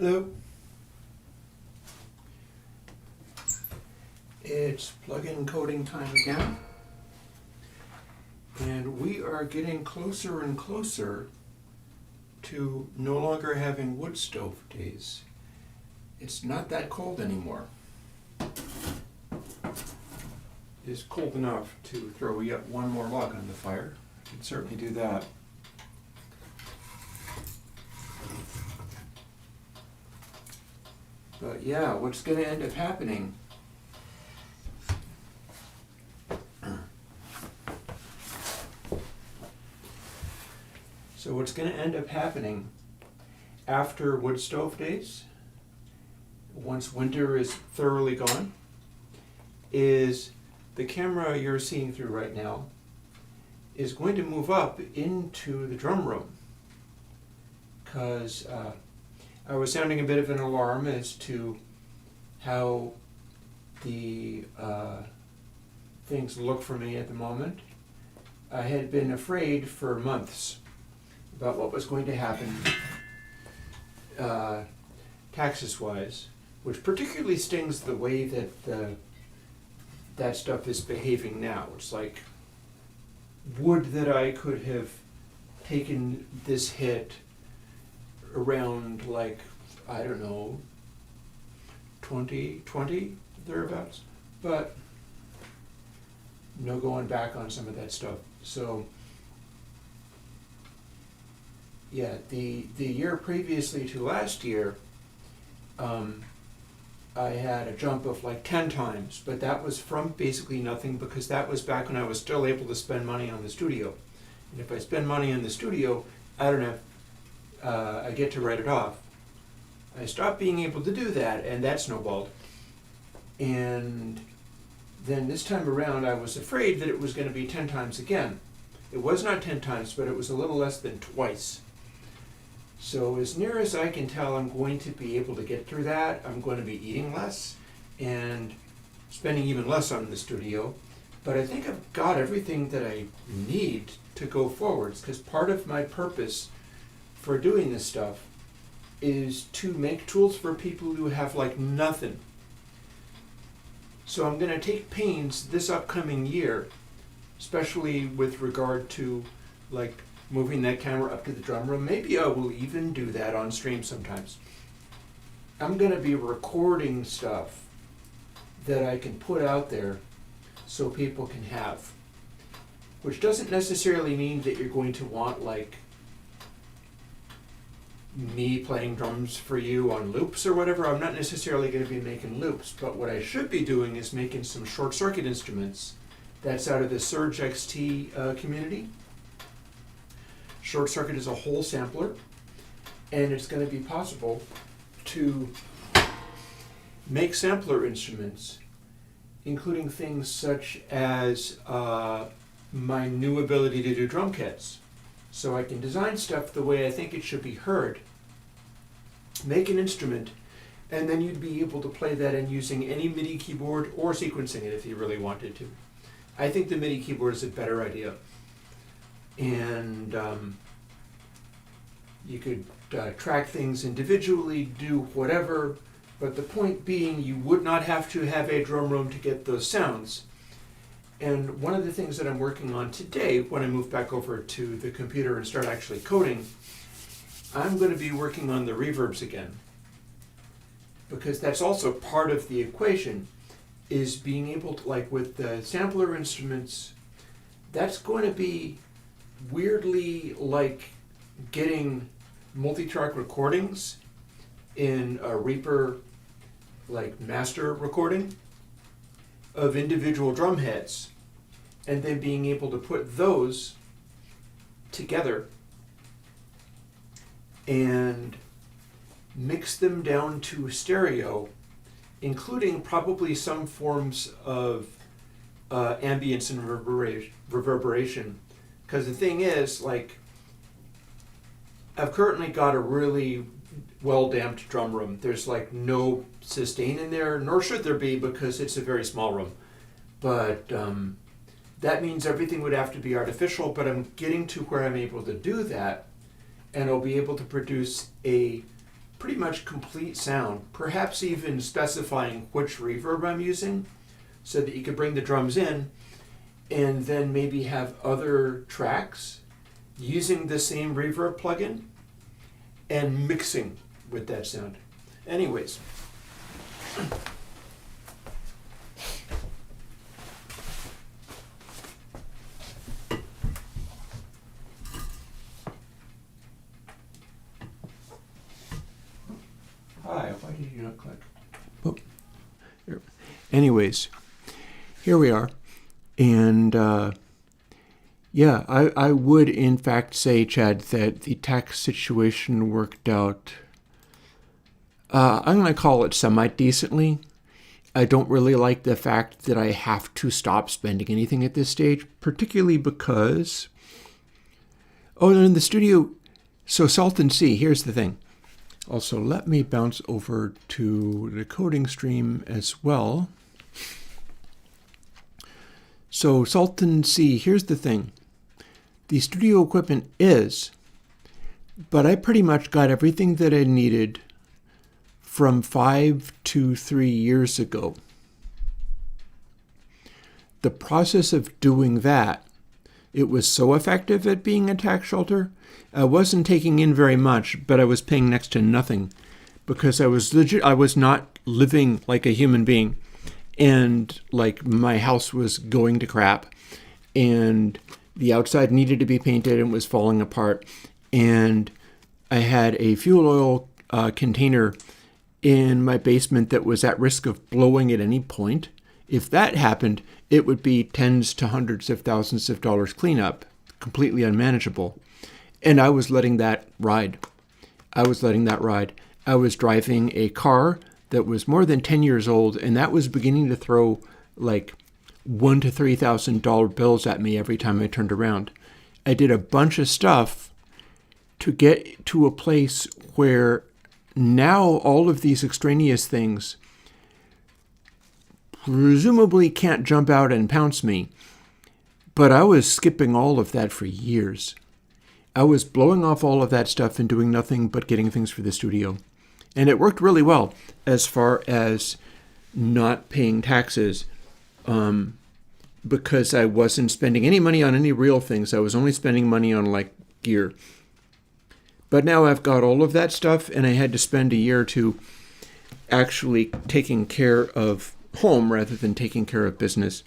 Hello. It's plug-in coding time again. And we are getting closer and closer to no longer having wood stove days. It's not that cold anymore. It's cold enough to throw yet one more log on the fire. I can certainly do that. But yeah, what's going to end up happening after wood stove days, once winter is thoroughly gone, is the camera you're seeing through right now is going to move up into the drum room. Because I was sounding a bit of an alarm as to how the things look for me at the moment. I had been afraid for months about what was going to happen taxes-wise, which particularly stings the way that that stuff is behaving now. It's like, would that I could have taken this hit around, like, I don't know, 2020, thereabouts, but no going back on some of that stuff. So yeah, the year previously to last year, I had a jump of like 10 times, but that was from basically nothing, because that was back when I was still able to spend money on the studio. And if I spend money on the studio, I don't have I get to write it off. I stopped being able to do that, and that snowballed. And then this time around, I was afraid that it was going to be 10 times again. It was not 10 times, but it was a little less than twice. So as near as I can tell, I'm going to be able to get through that. I'm going to be eating less and spending even less on the studio. But I think I've got everything that I need to go forwards, because part of my purpose for doing this stuff is to make tools for people who have like nothing. So I'm going to take pains this upcoming year, especially with regard to like moving that camera up to the drum room. Maybe I will even do that on stream sometimes. I'm going to be recording stuff that I can put out there so people can have, which doesn't necessarily mean that you're going to want like me playing drums for you on loops or whatever. I'm not necessarily going to be making loops, but what I should be doing is making some short circuit instruments. That's out of the Surge XT community. Short circuit is a whole sampler, and it's going to be possible to make sampler instruments, including things such as my new ability to do drum kits. So I can design stuff the way I think it should be heard, make an instrument, and then you'd be able to play that in using any MIDI keyboard or sequencing it if you really wanted to. I think the MIDI keyboard is a better idea. And you could track things individually, do whatever, but the point being you would not have to have a drum room to get those sounds. And one of the things that I'm working on today, when I move back over to the computer and start actually coding, I'm going to be working on the reverbs again. Because that's also part of the equation, is being able to, like with the sampler instruments, that's going to be weirdly like getting multi-track recordings in a Reaper like master recording of individual drum heads, and then being able to put those together and mix them down to stereo, including probably some forms of ambience and reverberation. Because the thing is, like, I've currently got a really well-damped drum room. There's like no sustain in there, nor should there be, because it's a very small room. But that means everything would have to be artificial, but I'm getting to where I'm able to do that, and I'll be able to produce a pretty much complete sound, perhaps even specifying which reverb I'm using so that you could bring the drums in and then maybe have other tracks using the same reverb plugin and mixing with that sound. Anyways. Hi, why did you not click? Oh. Anyways, here we are. And yeah, I would in fact say, Chad, that the tax situation worked out, I'm going to call it semi-decently. I don't really like the fact that I have to stop spending anything at this stage, particularly because, oh, and in the studio, so Salton Sea, here's the thing. Also, let me bounce over to the coding stream as well. So Salton Sea, here's the thing. The studio equipment is, but I pretty much got everything that I needed from 5 to 3 years ago. The process of doing that, it was so effective at being a tax shelter. I wasn't taking in very much, but I was paying next to nothing because I was not living like a human being. And like my house was going to crap and the outside needed to be painted and was falling apart. And I had a fuel oil container in my basement that was at risk of blowing at any point. If that happened, it would be tens to hundreds of thousands of dollars cleanup, completely unmanageable. And I was letting that ride. I was driving a car that was more than 10 years old, and that was beginning to throw like $1,000 to $3,000 bills at me every time I turned around. I did a bunch of stuff to get to a place where now all of these extraneous things presumably can't jump out and pounce me, but I was skipping all of that for years. I was blowing off all of that stuff and doing nothing but getting things for the studio. And it worked really well as far as not paying taxes because I wasn't spending any money on any real things. I was only spending money on like gear. But now I've got all of that stuff and I had to spend a year or two actually taking care of home rather than taking care of business.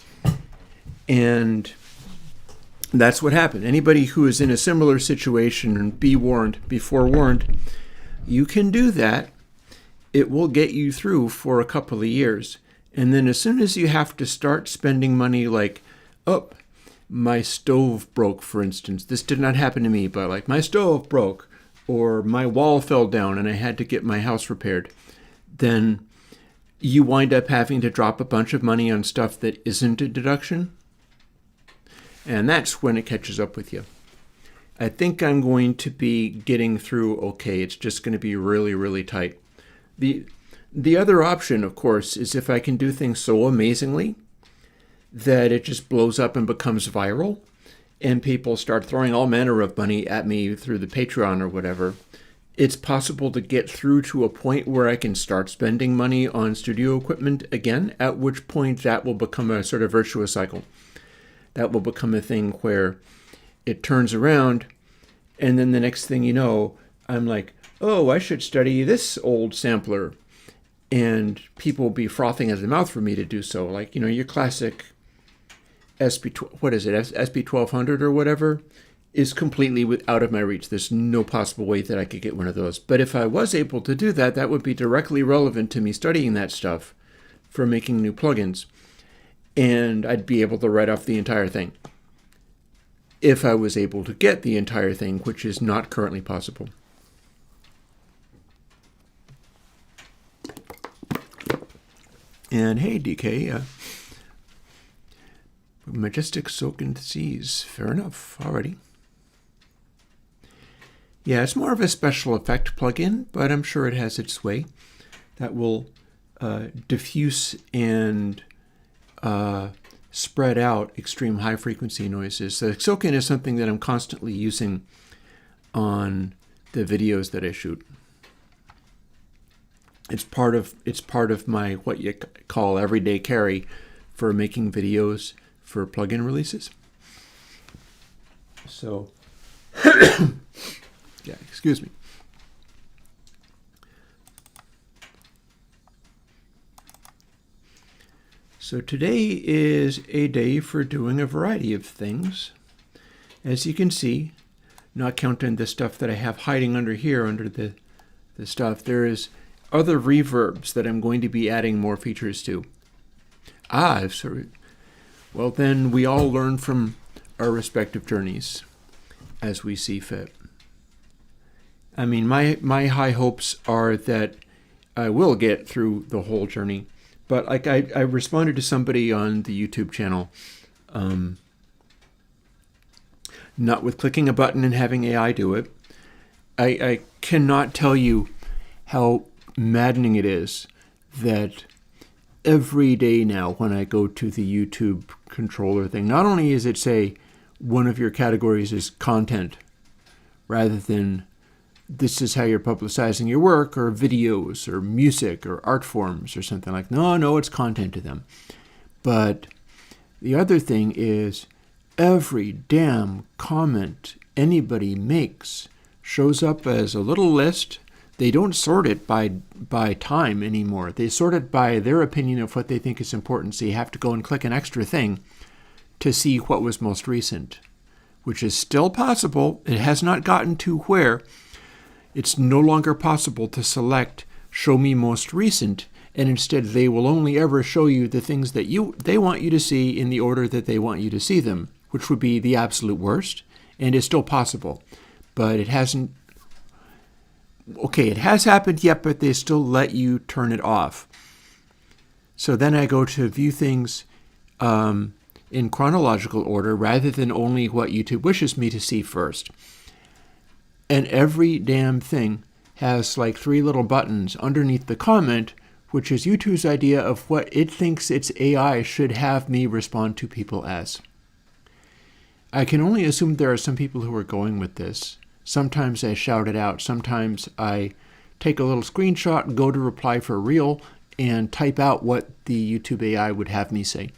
And that's what happened. Anybody who is in a similar situation, and be forewarned, you can do that. It will get you through for a couple of years. And then as soon as you have to start spending money like, oh, my stove broke, for instance. This did not happen to me, but like my stove broke or my wall fell down and I had to get my house repaired. Then you wind up having to drop a bunch of money on stuff that isn't a deduction. And that's when it catches up with you. I think I'm going to be getting through okay. It's just going to be really, really tight. The other option, of course, is if I can do things so amazingly that it just blows up and becomes viral and people start throwing all manner of money at me through the Patreon or whatever, it's possible to get through to a point where I can start spending money on studio equipment again, at which point that will become a sort of virtuous cycle. That will become a thing where it turns around and then the next thing you know, I'm like, oh, I should study this old sampler. And people will be frothing at the mouth for me to do so. Like, you know, your classic SP1200 or whatever is completely out of my reach. There's no possible way that I could get one of those. But if I was able to do that, that would be directly relevant to me studying that stuff for making new plugins. And I'd be able to write off the entire thing. If I was able to get the entire thing, which is not currently possible. And hey, DK, Majestic Soaking Seas. Fair enough, already. Yeah, it's more of a special effect plugin, but I'm sure it has its way. That will diffuse and spread out extreme high frequency noises. So Soaking is something that I'm constantly using on the videos that I shoot. It's part of my what you call everyday carry for making videos for plugin releases. So, yeah, excuse me. So today is a day for doing a variety of things. As you can see, not counting the stuff that I have hiding under here, under the stuff, there is other reverbs that I'm going to be adding more features to. Sorry. Well, then we all learn from our respective journeys as we see fit. I mean, my high hopes are that I will get through the whole journey. But like I responded to somebody on the YouTube channel, not with clicking a button and having AI do it. I cannot tell you how maddening it is that every day now when I go to the YouTube controller thing, not only is it say one of your categories is content rather than this is how you're publicizing your work, or videos, or music, or art forms, or something like, no, it's content to them. But the other thing is every damn comment anybody makes shows up as a little list. They don't sort it by time anymore. They sort it by their opinion of what they think is important. So you have to go and click an extra thing to see what was most recent, which is still possible. It has not gotten to where it's no longer possible to select show me most recent, and instead they will only ever show you the things that they want you to see in the order that they want you to see them, which would be the absolute worst, and is still possible. But it hasn't. Okay, it has happened yet, but they still let you turn it off. So then I go to view things in chronological order rather than only what YouTube wishes me to see first. And every damn thing has like 3 little buttons underneath the comment, which is YouTube's idea of what it thinks its AI should have me respond to people as. I can only assume there are some people who are going with this. Sometimes I shout it out. Sometimes I take a little screenshot, go to reply for real, and type out what the YouTube AI would have me say.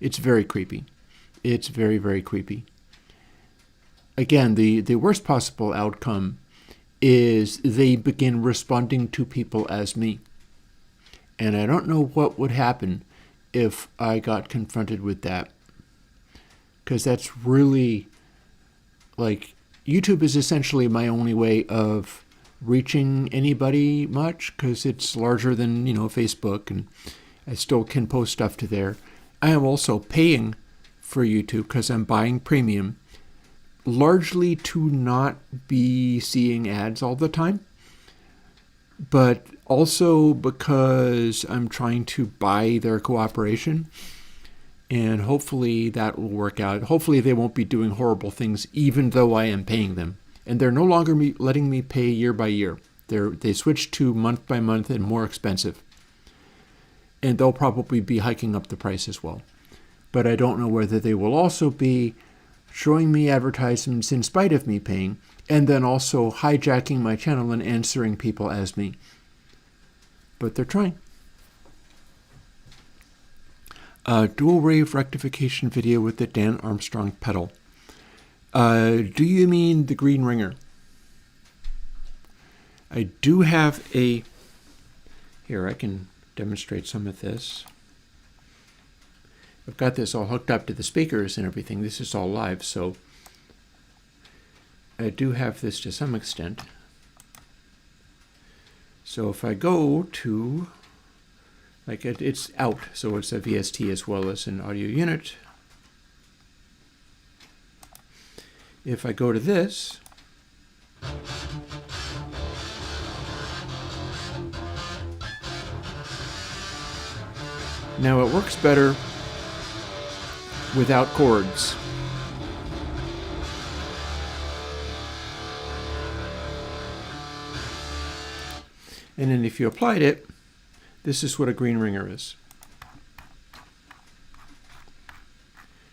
It's very creepy. It's very, very creepy. Again, the worst possible outcome is they begin responding to people as me. And I don't know what would happen if I got confronted with that. Because that's really, like, YouTube is essentially my only way of reaching anybody much, because it's larger than, Facebook, and I still can post stuff to there. I am also paying for YouTube because I'm buying premium, largely to not be seeing ads all the time, but also because I'm trying to buy their cooperation, and hopefully that will work out. Hopefully they won't be doing horrible things even though I am paying them. And they're no longer letting me pay year by year. They switched to month by month and more expensive. And they'll probably be hiking up the price as well. But I don't know whether they will also be showing me advertisements in spite of me paying, and then also hijacking my channel and answering people as me. But they're trying. Dual wave rectification video with the Dan Armstrong pedal. Do you mean the green ringer? I do have a... Here, I can demonstrate some of this. I've got this all hooked up to the speakers and everything. This is all live, so I do have this to some extent. So if I go to, like it's out, so it's a VST as well as an audio unit. If I go to this, now it works better without chords. And then if you applied it, this is what a green ringer is.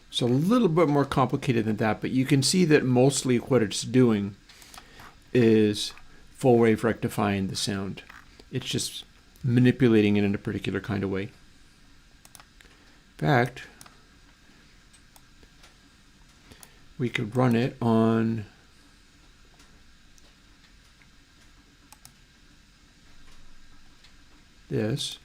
It's a little bit more complicated than that, but you can see that mostly what it's doing is full wave rectifying the sound. It's just manipulating it in a particular kind of way. In fact, we could run it on this.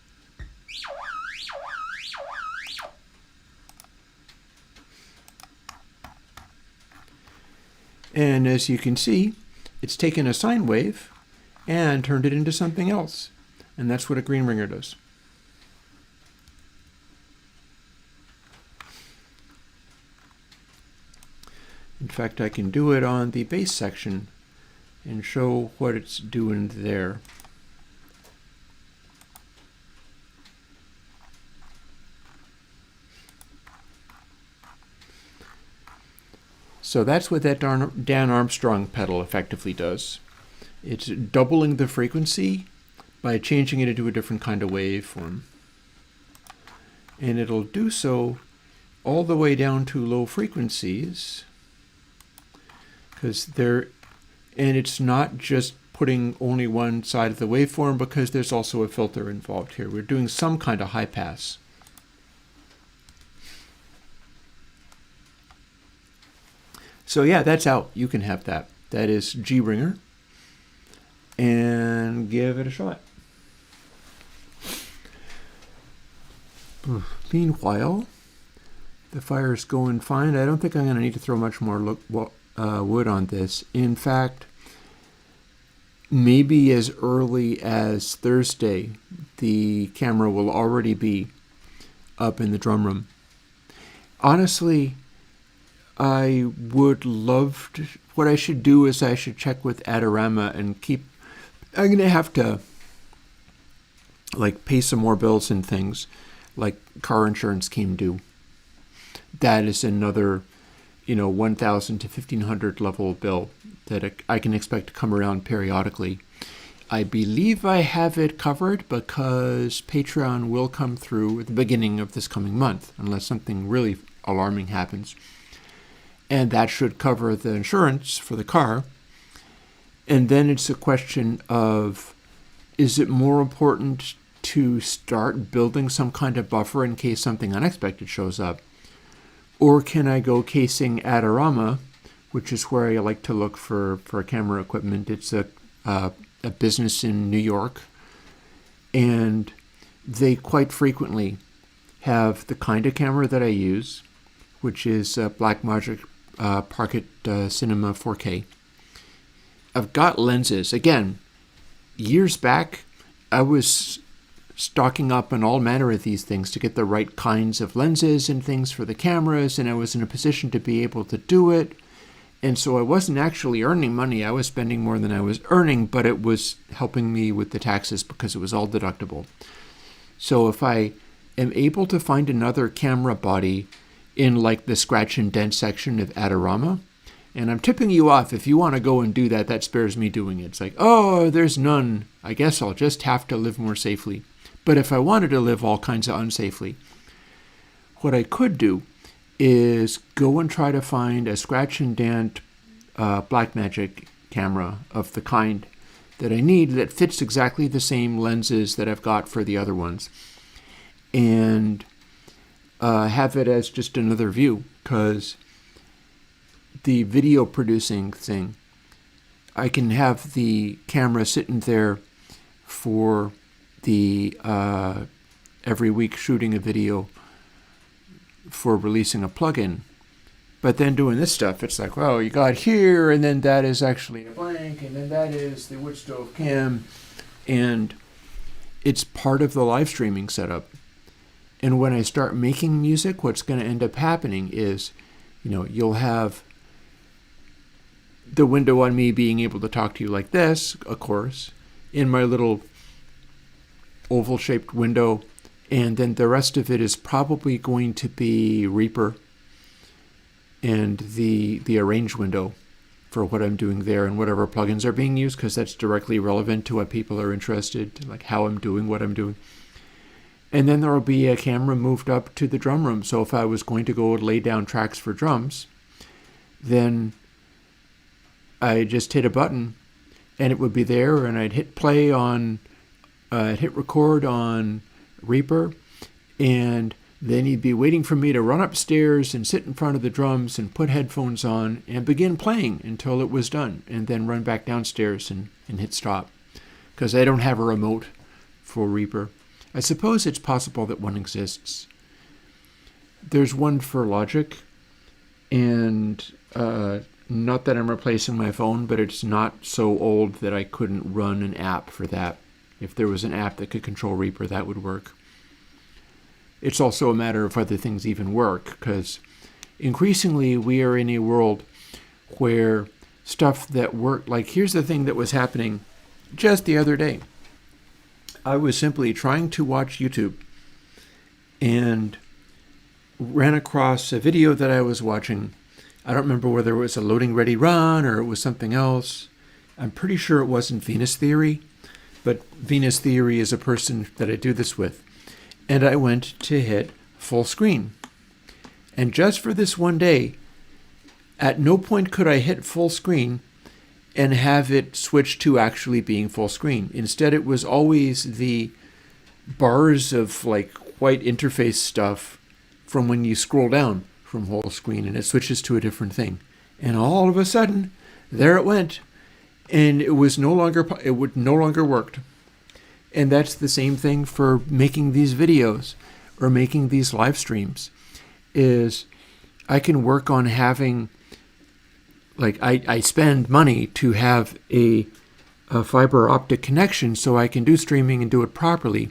And as you can see, it's taken a sine wave and turned it into something else. And that's what a green ringer does. In fact, I can do it on the bass section and show what it's doing there. So that's what that Dan Armstrong pedal effectively does. It's doubling the frequency by changing it into a different kind of waveform. And it'll do so all the way down to low frequencies, and it's not just putting only one side of the waveform, because there's also a filter involved here. We're doing some kind of high pass. So yeah, that's out. You can have that. That is G Ringer. And give it a shot. Meanwhile, the fire's going fine. I don't think I'm going to need to throw much more wood on this. In fact, maybe as early as Thursday, the camera will already be up in the drum room. Honestly, I would love to. What I should do is I should check with Adorama and I'm going to have to pay some more bills and things, like car insurance came due. That is another, $1,000 to $1,500 level bill that I can expect to come around periodically. I believe I have it covered because Patreon will come through at the beginning of this coming month, unless something really alarming happens. And that should cover the insurance for the car. And then it's a question of, is it more important to start building some kind of buffer in case something unexpected shows up? Or can I go casing Adorama, which is where I like to look for camera equipment. It's a business in New York. And they quite frequently have the kind of camera that I use, which is Blackmagic Pocket Cinema 4K. I've got lenses. Again, years back, I was stocking up on all manner of these things to get the right kinds of lenses and things for the cameras, and I was in a position to be able to do it. And so I wasn't actually earning money. I was spending more than I was earning, but it was helping me with the taxes because it was all deductible. So if I am able to find another camera body in the scratch and dent section of Adorama, and I'm tipping you off, if you want to go and do that, that spares me doing it. It's like, oh, there's none. I guess I'll just have to live more safely. But if I wanted to live all kinds of unsafely, what I could do is go and try to find a scratch and dent Blackmagic camera of the kind that I need that fits exactly the same lenses that I've got for the other ones, and have it as just another view, because the video producing thing, I can have the camera sitting there for the every week shooting a video for releasing a plugin. But then doing this stuff, it's like, well, you got here, and then that is actually a blank, and then that is the wood stove cam, and it's part of the live streaming setup. And when I start making music, what's going to end up happening is, you'll have the window on me being able to talk to you like this, of course, in my little oval-shaped window, and then the rest of it is probably going to be Reaper and the arrange window for what I'm doing there and whatever plugins are being used, because that's directly relevant to what people are interested, like how I'm doing what I'm doing. And then there will be a camera moved up to the drum room. So if I was going to go lay down tracks for drums, then I just hit a button and it would be there, and I'd hit play on I'd hit record on Reaper, and then he'd be waiting for me to run upstairs and sit in front of the drums and put headphones on and begin playing until it was done, and then run back downstairs and hit stop. Because I don't have a remote for Reaper. I suppose it's possible that one exists. There's one for Logic, and not that I'm replacing my phone, but it's not so old that I couldn't run an app for that. If there was an app that could control Reaper, that would work. It's also a matter of whether things even work, because increasingly we are in a world where stuff that worked, like here's the thing that was happening just the other day. I was simply trying to watch YouTube and ran across a video that I was watching. I don't remember whether it was a loading ready run or it was something else. I'm pretty sure it wasn't Venus Theory, but Venus Theory is a person that I do this with. And I went to hit full screen. And just for this one day, at no point could I hit full screen and have it switch to actually being full screen. Instead, it was always the bars of like white interface stuff from when you scroll down from whole screen, and it switches to a different thing. And all of a sudden, there it went, and it would no longer worked. And that's the same thing for making these videos or making these live streams. Is I can work on having, like I spend money to have a fiber optic connection so I can do streaming and do it properly.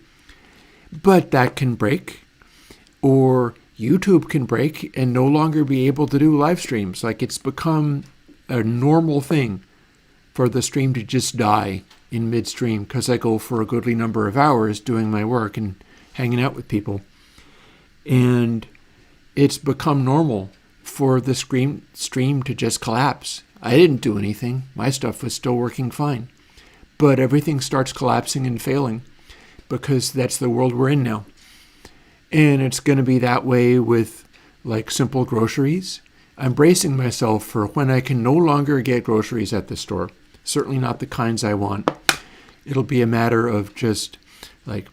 But that can break, or YouTube can break and no longer be able to do live streams. Like it's become a normal thing for the stream to just die in midstream because I go for a goodly number of hours doing my work and hanging out with people. And it's become normal for the stream to just collapse. I didn't do anything. My stuff was still working fine. But everything starts collapsing and failing because that's the world we're in now. And it's going to be that way with like simple groceries. I'm bracing myself for when I can no longer get groceries at the store. Certainly not the kinds I want. It'll be a matter of just like,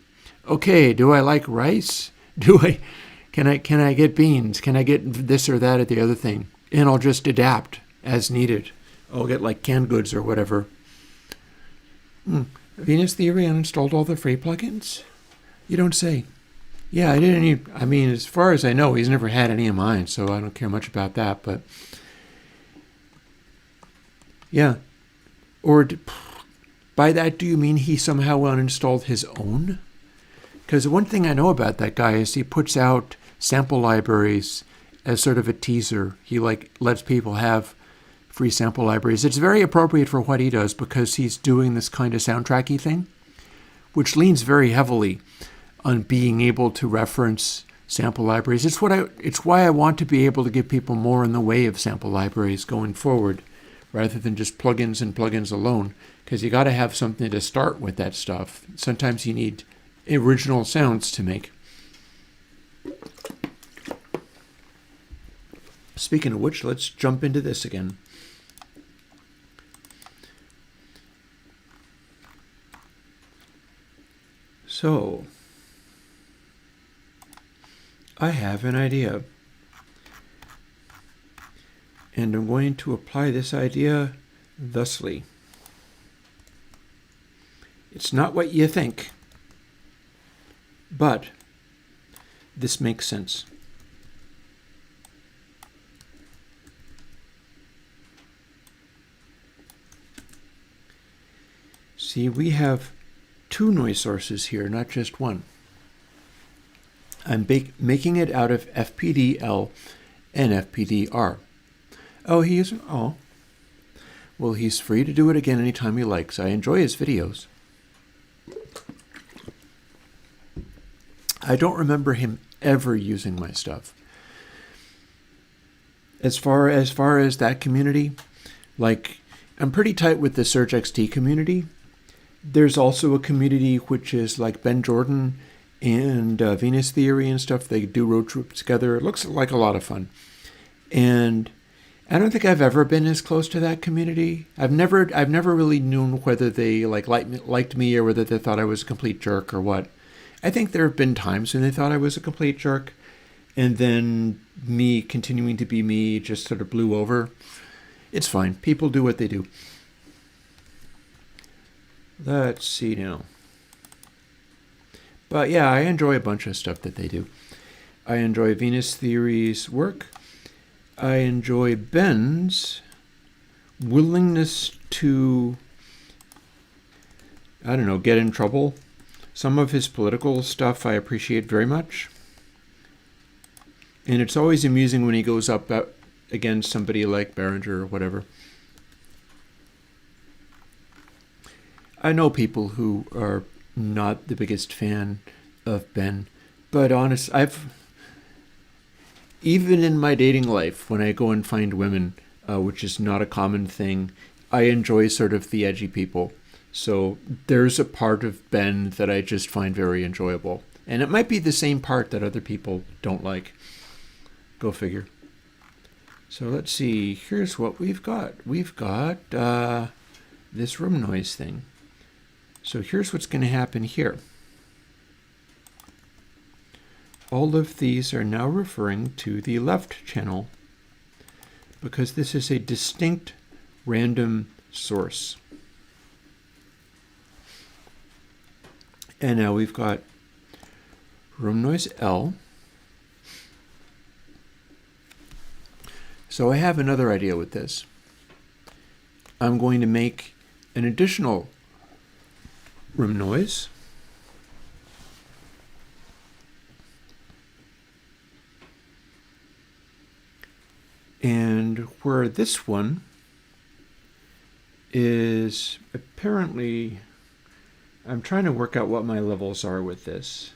okay, do I like rice? Can I get beans? Can I get this or that or the other thing? And I'll just adapt as needed. I'll get like canned goods or whatever. Venus Theory uninstalled all the free plugins? You don't say. Yeah, I mean, as far as I know, he's never had any of mine, so I don't care much about that, but yeah. Or by that, do you mean he somehow uninstalled his own? Because one thing I know about that guy is he puts out sample libraries as sort of a teaser. He like lets people have free sample libraries. It's very appropriate for what he does because he's doing this kind of soundtracky thing, which leans very heavily on being able to reference sample libraries. It's why I want to be able to give people more in the way of sample libraries going forward, rather than just plugins and plugins alone, because you got to have something to start with that stuff. Sometimes you need original sounds to make. Speaking of which, let's jump into this again. So, I have an idea, and I'm going to apply this idea thusly. It's not what you think, but this makes sense. See, we have two noise sources here, not just one. I'm making it out of FPD-L and FPD-R. Oh, he isn't? Oh. Well, he's free to do it again anytime he likes. I enjoy his videos. I don't remember him ever using my stuff. As far as that community, like, I'm pretty tight with the Surge XT community. There's also a community which is like Ben Jordan and Venus Theory and stuff. They do road trips together. It looks like a lot of fun. And I don't think I've ever been as close to that community. I've never really known whether they liked me or whether they thought I was a complete jerk or what. I think there have been times when they thought I was a complete jerk, and then me continuing to be me just sort of blew over. It's fine. People do what they do. Let's see now. But yeah, I enjoy a bunch of stuff that they do. I enjoy Venus Theory's work. I enjoy Ben's willingness to, I don't know, get in trouble. Some of his political stuff I appreciate very much. And it's always amusing when he goes up against somebody like Behringer or whatever. I know people who are not the biggest fan of Ben, but honest, even in my dating life, when I go and find women, which is not a common thing, I enjoy sort of the edgy people. So there's a part of Ben that I just find very enjoyable. And it might be the same part that other people don't like. Go figure. So let's see. Here's what we've got. We've got this room noise thing. So here's what's going to happen here. All of these are now referring to the left channel because this is a distinct random source. And now we've got room noise L. So I have another idea with this. I'm going to make an additional room noise. And where this one is apparently, I'm trying to work out what my levels are with this.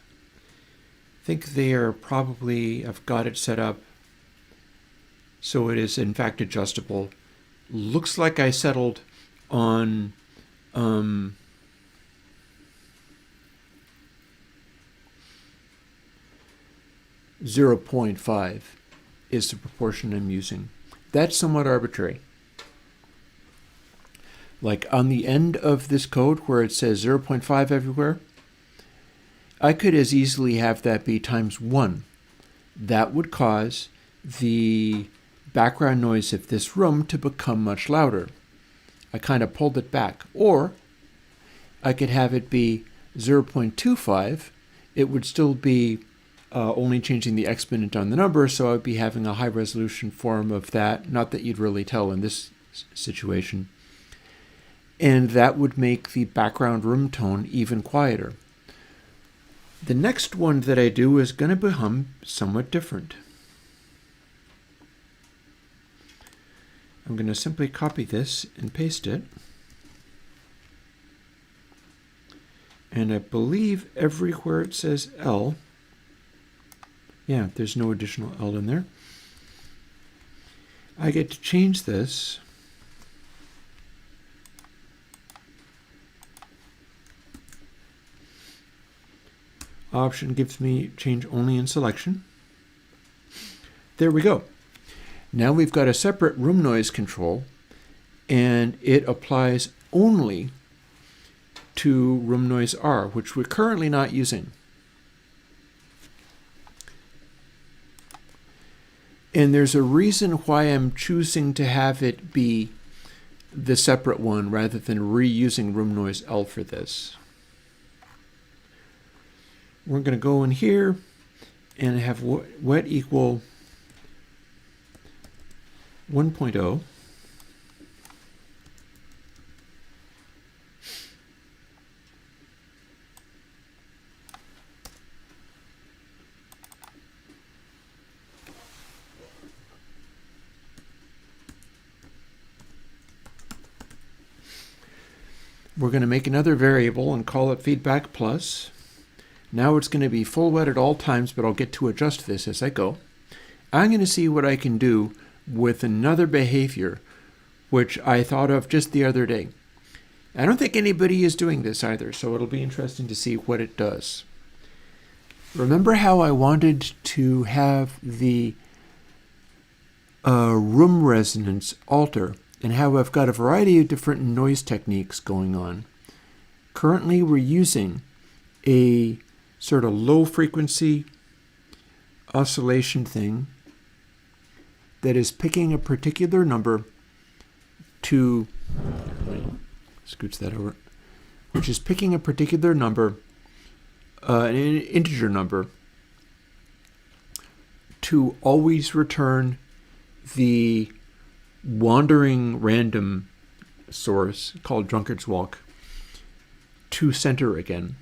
I think they are probably, I've got it set up so it is in fact adjustable. Looks like I settled on 0.5 is the proportion I'm using. That's somewhat arbitrary. Like on the end of this code where it says 0.5 everywhere, I could as easily have that be times 1. That would cause the background noise of this room to become much louder. I kind of pulled it back. Or I could have it be 0.25. It would still be only changing the exponent on the number, so I would be having a high resolution form of that. Not that you'd really tell in this situation. And that would make the background room tone even quieter. The next one that I do is going to become somewhat different. I'm going to simply copy this and paste it. And I believe everywhere it says L, yeah, there's no additional L in there. I get to change this option gives me change only in selection. There we go. Now we've got a separate room noise control, and it applies only to room noise R, which we're currently not using. And there's a reason why I'm choosing to have it be the separate one rather than reusing room noise L for this. We're going to go in here and have wet equal 1.0. We're going to make another variable and call it feedback plus. Now it's going to be full wet at all times, but I'll get to adjust this as I go. I'm going to see what I can do with another behavior, which I thought of just the other day. I don't think anybody is doing this either, so it'll be interesting to see what it does. Remember how I wanted to have the room resonance alter and how I've got a variety of different noise techniques going on. Currently, we're using a sort of low frequency oscillation thing that is picking a particular number to, scooch that over, which is picking a particular number, an integer number, to always return the wandering random source called Drunkard's Walk to center again.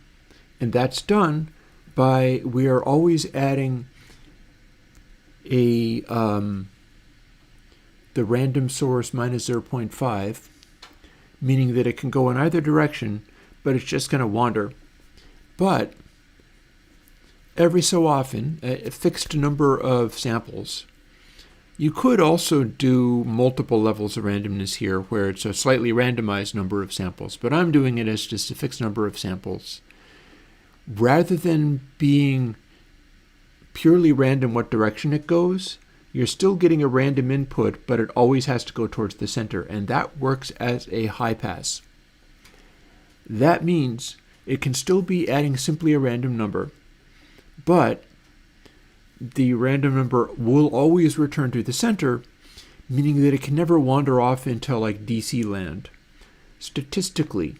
And that's done by, we are always adding a the random source minus 0.5, meaning that it can go in either direction, but it's just going to wander. But every so often, a fixed number of samples. You could also do multiple levels of randomness here, where it's a slightly randomized number of samples, but I'm doing it as just a fixed number of samples. Rather than being purely random what direction it goes, you're still getting a random input, but it always has to go towards the center, and that works as a high pass. That means it can still be adding simply a random number, but the random number will always return to the center, meaning that it can never wander off into like DC land. Statistically,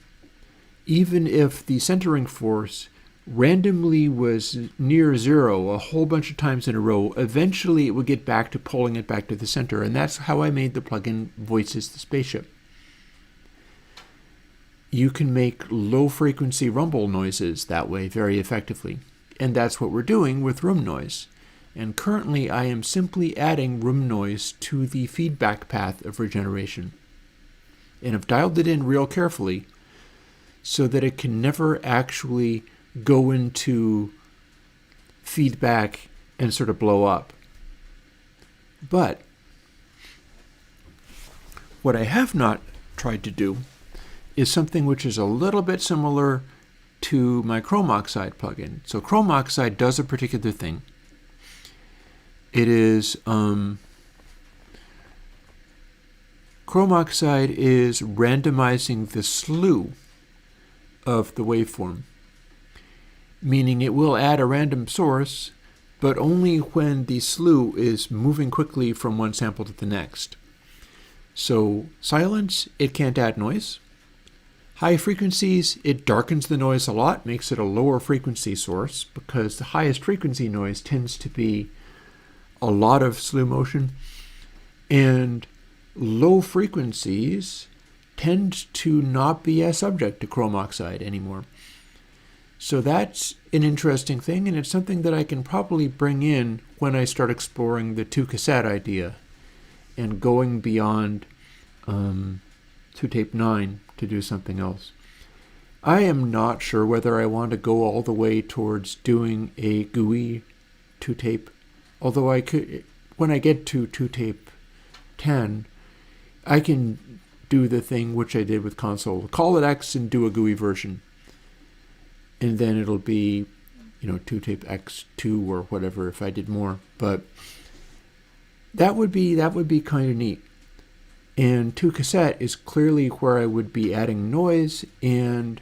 even if the centering force randomly was near zero a whole bunch of times in a row, eventually it would get back to pulling it back to the center, and that's how I made the plugin Voices the Spaceship. You can make low-frequency rumble noises that way very effectively, and that's what we're doing with room noise. And currently I am simply adding room noise to the feedback path of regeneration. And I've dialed it in real carefully so that it can never actually go into feedback and sort of blow up. But what I have not tried to do is something which is a little bit similar to my chrome oxide plugin. So chrome oxide does a particular thing. It is chrome oxide is randomizing the slew of the waveform, meaning it will add a random source, but only when the slew is moving quickly from one sample to the next. So silence, it can't add noise. High frequencies, it darkens the noise a lot, makes it a lower frequency source, because the highest frequency noise tends to be a lot of slew motion. And low frequencies tend to not be as subject to chrome oxide anymore. So that's an interesting thing, and it's something that I can probably bring in when I start exploring the 2-cassette idea and going beyond 2-tape 9 to do something else. I am not sure whether I want to go all the way towards doing a GUI 2-tape, although I could, when I get to 2-tape 10, I can do the thing which I did with console. Call it X and do a GUI version. And then it'll be, 2-tape X2 or whatever if I did more. But that would be kind of neat. And 2-cassette is clearly where I would be adding noise, and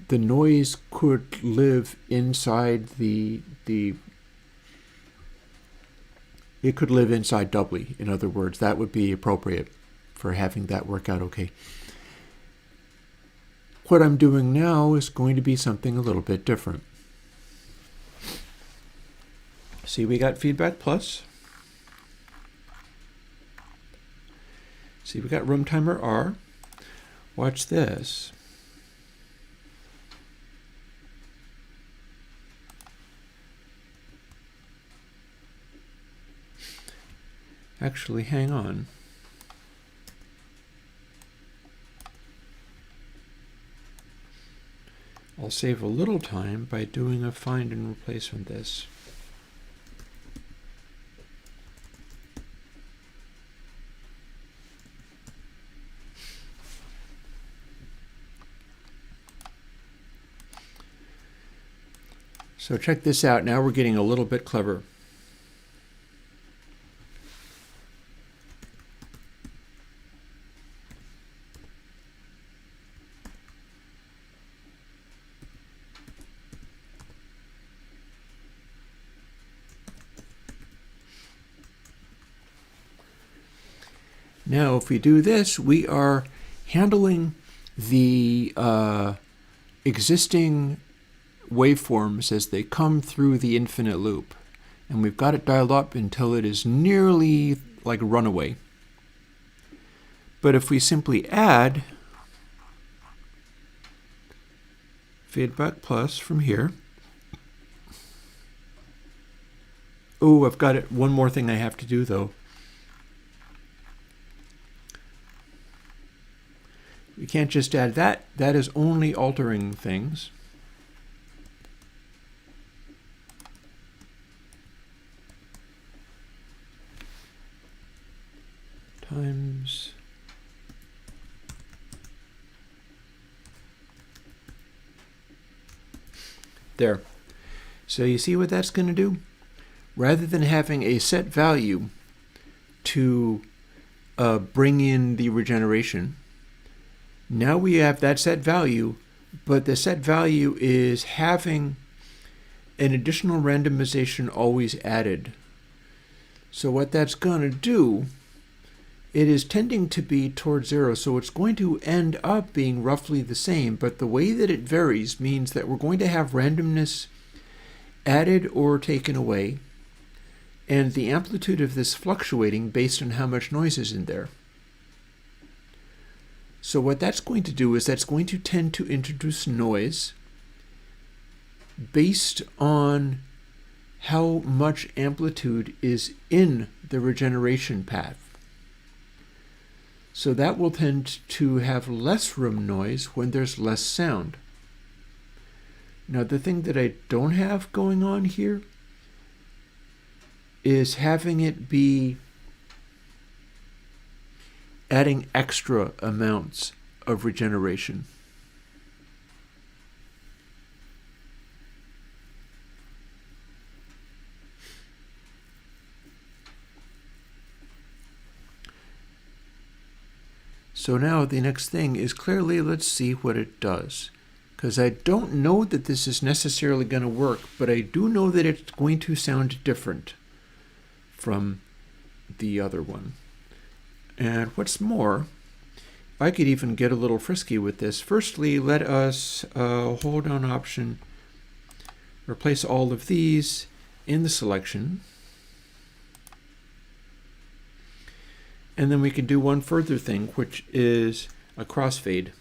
the noise could live inside it could live inside doubly. In other words, that would be appropriate for having that work out okay. What I'm doing now is going to be something a little bit different. See, we got feedback plus. See, we got room timer R. Watch this. Actually, hang on. I'll save a little time by doing a find and replace from this. So check this out. Now we're getting a little bit clever. Now, if we do this, we are handling the existing waveforms as they come through the infinite loop. And we've got it dialed up until it is nearly like runaway. But if we simply add feedback plus from here. Oh, I've got it. One more thing I have to do though. We can't just add that. That is only altering things. Times there. So you see what that's going to do? Rather than having a set value to bring in the regeneration, now we have that set value, but the set value is having an additional randomization always added. So what that's going to do, it is tending to be towards 0, so it's going to end up being roughly the same, but the way that it varies means that we're going to have randomness added or taken away, and the amplitude of this fluctuating based on how much noise is in there. So what that's going to do is that's going to tend to introduce noise based on how much amplitude is in the regeneration path. So that will tend to have less room noise when there's less sound. Now the thing that I don't have going on here is having it be adding extra amounts of regeneration. So now the next thing is clearly, let's see what it does. Because I don't know that this is necessarily going to work, but I do know that it's going to sound different from the other one. And what's more, I could even get a little frisky with this. Firstly, let us hold down Option, replace all of these in the selection. And then we can do one further thing, which is a crossfade.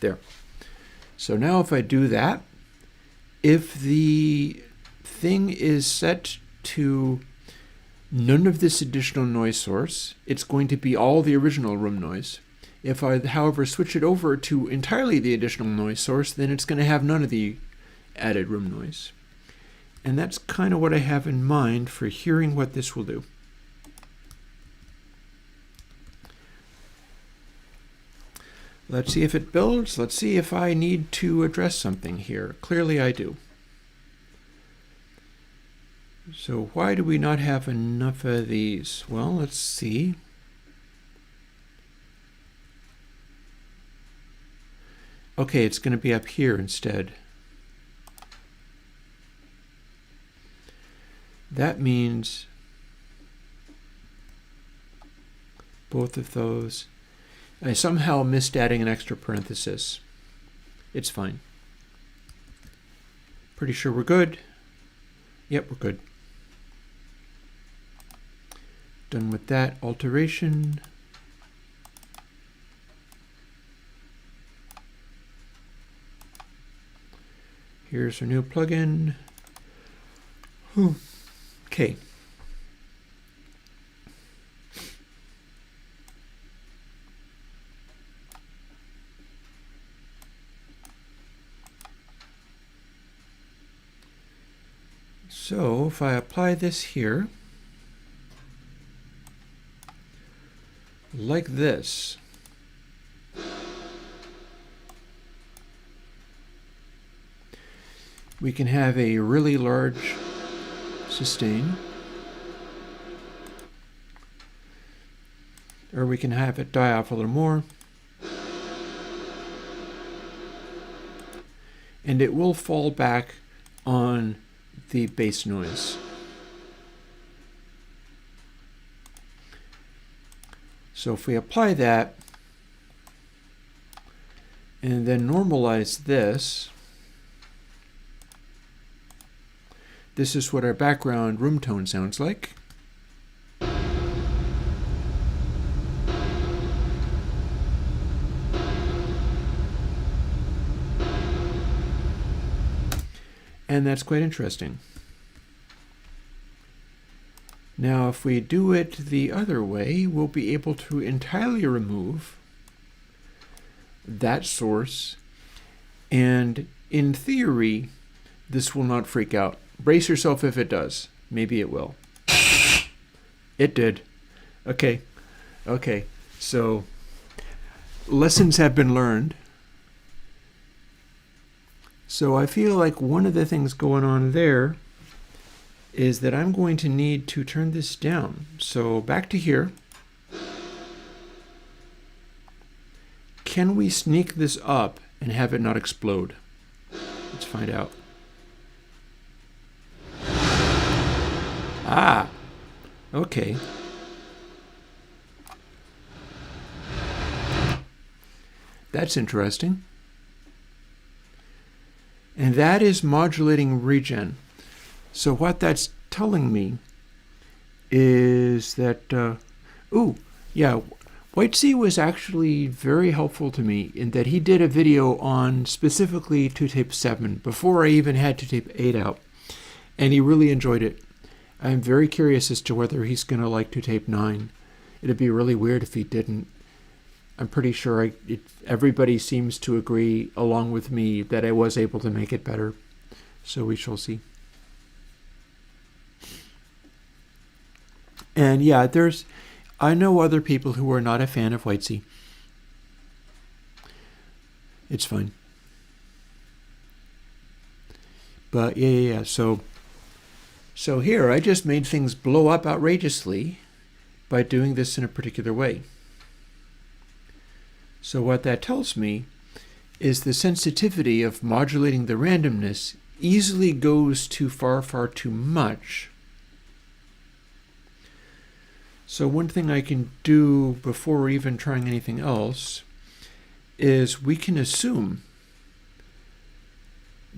There. So now if I do that, if the thing is set to none of this additional noise source, it's going to be all the original room noise. If I, however, switch it over to entirely the additional noise source, then it's going to have none of the added room noise. And that's kind of what I have in mind for hearing what this will do. Let's see if it builds. Let's see if I need to address something here. Clearly I do. So why do we not have enough of these? Well, let's see. Okay, it's going to be up here instead. That means both of those. I somehow missed adding an extra parenthesis. It's fine. Pretty sure we're good. Yep, we're good. Done with that alteration. Here's our new plugin. Okay. So if I apply this here, like this, We can have a really large sustain, or we can have it die off a little more, and it will fall back on the bass noise. So if we apply that and then normalize this, this is what our background room tone sounds like. And that's quite interesting. Now, if we do it the other way, we'll be able to entirely remove that source. And in theory, this will not freak out. Brace yourself if it does. Maybe it will. It did. Okay. Okay. So, lessons have been learned. So I feel like one of the things going on there is that I'm going to need to turn this down. So back to here. Can we sneak this up and have it not explode? Let's find out. Ah, okay. That's interesting. And that is modulating regen. So what that's telling me is that, White Sea was actually very helpful to me in that he did a video on specifically 2-tape 7 before I even had 2-tape 8 out. And he really enjoyed it. I'm very curious as to whether he's going to like 2-tape 9. It'd be really weird if he didn't. I'm pretty sure everybody seems to agree, along with me, that I was able to make it better. So we shall see. And yeah, I know other people who are not a fan of White Sea. It's fine. But yeah. So here, I just made things blow up outrageously by doing this in a particular way. So what that tells me is the sensitivity of modulating the randomness easily goes too far too much. So one thing I can do before even trying anything else is we can assume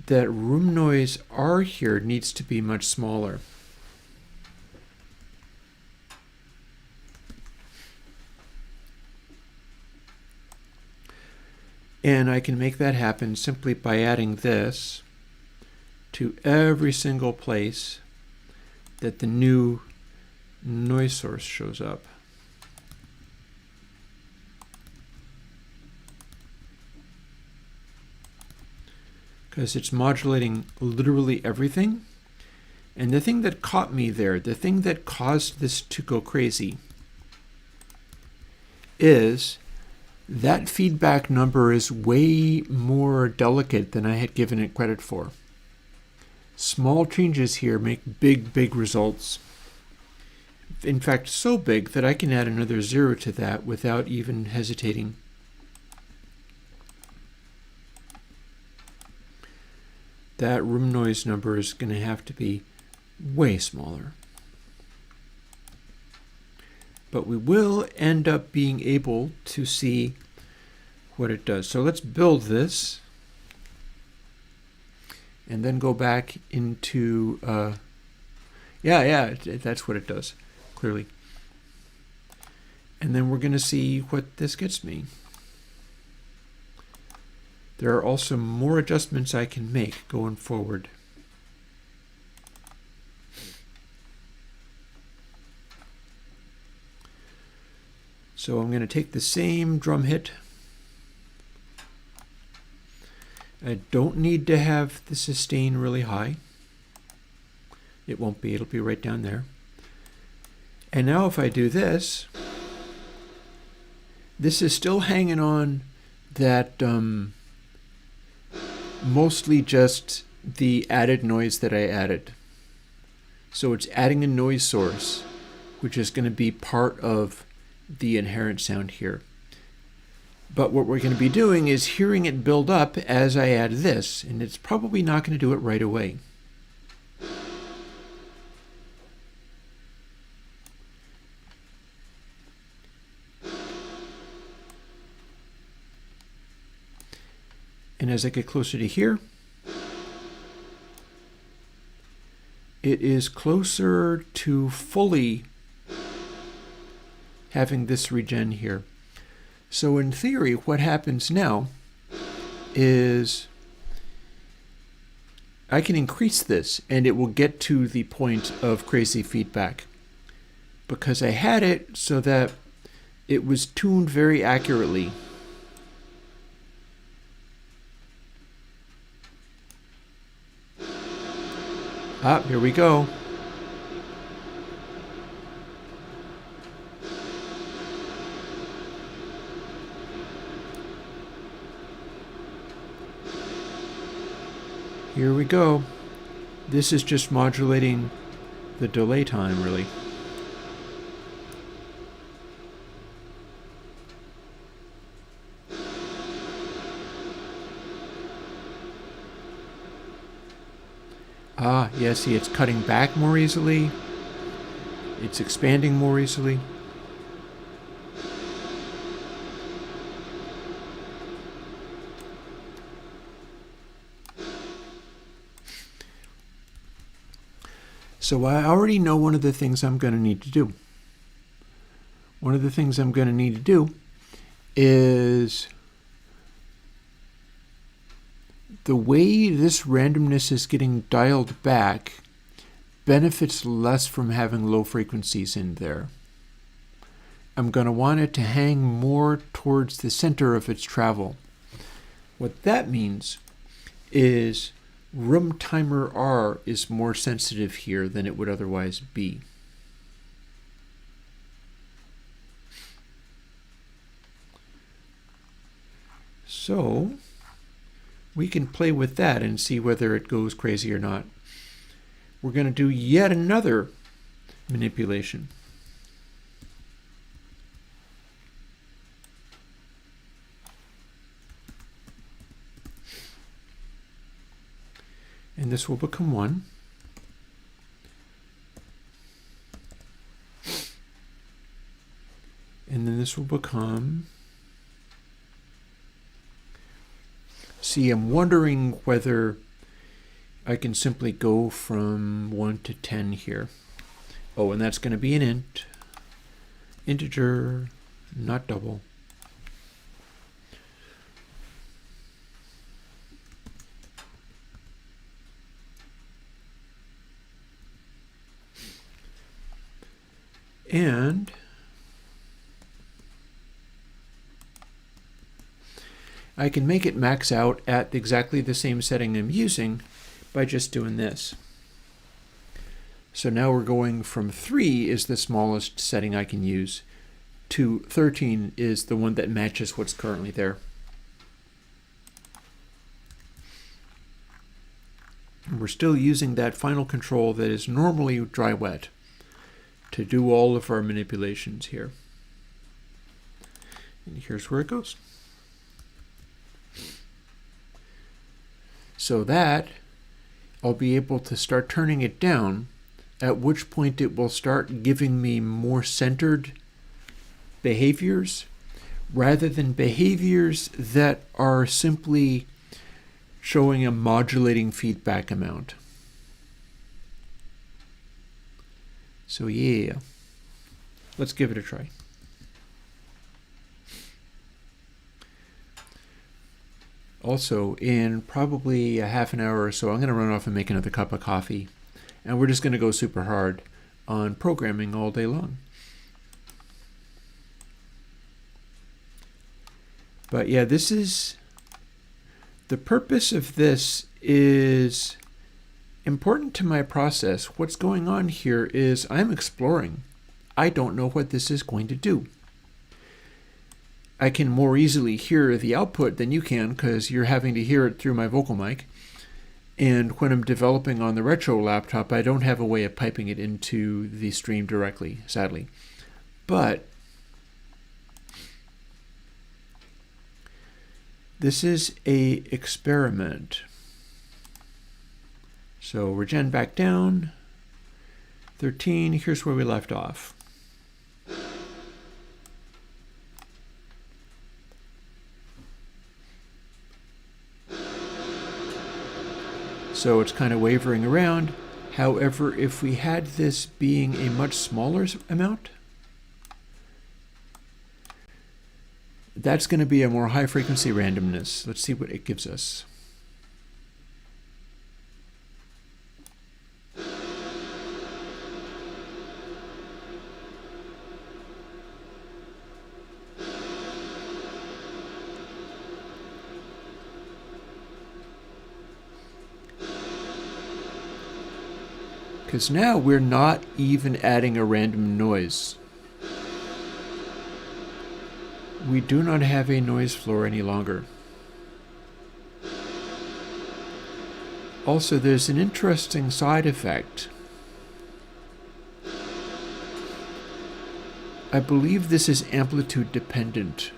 that room noise R here needs to be much smaller. And I can make that happen simply by adding this to every single place that the new noise source shows up. Because it's modulating literally everything. And the thing that caught me there, the thing that caused this to go crazy, is that feedback number is way more delicate than I had given it credit for. Small changes here make big results. In fact, so big that I can add another 0 to that without even hesitating. That room noise number is going to have to be way smaller. But we will end up being able to see what it does. So let's build this and then go back into, that's what it does, clearly. And then we're going to see what this gets me. There are also more adjustments I can make going forward. So I'm going to take the same drum hit. I don't need to have the sustain really high. It won't be, it'll be right down there. And now if I do this, this is still hanging on that mostly just the added noise that I added. So it's adding a noise source, which is going to be part of the inherent sound here. But what we're going to be doing is hearing it build up as I add this, and it's probably not going to do it right away. And as I get closer to here, it is closer to fully having this regen here. So in theory, what happens now is I can increase this and it will get to the point of crazy feedback, because I had it so that it was tuned very accurately. Ah, here we go. Here we go. This is just modulating the delay time, really. Ah, yeah, see, it's cutting back more easily. It's expanding more easily. So I already know one of the things I'm going to need to do. One of the things I'm going to need to do is the way this randomness is getting dialed back benefits less from having low frequencies in there. I'm going to want it to hang more towards the center of its travel. What that means is room timer R is more sensitive here than it would otherwise be. So we can play with that and see whether it goes crazy or not. We're going to do yet another manipulation. And this will become 1. And then this will become... See, I'm wondering whether I can simply go from 1 to 10 here. Oh, and that's going to be an int. Integer, not double. And I can make it max out at exactly the same setting I'm using by just doing this. So now we're going from 3 is the smallest setting I can use to 13 is the one that matches what's currently there. And we're still using that final control that is normally dry wet to do all of our manipulations here. And here's where it goes. So that I'll be able to start turning it down, at which point it will start giving me more centered behaviors rather than behaviors that are simply showing a modulating feedback amount. So yeah, let's give it a try. Also, in probably a half an hour or so, I'm going to run off and make another cup of coffee. And we're just going to go super hard on programming all day long. But yeah, this is... The purpose of this is important to my process. What's going on here is I'm exploring. I don't know what this is going to do. I can more easily hear the output than you can because you're having to hear it through my vocal mic. And when I'm developing on the retro laptop, I don't have a way of piping it into the stream directly, sadly. But this is a experiment. So regen back down, 13, here's where we left off. So it's kind of wavering around. However, if we had this being a much smaller amount, that's going to be a more high frequency randomness. Let's see what it gives us. Because now we're not even adding a random noise. We do not have a noise floor any longer. Also, there's an interesting side effect. I believe this is amplitude dependent.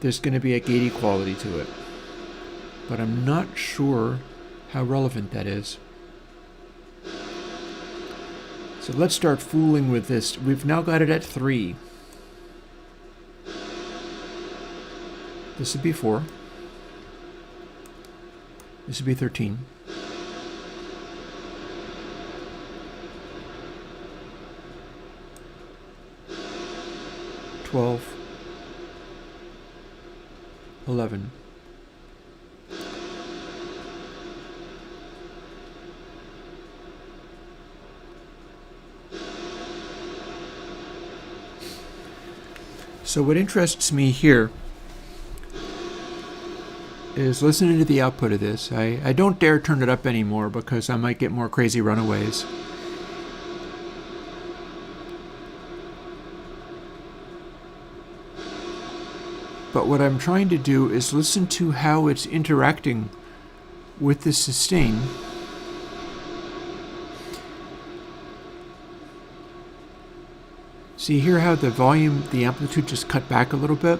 There's going to be a gate equality to it. But I'm not sure how relevant that is. So let's start fooling with this. We've now got it at 3. This would be 4. This would be 13. $12. 11. So what interests me here is listening to the output of this. I don't dare turn it up anymore because I might get more crazy runaways. But what I'm trying to do is listen to how it's interacting with the sustain. See here how the volume, the amplitude just cut back a little bit?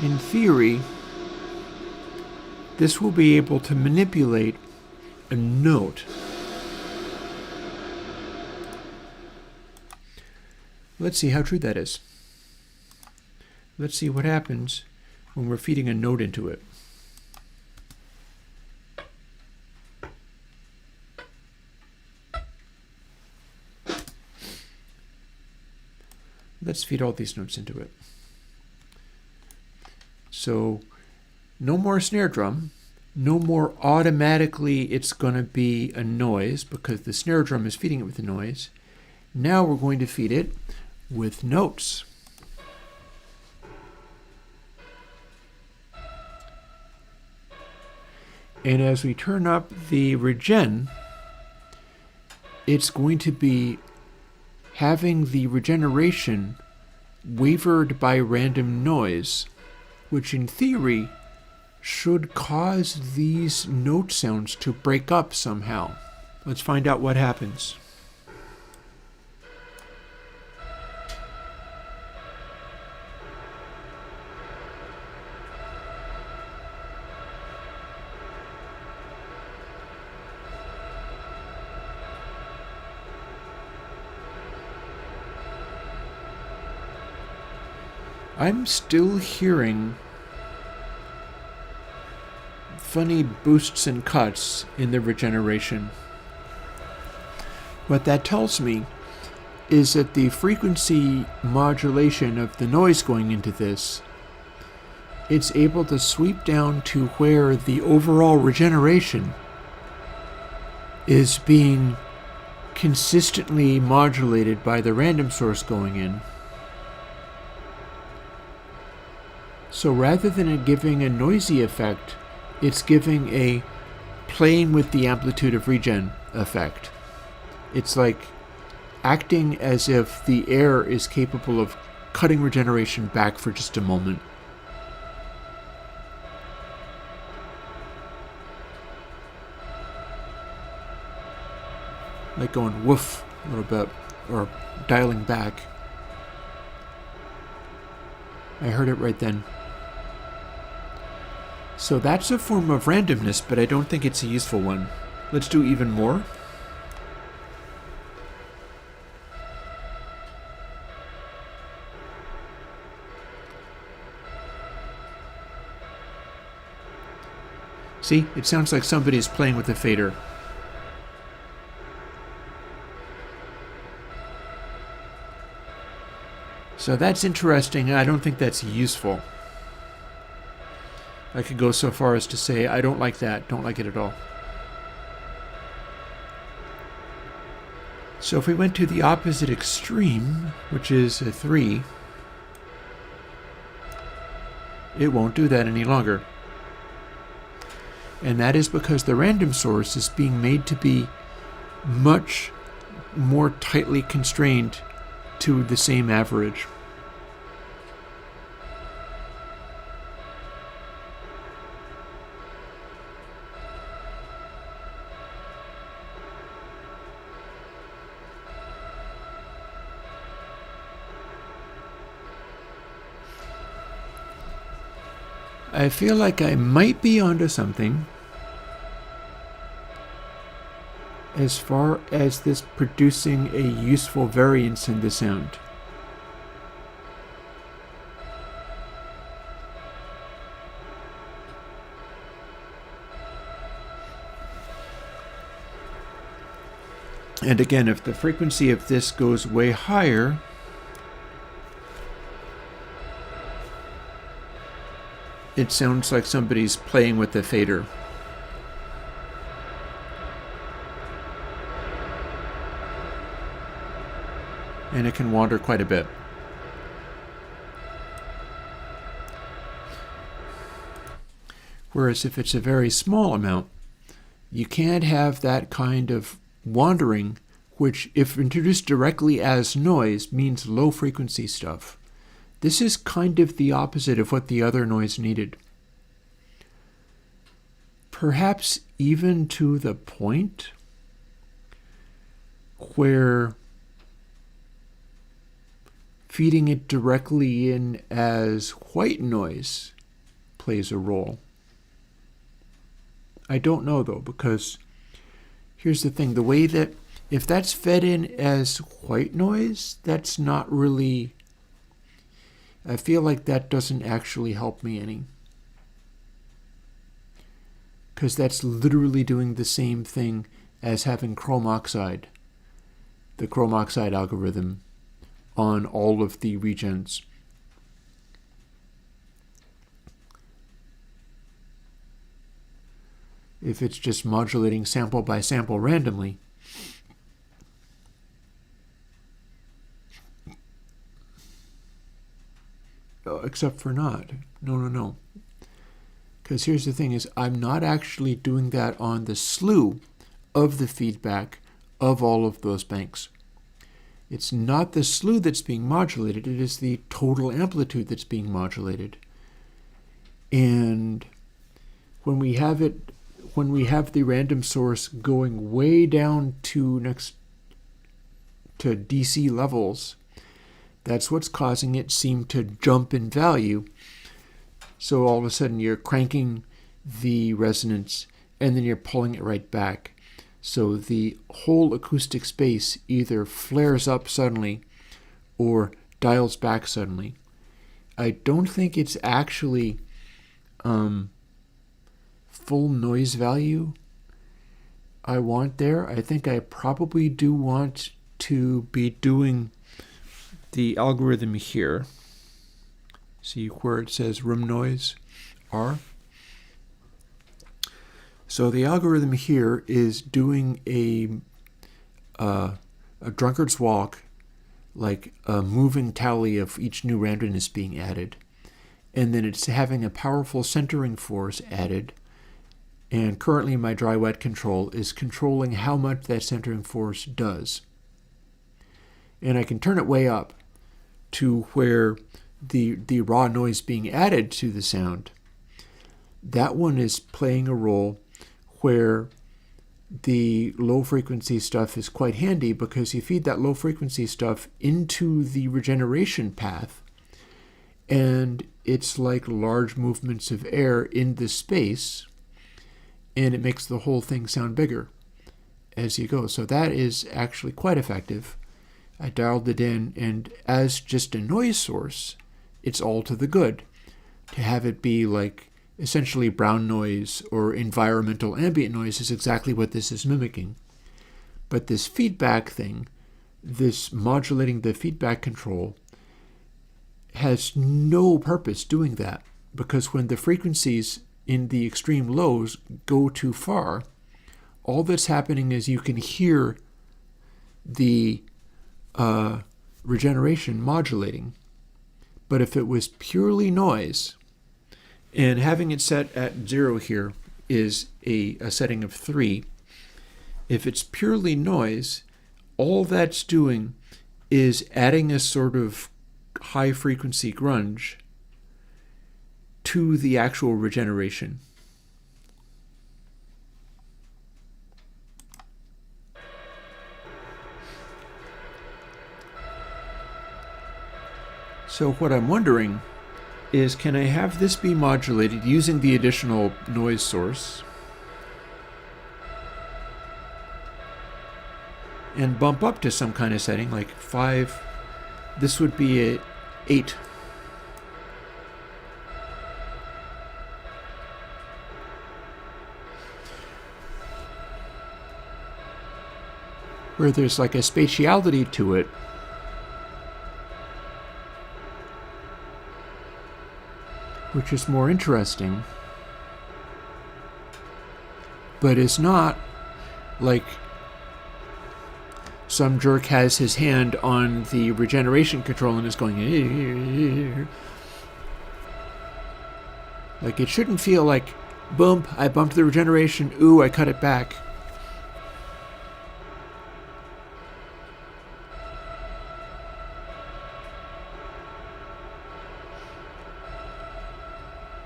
In theory, this will be able to manipulate a note. Let's see how true that is. Let's see what happens when we're feeding a note into it. Let's feed all these notes into it. So no more snare drum, no more automatically it's going to be a noise because the snare drum is feeding it with the noise. Now we're going to feed it with notes. And as we turn up the regen, it's going to be having the regeneration wavered by random noise, which in theory should cause these note sounds to break up somehow. Let's find out what happens. I'm still hearing funny boosts and cuts in the regeneration. What that tells me is that the frequency modulation of the noise going into this, it's able to sweep down to where the overall regeneration is being consistently modulated by the random source going in. So rather than it giving a noisy effect, it's giving a playing with the amplitude of regen effect. It's like acting as if the air is capable of cutting regeneration back for just a moment. Like going woof a little bit, or dialing back. I heard it right then. So that's a form of randomness, but I don't think it's a useful one. Let's do even more. See, it sounds like somebody's playing with a fader. So that's interesting. I don't think that's useful. I could go so far as to say, I don't like that. Don't like it at all. So if we went to the opposite extreme, which is a 3, it won't do that any longer. And that is because the random source is being made to be much more tightly constrained to the same average. I feel like I might be onto something as far as this producing a useful variance in the sound. And again, if the frequency of this goes way higher, it sounds like somebody's playing with the fader. And it can wander quite a bit. Whereas if it's a very small amount, you can't have that kind of wandering, which, if introduced directly as noise, means low frequency stuff. This is kind of the opposite of what the other noise needed. Perhaps even to the point where feeding it directly in as white noise plays a role. I don't know though, because here's the thing, the way that if that's fed in as white noise, that's not really, I feel like that doesn't actually help me any. Because that's literally doing the same thing as having chrome oxide, the chrome oxide algorithm on all of the regens. If it's just modulating sample by sample randomly, except for not. No. Because here's the thing is, I'm not actually doing that on the slew of the feedback of all of those banks. It's not the slew that's being modulated, it is the total amplitude that's being modulated. And when we have the random source going way down to DC levels, that's what's causing it seem to jump in value. So all of a sudden you're cranking the resonance and then you're pulling it right back. So the whole acoustic space either flares up suddenly or dials back suddenly. I don't think it's actually full noise value I want there. I think I probably do want to be doing the algorithm here. See where it says room noise R? So the algorithm here is doing a drunkard's walk, like a moving tally of each new randomness being added. And then it's having a powerful centering force added. And currently my dry-wet control is controlling how much that centering force does. and I can turn it way up to where the raw noise being added to the sound, that one is playing a role where the low frequency stuff is quite handy, because you feed that low frequency stuff into the regeneration path, and it's like large movements of air in the space, and it makes the whole thing sound bigger as you go. So that is actually quite effective. I dialed it in, and as just a noise source, it's all to the good. To have it be like essentially brown noise or environmental ambient noise is exactly what this is mimicking. But this feedback thing, this modulating the feedback control, has no purpose doing that, because when the frequencies in the extreme lows go too far, all that's happening is you can hear the regeneration modulating. But if it was purely noise, and having it set at 0 here is a setting of 3, if it's purely noise, all that's doing is adding a sort of high frequency grunge to the actual regeneration. So what I'm wondering is, can I have this be modulated using the additional noise source and bump up to some kind of setting like 5? This would be a 8. Where there's like a spatiality to it, which is more interesting, but it's not like some jerk has his hand on the regeneration control and is going, like, it shouldn't feel like, bump, I bumped the regeneration, ooh, I cut it back.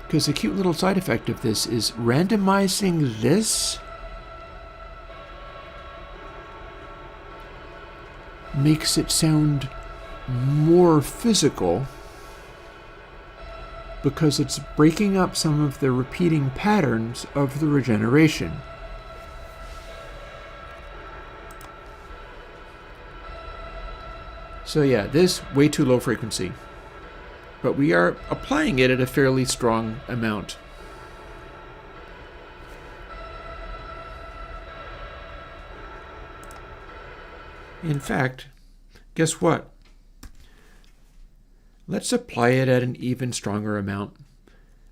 Because a cute little side effect of this is randomizing this makes it sound more physical, because it's breaking up some of the repeating patterns of the regeneration. So yeah, this way too low frequency. But we are applying it at a fairly strong amount. In fact, guess what? Let's apply it at an even stronger amount.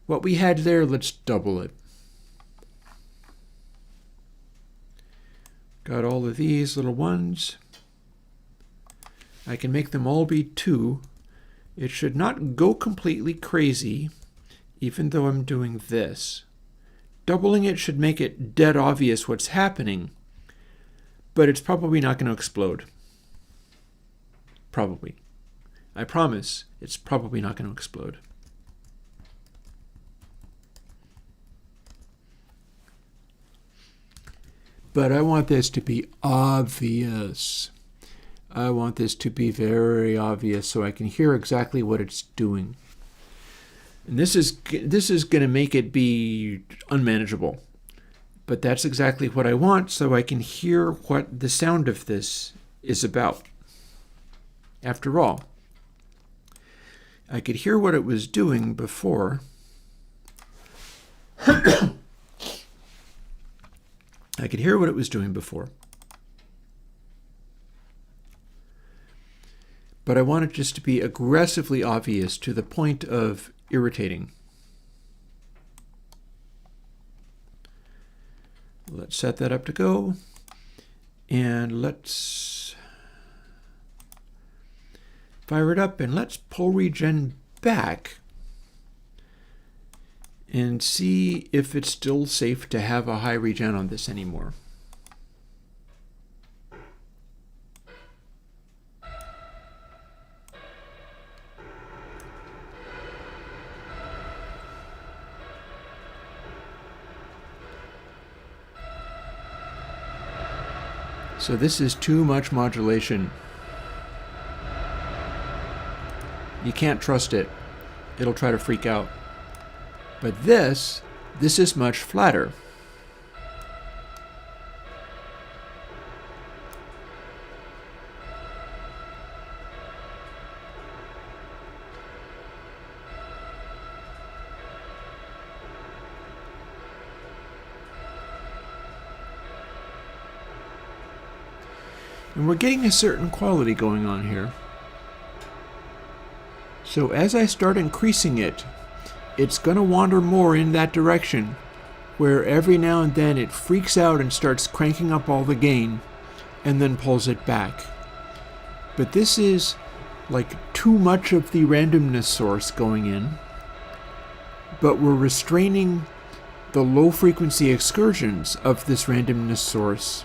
What we had there, let's double it. Got all of these little ones. I can make them all be 2. It should not go completely crazy, even though I'm doing this. Doubling it should make it dead obvious what's happening, but it's probably not going to explode. Probably. I promise, it's probably not going to explode. But I want this to be obvious. I want this to be very obvious so I can hear exactly what it's doing. And this is going to make it be unmanageable. But that's exactly what I want, so I can hear what the sound of this is about. After all, I could hear what it was doing before. I could hear what it was doing before. But I want it just to be aggressively obvious to the point of irritating. Let's set that up to go. And let's fire it up, and let's pull regen back and see if it's still safe to have a high regen on this anymore. So this is too much modulation. You can't trust it. It'll try to freak out. But this is much flatter. And we're getting a certain quality going on here. So as I start increasing it, it's going to wander more in that direction, where every now and then it freaks out and starts cranking up all the gain, and then pulls it back. But this is like too much of the randomness source going in, but we're restraining the low frequency excursions of this randomness source,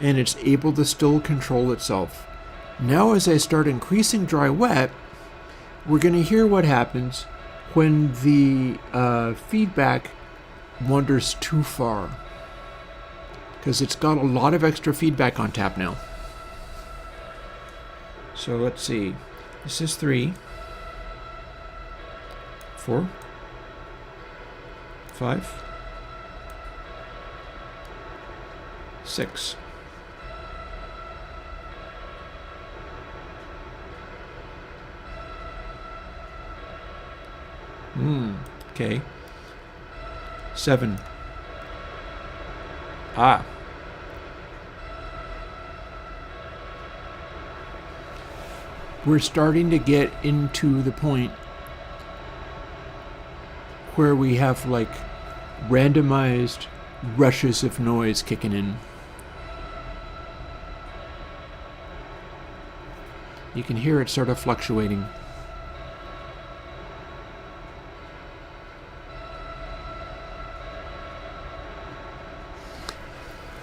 and it's able to still control itself. Now as I start increasing dry wet, we're going to hear what happens when the feedback wanders too far, because it's got a lot of extra feedback on tap now. So let's see, this is 3, 4, 5, 6. Okay. 7. Ah. We're starting to get into the point where we have like randomized rushes of noise kicking in. You can hear it sort of fluctuating.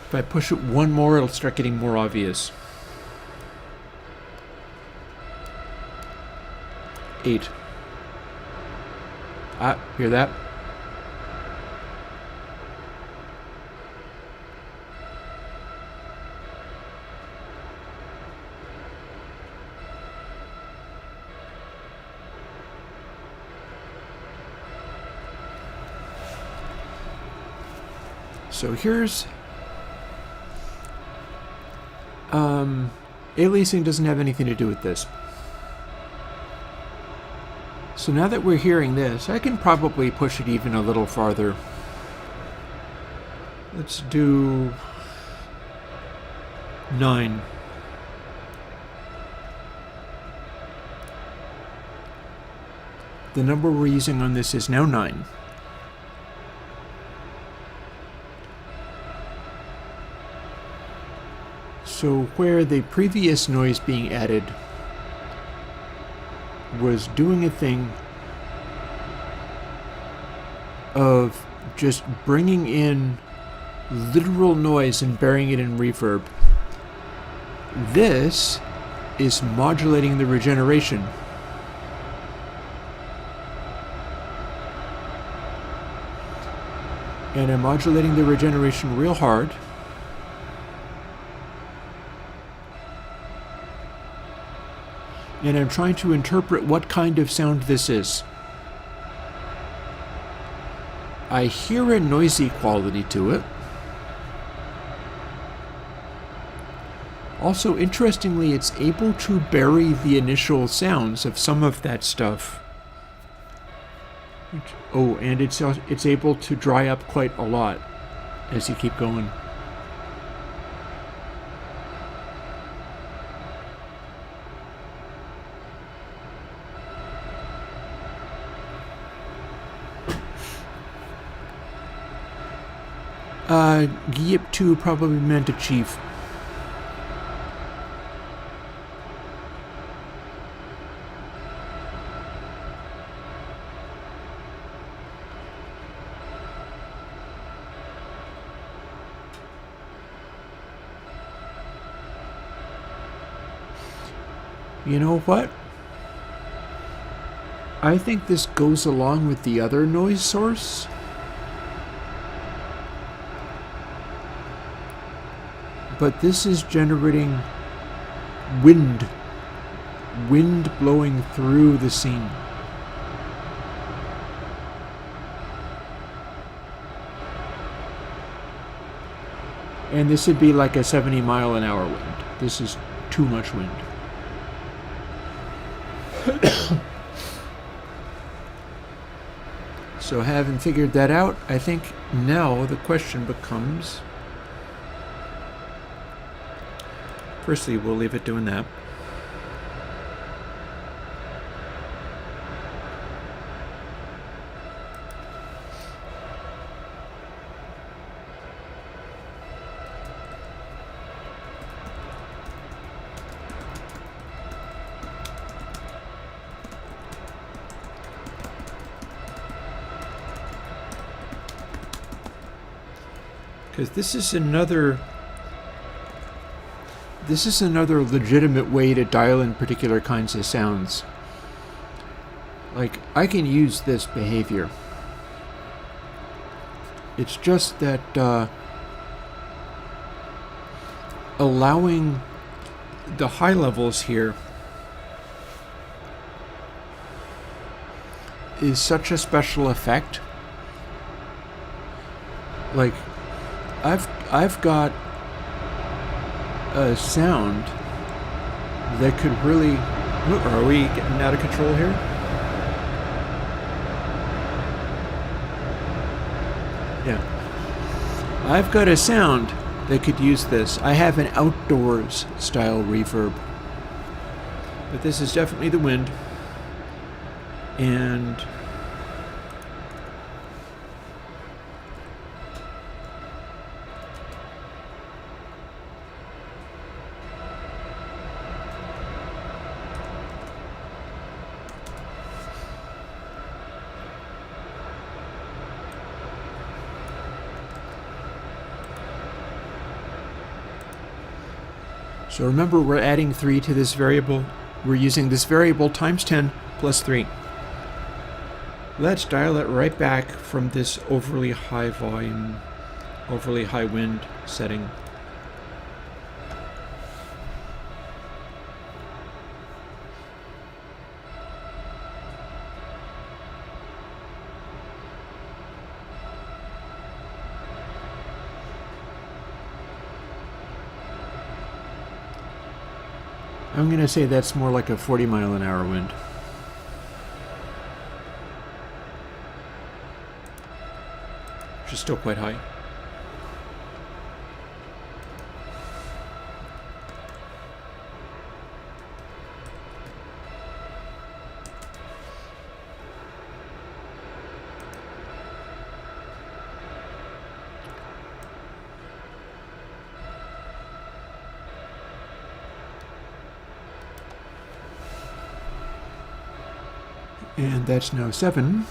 If I push it one more, it'll start getting more obvious. 8. Ah, hear that? So here's aliasing doesn't have anything to do with this. So now that we're hearing this, I can probably push it even a little farther. Let's do 9. The number we're using on this is now 9. So where the previous noise being added was doing a thing of just bringing in literal noise and burying it in reverb, this is modulating the regeneration. And I'm modulating the regeneration real hard. And I'm trying to interpret what kind of sound this is. I hear a noisy quality to it. Also, interestingly, it's able to bury the initial sounds of some of that stuff. Oh, and it's able to dry up quite a lot as you keep going. Yip 2 probably meant a chief. You know what? I think this goes along with the other noise source. but this is generating wind blowing through the scene. And this would be like a 70-mile-an-hour wind. This is too much wind. So having figured that out, I think now the question becomes, firstly, we'll leave it doing that. Because this is another legitimate way to dial in particular kinds of sounds. Like, I can use this behavior. It's just that allowing the high levels here is such a special effect. Like, I've got a sound that could really... Are we getting out of control here? Yeah. I've got a sound that could use this. I have an outdoors style reverb. But this is definitely the wind. And... so remember, we're adding 3 to this variable. We're using this variable times 10 plus 3. Let's dial it right back from this overly high volume, overly high wind setting. I'm going to say that's more like a 40-mile-an-hour wind. Which is still quite high. And that's now 7.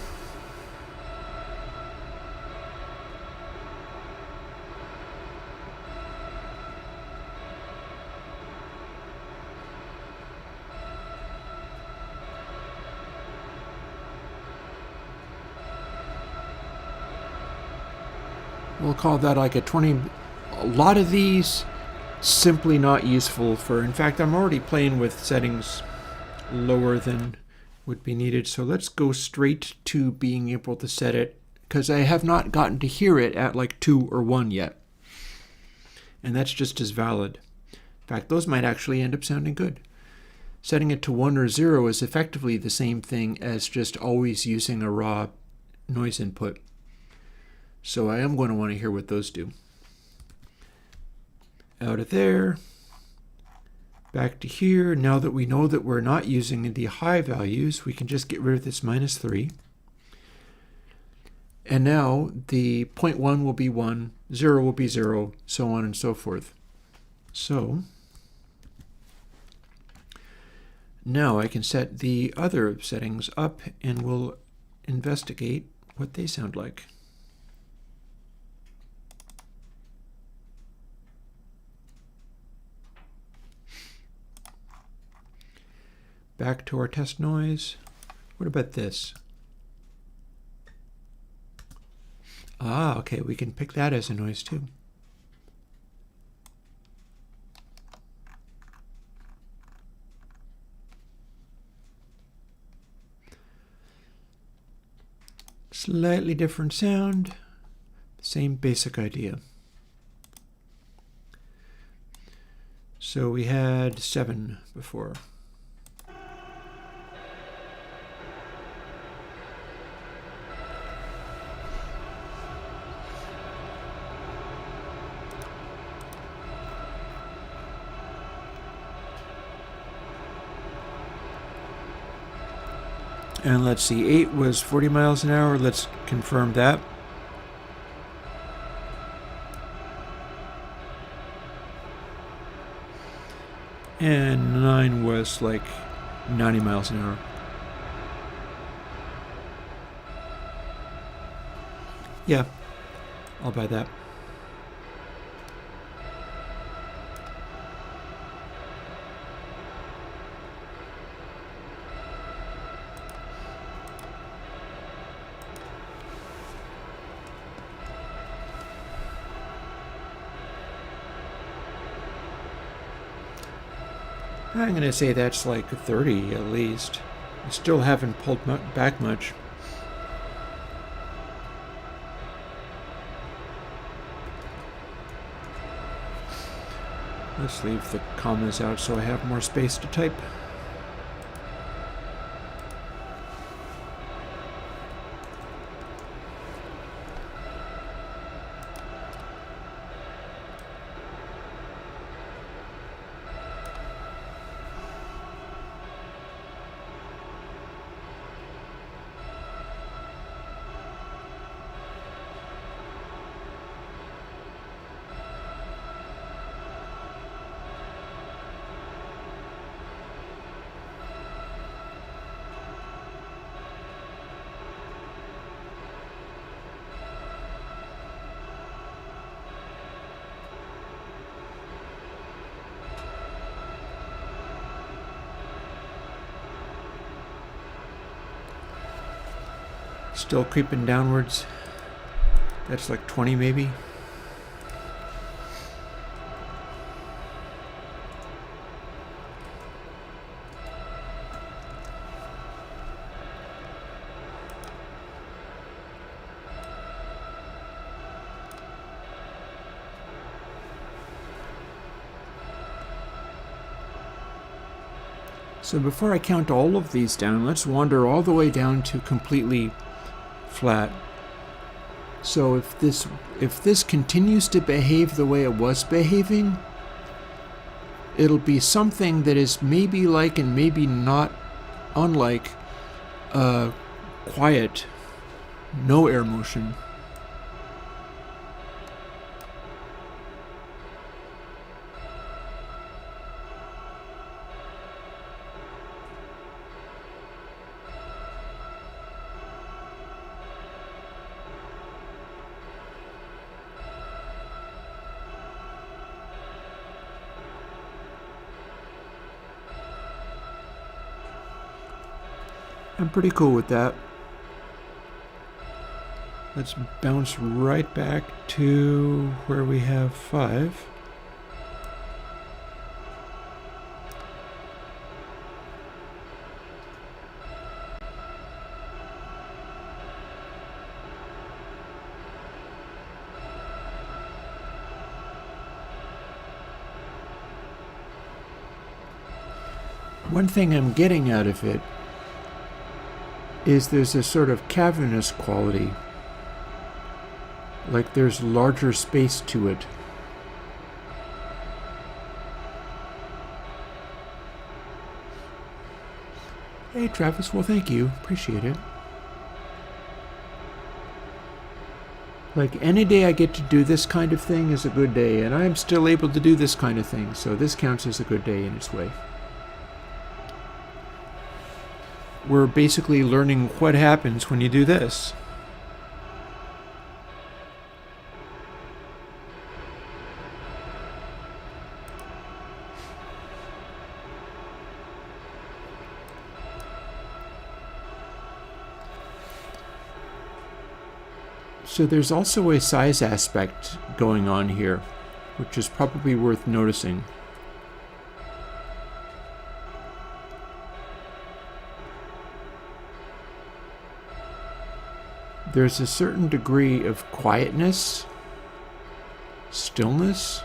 We'll call that like a 20. A lot of these simply not useful for, in fact, I'm already playing with settings lower than would be needed. So let's go straight to being able to set it, because I have not gotten to hear it at like 2 or 1 yet. And that's just as valid. In fact, those might actually end up sounding good. Setting it to 1 or 0 is effectively the same thing as just always using a raw noise input. So I am going to want to hear what those do. Out of there. Back to here. Now that we know that we're not using the high values, we can just get rid of this -3. And now the 0.1 will be 1, 0 will be 0, so on and so forth. So now I can set the other settings up and we'll investigate what they sound like. Back to our test noise. What about this? Ah, okay, we can pick that as a noise too. Slightly different sound, same basic idea. So we had 7 before. And let's see, 8 was 40 miles an hour. Let's confirm that. And 9 was like 90 miles an hour. Yeah, I'll buy that. I'm going to say that's like 30 at least. I still haven't pulled back much. Let's leave the commas out so I have more space to type. Still creeping downwards. That's like 20 maybe. So before I count all of these down, let's wander all the way down to completely flat. So if this continues to behave the way it was behaving, it'll be something that is maybe like and maybe not unlike quiet, no air motion. I'm pretty cool with that. Let's bounce right back to where we have 5. One thing I'm getting out of it is there's a sort of cavernous quality, like there's larger space to it. Hey Travis, well thank you, appreciate it. Like any day I get to do this kind of thing is a good day, and I'm still able to do this kind of thing, so this counts as a good day in its way. We're basically learning what happens when you do this. So there's also a size aspect going on here, which is probably worth noticing. there's a certain degree of quietness, stillness,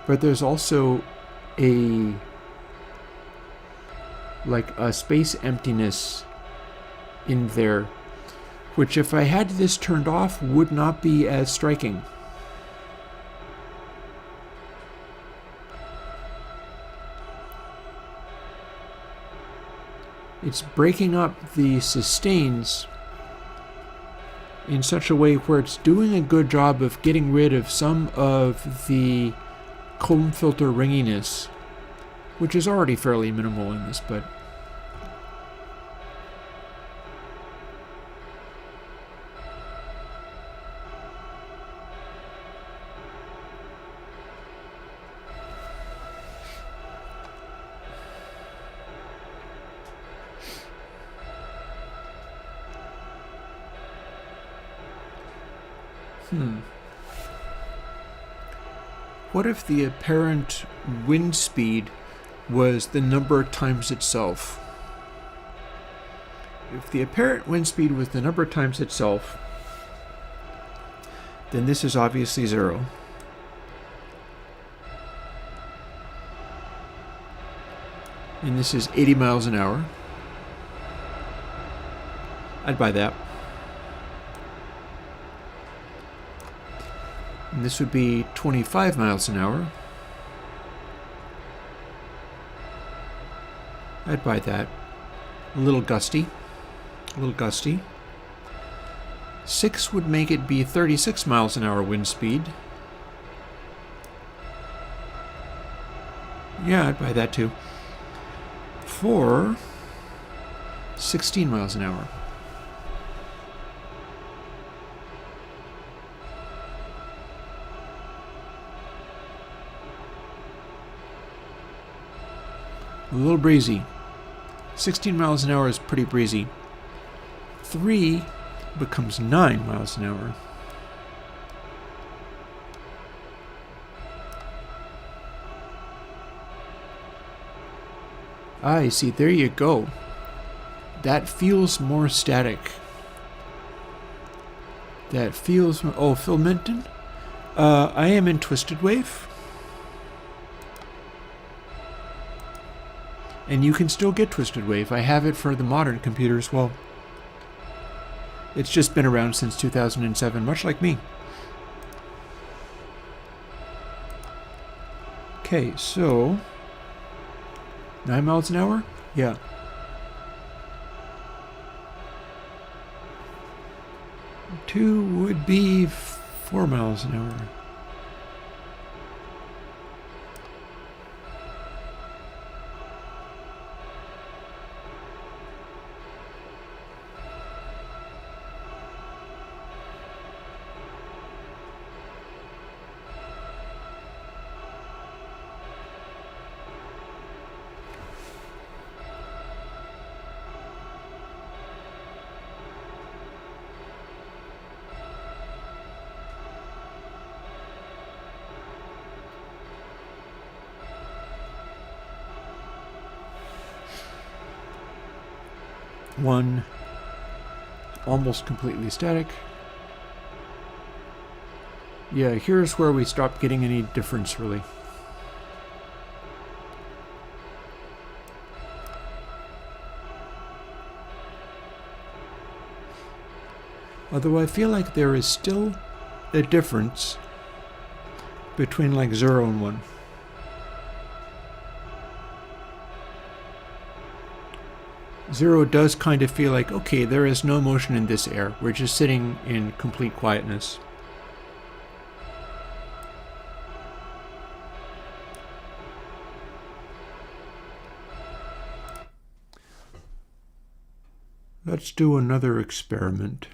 but there's also a space emptiness in there, which if I had this turned off would not be as striking. It's breaking up the sustains in such a way where it's doing a good job of getting rid of some of the comb filter ringiness, which is already fairly minimal in this, but what if the apparent wind speed was the number times itself? If the apparent wind speed was the number times itself, then this is obviously 0. And this is 80 miles an hour. I'd buy that. And this would be 25 miles an hour. I'd buy that. A little gusty. 6 would make it be 36 miles an hour wind speed. Yeah, I'd buy that too. 4, 16 miles an hour. A little breezy. 16 miles an hour is pretty breezy. 3 becomes 9 miles an hour. I see, there you go. That feels more static. That feels... Oh, Phil Minton? I am in Twisted Wave. And you can still get Twisted Wave. I have it for the modern computers. Well, it's just been around since 2007, much like me. Okay, so 9 miles an hour? Yeah. 2 would be 4 miles an hour. One, almost completely static. Yeah, here's where we stop getting any difference, really. Although I feel like there is still a difference between like 0 and 1. Zero does kind of feel like, okay, there is no motion in this air. We're just sitting in complete quietness. Let's do another experiment.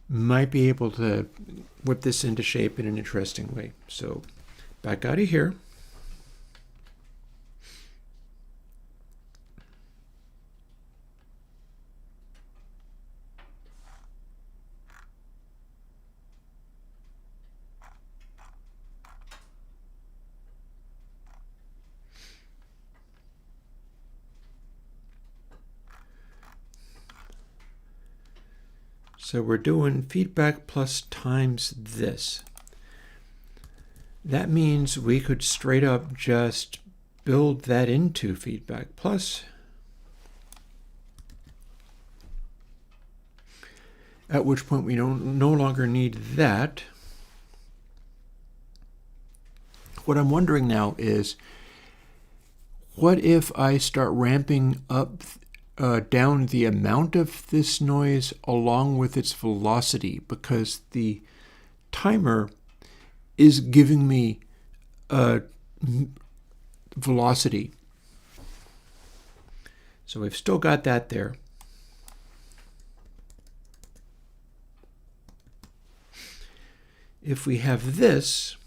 Might be able to whip this into shape in an interesting way. So, back out of here. So we're doing feedback plus times this. That means we could straight up just build that into feedback plus, at which point we no longer need that. What I'm wondering now is, what if I start ramping up down the amount of this noise along with its velocity, because the timer is giving me a velocity. So we've still got that there. If we have this,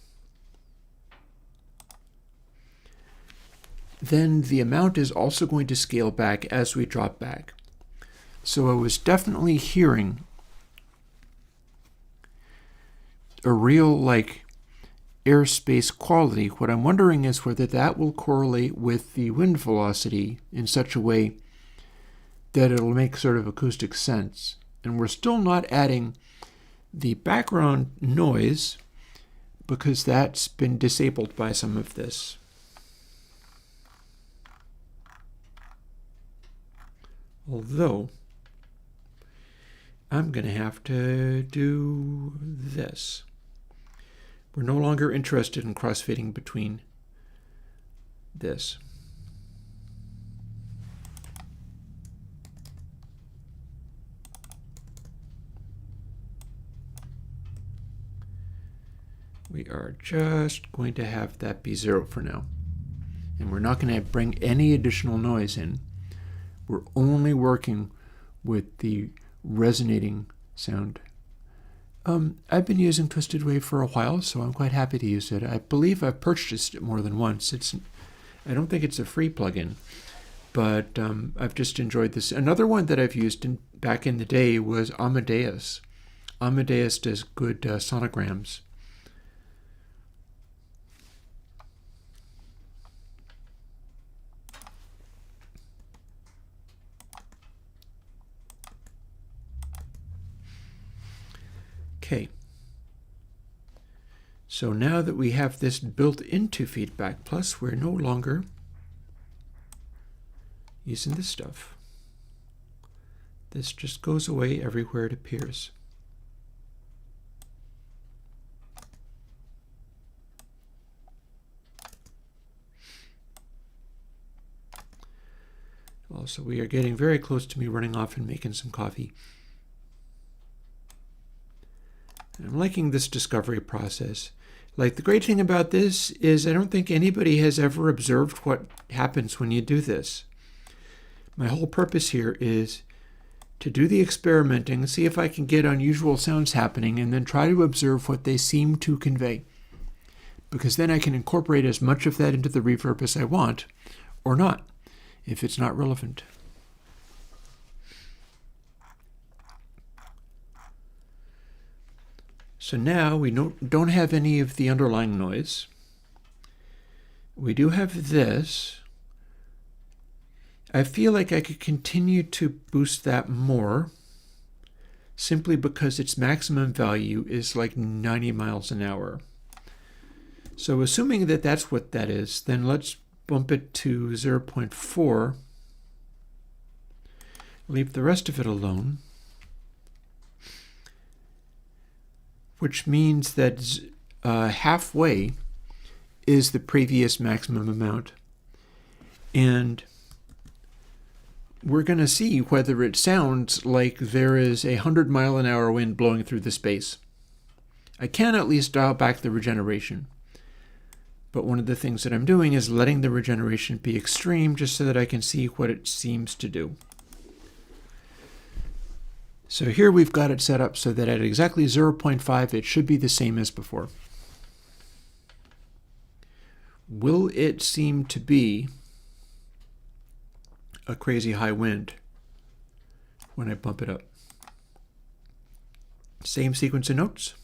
then the amount is also going to scale back as we drop back. So I was definitely hearing a real airspace quality. What I'm wondering is whether that will correlate with the wind velocity in such a way that it'll make sort of acoustic sense. And we're still not adding the background noise because that's been disabled by some of this. Although, I'm going to have to do this. We're no longer interested in crossfading between this. We are just going to have that be 0 for now. And we're not going to bring any additional noise in. We're only working with the resonating sound. I've been using Twisted Wave for a while, so I'm quite happy to use it. I believe I've purchased it more than once. I don't think it's a free plugin, but I've just enjoyed this. Another one that I've used back in the day was Amadeus. Amadeus does good sonograms. Okay, so now that we have this built into Feedback Plus, we're no longer using this stuff. This just goes away everywhere it appears. Also, we are getting very close to me running off and making some coffee. I'm liking this discovery process. Like, the great thing about this is I don't think anybody has ever observed what happens when you do this. My whole purpose here is to do the experimenting and see if I can get unusual sounds happening and then try to observe what they seem to convey. Because then I can incorporate as much of that into the reverb as I want, or not, if it's not relevant. So now we don't have any of the underlying noise. We do have this. I feel like I could continue to boost that more simply because its maximum value is like 90 miles an hour. So assuming that that's what that is, then let's bump it to 0.4. Leave the rest of it alone. Which means that halfway is the previous maximum amount. And we're going to see whether it sounds like there is a 100-mile-an-hour wind blowing through the space. I can at least dial back the regeneration. But one of the things that I'm doing is letting the regeneration be extreme just so that I can see what it seems to do. So here we've got it set up so that at exactly 0.5 it should be the same as before. Will it seem to be a crazy high wind when I bump it up? Same sequence of notes.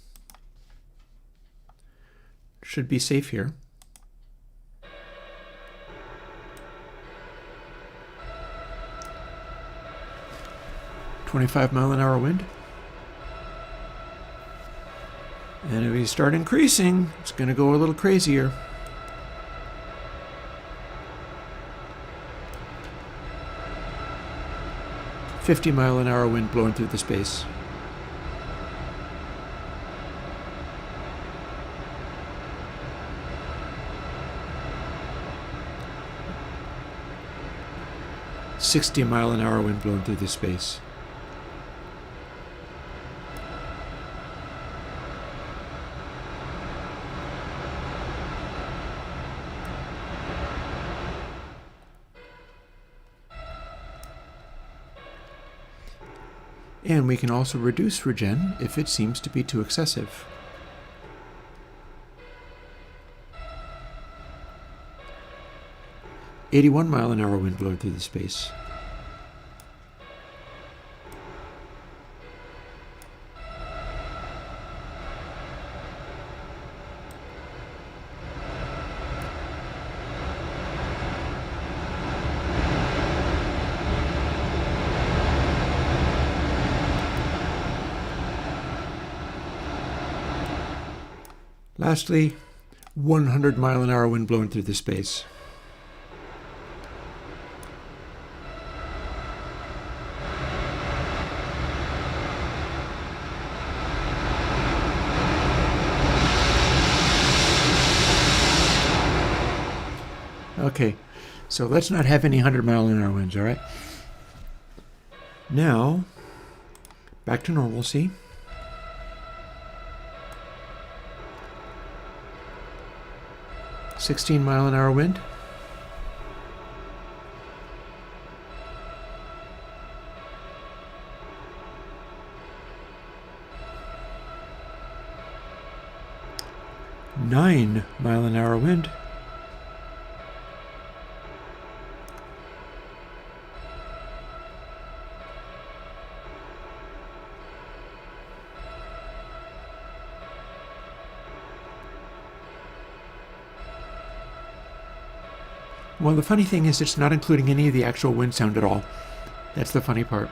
Should be safe here. .25 mile an hour wind. And if we start increasing, it's going to go a little crazier. "50-mile-an-hour wind blowing through the space." "60-mile-an-hour wind blowing through the space." And we can also reduce regen if it seems to be too excessive. "81-mile-an-hour wind blowing through the space." Lastly, 100-mile-an-hour wind blowing through the space. Okay, so let's not have any 100-mile-an-hour winds, all right? Now, back to normalcy. "16-mile-an-hour wind." "9-mile-an-hour wind." Well, the funny thing is it's not including any of the actual wind sound at all. That's the funny part.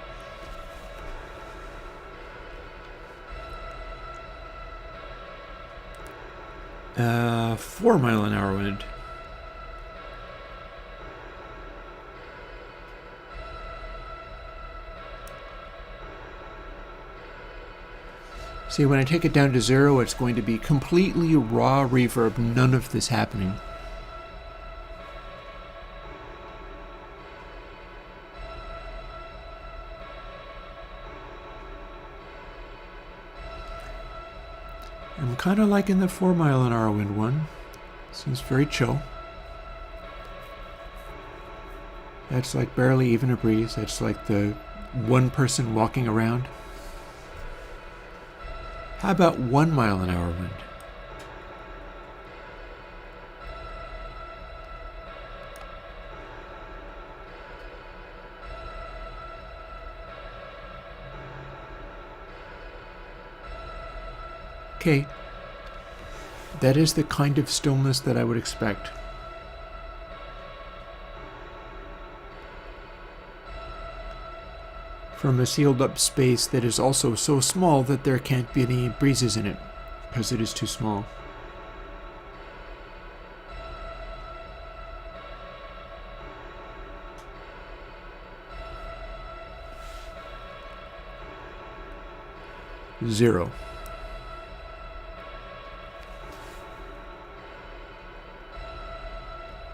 Uh, 4-mile-an-hour wind. See, when I take it down to 0, it's going to be completely raw reverb, none of this happening. I'm kind of liking the 4-mile-an-hour wind one. Seems very chill. That's like barely even a breeze. That's like the one person walking around. How about 1-mile-an-hour wind? Okay, that is the kind of stillness that I would expect. From a sealed up space that is also so small that there can't be any breezes in it, because it is too small. Zero.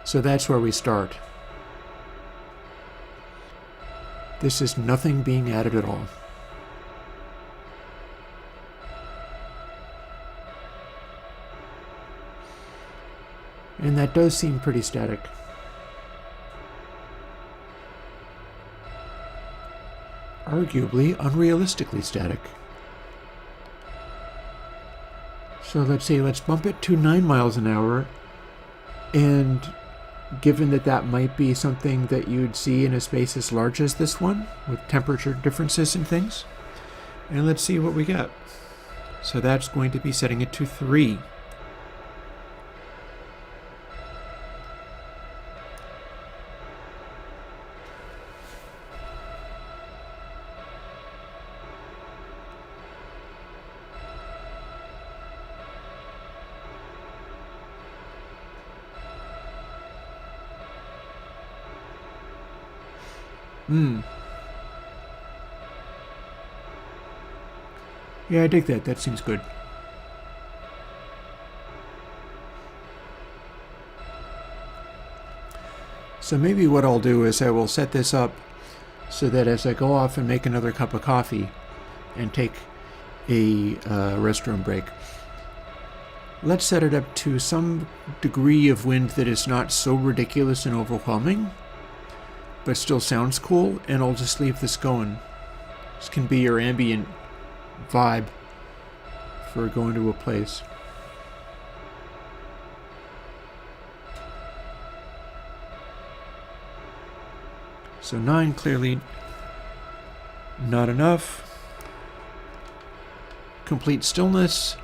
So that's where we start. This is nothing being added at all. And that does seem pretty static. Arguably unrealistically static. So let's see, let's bump it to 9 miles an hour, and given that that might be something that you'd see in a space as large as this one, with temperature differences and things. And let's see what we get. So that's going to be setting it to 3. Yeah, I dig that. That seems good. So maybe what I'll do is I will set this up so that as I go off and make another cup of coffee and take a restroom break, let's set it up to some degree of wind that is not so ridiculous and overwhelming, but still sounds cool, and I'll just leave this going. This can be your ambient vibe for going to a place. So 9 clearly not enough. Complete stillness.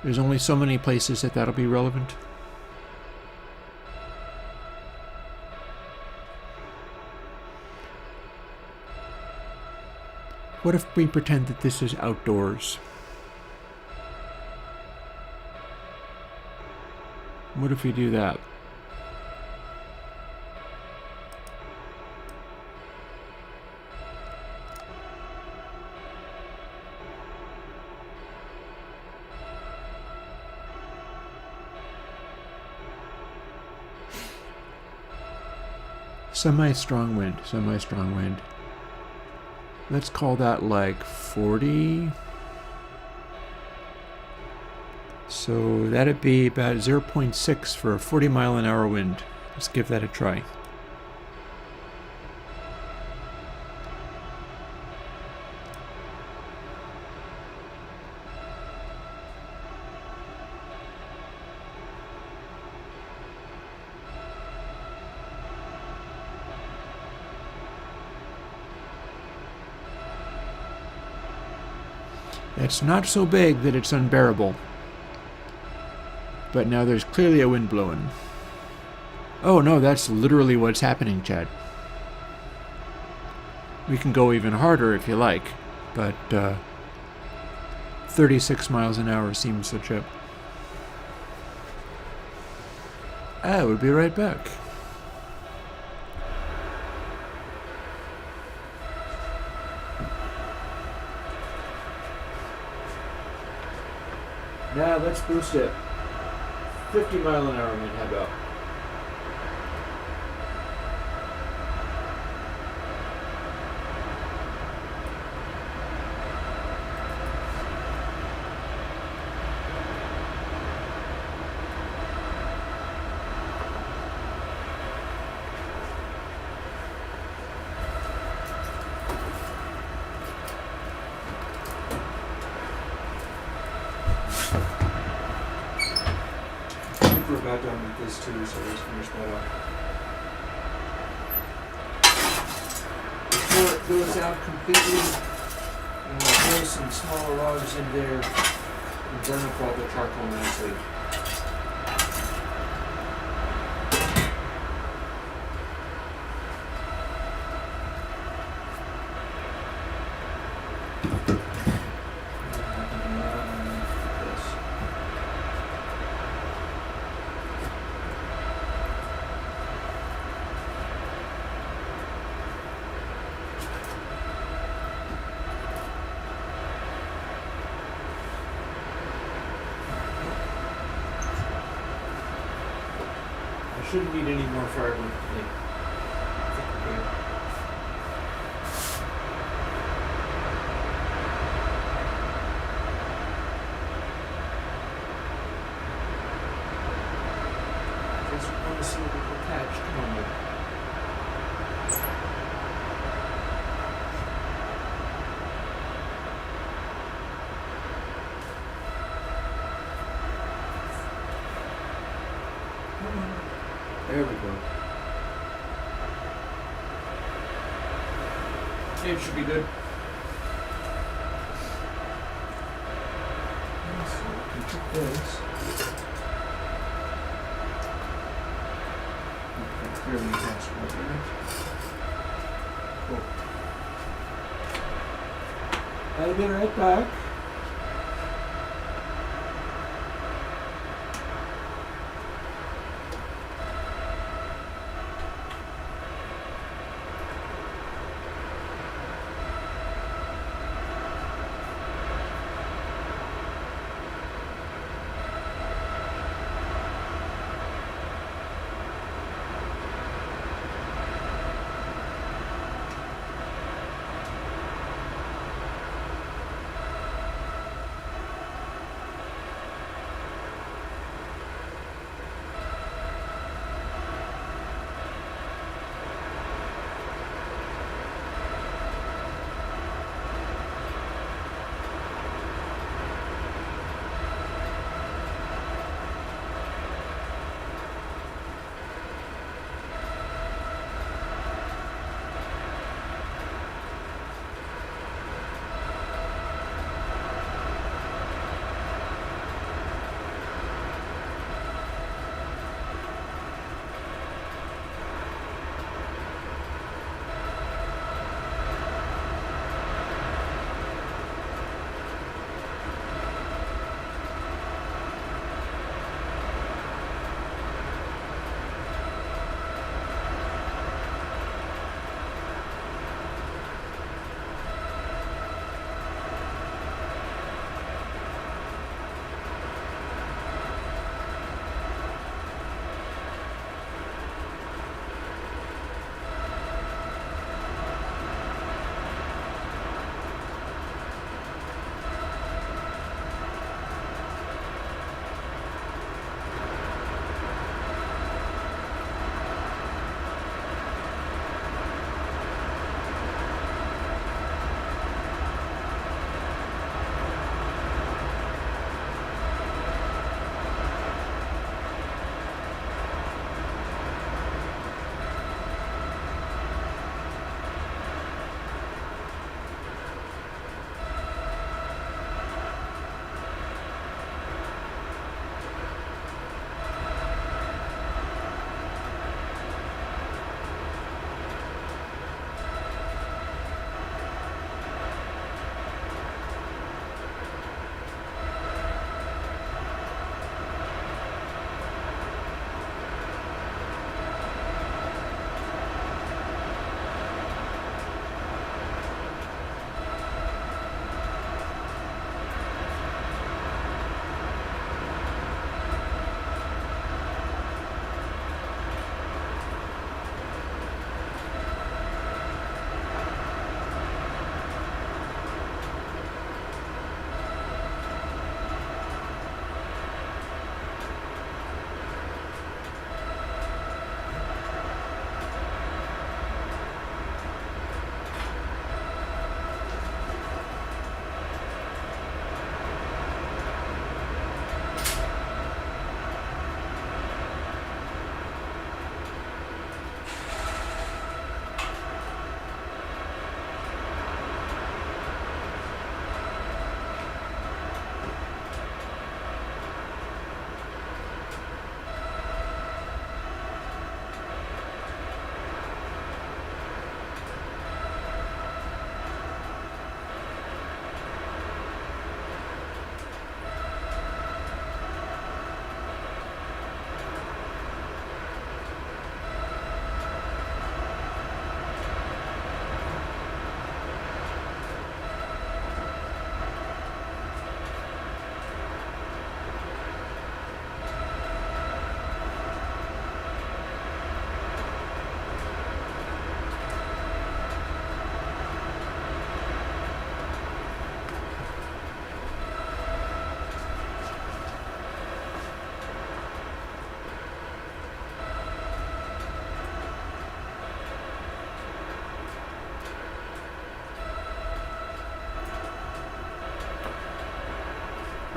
There's only so many places that that'll be relevant. What if we pretend that this is outdoors? What if we do that? Semi-strong wind. Let's call that like 40. So that'd be about 0.6 for a 40-mile-an-hour wind. Let's give that a try. It's not so big that it's unbearable. But now there's clearly a wind blowing. Oh no, that's literally what's happening, Chad. We can go even harder if you like, but 36 miles an hour seems such a... I will be right back. Now let's boost it. 50 mile an hour wind, how about? We're about done with this too, so let's finish that up. Before it goes out completely, throw some smaller logs in there and burn up all the charcoal nicely. Shouldn't need any more firewood today. I think we're good. Just want to see what we can catch. Come on, man. There we go. It should be good. So we can put this. Okay, clearly that's what we're doing. Cool. I'll be right back.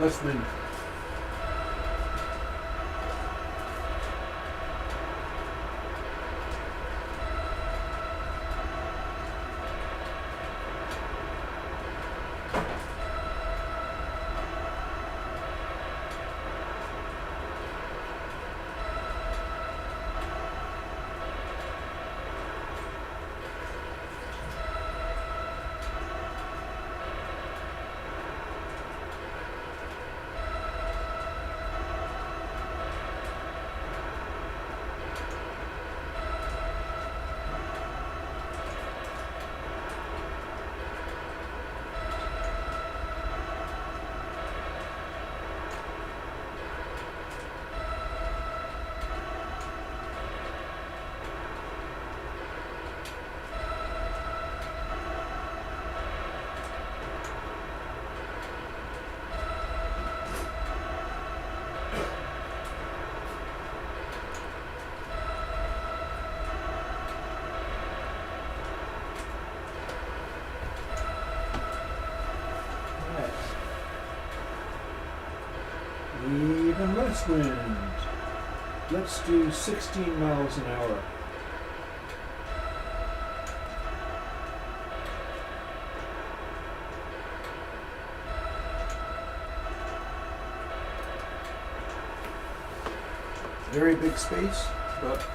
Less wind. Even less wind. Let's do 16 miles an hour. Very big space, but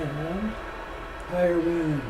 and higher wind.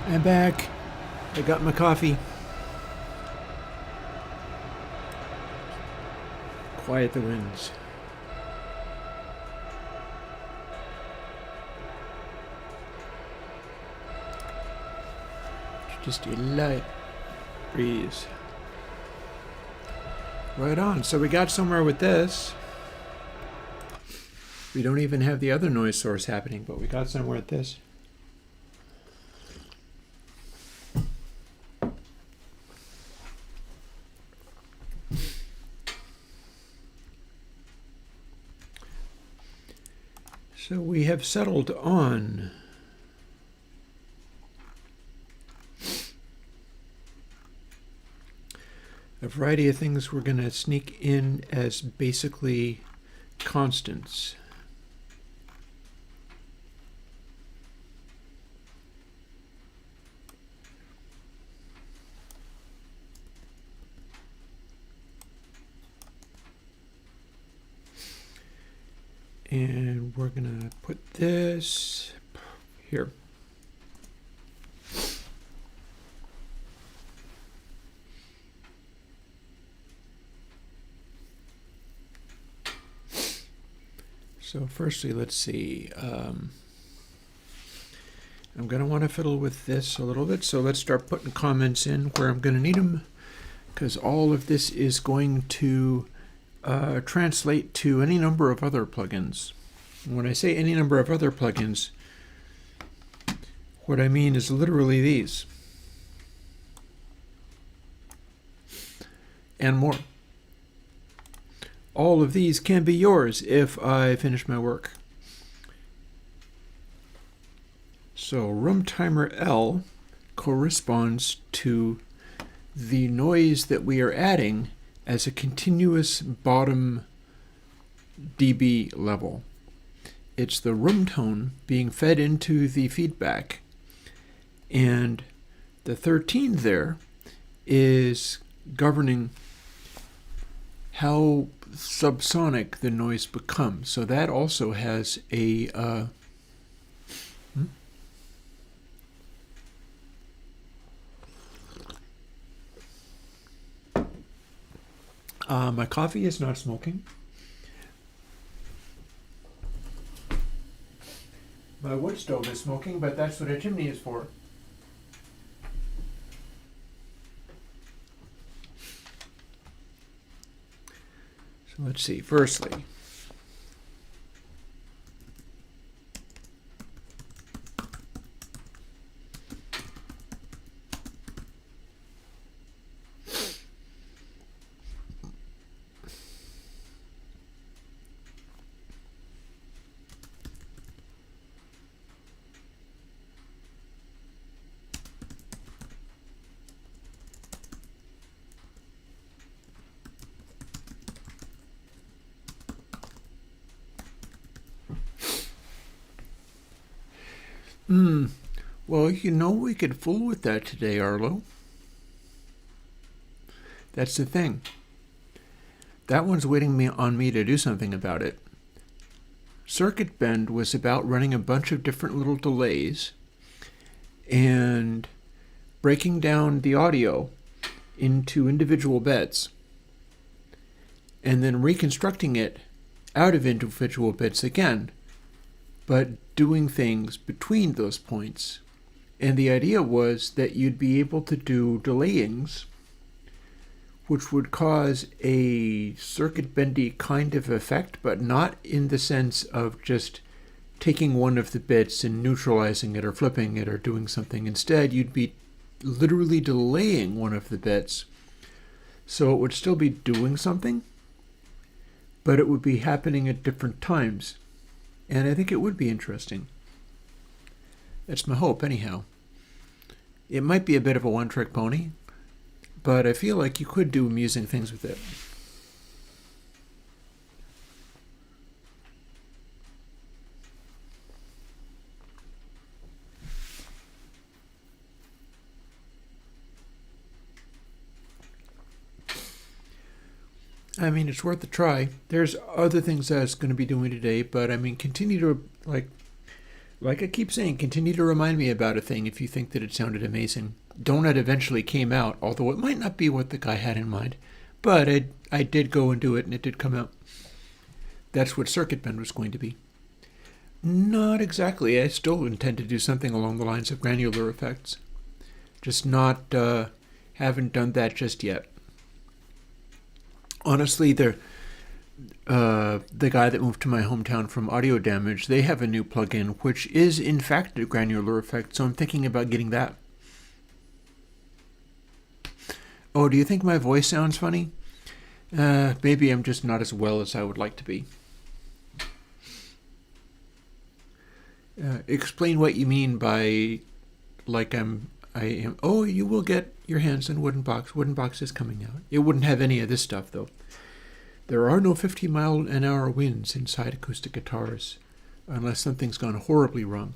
I'm back. I got my coffee. Quiet the winds. Just a light breeze. Right on. So we got somewhere with this. We don't even have the other noise source happening, but we got somewhere with this. So we have settled on a variety of things we're going to sneak in as basically constants. And we're going to put this here. So firstly, let's see. I'm going to want to fiddle with this a little bit, so let's start putting comments in where I'm going to need them, because all of this is going to translate to any number of other plugins. When I say any number of other plugins, what I mean is literally these and more. All of these can be yours if I finish my work. So room timer L corresponds to the noise that we are adding as a continuous bottom dB level. It's the room tone being fed into the feedback, and the 13 there is governing how subsonic the noise becomes. So that also has a my coffee is not smoking. My wood stove is smoking, but that's what a chimney is for. So let's see. Firstly, well, we could fool with that today, Arlo. That's the thing. That one's waiting on me to do something about it. Circuit Bend was about running a bunch of different little delays and breaking down the audio into individual bits and then reconstructing it out of individual bits again, but doing things between those points. And the idea was that you'd be able to do delayings which would cause a circuit bendy kind of effect, but not in the sense of just taking one of the bits and neutralizing it or flipping it or doing something. Instead, you'd be literally delaying one of the bits, so it would still be doing something, but it would be happening at different times. And I think it would be interesting. That's my hope, anyhow. It might be a bit of a one-trick pony, but I feel like you could do amusing things with it. I mean, it's worth a try. There's other things I was going to be doing today, but I mean, continue to, like I keep saying, continue to remind me about a thing if you think that it sounded amazing. Donut eventually came out, although it might not be what the guy had in mind, but I did go and do it, and it did come out. That's what Circuit Bend was going to be. Not exactly. I still intend to do something along the lines of granular effects. Just not, haven't done that just yet. Honestly, the guy that moved to my hometown from Audio Damage, they have a new plugin, which is in fact a granular effect, so I'm thinking about getting that. Oh, do you think my voice sounds funny? Maybe I'm just not as well as I would like to be. Explain what you mean by, like I am. Oh, you will get your hands on Wooden Box. Wooden Box is coming out. It wouldn't have any of this stuff, though. There are no 50-mile-an-hour winds inside acoustic guitars, unless something's gone horribly wrong.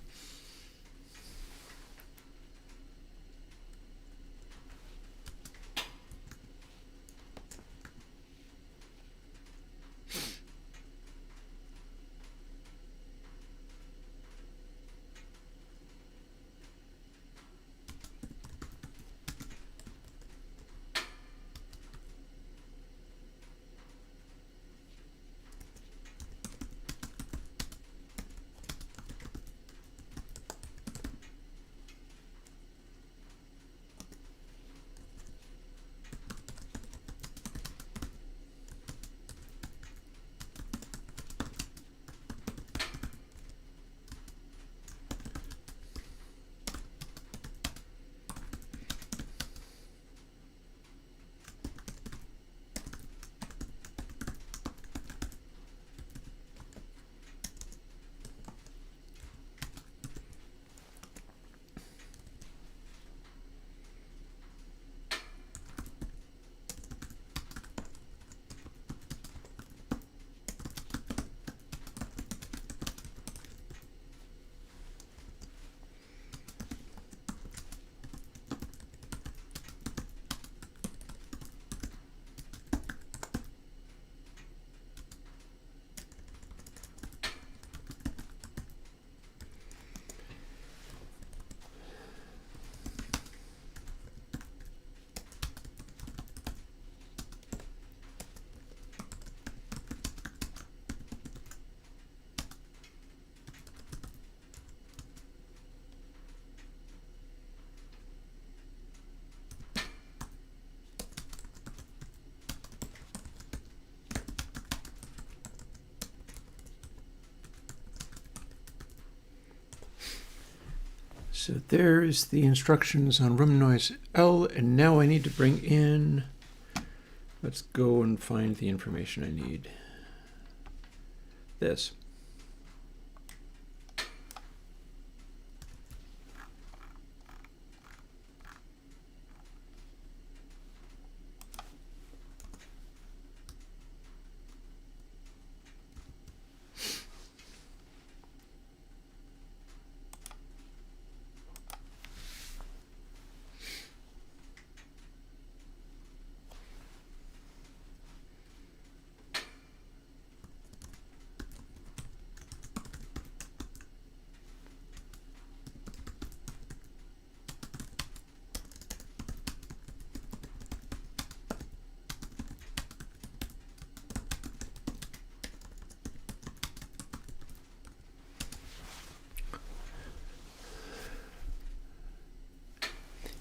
So there's the instructions on room noise L, and now I need to bring in, let's go and find the information I need. This.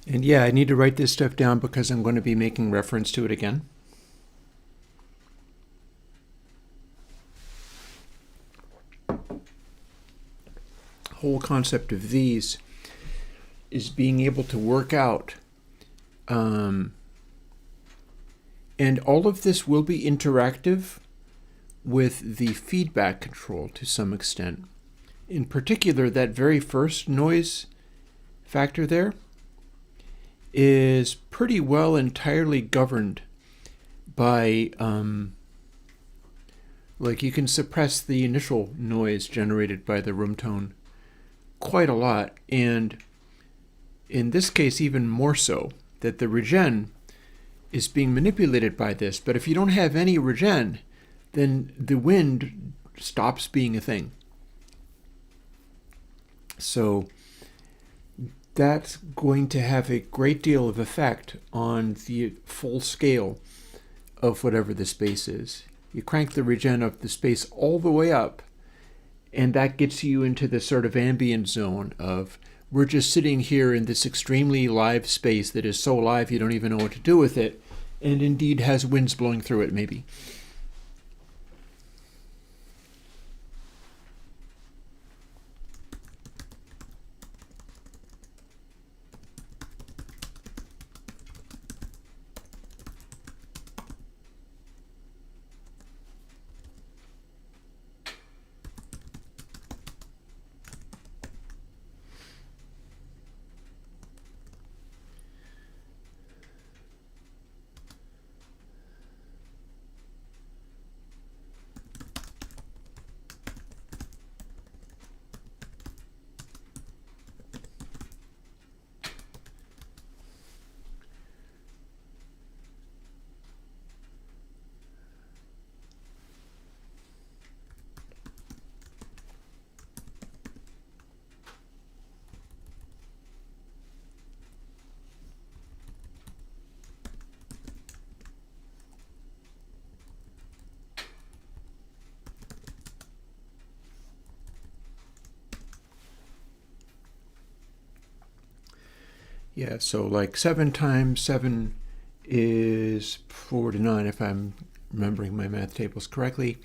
And yeah, I need to write this stuff down because I'm going to be making reference to it again. Whole concept of these is being able to work out, and all of this will be interactive with the feedback control to some extent. In particular, that very first noise factor there is pretty well entirely governed by, like you can suppress the initial noise generated by the room tone quite a lot, and in this case even more so, that the regen is being manipulated by this. But if you don't have any regen, then the wind stops being a thing. So that's going to have a great deal of effect on the full scale of whatever the space is. You crank the regen of the space all the way up, and that gets you into the sort of ambient zone of, we're just sitting here in this extremely live space that is so live you don't even know what to do with it, and indeed has winds blowing through it maybe. Yeah, so like 7 times 7 is 49, if I'm remembering my math tables correctly.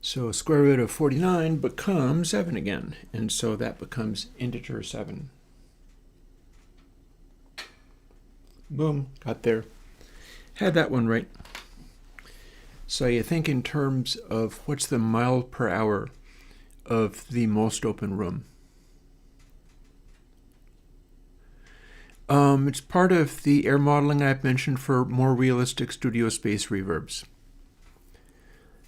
So square root of 49 becomes 7 again, and so that becomes integer 7. Boom, got there. Had that one right. So you think in terms of what's the mile per hour of the most open room. It's part of the air modeling I've mentioned for more realistic studio space reverbs.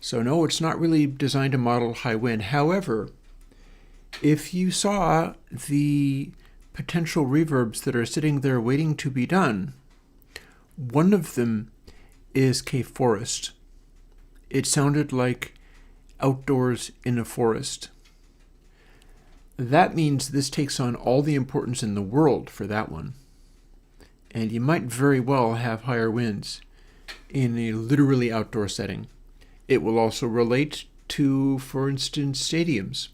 So no, it's not really designed to model high wind. However, if you saw the potential reverbs that are sitting there waiting to be done, one of them is K forest. It sounded like outdoors in a forest. That means this takes on all the importance in the world for that one. And you might very well have higher winds in a literally outdoor setting. It will also relate to, for instance, stadiums.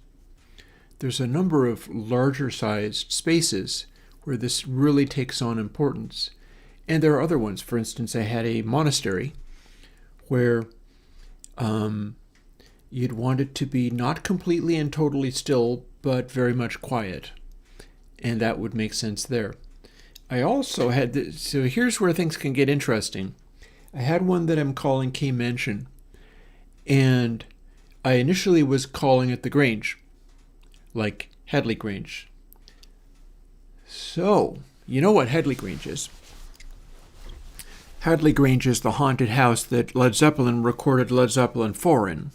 There's a number of larger sized spaces where this really takes on importance. And there are other ones. For instance, I had a monastery where you'd want it to be not completely and totally still, but very much quiet. and that would make sense there. I also had, so here's where things can get interesting. I had one that I'm calling K-Mansion, and I initially was calling it the Grange, like Headley Grange. So, you know what Headley Grange is. Headley Grange is the haunted house that Led Zeppelin recorded Led Zeppelin 4 in.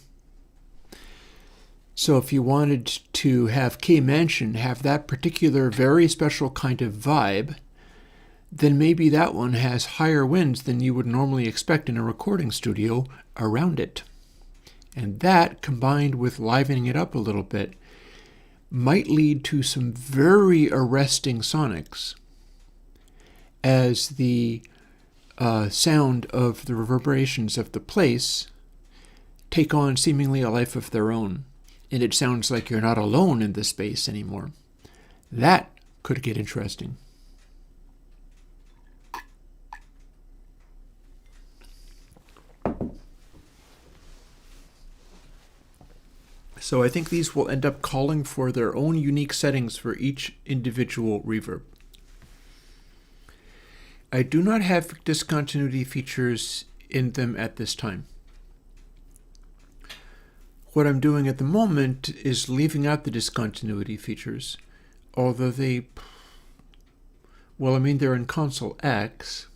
So if you wanted to have K-Mansion have that particular very special kind of vibe, then maybe that one has higher winds than you would normally expect in a recording studio around it. And that, combined with livening it up a little bit, might lead to some very arresting sonics as the sound of the reverberations of the place take on seemingly a life of their own. And it sounds like you're not alone in the space anymore. That could get interesting. So I think these will end up calling for their own unique settings for each individual reverb. I do not have discontinuity features in them at this time. What I'm doing at the moment is leaving out the discontinuity features, although they're in console X,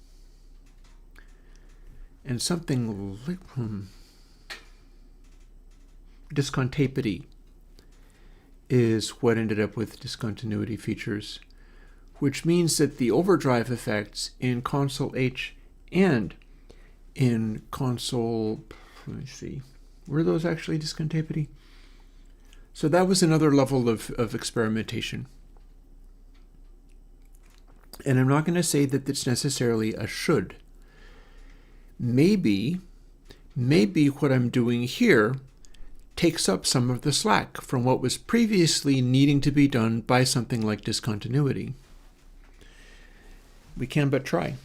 and something like discontapity is what ended up with discontinuity features, which means that the overdrive effects in console H and in console, let me see, were those actually discontapity? So that was another level of experimentation. And I'm not going to say that it's necessarily a should. Maybe what I'm doing here takes up some of the slack from what was previously needing to be done by something like discontinuity. We can but try.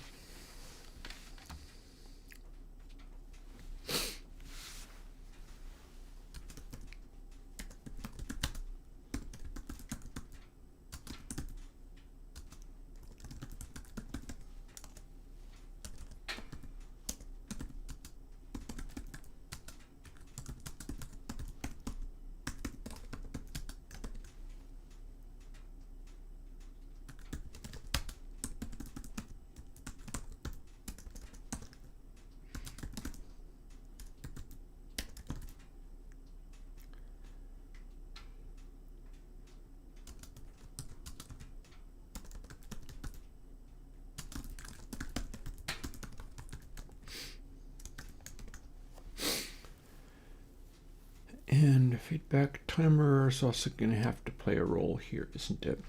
And feedback timer is also going to have to play a role here, isn't it?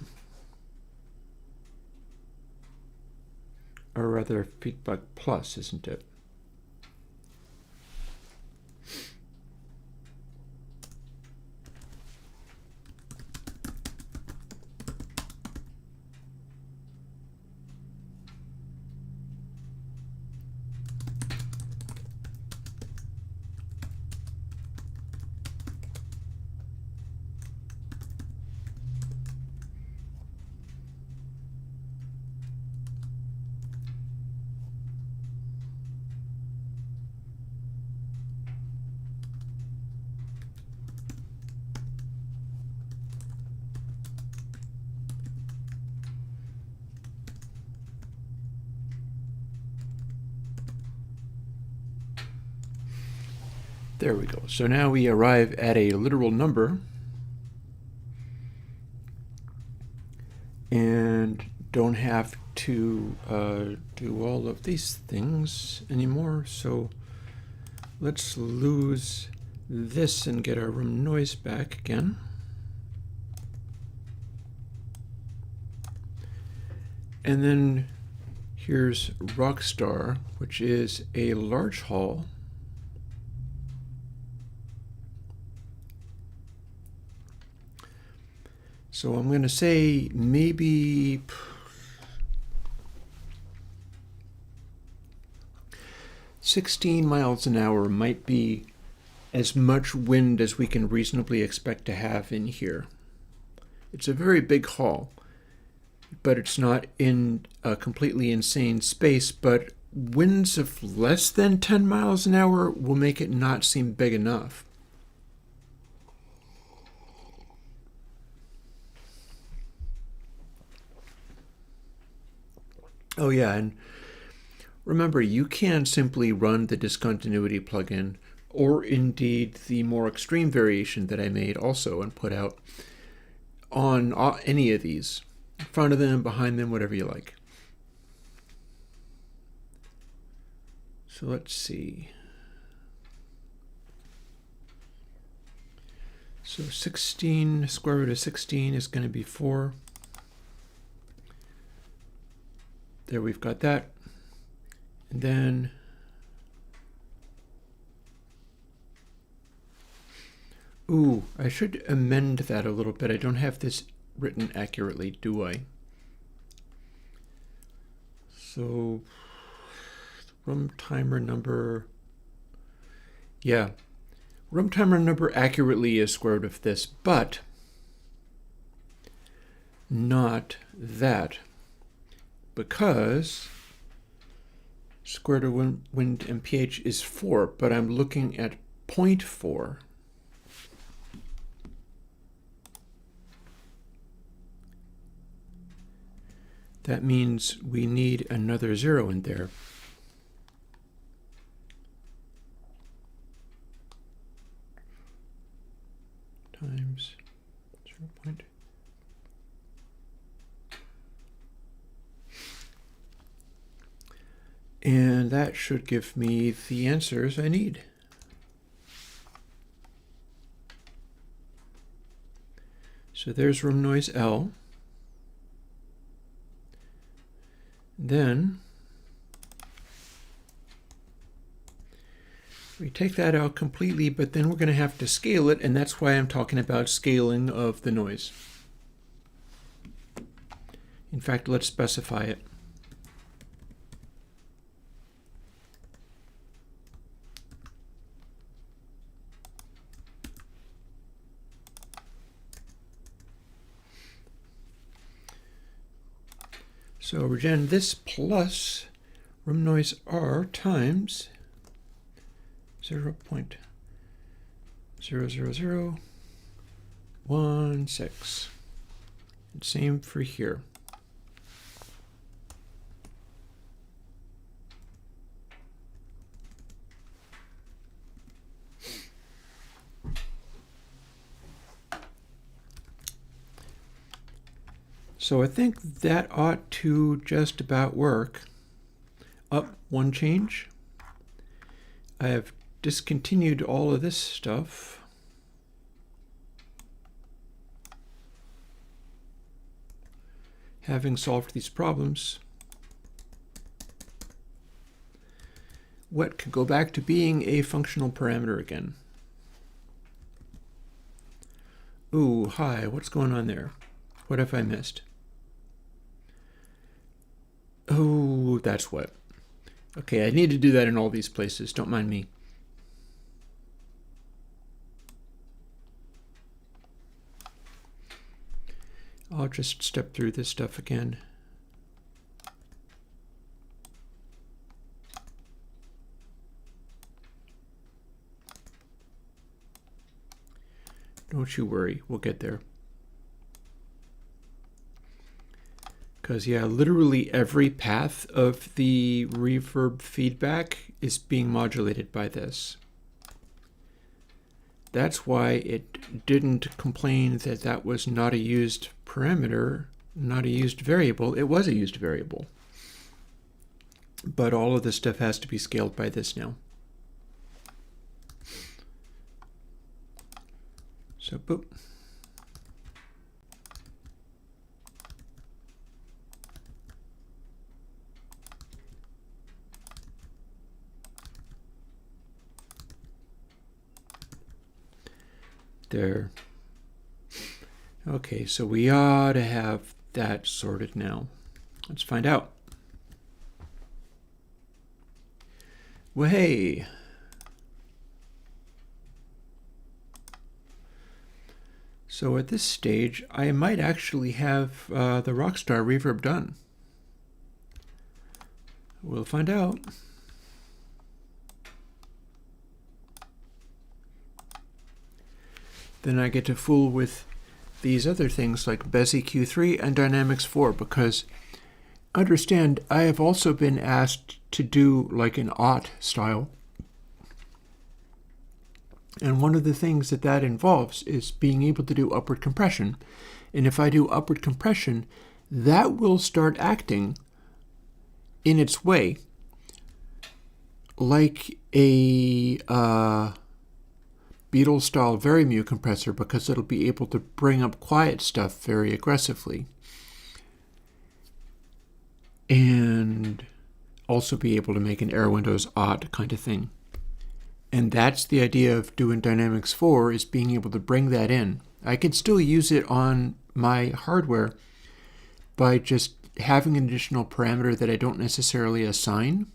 Or rather, feedback plus, isn't it? There we go. So now we arrive at a literal number and don't have to do all of these things anymore. So let's lose this and get our room noise back again. And then here's Rockstar, which is a large hall. So I'm going to say maybe 16 miles an hour might be as much wind as we can reasonably expect to have in here. It's a very big hall, but it's not in a completely insane space, but winds of less than 10 miles an hour will make it not seem big enough. Oh yeah, and remember, you can simply run the discontinuity plugin, or indeed the more extreme variation that I made also and put out on any of these, in front of them, behind them, whatever you like. So let's see. So 16, square root of 16 is going to be 4. There we've got that. And then ooh, I should amend that a little bit. I don't have this written accurately, do I? So room timer number, yeah, room timer number accurately is square root of this, but not that, because square root of wind and pH is 4, but I'm looking at 0.4. That means we need another 0 in there. Times 0. And that should give me the answers I need. So there's room noise L. Then we take that out completely, but then we're going to have to scale it, and that's why I'm talking about scaling of the noise. In fact, let's specify it. So again, this plus room noise R times 0.00016. And same for here. So I think that ought to just about work. Up one change. I have discontinued all of this stuff. Having solved these problems, what can go back to being a functional parameter again? Ooh, hi, what's going on there? What have I missed? Oh, that's what. Okay, I need to do that in all these places. Don't mind me. I'll just step through this stuff again. Don't you worry, we'll get there. Because, yeah, literally every path of the reverb feedback is being modulated by this. That's why it didn't complain that that was not a used parameter, not a used variable. It was a used variable. But all of this stuff has to be scaled by this now. So, boop. There. Okay, so we ought to have that sorted now. Let's find out. Well, hey. So at this stage, I might actually have the Rockstar reverb done. We'll find out. Then I get to fool with these other things like Bezier Q3 and Dynamics 4, because understand, I have also been asked to do like an aught style. And one of the things that that involves is being able to do upward compression. And if I do upward compression, that will start acting in its way like a Beatles style Varimu compressor, because it'll be able to bring up quiet stuff very aggressively and also be able to make an Airwindows aught kind of thing. And that's the idea of doing Dynamics 4, is being able to bring that in. I can still use it on my hardware by just having an additional parameter that I don't necessarily assign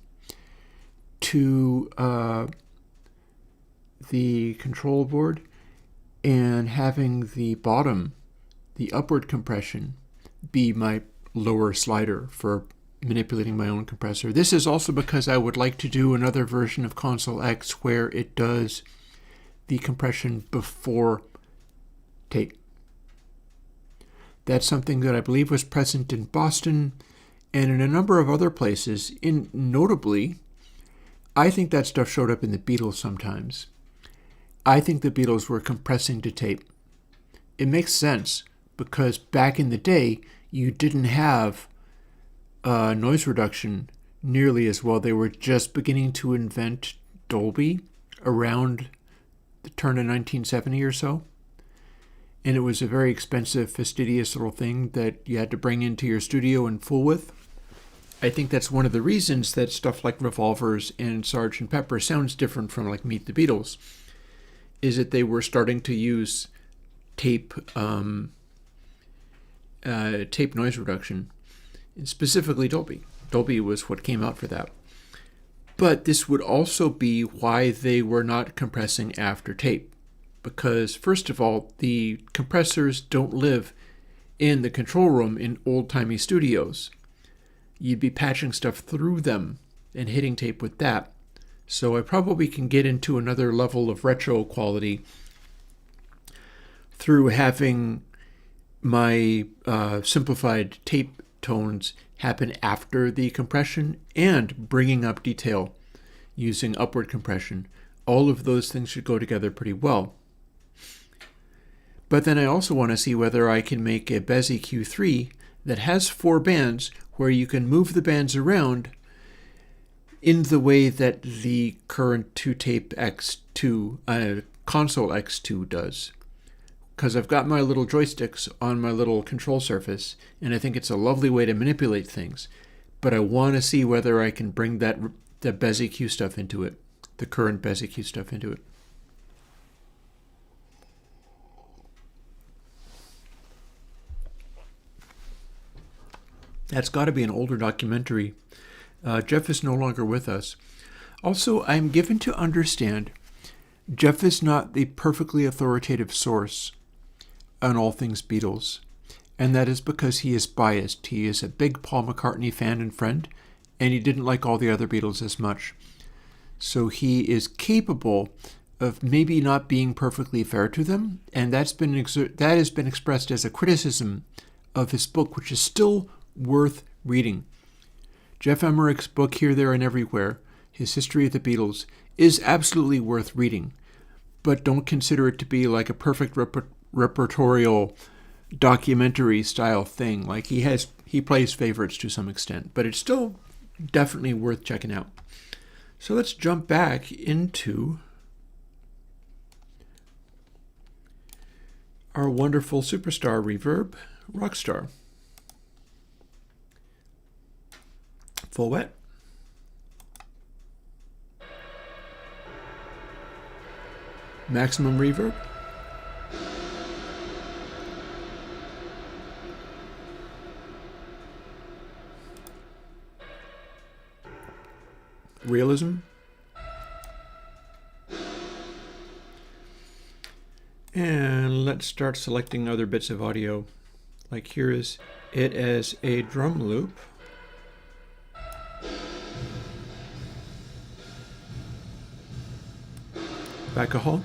to the control board, and having the bottom, the upward compression, be my lower slider for manipulating my own compressor. This is also because I would like to do another version of Console X where it does the compression before tape. That's something that I believe was present in Boston and in a number of other places. Notably, I think that stuff showed up in the Beatles sometimes. I think the Beatles were compressing to tape. It makes sense, because back in the day, you didn't have noise reduction nearly as well. They were just beginning to invent Dolby around the turn of 1970 or so. And it was a very expensive, fastidious little thing that you had to bring into your studio and fool with. I think that's one of the reasons that stuff like Revolvers and Sgt. Pepper sounds different from like Meet the Beatles, is that they were starting to use tape noise reduction, specifically Dolby. Dolby was what came out for that. But this would also be why they were not compressing after tape. Because, first of all, the compressors don't live in the control room in old-timey studios. You'd be patching stuff through them and hitting tape with that. So I probably can get into another level of retro quality through having my simplified tape tones happen after the compression and bringing up detail using upward compression. All of those things should go together pretty well. But then I also want to see whether I can make a Bezier Q3 that has 4 bands where you can move the bands around in the way that the current 2-tape X2, console X2 does. Because I've got my little joysticks on my little control surface, and I think it's a lovely way to manipulate things. But I want to see whether I can bring the Bezier Q stuff into it, the current Bezier Q stuff into it. That's got to be an older documentary. Jeff is no longer with us. Also, I'm given to understand Jeff is not the perfectly authoritative source on all things Beatles, and that is because he is biased. He is a big Paul McCartney fan and friend, and he didn't like all the other Beatles as much. So he is capable of maybe not being perfectly fair to them, and that has been expressed as a criticism of his book, which is still worth reading. Jeff Emmerich's book, Here, There, and Everywhere, his History of the Beatles, is absolutely worth reading, but don't consider it to be like a perfect repertorial documentary style thing. Like he plays favorites to some extent, but it's still definitely worth checking out. So let's jump back into our wonderful superstar reverb, Rockstar. Full wet. Maximum reverb. Realism. And let's start selecting other bits of audio. Like here is it as a drum loop. Back a hole.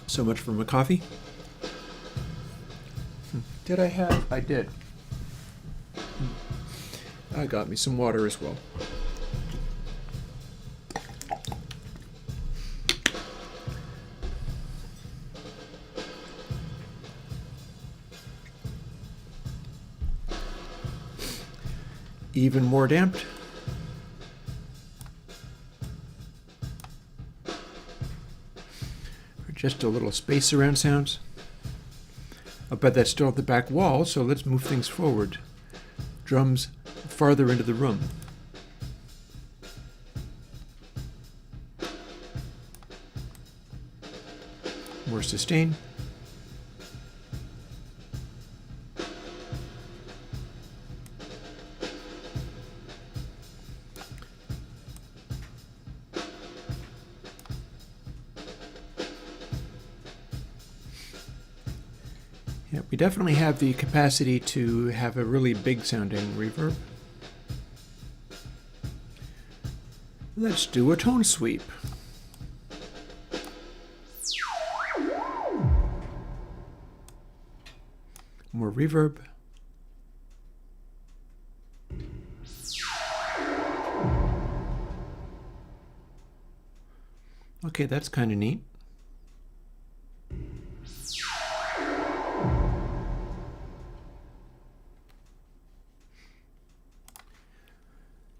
So much for my coffee. Did I have? I did. I got me some water as well. Even more damped. Just a little space around sounds. But that's still at the back wall, so let's move things forward. Drums farther into the room. More sustain. Yeah, we definitely have the capacity to have a really big sounding reverb. Let's do a tone sweep. More reverb. Okay, that's kind of neat.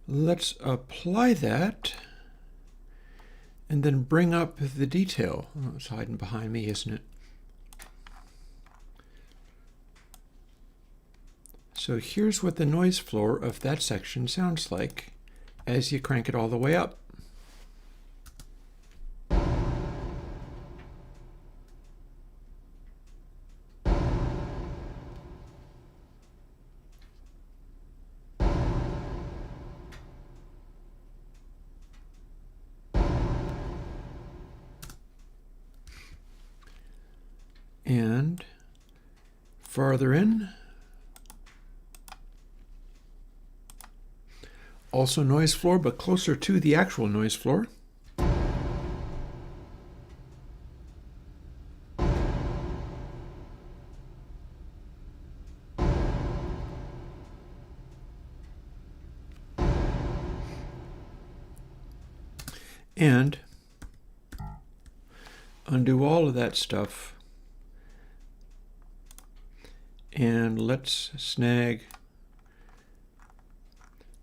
Let's apply that and then bring up the detail. Oh, it's hiding behind me, isn't it? So here's what the noise floor of that section sounds like as you crank it all the way up. And farther in, also noise floor, but closer to the actual noise floor. And undo all of that stuff. And let's snag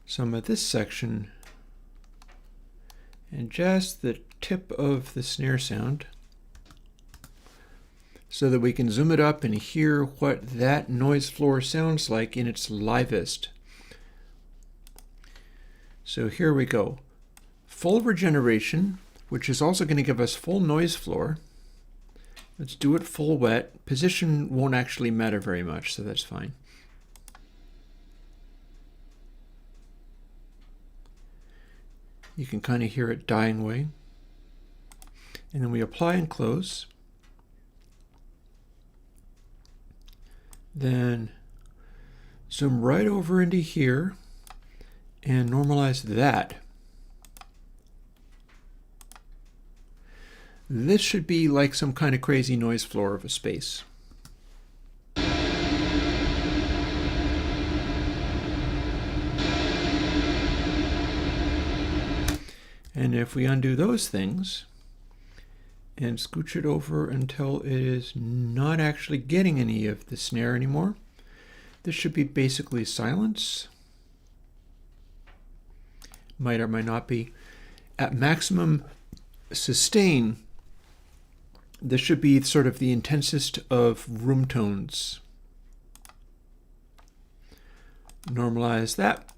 some of this section and just the tip of the snare sound so that we can zoom it up and hear what that noise floor sounds like in its livest. So here we go. Full regeneration, which is also going to give us full noise floor. Let's do it full wet. Position won't actually matter very much, so that's fine. You can kind of hear it dying away. And then we apply and close. Then zoom right over into here and normalize that. This should be like some kind of crazy noise floor of a space. And if we undo those things and scooch it over until it is not actually getting any of the snare anymore, this should be basically silence. Might or might not be. At maximum sustain, this should be sort of the intensest of room tones. Normalize that.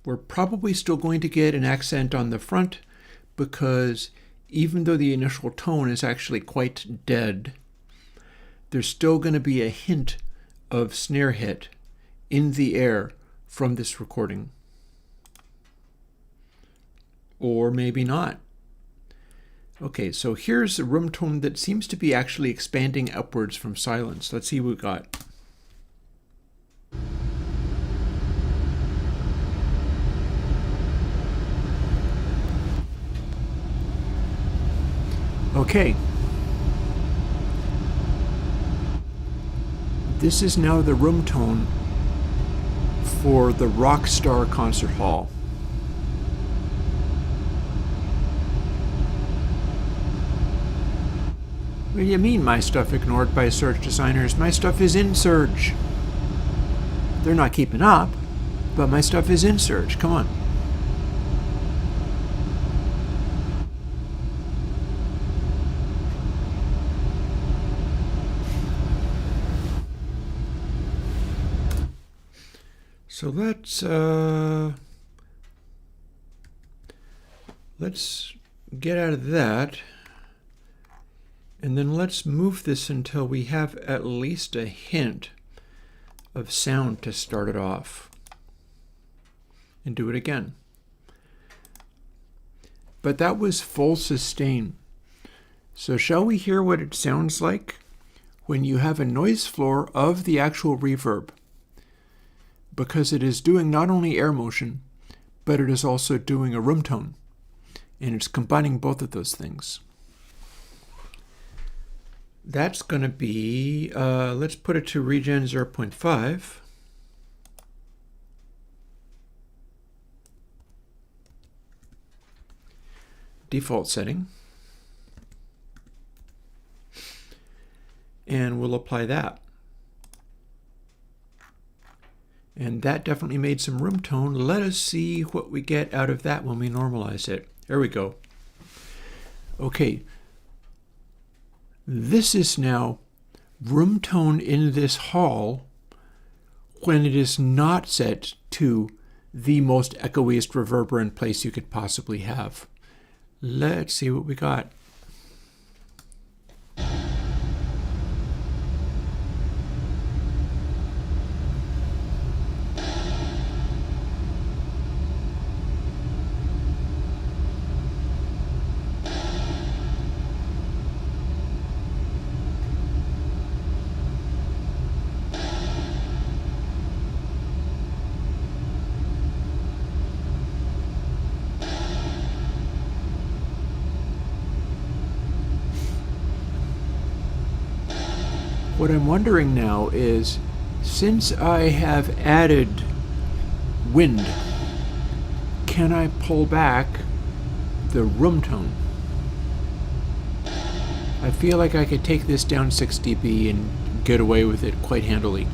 We're probably still going to get an accent on the front because even though the initial tone is actually quite dead, there's still going to be a hint of snare hit in the air from this recording. or maybe not. Okay, so here's a room tone that seems to be actually expanding upwards from silence. Let's see what we got. Okay. This is now the room tone for the Rockstar Concert Hall. What do you mean my stuff ignored by Surge designers? My stuff is in Surge. They're not keeping up, but my stuff is in Surge. Come on. So let's get out of that, and then let's move this until we have at least a hint of sound to start it off, and do it again. But that was full sustain. So shall we hear what it sounds like when you have a noise floor of the actual reverb? Because it is doing not only air motion, but it is also doing a room tone. And it's combining both of those things. That's going to be, let's put it to regen 0.5. Default setting. And we'll apply that. And that definitely made some room tone. Let us see what we get out of that when we normalize it. There we go. Okay. This is now room tone in this hall when it is not set to the most echoiest reverberant place you could possibly have. Let's see what we got. What I'm wondering now is, since I have added wind, can I pull back the room tone? I feel like I could take this down 6 dB and get away with it quite handily.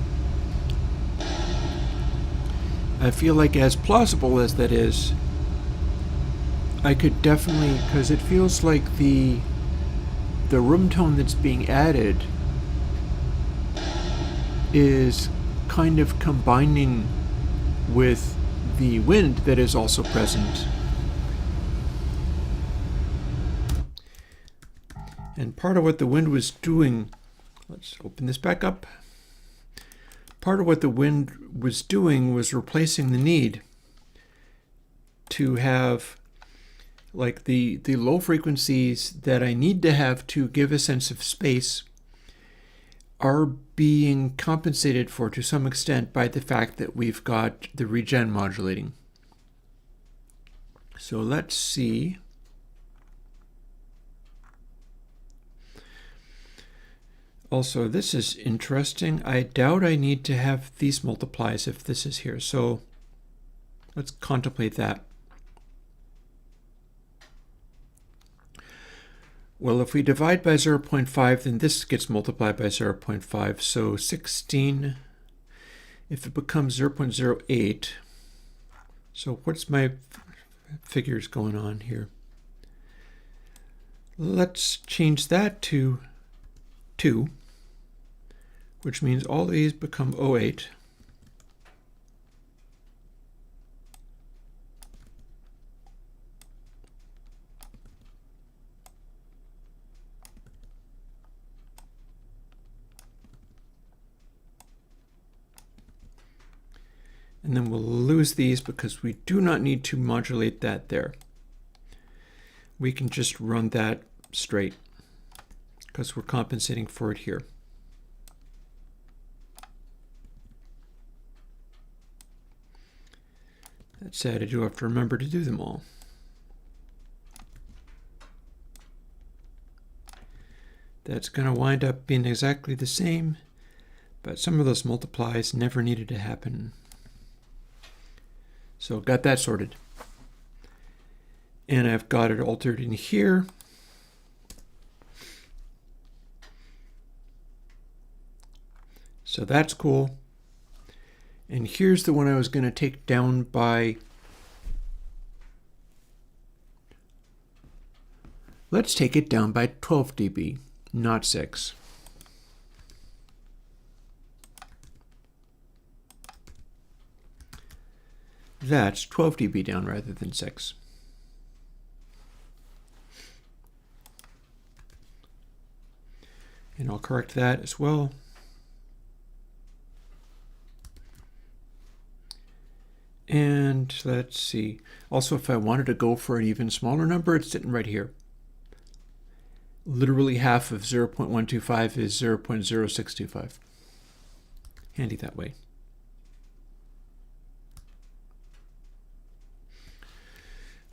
I feel like, as plausible as that is, I could definitely, because it feels like the room tone that's being added is kind of combining with the wind that is also present. And part of what the wind was doing, let's open this back up. Part of what the wind was doing was replacing the need to have, like, the low frequencies that I need to have to give a sense of space are being compensated for to some extent by the fact that we've got the regen modulating. So let's see. Also, this is interesting. I doubt I need to have these multiplies if this is here. So let's contemplate that. Well, if we divide by 0.5, then this gets multiplied by 0.5. So 16, if it becomes 0.08, so what's my figures going on here? Let's change that to 2, which means all these become 0.8. And then we'll lose these because we do not need to modulate that there. we can just run that straight because we're compensating for it here. That said, I do have to remember to do them all. That's going to wind up being exactly the same, but some of those multiplies never needed to happen. So got that sorted. And I've got it altered in here. So that's cool. And here's the one I was going to take down by, let's take it down by 12 dB, not 6. That's 12 dB down rather than 6. And I'll correct that as well. And let's see. Also, if I wanted to go for an even smaller number, it's sitting right here. Literally half of 0.125 is 0.0625. Handy that way.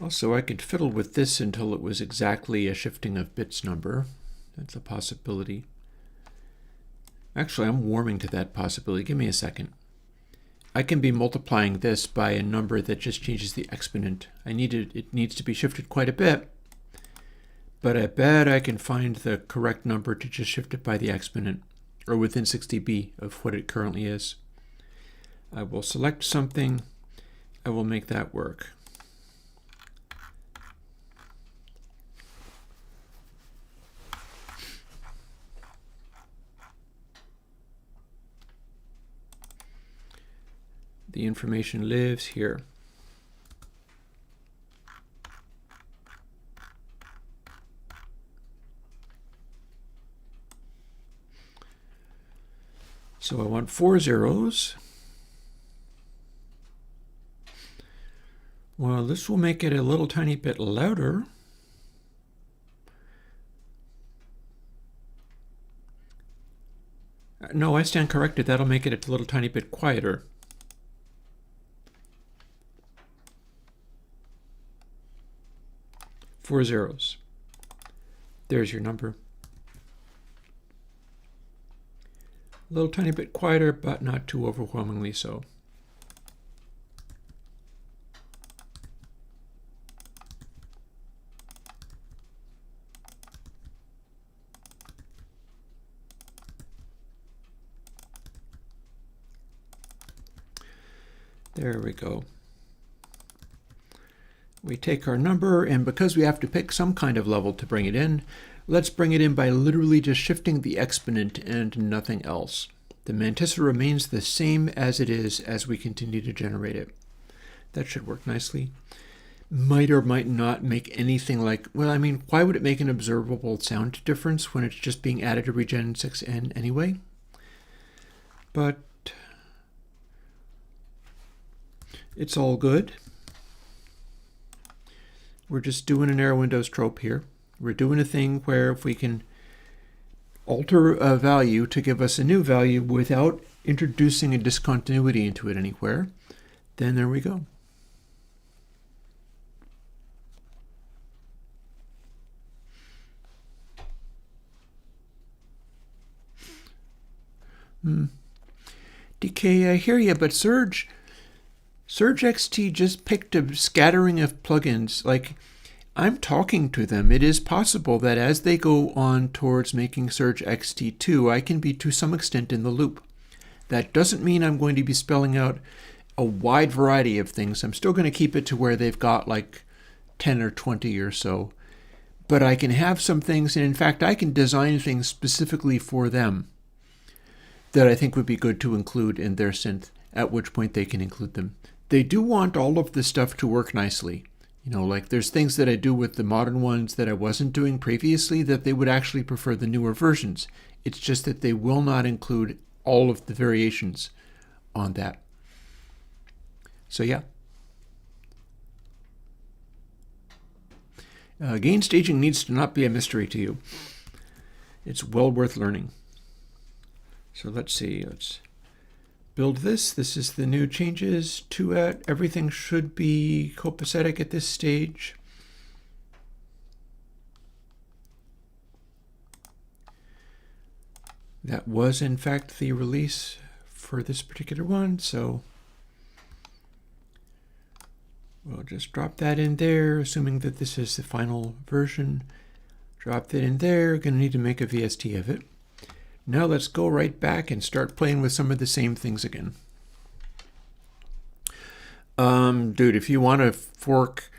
Also, I could fiddle with this until it was exactly a shifting of bits number. That's a possibility. Actually, I'm warming to that possibility. Give me a second. I can be multiplying this by a number that just changes the exponent. It needs to be shifted quite a bit, but I bet I can find the correct number to just shift it by the exponent, or within 6 dB of what it currently is. I will select something. I will make that work. The information lives here. So I want 4 zeros. Well, this will make it a little tiny bit louder. No, I stand corrected. That'll make it a little tiny bit quieter. Four zeros. There's your number. A little tiny bit quieter, but not too overwhelmingly so. There we go. We take our number, and because we have to pick some kind of level to bring it in, let's bring it in by literally just shifting the exponent and nothing else. The mantissa remains the same as it is as we continue to generate it. That should work nicely. Might or might not make anything like, well, I mean, why would it make an observable sound difference when it's just being added to regen 6n anyway? But it's all good. We're just doing an Airwindows trope here. We're doing a thing where if we can alter a value to give us a new value without introducing a discontinuity into it anywhere, then there we go. DK, I hear you, but Surge XT just picked a scattering of plugins. Like, I'm talking to them. It is possible that as they go on towards making Surge XT2, I can be to some extent in the loop. That doesn't mean I'm going to be spelling out a wide variety of things. I'm still going to keep it to where they've got like 10 or 20 or so. But I can have some things, and in fact, I can design things specifically for them that I think would be good to include in their synth, at which point they can include them. They do want all of this stuff to work nicely. You know, like there's things that I do with the modern ones that I wasn't doing previously that they would actually prefer the newer versions. It's just that they will not include all of the variations on that. So yeah. Gain staging needs to not be a mystery to you. It's well worth learning. So let's see. Let's build this. This is the new changes to it. Everything should be copacetic at this stage. That was, in fact, the release for this particular one, so we'll just drop that in there, assuming that this is the final version. Drop that in there. Going to need to make a VST of it. Now let's go right back and start playing with some of the same things again. Dude, if you want to fork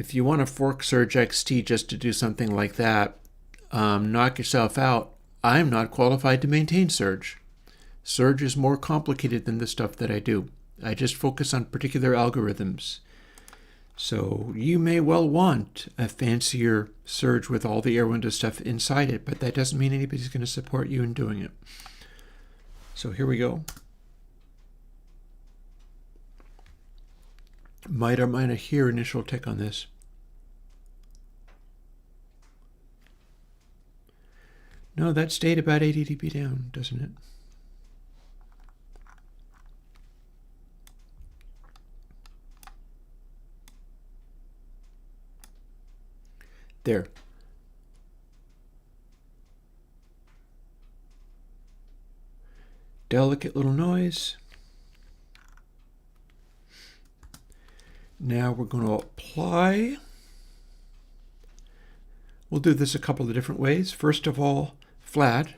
Surge XT just to do something like that, knock yourself out. I'm not qualified to maintain Surge. Surge is more complicated than the stuff that I do. I just focus on particular algorithms. So you may well want a fancier Surge with all the Airwindows stuff inside it, but that doesn't mean anybody's going to support you in doing it. So here we go. Might or might not hear initial tick on this. No, that stayed about 80 dB down, doesn't it? There. Delicate little noise. Now we're going to apply. We'll do this a couple of different ways. First of all, flat.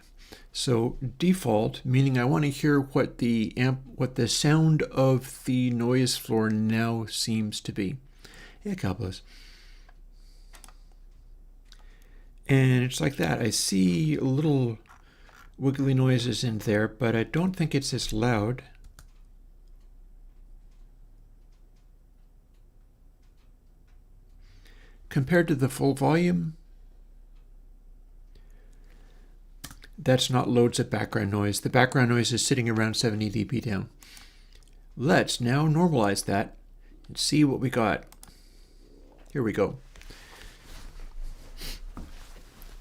So default, meaning I want to hear what the sound of the noise floor now seems to be. Yeah, God bless. And it's like that. I see little wiggly noises in there, but I don't think it's as loud. Compared to the full volume, that's not loads of background noise. The background noise is sitting around 70 dB down. Let's now normalize that and see what we got. Here we go.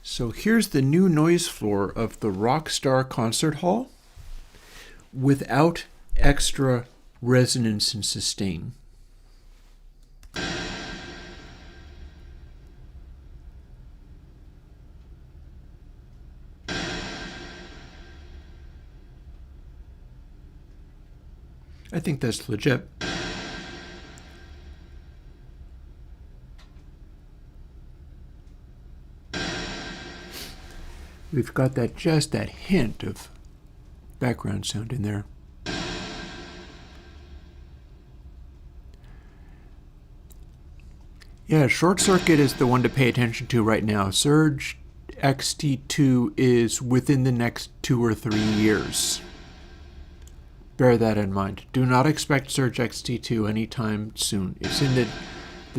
So here's the new noise floor of the Rockstar Concert Hall without extra resonance and sustain. I think that's legit. We've got just that hint of background sound in there. Yeah, short circuit is the one to pay attention to right now. Surge XT2 is within the next 2 or 3 years. Bear that in mind. Do not expect Surge XT2 anytime soon. It's in the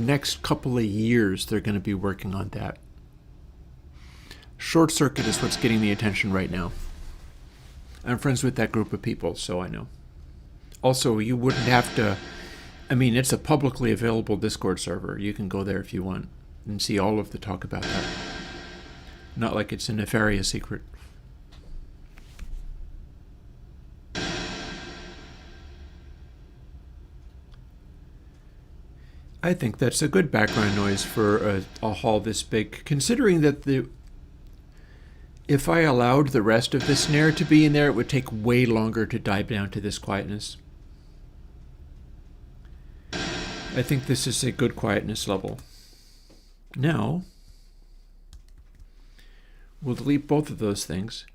next couple of years they're going to be working on that. Short circuit is what's getting the attention right now. I'm friends with that group of people, so I know. Also, you wouldn't have to... I mean, it's a publicly available Discord server. You can go there if you want and see all of the talk about that. Not like it's a nefarious secret. I think that's a good background noise for a hall this big, considering that if I allowed the rest of the snare to be in there, it would take way longer to dive down to this quietness. I think this is a good quietness level. Now, we'll delete both of those things.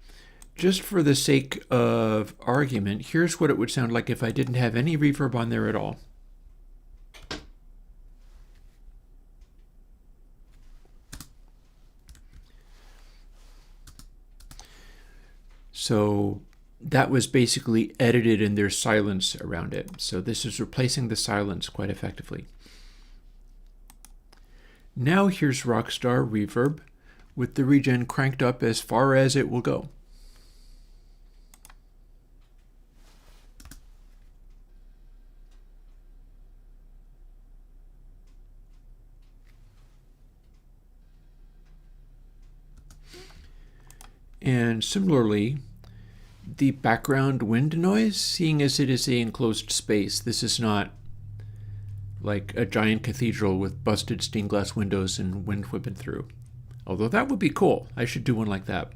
Just for the sake of argument, here's what it would sound like if I didn't have any reverb on there at all. So that was basically edited and there's silence around it. So this is replacing the silence quite effectively. Now here's Rockstar Reverb with the regen cranked up as far as it will go. And similarly, the background wind noise, seeing as it is an enclosed space, this is not like a giant cathedral with busted stained glass windows and wind whipping through. Although that would be cool. I should do one like that,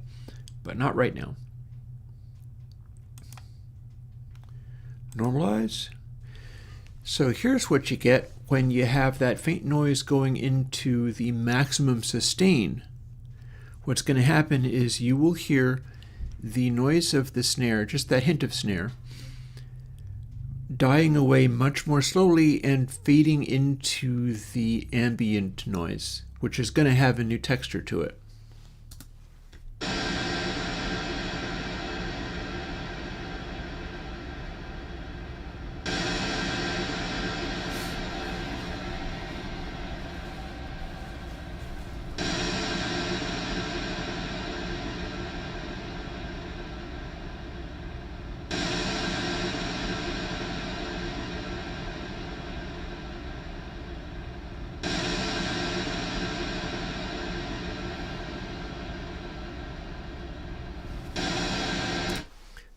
but not right now. Normalize. So here's what you get when you have that faint noise going into the maximum sustain. What's going to happen is you will hear the noise of the snare, just that hint of snare, dying away much more slowly and fading into the ambient noise, which is going to have a new texture to it.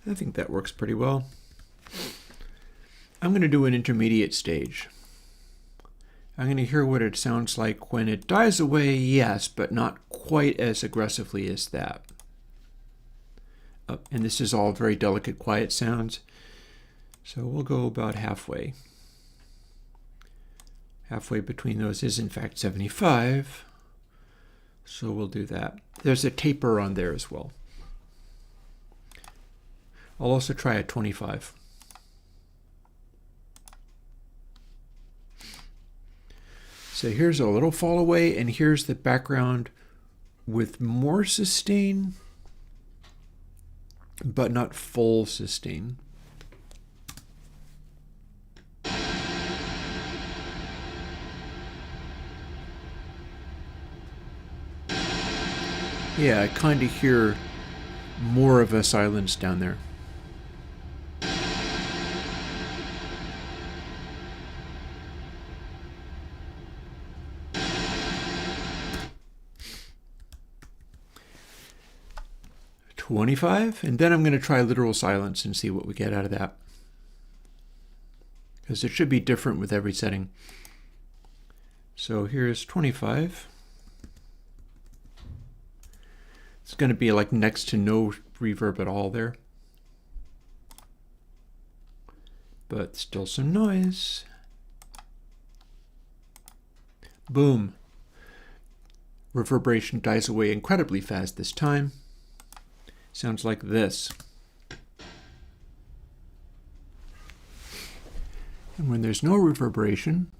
I think that works pretty well. I'm going to do an intermediate stage. I'm going to hear what it sounds like when it dies away, yes, but not quite as aggressively as that. And this is all very delicate, quiet sounds. So we'll go about halfway. Halfway between those is in fact 75. So we'll do that. There's a taper on there as well. I'll also try a 25. So here's a little fall away, and here's the background with more sustain, but not full sustain. Yeah, I kind of hear more of a silence down there. $25, and then I'm going to try literal silence and see what we get out of that. Because it should be different with every setting. So here's 25. It's going to be like next to no reverb at all there. But still some noise. Boom. Reverberation dies away incredibly fast this time. Sounds like this. And when there's no reverberation,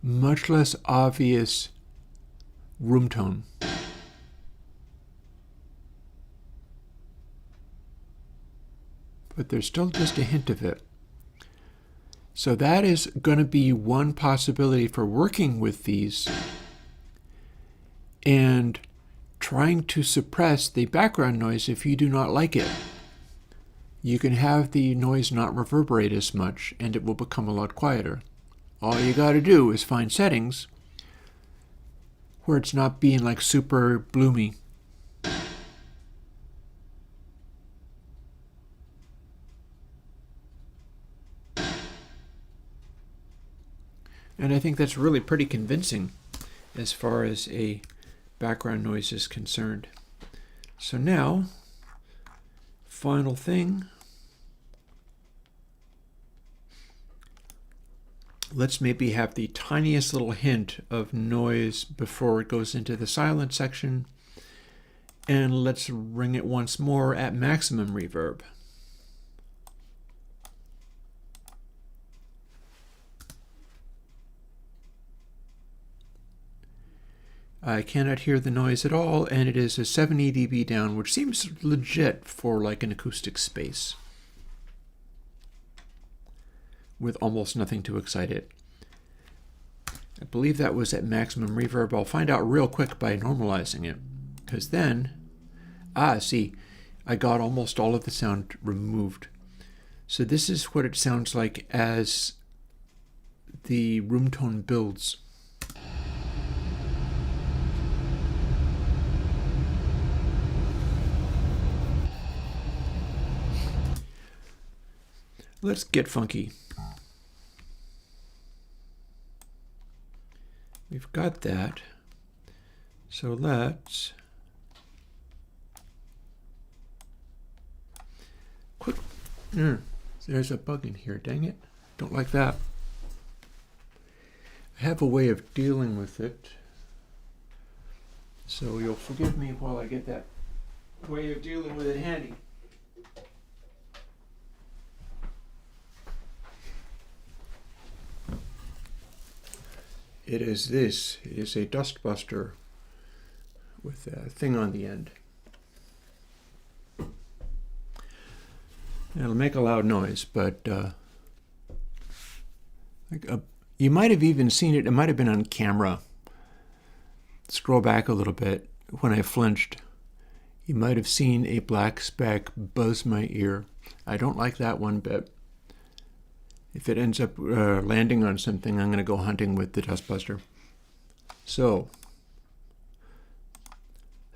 much less obvious room tone. But there's still just a hint of it. So that is going to be one possibility for working with these and trying to suppress the background noise if you do not like it. You can have the noise not reverberate as much and it will become a lot quieter. All you got to do is find settings where it's not being like super bloomy. And I think that's really pretty convincing as far as a background noise is concerned. So now, final thing. Let's maybe have the tiniest little hint of noise before it goes into the silent section. And let's ring it once more at maximum reverb. I cannot hear the noise at all, and it is a 70 dB down, which seems legit for like an acoustic space with almost nothing to excite it. I believe that was at maximum reverb. I'll find out real quick by normalizing it, because then, see, I got almost all of the sound removed. So this is what it sounds like as the room tone builds. Let's get funky. We've got that. So let's quit. There's a bug in here, dang it. Don't like that. I have a way of dealing with it. So you'll forgive me while I get that way of dealing with it handy. It is this. It is a dust buster with a thing on the end. It'll make a loud noise, but you might have even seen it. It might have been on camera. Scroll back a little bit. When I flinched, you might have seen a black speck buzz my ear. I don't like that one bit. If it ends up landing on something, I'm going to go hunting with the dustbuster. So,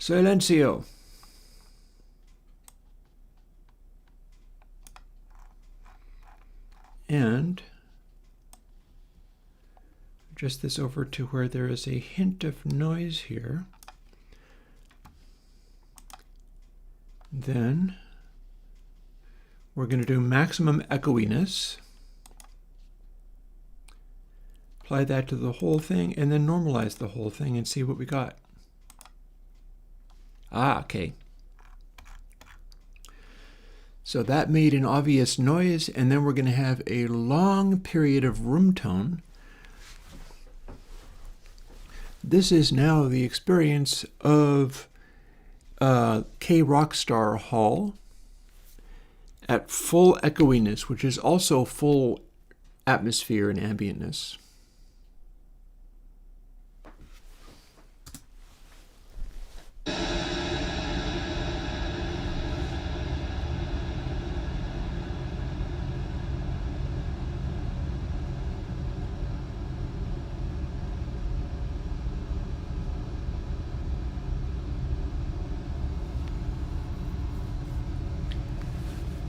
silencio. And adjust this over to where there is a hint of noise here. Then we're going to do maximum echoiness. Apply that to the whole thing, and then normalize the whole thing and see what we got. Okay. So that made an obvious noise, and then we're going to have a long period of room tone. This is now the experience of K Rockstar Hall at full echoiness, which is also full atmosphere and ambientness.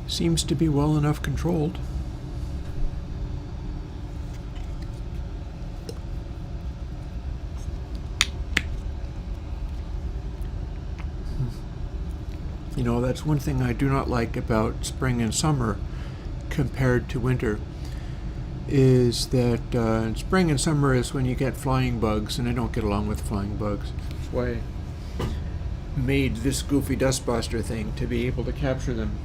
Seems to be well enough controlled. You know, that's one thing I do not like about spring and summer compared to winter, is that in spring and summer is when you get flying bugs, and I don't get along with flying bugs. That's why I made this goofy dustbuster thing, to be able to capture them.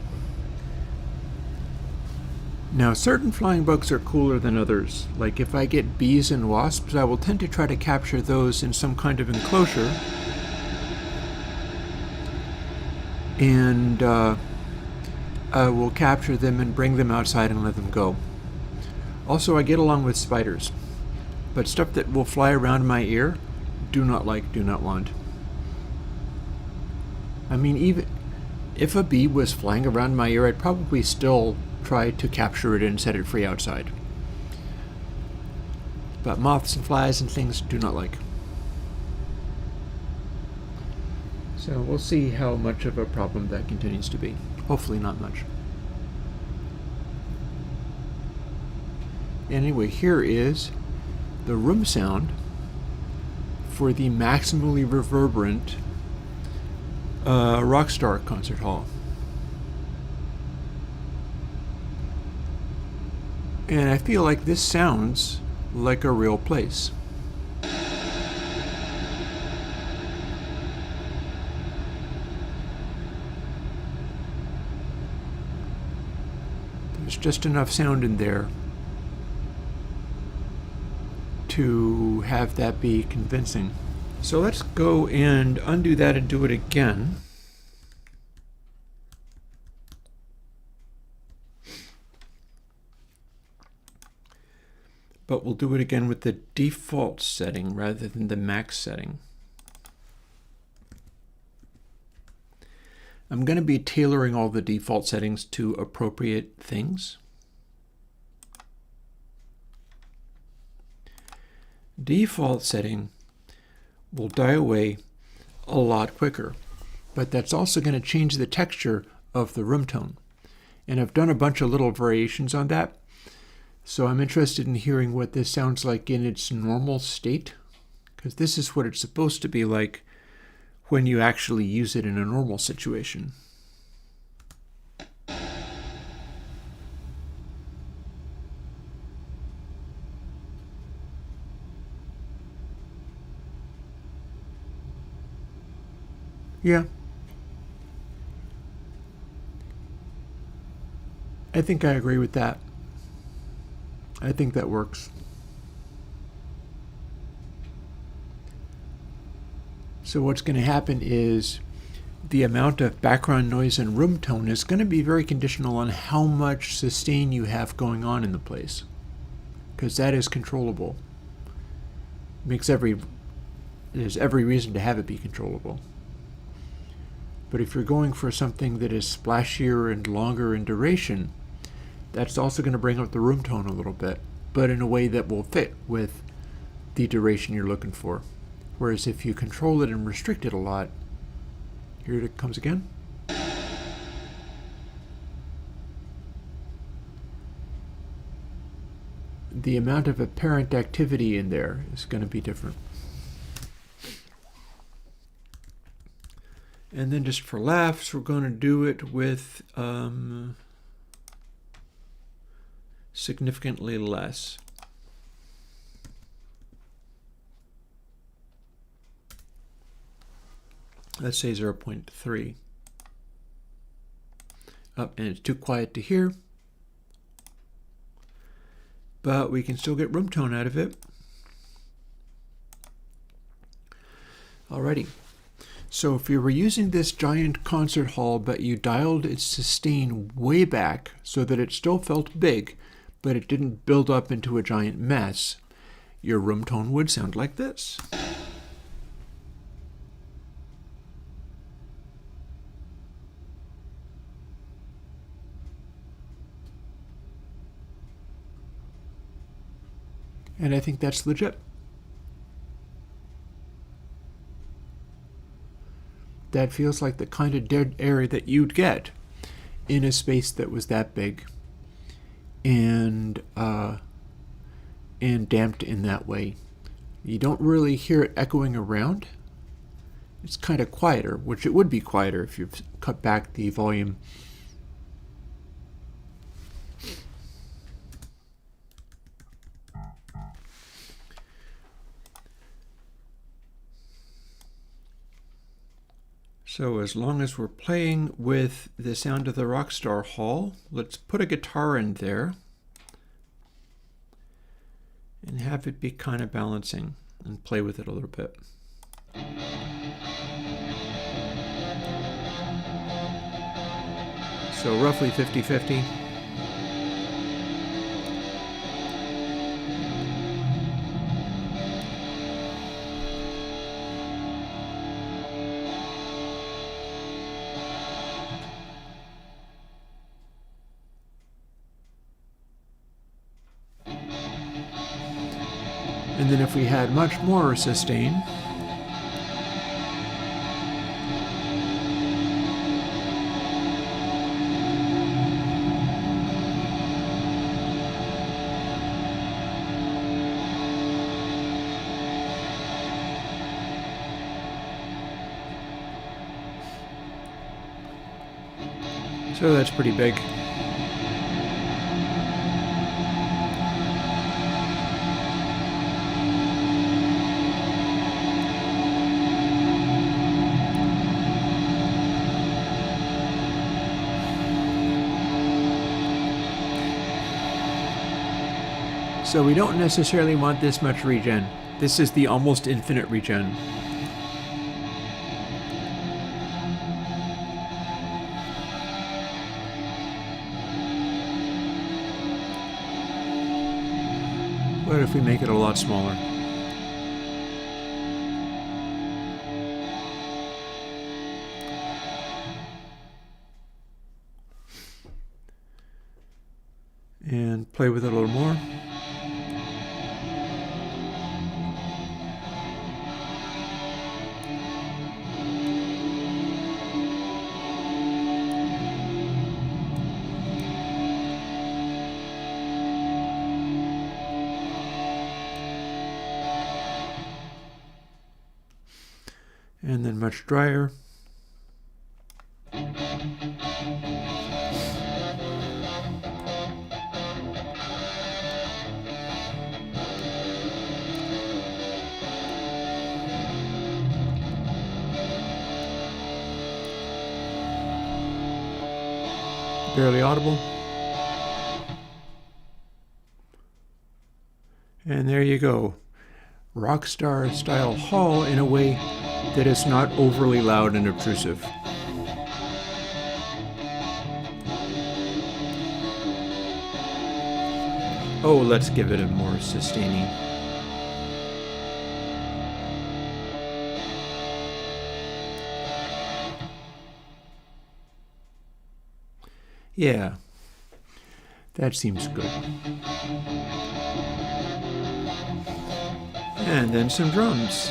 Now, certain flying bugs are cooler than others. Like if I get bees and wasps, I will tend to try to capture those in some kind of enclosure. And I will capture them and bring them outside and let them go. Also, I get along with spiders. But stuff that will fly around my ear, do not like, do not want. I mean, even if a bee was flying around my ear, I'd probably still try to capture it and set it free outside. But moths and flies and things do not like. So we'll see how much of a problem that continues to be. Hopefully not much. Anyway, here is the room sound for the maximally reverberant Rockstar Concert Hall. And I feel like this sounds like a real place. There's just enough sound in there to have that be convincing. So let's go and undo that and do it again. But we'll do it again with the default setting rather than the max setting. I'm going to be tailoring all the default settings to appropriate things. default setting will die away a lot quicker. But that's also going to change the texture of the room tone. And I've done a bunch of little variations on that. So I'm interested in hearing what this sounds like in its normal state, because this is what it's supposed to be like when you actually use it in a normal situation. Yeah. I think I agree with that. I think that works. So what's going to happen is the amount of background noise and room tone is going to be very conditional on how much sustain you have going on in the place, because that is controllable. There's every reason to have it be controllable. But if you're going for something that is splashier and longer in duration, that's also going to bring up the room tone a little bit, but in a way that will fit with the duration you're looking for. Whereas if you control it and restrict it a lot, here it comes again. The amount of apparent activity in there is going to be different. And then just for laughs, we're going to do it with significantly less. Let's say 0.3. And it's too quiet to hear, but we can still get room tone out of it. Alrighty. So if you were using this giant concert hall, but you dialed its sustain way back so that it still felt big, but it didn't build up into a giant mess, your room tone would sound like this. And I think that's legit. That feels like the kind of dead air that you'd get in a space that was that big and damped in that way. You don't really hear it echoing around. It's kind of quieter, which it would be quieter if you've cut back the volume. So as long as we're playing with the sound of the Rockstar Hall, let's put a guitar in there and have it be kind of balancing and play with it a little bit. So roughly 50-50. And then if we had much more sustain, so that's pretty big. So we don't necessarily want this much regen. This is the almost infinite regen. What if we make it a lot smaller? And play with it a little more. and then much drier. Barely audible. And there you go. Rockstar style hall in a way that is not overly loud and obtrusive. Oh, let's give it a more sustaining. Yeah, that seems good. And then some drums.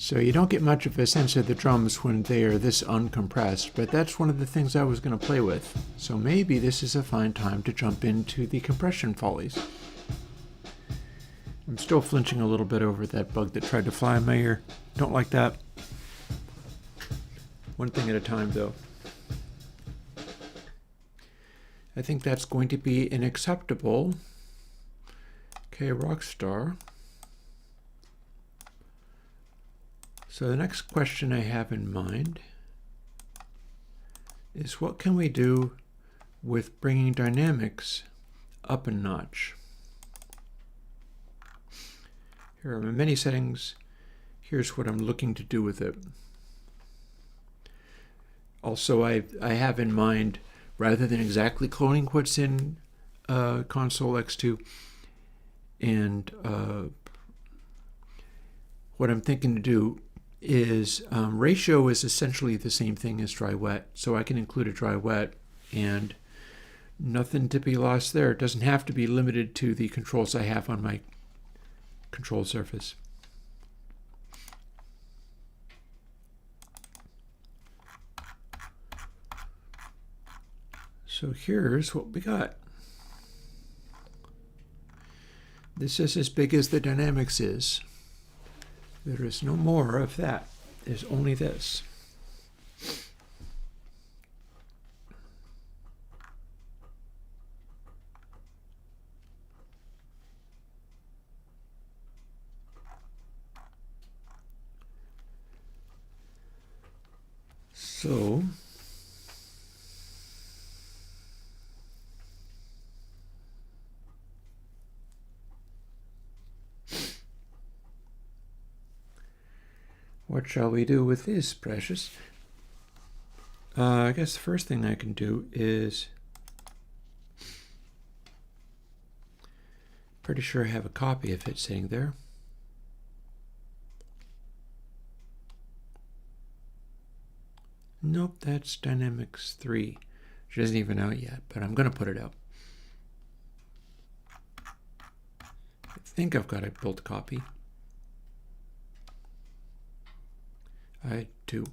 So you don't get much of a sense of the drums when they are this uncompressed, but that's one of the things I was going to play with. So maybe this is a fine time to jump into the compression follies. I'm still flinching a little bit over that bug that tried to fly in my ear. Don't like that. One thing at a time, though. I think that's going to be an acceptable. Okay, Rockstar. So the next question I have in mind is what can we do with bringing dynamics up a notch? Here are my many settings. Here's what I'm looking to do with it. Also, I have in mind, rather than exactly cloning what's in console X2, and what I'm thinking to do is ratio is essentially the same thing as dry wet, so I can include a dry wet and nothing to be lost there. It doesn't have to be limited to the controls I have on my control surface. So here's what we got. This is as big as the dynamics is. There is no more of that. There's only this. So what shall we do with this, precious? I guess the first thing I can do is, pretty sure I have a copy of it sitting there. Nope, that's Dynamics 3, which isn't even out yet, but I'm going to put it out. I think I've got a built copy. I do.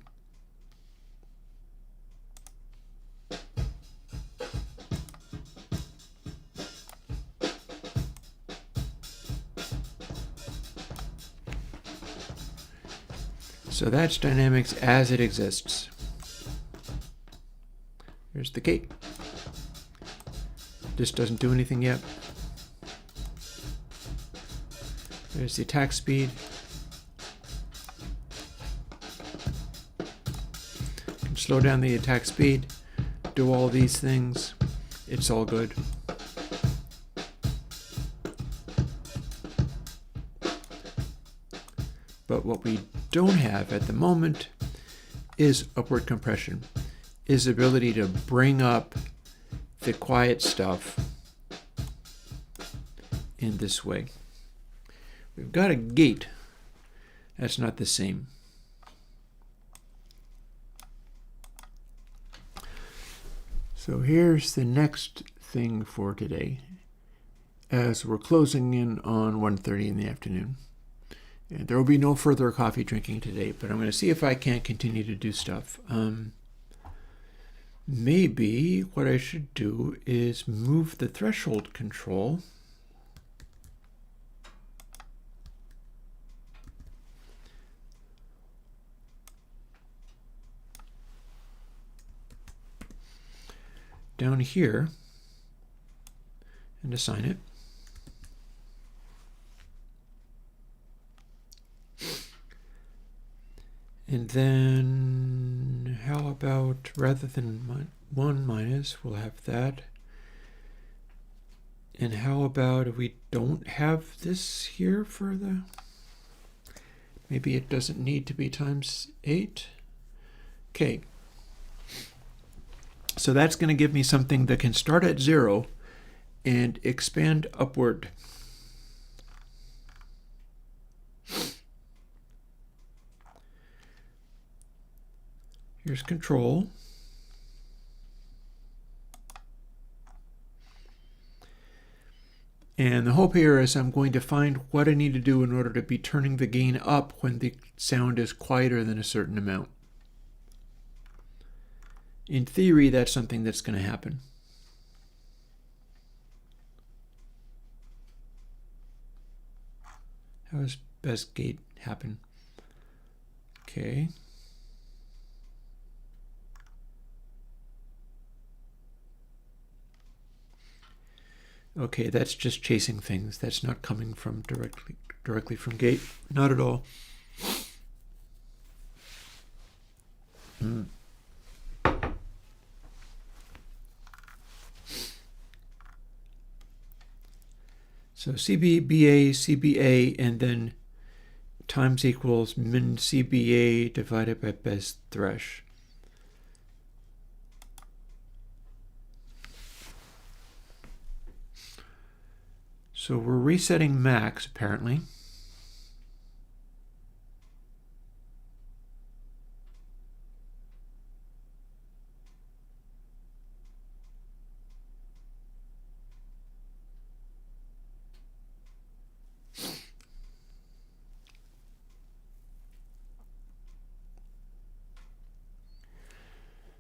So that's Dynamics as it exists. Here's the gate. This doesn't do anything yet. There's the attack speed. Can slow down the attack speed, do all these things. It's all good. But what we don't have at the moment is upward compression, is ability to bring up the quiet stuff in this way. We've got a gate. That's not the same. So here's the next thing for today, as we're closing in on 1:30 in the afternoon. Yeah, there will be no further coffee drinking today, but I'm going to see if I can't continue to do stuff. Maybe what I should do is move the threshold control down here and assign it. And then how about, rather than 1 minus, we'll have that. And how about if we don't have this here for the, maybe it doesn't need to be times 8. Okay. So that's going to give me something that can start at 0 and expand upward. Here's control. And the hope here is I'm going to find what I need to do in order to be turning the gain up when the sound is quieter than a certain amount. In theory, that's something that's going to happen. How does best gate happen? Okay. Okay, that's just chasing things. That's not coming from directly from gate. Not at all. So CBA, CBA, and then times equals min CBA divided by best thresh. So we're resetting max, apparently.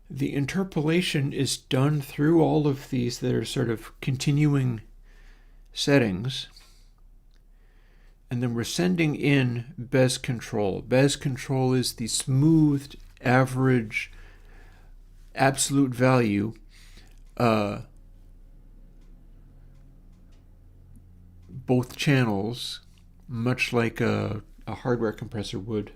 The interpolation is done through all of these that are sort of continuing settings, and then we're sending in Bez control. Bez control is the smoothed average absolute value both channels, much like a hardware compressor would.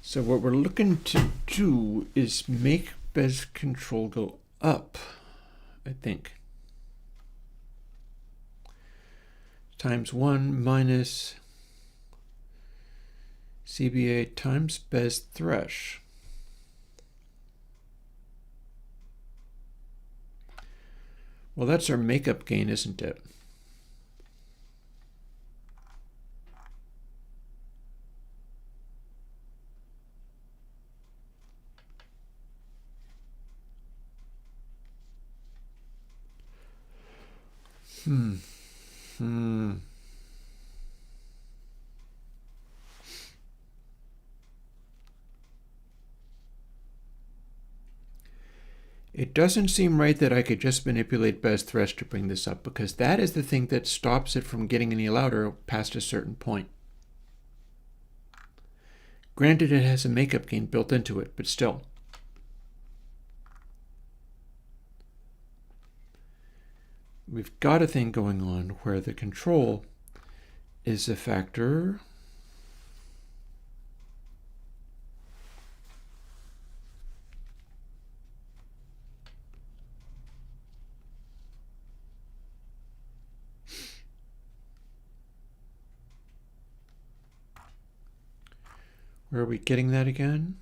So what we're looking to do is make Bez control go up, I think. Times 1 minus CBA times Bez thresh. Well, that's our makeup gain, isn't it? It doesn't seem right that I could just manipulate Bez thresh to bring this up, because that is the thing that stops it from getting any louder past a certain point. Granted, it has a makeup gain built into it, but still. We've got a thing going on where the control is a factor. Where are we getting that again?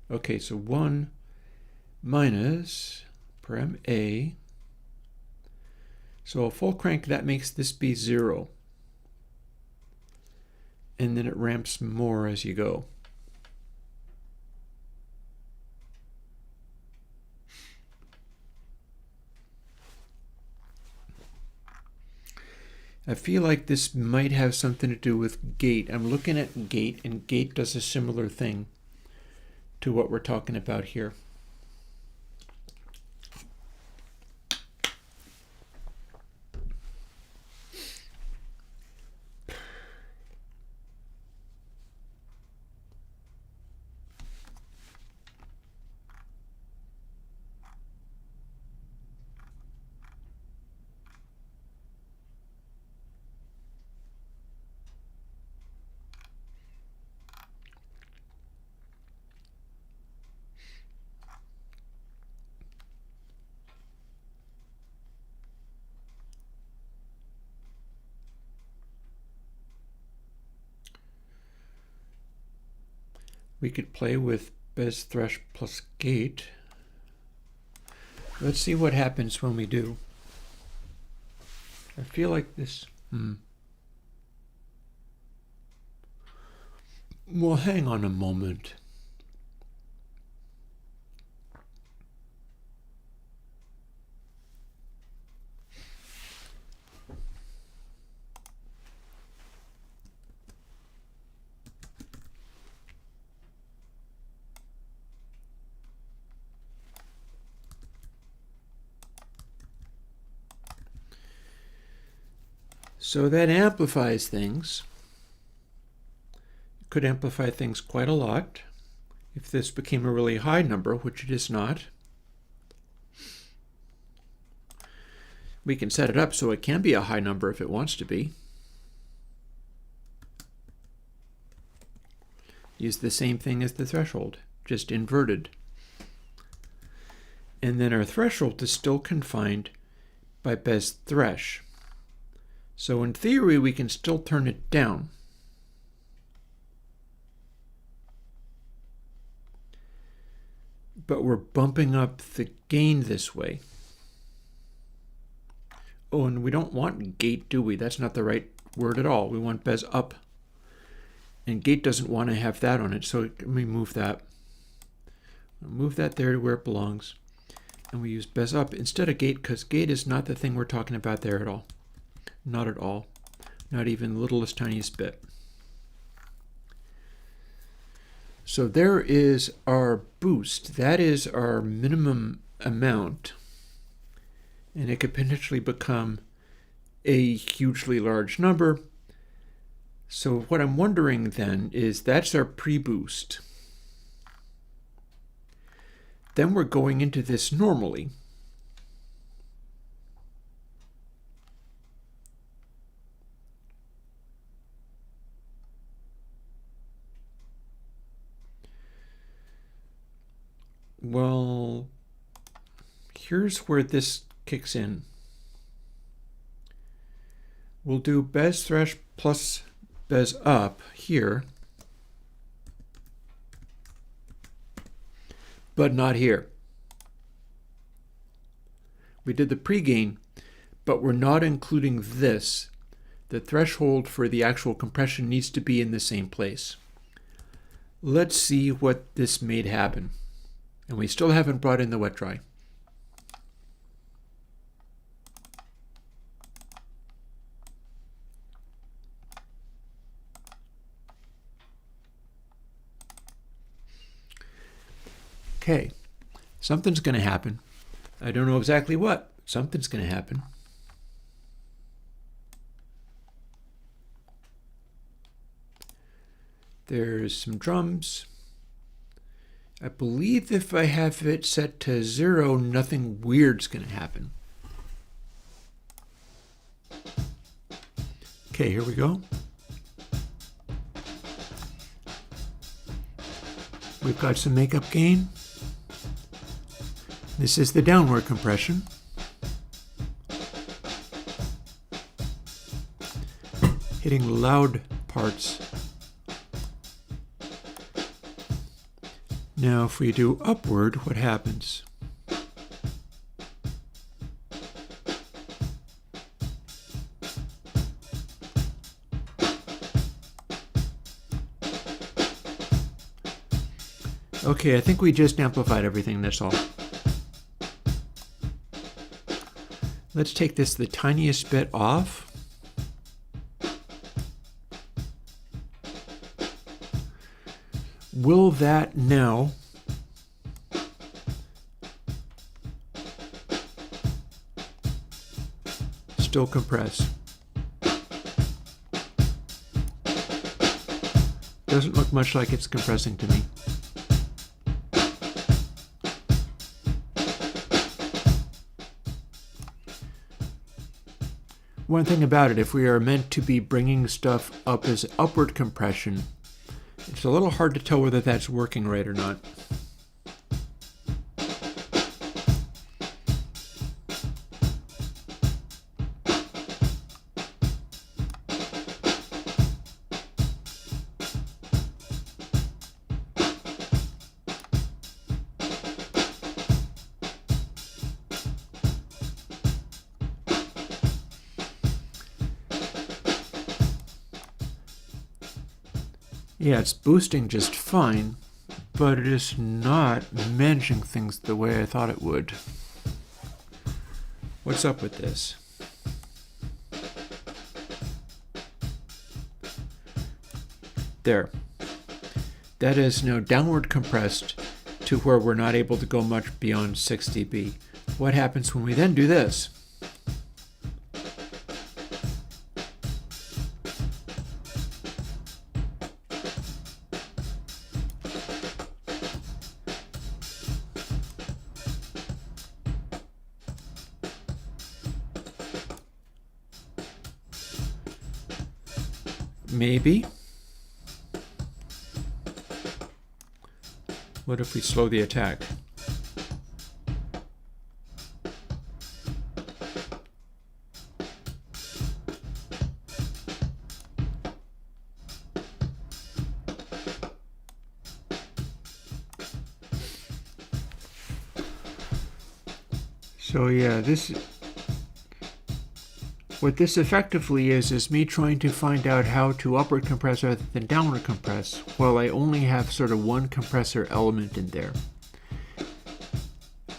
Okay, so 1 minus param A. So a full crank, that makes this be 0. And then it ramps more as you go. I feel like this might have something to do with gate. I'm looking at gate, and gate does a similar thing to what we're talking about here. We could play with Bez thresh plus gate. Let's see what happens when we do. I feel like this. Well, hang on a moment. So that amplifies things. It could amplify things quite a lot if this became a really high number, which it is not. We can set it up so it can be a high number if it wants to be. Use the same thing as the threshold, just inverted. And then our threshold is still confined by Bez thresh. So in theory, we can still turn it down. But we're bumping up the gain this way. Oh, and we don't want gate, do we? That's not the right word at all. We want Bez up. And gate doesn't want to have that on it, so let me move that. Move that there to where it belongs. And we use Bez up instead of gate, because gate is not the thing we're talking about there at all. Not at all. Not even the littlest tiniest bit. So there is our boost. That is our minimum amount. And it could potentially become a hugely large number. So what I'm wondering then is that's our pre-boost. Then we're going into this normally. Well, here's where this kicks in. We'll do Bez thresh plus Bez up here, but not here. We did the pre-gain, but we're not including this. The threshold for the actual compression needs to be in the same place. Let's see what this made happen. And we still haven't brought in the wet dry. Okay, something's going to happen. I don't know exactly what. Something's going to happen. There's some drums. I believe if I have it set to 0, nothing weird's going to happen. Okay, here we go. We've got some makeup gain. This is the downward compression. Hitting loud parts. Now, if we do upward, what happens? Okay, I think we just amplified everything, that's all. Let's take this the tiniest bit off. will that now still compress? Doesn't look much like it's compressing to me. One thing about it, if we are meant to be bringing stuff up as upward compression, it's a little hard to tell whether that's working right or not. Yeah, it's boosting just fine, but it is not managing things the way I thought it would. What's up with this? There. That is now downward compressed to where we're not able to go much beyond 6 dB. What happens when we then do this? Maybe. What if we slow the attack? So yeah, what this effectively is me trying to find out how to upward compress rather than downward compress, while I only have sort of one compressor element in there.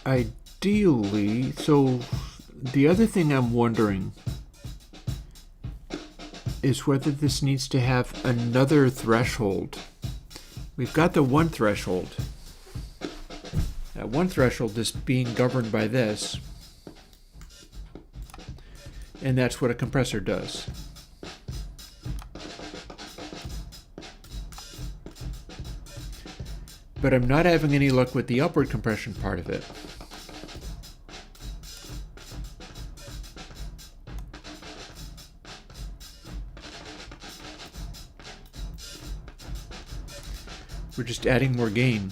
Ideally, so the other thing I'm wondering is whether this needs to have another threshold. We've got the one threshold. That one threshold is being governed by this. And that's what a compressor does. But I'm not having any luck with the upward compression part of it. We're just adding more gain.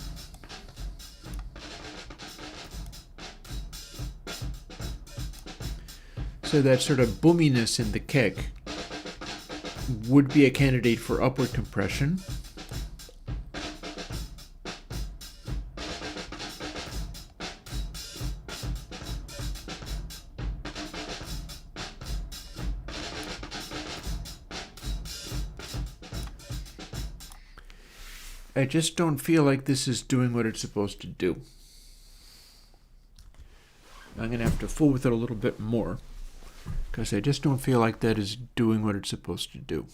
So that sort of boominess in the kick would be a candidate for upward compression. I just don't feel like this is doing what it's supposed to do. I'm going to have to fool with it a little bit more, because I just don't feel like that is doing what it's supposed to do.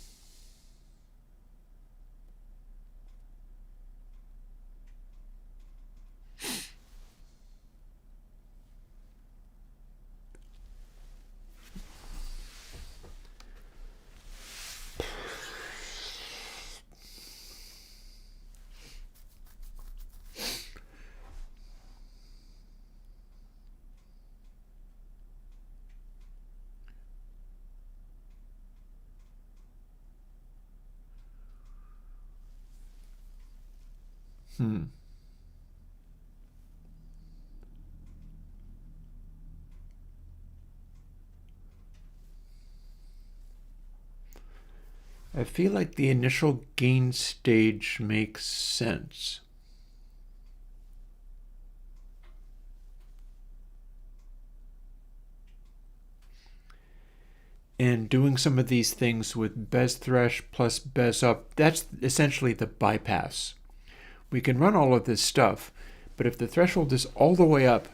I feel like the initial gain stage makes sense. And doing some of these things with Bez Thresh plus Bez Up, that's essentially the bypass. We can run all of this stuff, but if the threshold is all the way up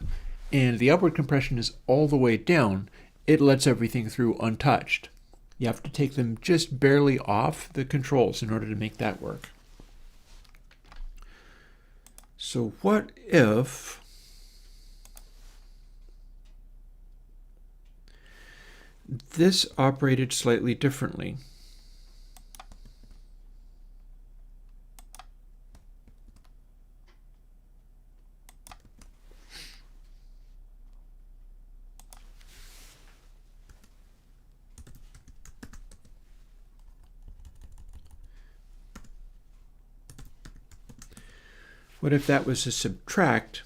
and the upward compression is all the way down, it lets everything through untouched. You have to take them just barely off the controls in order to make that work. So what if this operated slightly differently? What if that was a subtract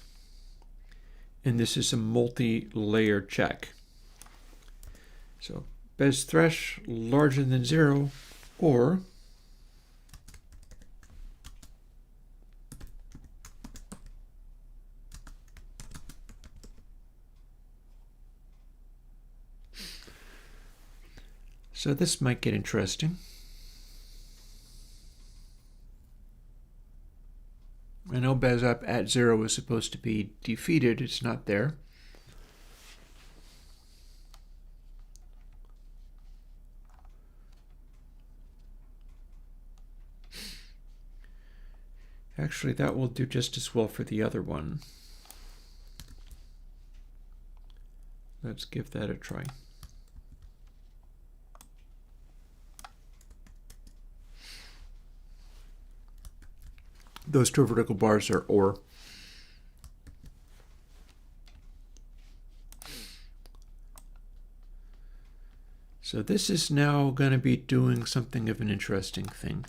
and this is a multi-layer check? So Bez thresh larger than 0, or so this might get interesting. I know Bez up at 0 is supposed to be defeated. It's not there. Actually, that will do just as well for the other one. Let's give that a try. Those two vertical bars are OR. So this is now going to be doing something of an interesting thing.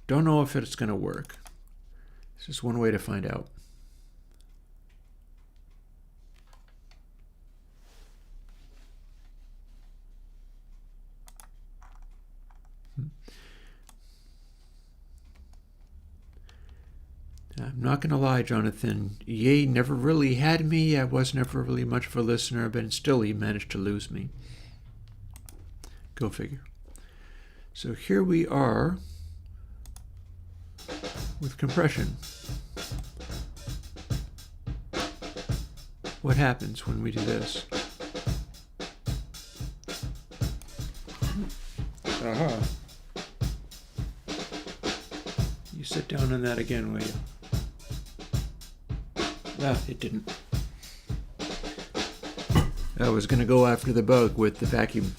Don't know if it's going to work. This is one way to find out. I'm not going to lie, Jonathan. EA never really had me. I was never really much of a listener, but still he managed to lose me. Go figure. So here we are with compression. What happens when we do this? Aha. You sit down on that again, will you? Ah, it didn't. I was going to go after the bug with the vacuum.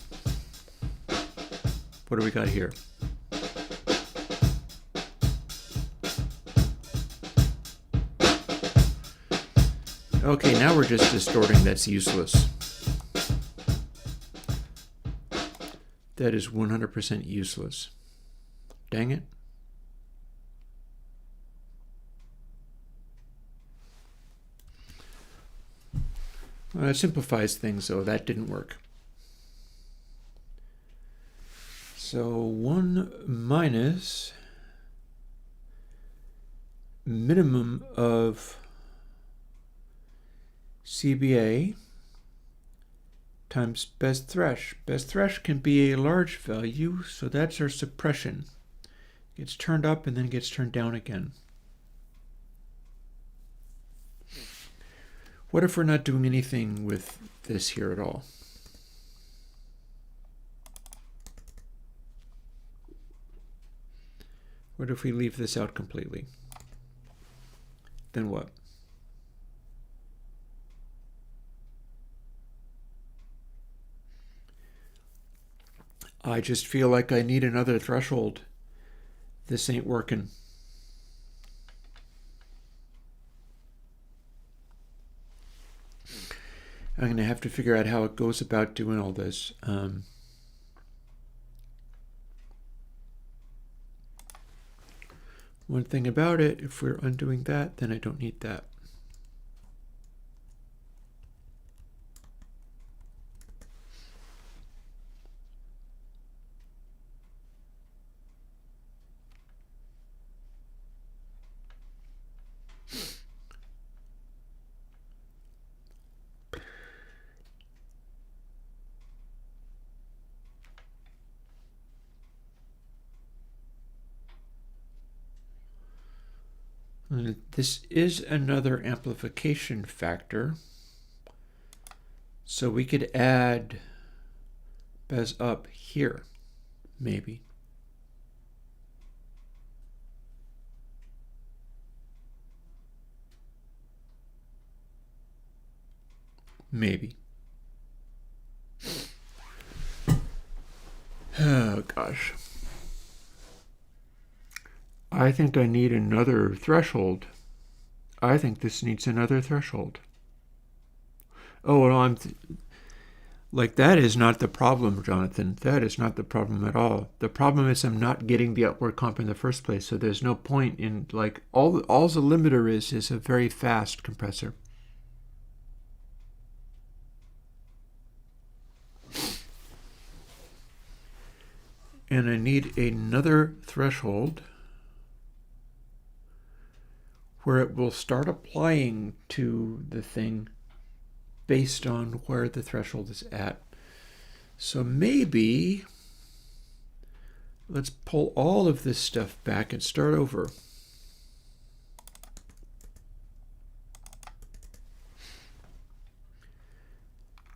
What do we got here? Okay, now we're just distorting. That's useless. That is 100% useless. Dang it. Well, it simplifies things, though. That didn't work. So 1 minus minimum of CBA times Bez thresh. Bez thresh can be a large value, so that's our suppression. It gets turned up and then gets turned down again. What if we're not doing anything with this here at all? What if we leave this out completely? Then what? I just feel like I need another threshold. This ain't working. I'm going to have to figure out how it goes about doing all this. One thing about it, if we're undoing that, then I don't need that. This is another amplification factor. So we could add Bez up here, maybe. Maybe. Oh, gosh. I think I need another threshold. I think this needs another threshold. Oh, no, that is not the problem, Jonathan. That is not the problem at all. The problem is I'm not getting the upward comp in the first place, so there's no point in, all the limiter is a very fast compressor. And I need another threshold where it will start applying to the thing based on where the threshold is at. So maybe let's pull all of this stuff back and start over.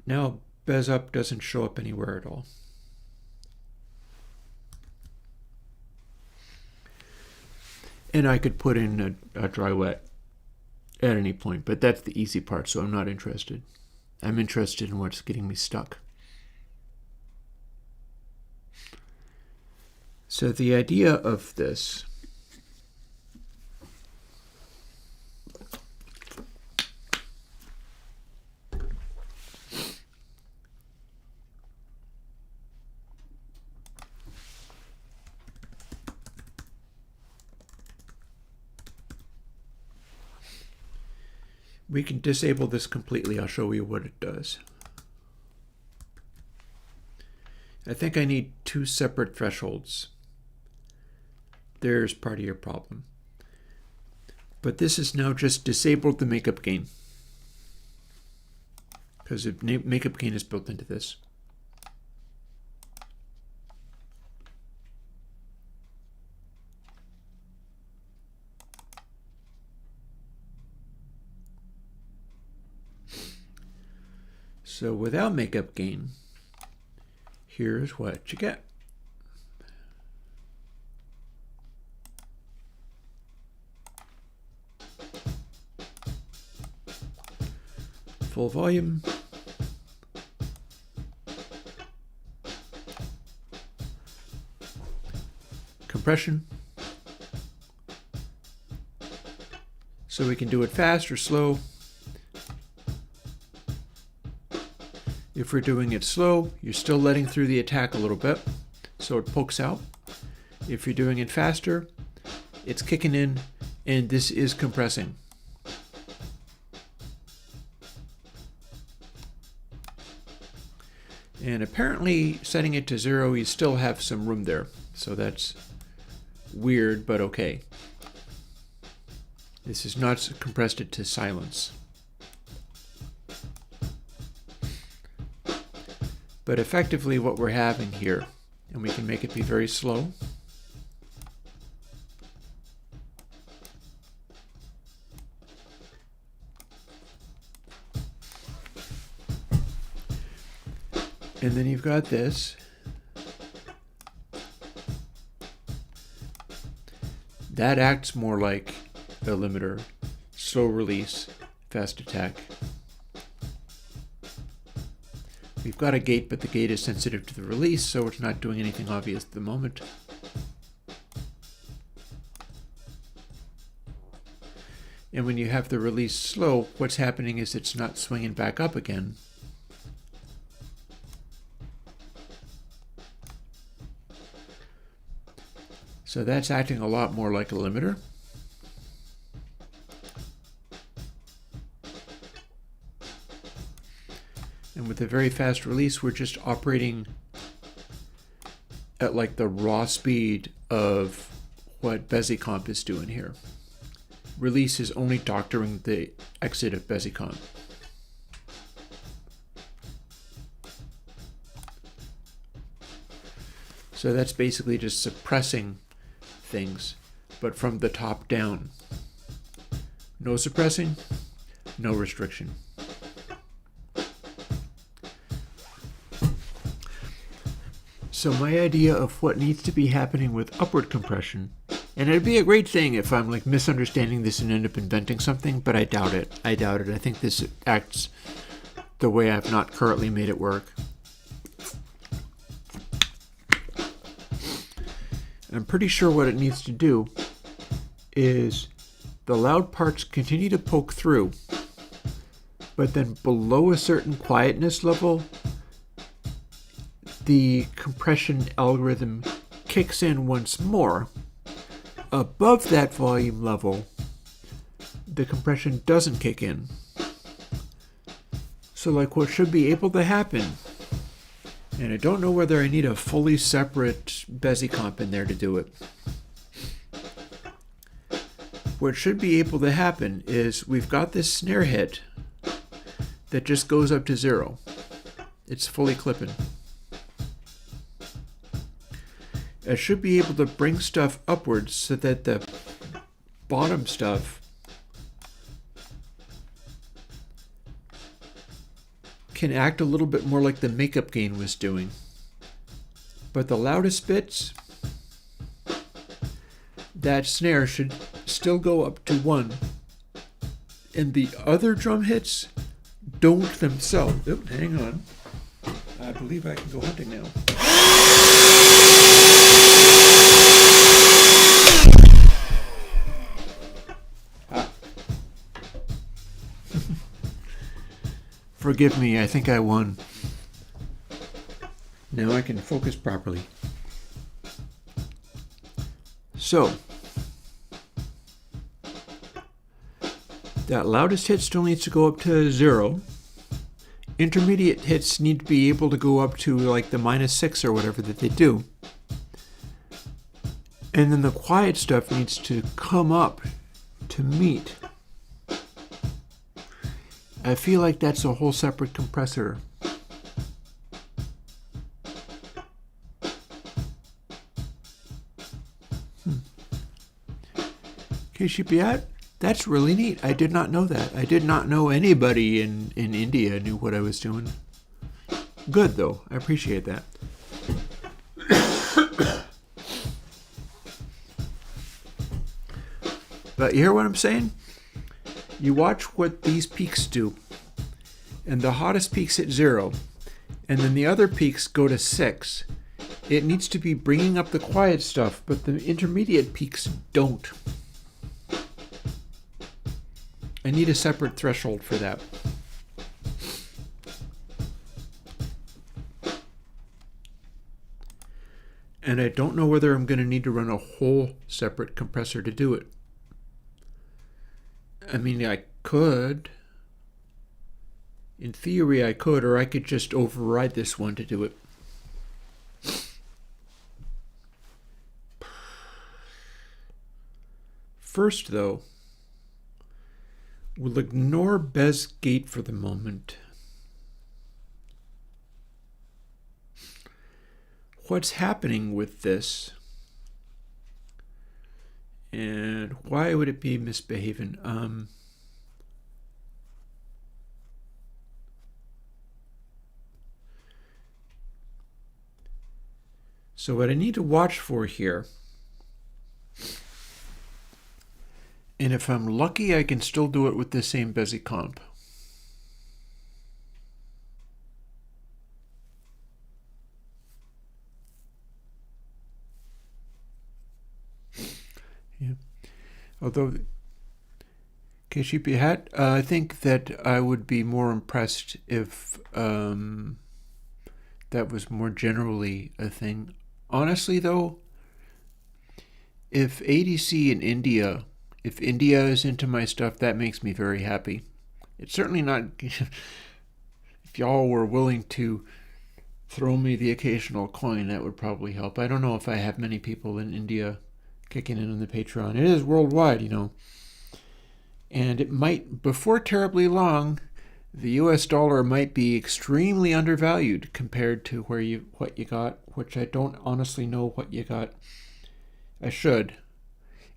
Now Bez Up doesn't show up anywhere at all. And I could put in a dry wet at any point, but that's the easy part, so I'm not interested. I'm interested in what's getting me stuck. So the idea of this we can disable this completely. I'll show you what it does. I think I need two separate thresholds. There's part of your problem. But this is now just disabled the makeup gain, because the makeup gain is built into this. So without makeup gain, here's what you get. Full volume. Compression. So we can do it fast or slow. If we're doing it slow, you're still letting through the attack a little bit, so it pokes out. If you're doing it faster, it's kicking in, and this is compressing. And apparently, setting it to 0, you still have some room there, so that's weird, but okay. This is not compressed it to silence. But effectively what we're having here, and we can make it be very slow. And then you've got this. That acts more like a limiter. Slow release, fast attack. We've got a gate, but the gate is sensitive to the release, so it's not doing anything obvious at the moment. And when you have the release slow, what's happening is it's not swinging back up again. So that's acting a lot more like a limiter. And with a very fast release, we're just operating at like the raw speed of what BesiComp is doing here. Release is only doctoring the exit of BesiComp. So that's basically just suppressing things, but from the top down. No suppressing, no restriction. So my idea of what needs to be happening with upward compression, and it'd be a great thing if I'm like misunderstanding this and end up inventing something, but I doubt it. I think this acts the way I've not currently made it work. I'm pretty sure what it needs to do is the loud parts continue to poke through, but then below a certain quietness level, the compression algorithm kicks in once more. Above that volume level, the compression doesn't kick in. So like what should be able to happen, and I don't know whether I need a fully separate Bezi comp in there to do it. What should be able to happen is we've got this snare hit that just goes up to 0. It's fully clipping. I should be able to bring stuff upwards so that the bottom stuff can act a little bit more like the makeup gain was doing. But the loudest bits, that snare should still go up to 1. And the other drum hits don't themselves. Oh, hang on. I believe I can go hunting now. Forgive me, I think I won. Now I can focus properly. So, that loudest hit still needs to go up to 0. Intermediate hits need to be able to go up to like the -6 or whatever that they do. And then the quiet stuff needs to come up to meet. I feel like that's a whole separate compressor. KCPI? That's really neat. I did not know that. I did not know anybody in India knew what I was doing. Good, though. I appreciate that. But you hear what I'm saying? You watch what these peaks do. And the hottest peaks hit 0. And then the other peaks go to 6. It needs to be bringing up the quiet stuff, but the intermediate peaks don't. I need a separate threshold for that. And I don't know whether I'm going to need to run a whole separate compressor to do it. I mean, I could. In theory, I could, or I could just override this one to do it. First, though, we'll ignore Bez gate for the moment. What's happening with this? And why would it be misbehaving? So what I need to watch for here, and if I'm lucky, I can still do it with the same Bezi comp. Yeah. Although, KCP hat, I think that I would be more impressed if that was more generally a thing. Honestly, though, if ADC in India, if India is into my stuff, that makes me very happy. It's certainly not... if y'all were willing to throw me the occasional coin, that would probably help. I don't know if I have many people in India kicking in on the Patreon. It is worldwide, you know. And it might, before terribly long, the US dollar might be extremely undervalued compared to what you got, which I don't honestly know what you got. I should.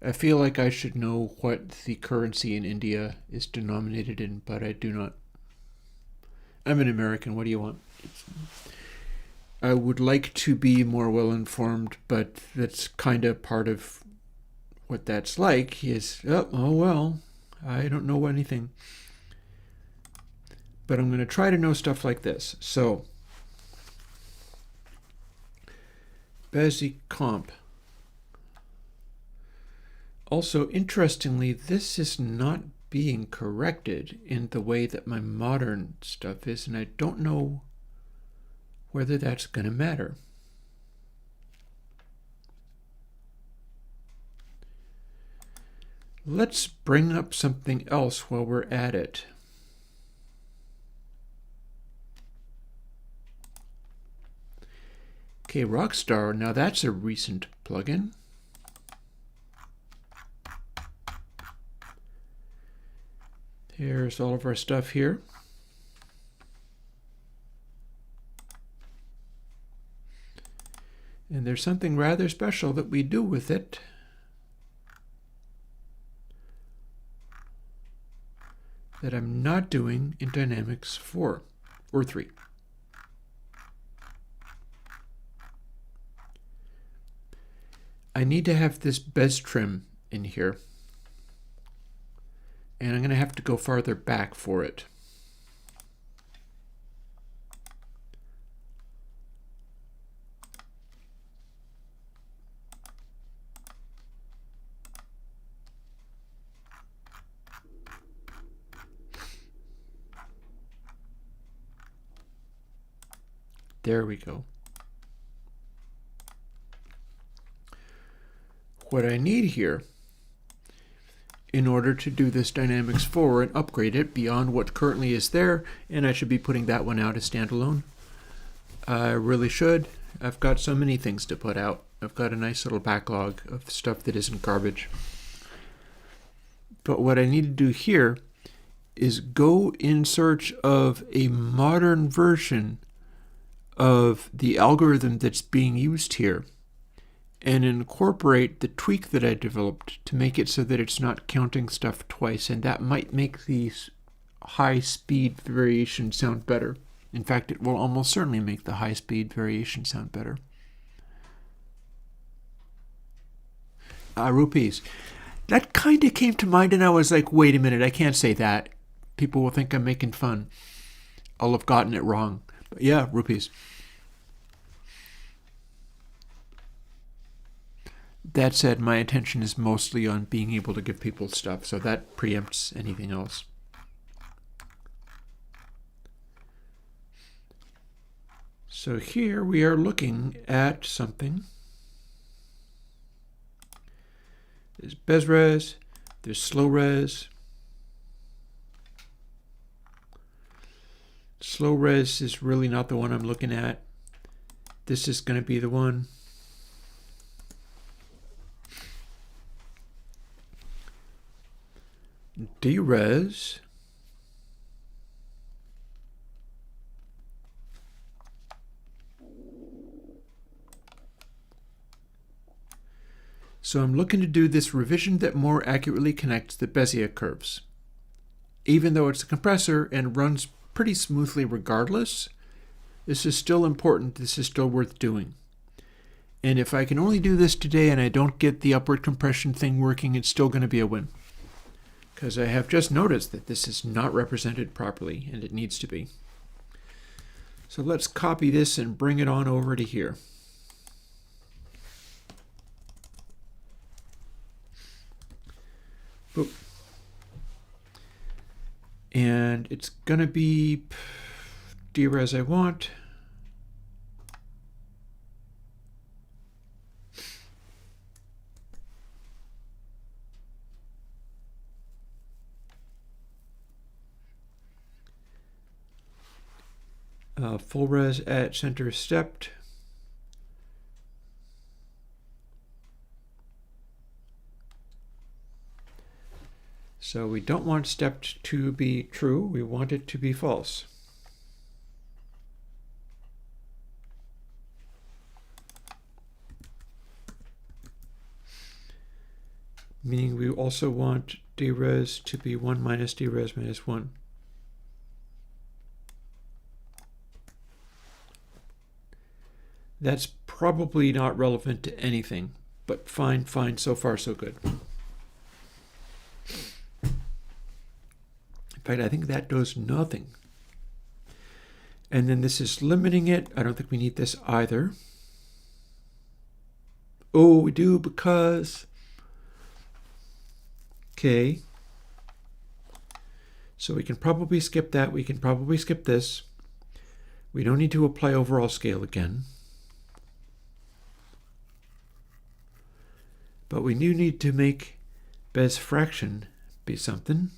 I feel like I should know what the currency in India is denominated in, but I do not. I'm an American. What do you want? I would like to be more well-informed, but that's kind of part of what that's like is, oh well, I don't know anything. but I'm going to try to know stuff like this. So, Bezier comp. Also, interestingly, this is not being corrected in the way that my modern stuff is, and I don't know whether that's going to matter. Let's bring up something else while we're at it. Okay, Rockstar, now that's a recent plugin. Here's all of our stuff here. And there's something rather special that we do with it. That I'm not doing in Dynamics 4 or 3. I need to have this bez trim in here. And I'm going to have to go farther back for it. There we go. What I need here, in order to do this Dynamics 4 and upgrade it beyond what currently is there, and I should be putting that one out as standalone. I really should. I've got so many things to put out. I've got a nice little backlog of stuff that isn't garbage. But what I need to do here is go in search of a modern version of the algorithm that's being used here and incorporate the tweak that I developed to make it so that it's not counting stuff twice, and that might make the high speed variation sound better. In fact, it will almost certainly make the high speed variation sound better. Rupees. That kind of came to mind and I was like, wait a minute, I can't say that. People will think I'm making fun. I'll have gotten it wrong. But yeah, rupees. That said, my attention is mostly on being able to give people stuff, so that preempts anything else. So here we are looking at something. There's BezRes, there's SlowRes. SlowRes is really not the one I'm looking at. This is going to be the one. DRes. So I'm looking to do this revision that more accurately connects the Bezier curves. Even though it's a compressor and runs pretty smoothly regardless, this is still important, this is still worth doing. And if I can only do this today and I don't get the upward compression thing working, it's still going to be a win. Because I have just noticed that this is not represented properly, and it needs to be. So let's copy this and bring it on over to here. Boop. And it's going to be DRes I want. Full res at center stepped. So we don't want stepped to be true, we want it to be false. Meaning we also want DRes to be 1 minus DRes minus 1. That's probably not relevant to anything, but fine, so far so good. In fact, I think that does nothing. And then this is limiting it. I don't think we need this either. Oh, we do because... Okay. So we can probably skip that. We can probably skip this. We don't need to apply overall scale again. But we do need to make Bez fraction be something.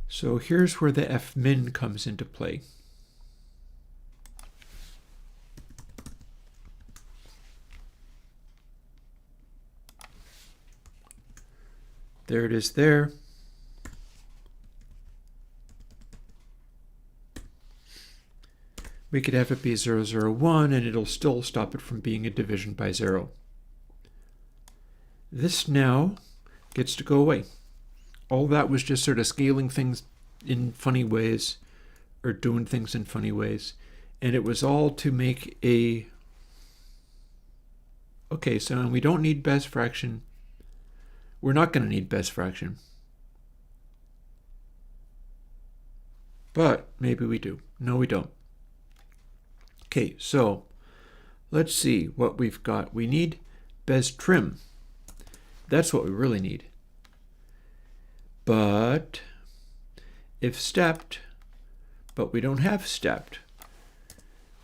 So here's where the fmin comes into play. There it is there. We could have it be 0, 0, 1, and it'll still stop it from being a division by 0. This now gets to go away. All that was just sort of scaling things in funny ways, or doing things in funny ways. And it was all to make a... Okay, so we don't need Bez fraction. We're not going to need Bez fraction. But maybe we do. No, we don't. Okay, so let's see what we've got. We need Bez trim. That's what we really need. But if stepped, but we don't have stepped.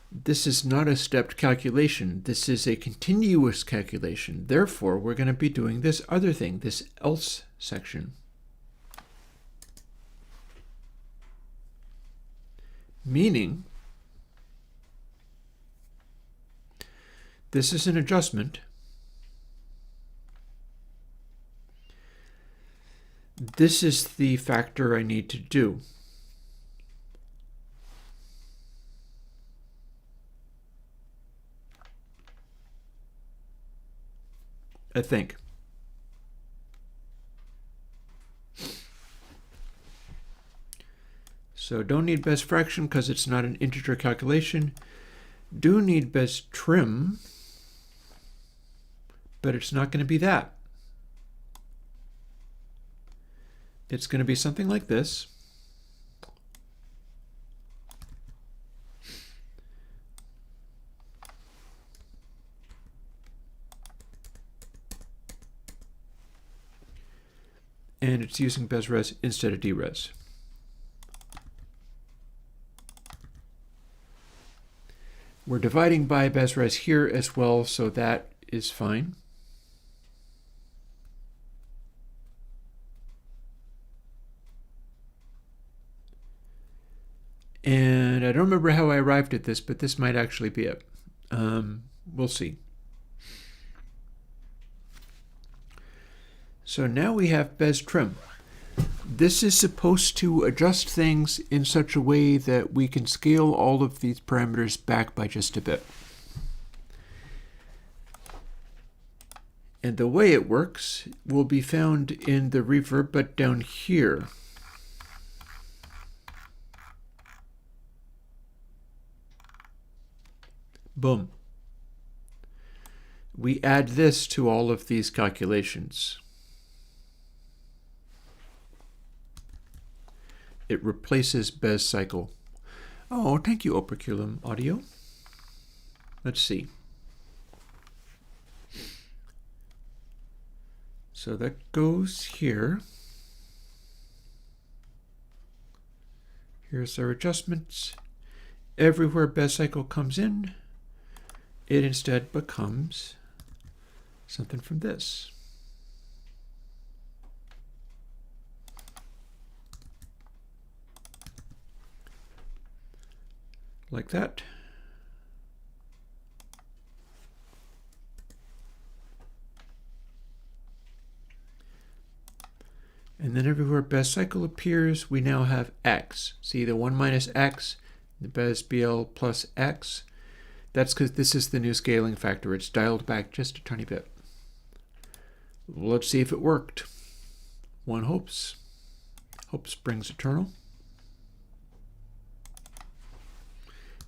This is not a stepped calculation. This is a continuous calculation. Therefore, we're going to be doing this other thing, this else section. Meaning, this is an adjustment. This is the factor I need to do. I think. So don't need Bez fraction because it's not an integer calculation. Do need Bez trim, but it's not going to be that. It's going to be something like this. And it's using BezRes instead of DRes. We're dividing by BezRes here as well, so that is fine. And I don't remember how I arrived at this, but this might actually be it. We'll see. So now we have Bez trim. This is supposed to adjust things in such a way that we can scale all of these parameters back by just a bit. And the way it works will be found in the reverb, but down here. Boom. We add this to all of these calculations. It replaces Bez cycle. Oh, thank you, Operculum Audio. Let's see. So that goes here. Here's our adjustments. Everywhere Bez cycle comes in, it instead becomes something from this. Like that. And then everywhere Bez cycle appears, we now have x. See the 1 minus x, the Bez BL plus x. That's because this is the new scaling factor. It's dialed back just a tiny bit. Let's see if it worked. One hopes. Hope springs eternal.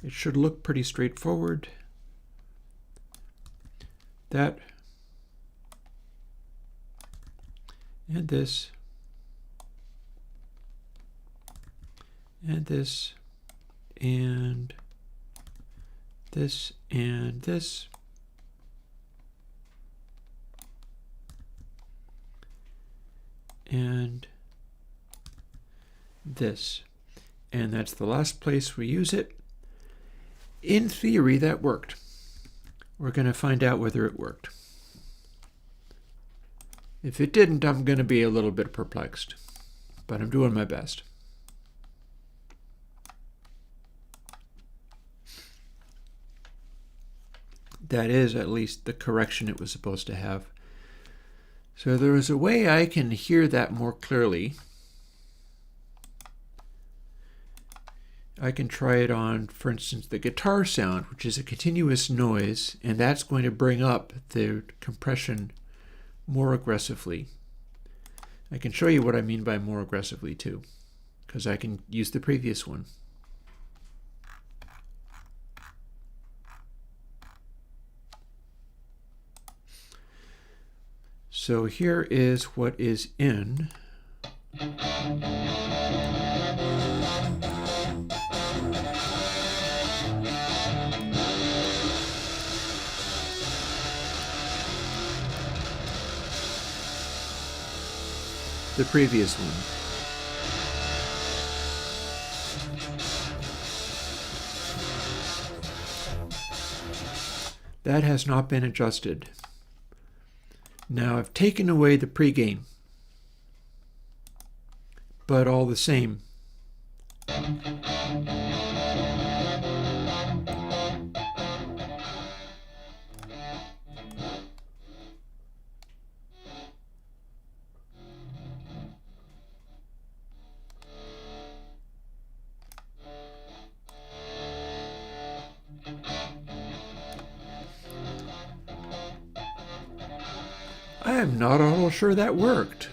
It should look pretty straightforward. That and this and this and this and this and this, and that's the last place we use it. In theory, that worked. We're going to find out whether it worked. If it didn't, I'm going to be a little bit perplexed, but I'm doing my best. That is at least the correction it was supposed to have. So there is a way I can hear that more clearly. I can try it on, for instance, the guitar sound, which is a continuous noise, and that's going to bring up the compression more aggressively. I can show you what I mean by more aggressively too, because I can use the previous one. So here is what is in. The previous one. That has not been adjusted. Now I've taken away the pregame, but all the same, I am not at all sure that worked.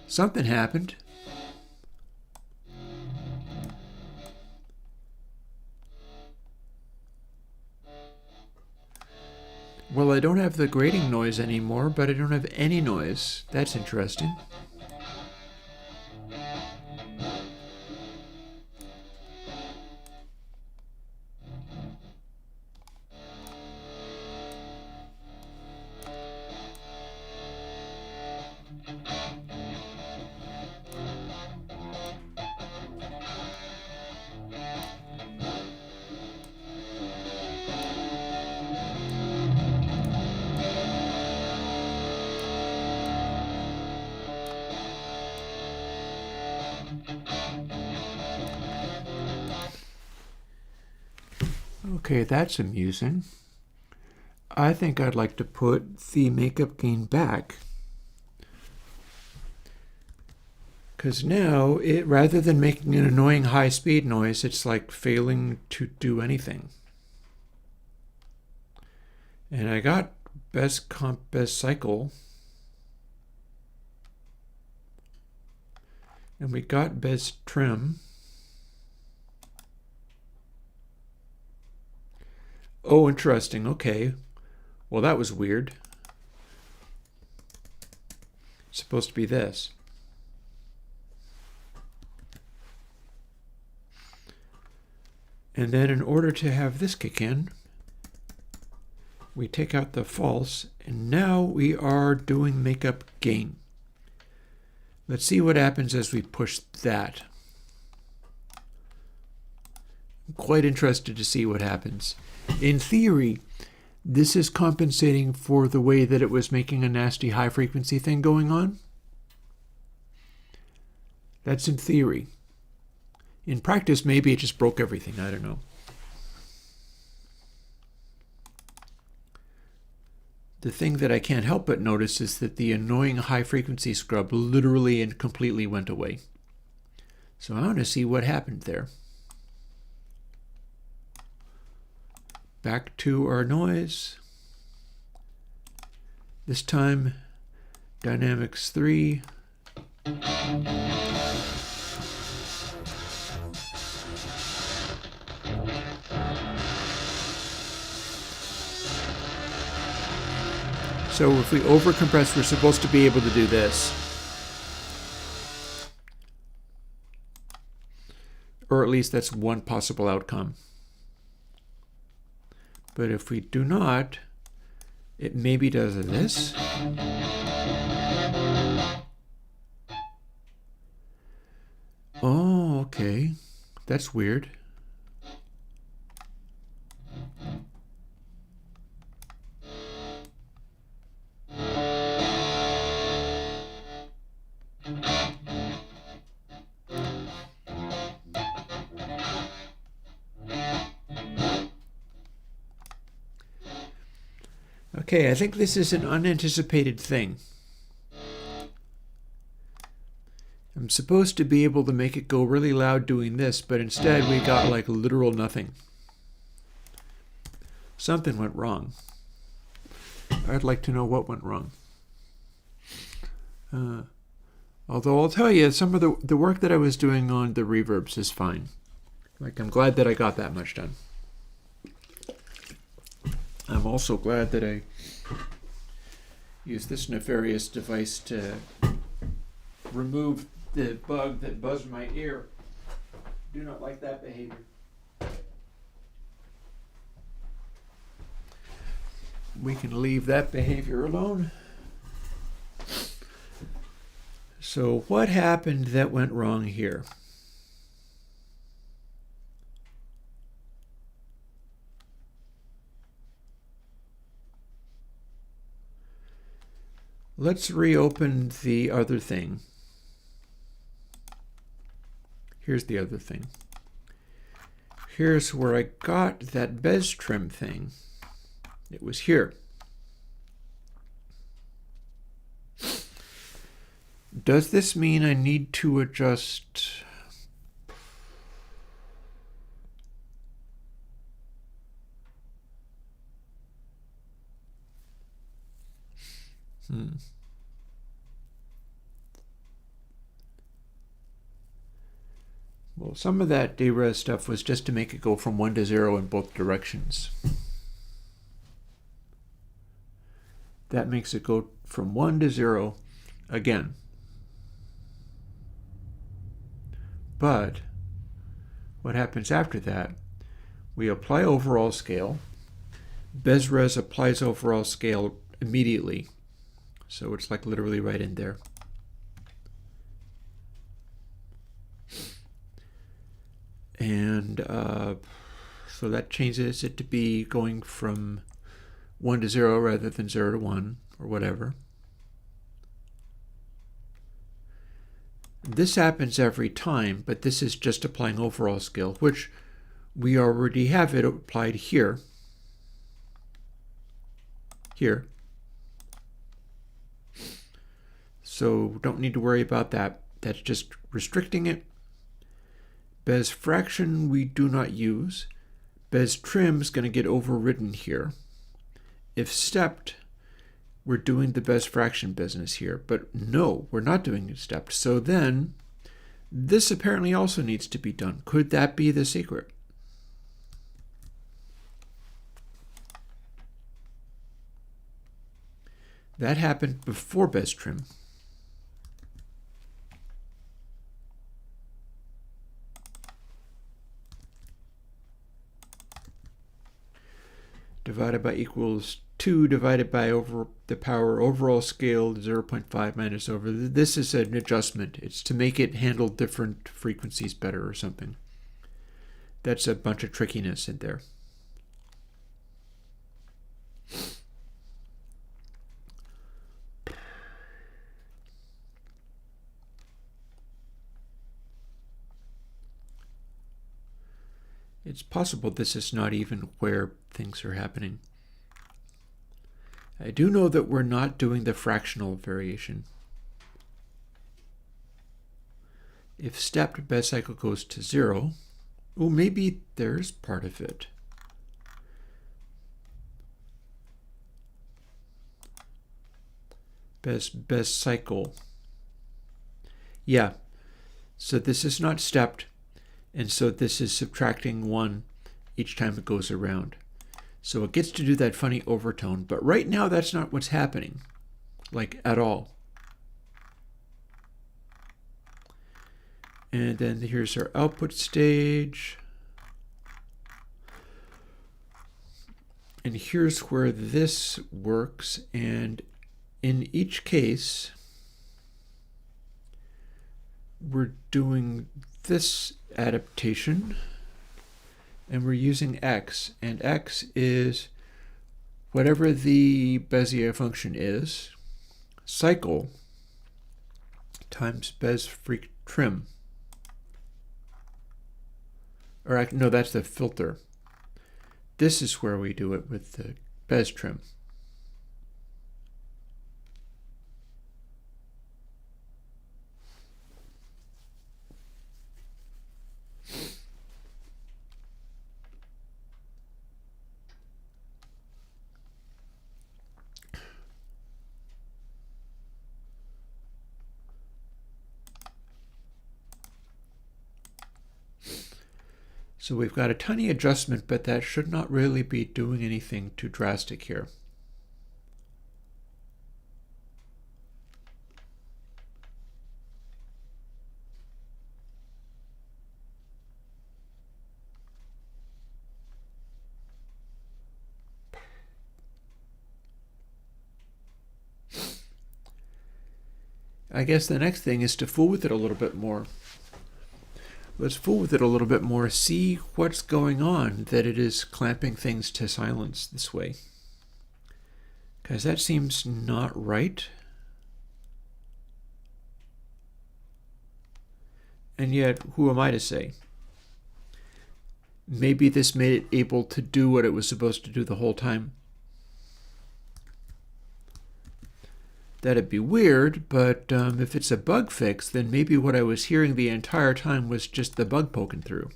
Something happened. Well, I don't have the grating noise anymore, but I don't have any noise. That's interesting. Okay, that's amusing. I think I'd like to put the makeup gain back, because now, rather than making an annoying high-speed noise, it's like failing to do anything. And I got best comp, best cycle, and we got best trim. Oh, interesting. Okay. Well, that was weird. It's supposed to be this. And then in order to have this kick in, we take out the false, and now we are doing makeup gain. Let's see what happens as we push that. I'm quite interested to see what happens. In theory, this is compensating for the way that it was making a nasty high frequency thing going on. That's in theory. In practice, maybe it just broke everything. I don't know. The thing that I can't help but notice is that the annoying high frequency scrub literally and completely went away. So I want to see what happened there. Back to our noise. This time, Dynamics 3. So if we overcompress, we're supposed to be able to do this. Or at least that's one possible outcome. But if we do not, it maybe does this. Oh, okay. That's weird. Okay, I think this is an unanticipated thing. I'm supposed to be able to make it go really loud doing this, but instead we got like literal nothing. Something went wrong. I'd like to know what went wrong. Although I'll tell you, some of the work that I was doing on the reverbs is fine. Like, I'm glad that I got that much done. I'm also glad that I used this nefarious device to remove the bug that buzzed my ear. Do not like that behavior. We can leave that behavior alone. So what happened that went wrong here? Let's reopen the other thing. Here's the other thing. Here's where I got that bez trim thing. It was here. Does this mean I need to adjust? Well, some of that DRes stuff was just to make it go from 1 to 0 in both directions. That makes it go from 1 to 0 again. But what happens after that? We apply overall scale. BezRes applies overall scale immediately. So it's like literally right in there. And so that changes it to be going from 1 to 0 rather than 0 to 1 or whatever. This happens every time, but this is just applying overall scale, which we already have it applied here. Here. So don't need to worry about that. That's just restricting it. Bez fraction we do not use. Bez trim is going to get overridden here. If stepped, we're doing the Bez fraction business here. But no, we're not doing it stepped. So then, this apparently also needs to be done. Could that be the secret? That happened before Bez trim. Divided by equals 2 divided by over the power overall scale 0.5 minus over. This is an adjustment. It's to make it handle different frequencies better or something. That's a bunch of trickiness in there. It's possible this is not even where things are happening. I do know that we're not doing the fractional variation. If stepped Bez cycle goes to 0, oh, maybe there's part of it. Best cycle. Yeah, so this is not stepped, and so this is subtracting 1 each time it goes around. So it gets to do that funny overtone, but right now that's not what's happening, like at all. And then here's our output stage. And here's where this works, and in each case, we're doing this adaptation, and we're using x, and x is whatever the Bezier function is, cycle times Bez freq trim. Or no, that's the filter. This is where we do it with the Bez trim. So we've got a tiny adjustment, but that should not really be doing anything too drastic here. I guess the next thing is to fool with it a little bit more. Let's fool with it a little bit more, see what's going on that it is clamping things to silence this way. Because that seems not right. And yet, who am I to say? Maybe this made it able to do what it was supposed to do the whole time. That'd be weird, but if it's a bug fix, then maybe what I was hearing the entire time was just the bug poking through.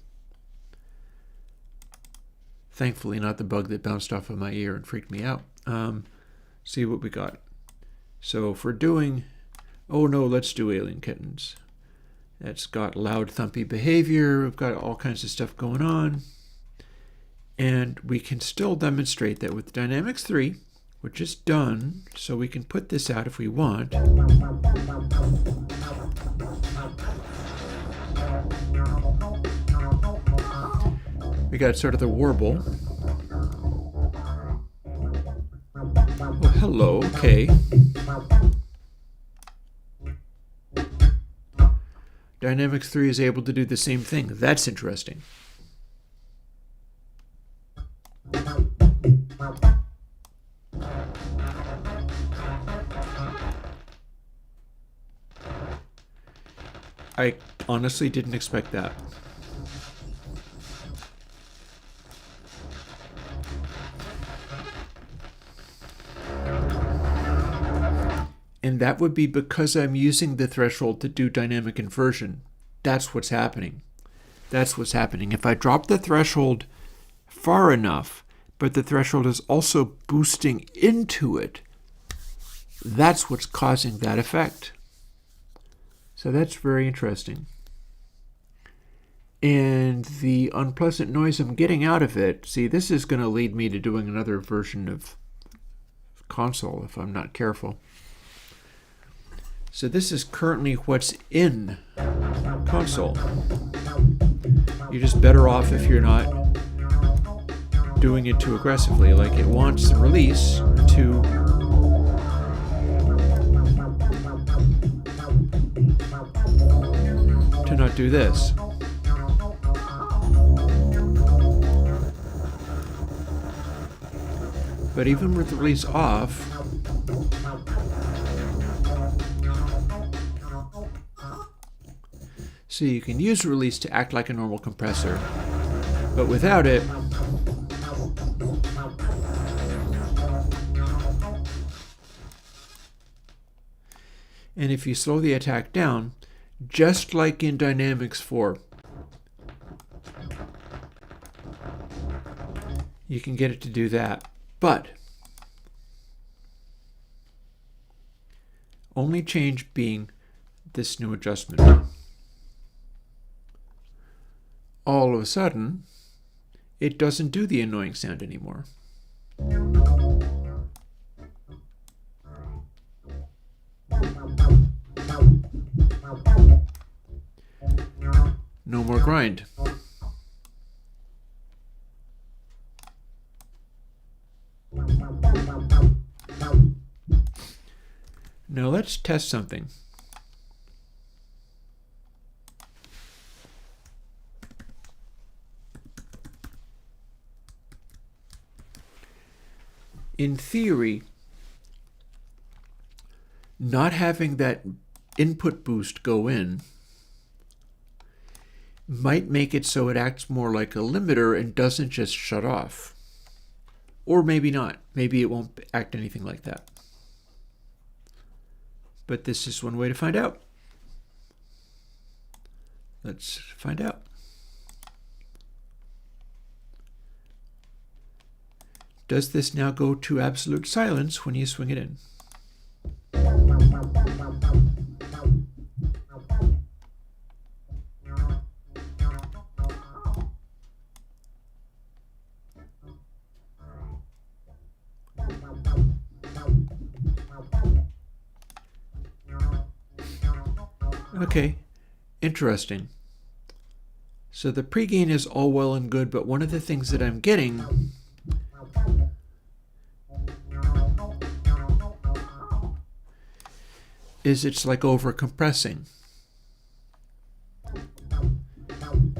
Thankfully, not the bug that bounced off of my ear and freaked me out. See what we got. So if we're doing, oh no, let's do alien kittens. That's got loud, thumpy behavior. We've got all kinds of stuff going on. And we can still demonstrate that with Dynamics 3, which is done, so we can put this out if we want. We got sort of the warble. Oh, hello, okay. Dynamics 3 is able to do the same thing. That's interesting. I honestly didn't expect that. And that would be because I'm using the threshold to do dynamic inversion. That's what's happening. That's what's happening. If I drop the threshold far enough, but the threshold is also boosting into it, that's what's causing that effect. So that's very interesting. And the unpleasant noise I'm getting out of it, see, this is going to lead me to doing another version of console if I'm not careful. So this is currently what's in console. You're just better off if you're not doing it too aggressively. Like it wants the release to not do this. But even with the release off, so you can use release to act like a normal compressor, but without it, and if you slow the attack down, just like in Dynamics 4, you can get it to do that. But Only change being this new adjustment. All of a sudden, it doesn't do the annoying sound anymore. No more grind. Now let's test something. In theory, not having that input boost go in might make it so it acts more like a limiter and doesn't just shut off. Or maybe not. Maybe it won't act anything like that. But this is one way to find out. Let's find out. Does this now go to absolute silence when you swing it in? Okay, interesting. So the pre-gain is all well and good, but one of the things that I'm getting is it's like over compressing.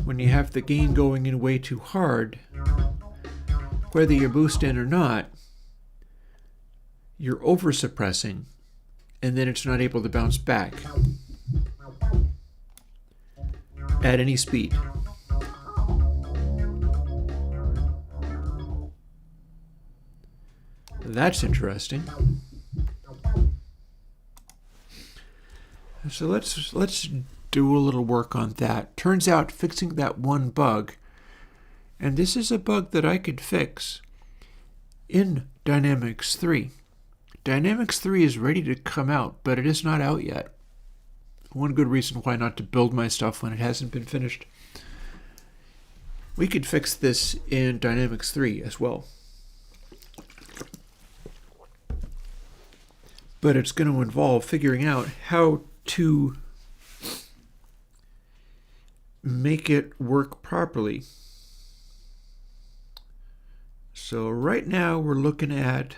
When you have the gain going in way too hard, whether you're boosting or not, you're over suppressing, and then it's not able to bounce back at any speed. That's interesting. So let's do a little work on that. Turns out fixing that one bug, and this is a bug that I could fix in Dynamics 3. Dynamics 3 is ready to come out, but it is not out yet. One good reason why not to build my stuff when it hasn't been finished. We could fix this in Dynamics 3 as well. But it's going to involve figuring out how to make it work properly. So right now we're looking at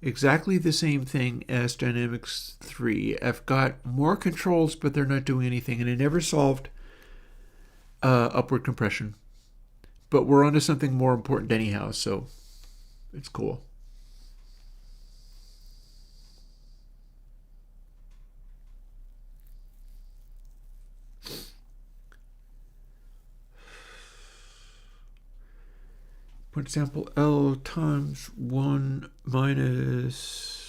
exactly the same thing as Dynamics 3. I've got more controls, but they're not doing anything, and I never solved upward compression. But we're onto something more important anyhow, so it's cool. For example, L times 1 minus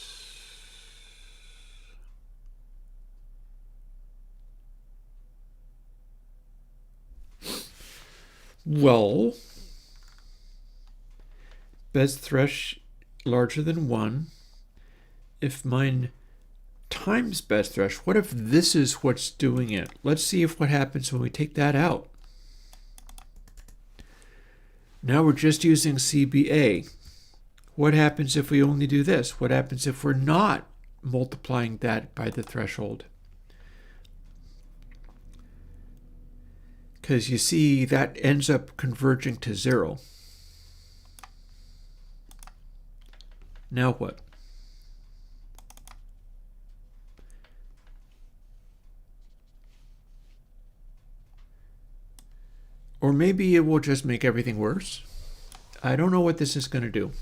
well, best thresh larger than 1. If mine times best thresh, what if this is what's doing it? Let's see if what happens when we take that out. Now we're just using CBA. What happens if we only do this? What happens if we're not multiplying that by the threshold? Because you see that ends up converging to 0. Now what? Or maybe it will just make everything worse. I don't know what this is going to do.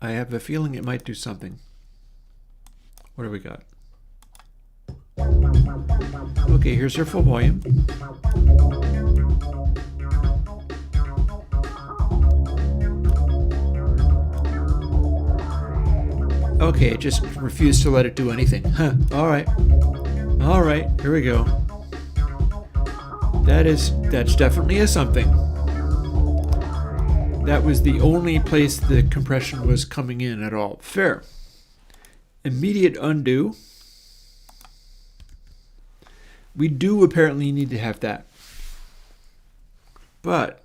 I have a feeling it might do something. What do we got? Okay, here's our full volume. Okay, it just refused to let it do anything. Huh, all right. All right, here we go. That's definitely a something. That was the only place the compression was coming in at all. Fair. Immediate undo. We do apparently need to have that. But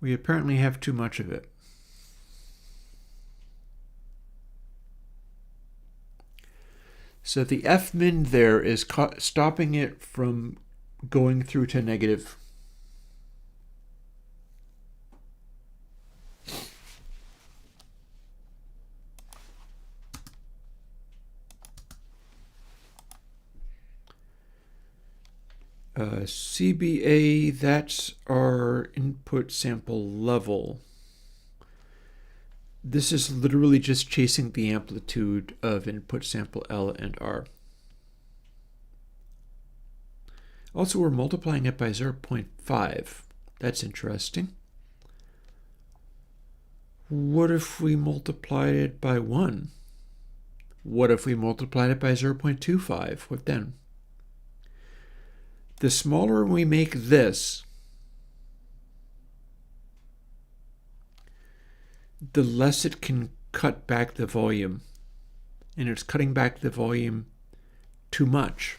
we apparently have too much of it. So the Fmin there is stopping it from going through to negative. CBA, that's our input sample level. This is literally just chasing the amplitude of input sample L and R. Also, we're multiplying it by 0.5. That's interesting. What if we multiplied it by 1? What if we multiplied it by 0.25? What then? The smaller we make this, the less it can cut back the volume. And it's cutting back the volume too much.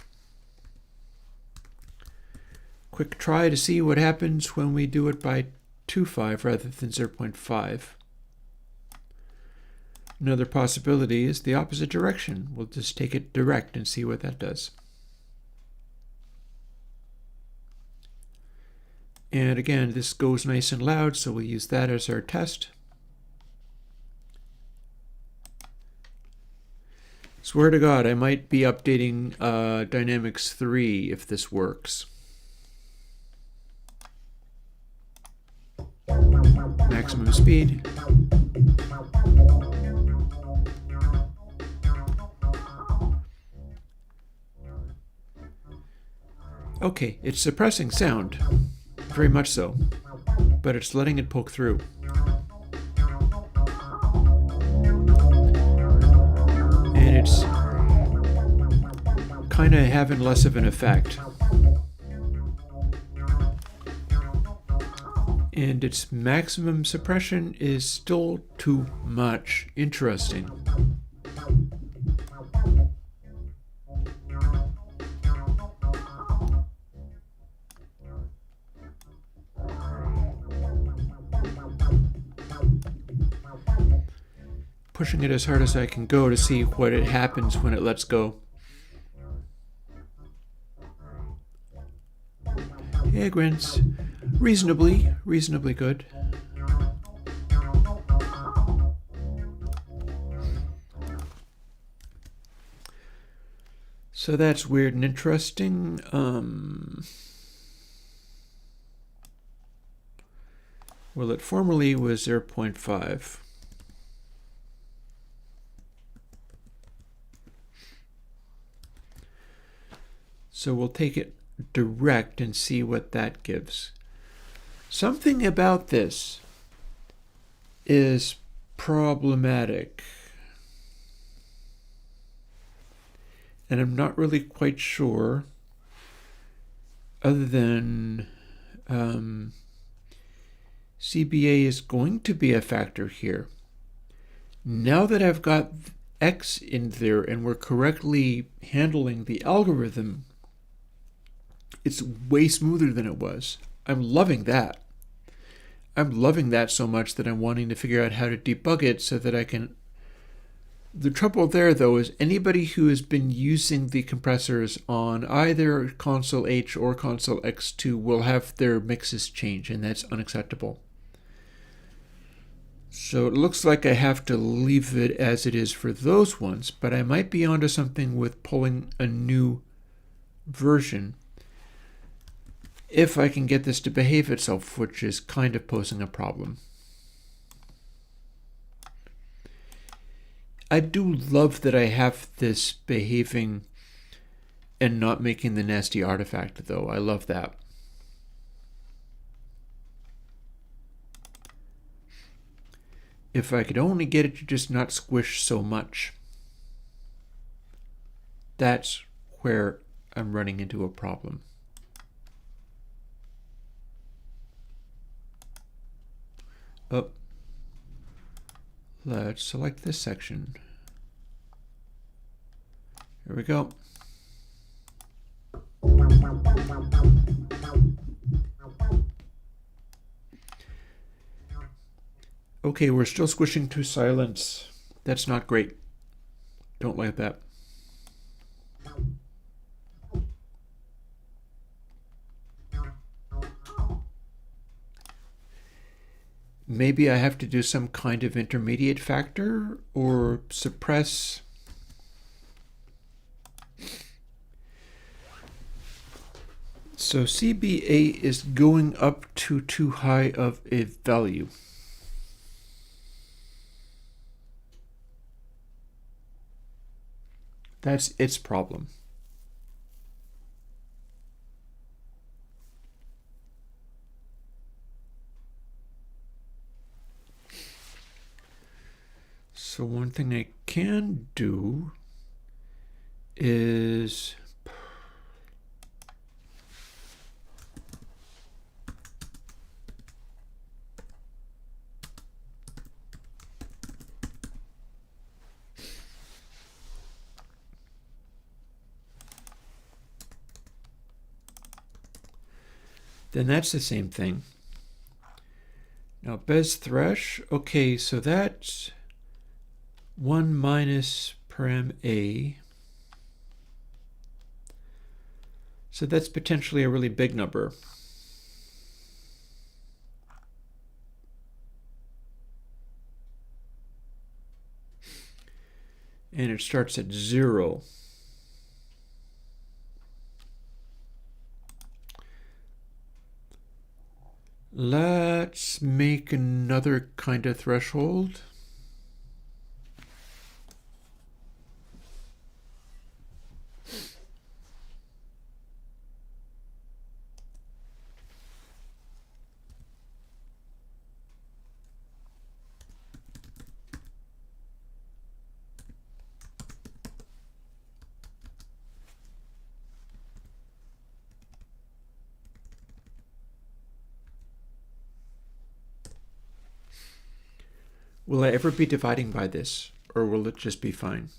Quick try to see what happens when we do it by 2.5 rather than 0.5. Another possibility is the opposite direction. We'll just take it direct and see what that does. And again, this goes nice and loud, so we'll use that as our test. Swear to God, I might be updating Dynamics 3 if this works. Maximum speed. Okay, it's suppressing sound. Very much so. But it's letting it poke through. And it's kind of having less of an effect. And its maximum suppression is still too much. Interesting. Pushing it as hard as I can go to see what it happens when it lets go. Yeah, grins. Reasonably good. So that's weird and interesting. Well, it formerly was 0.5. So we'll take it direct and see what that gives. Something about this is problematic. And I'm not really quite sure, other than CBA is going to be a factor here. Now that I've got X in there and we're correctly handling the algorithm, it's way smoother than it was. I'm loving that. I'm loving that so much that I'm wanting to figure out how to debug it so that I can... The trouble there, though, is anybody who has been using the compressors on either console H or console X2 will have their mixes change, and that's unacceptable. So it looks like I have to leave it as it is for those ones, but I might be onto something with pulling a new version if I can get this to behave itself, which is kind of posing a problem. I do love that I have this behaving and not making the nasty artifact, though. I love that. If I could only get it to just not squish so much. That's where I'm running into a problem. Oh, let's select this section. Here we go. Okay, we're still squishing to silence. That's not great. Don't like that. Maybe I have to do some kind of intermediate factor or suppress. So CBA is going up to too high of a value. That's its problem. So one thing I can do is then that's the same thing. Now Bez thresh, okay, so that's 1 minus param A. So that's potentially a really big number. And it starts at 0. Let's make another kind of threshold. Will I ever be dividing by this, or will it just be fine?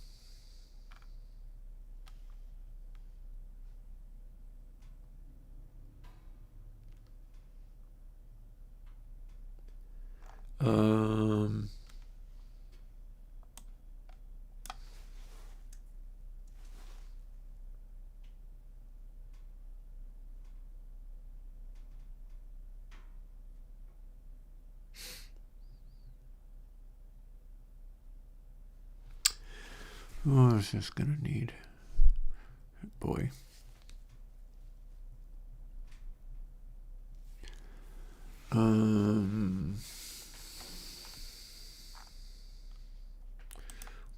Oh, this is gonna need, boy.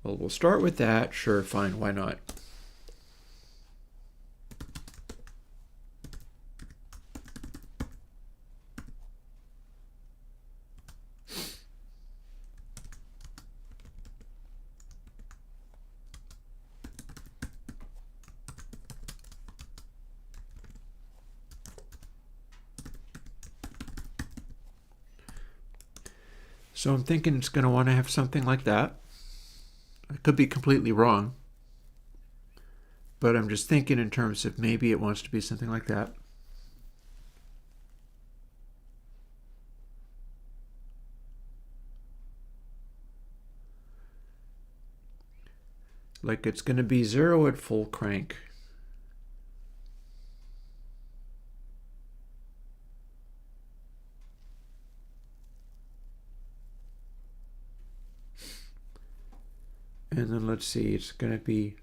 Well, we'll start with that. Sure, fine, why not? So I'm thinking it's going to want to have something like that. I could be completely wrong, but I'm just thinking in terms of maybe it wants to be something like that. Like it's going to be 0 at full crank. And then let's see, it's going to be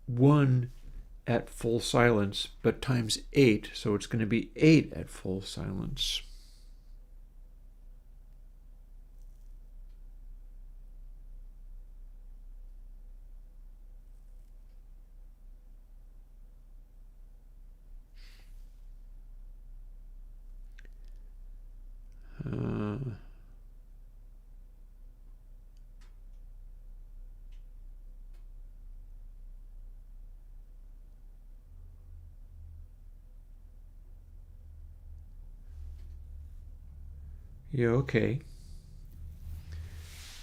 1 at full silence, but times 8, so it's going to be 8 at full silence. Yeah, okay.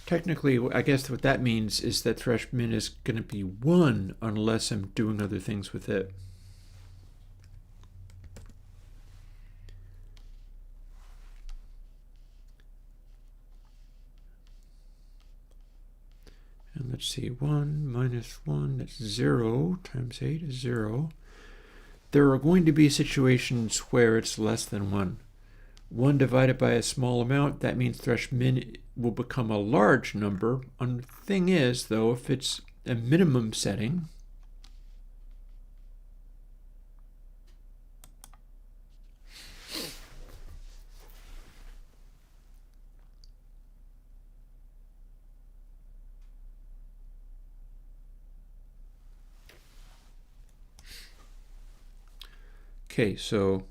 Technically, I guess what that means is that thresh-min is going to be 1 unless I'm doing other things with it. And let's see, 1 minus 1, that's 0, times 8 is 0. There are going to be situations where it's less than 1. 1 divided by a small amount, that means thresh-min will become a large number. And the thing is, though, if it's a minimum setting, okay, so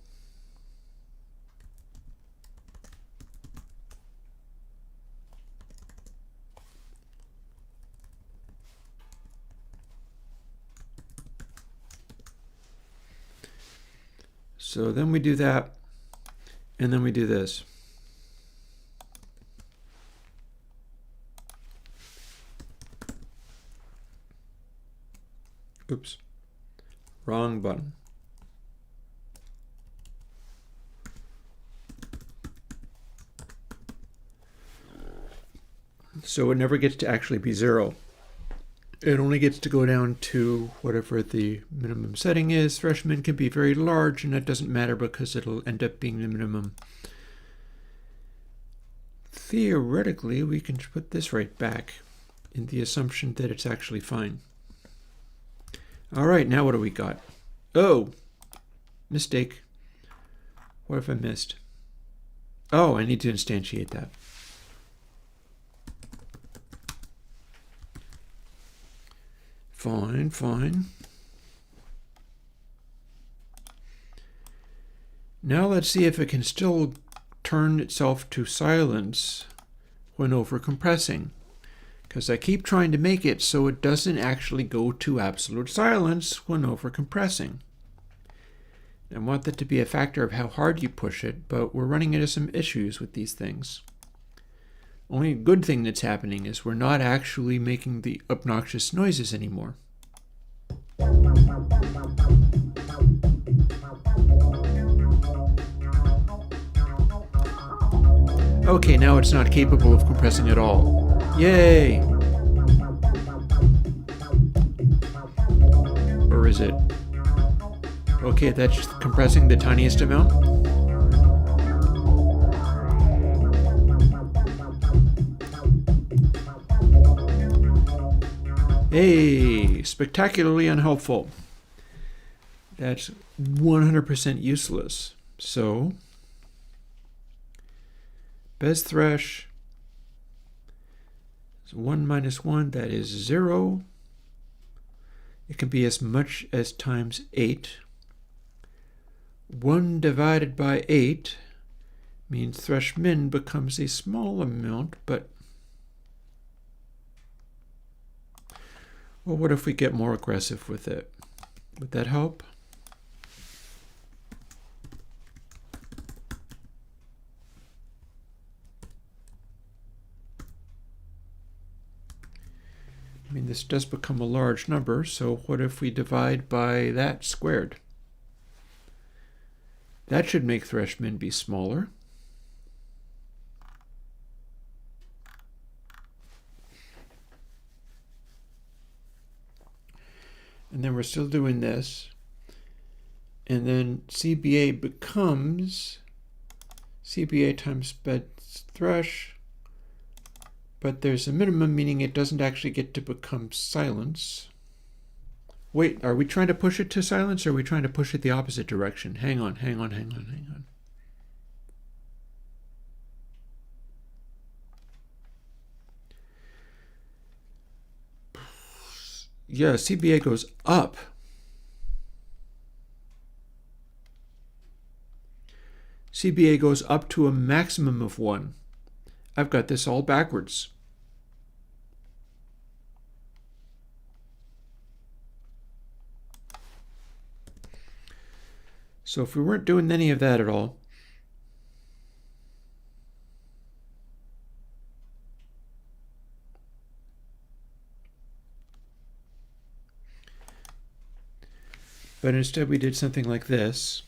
then we do that, and then we do this. Oops, wrong button. So it never gets to actually be 0. It only gets to go down to whatever the minimum setting is. Thresh-min can be very large, and that doesn't matter because it'll end up being the minimum. Theoretically, we can put this right back in the assumption that it's actually fine. All right, now what do we got? Oh, mistake. What have I missed? Oh, I need to instantiate that. Fine, fine. Now let's see if it can still turn itself to silence when overcompressing. Because I keep trying to make it so it doesn't actually go to absolute silence when overcompressing. I want that to be a factor of how hard you push it, but we're running into some issues with these things. Only good thing that's happening is we're not actually making the obnoxious noises anymore. Okay, now it's not capable of compressing at all. Yay! Or is it? Okay, that's compressing the tiniest amount. Hey, spectacularly unhelpful. That's 100% useless. So, Bez thresh is 1 minus 1, that is 0. It can be as much as times 8. 1 divided by 8 means thresh-min becomes a small amount, but well, what if we get more aggressive with it? Would that help? I mean, this does become a large number, so what if we divide by that squared? That should make thresh-min be smaller. And then we're still doing this. And then CBA becomes CBA times bed thresh. But there's a minimum, meaning it doesn't actually get to become silence. Wait, are we trying to push it to silence, or are we trying to push it the opposite direction? Hang on. Yeah, CBA goes up. CBA goes up to a maximum of 1. I've got this all backwards. So if we weren't doing any of that at all, But instead we did something like this.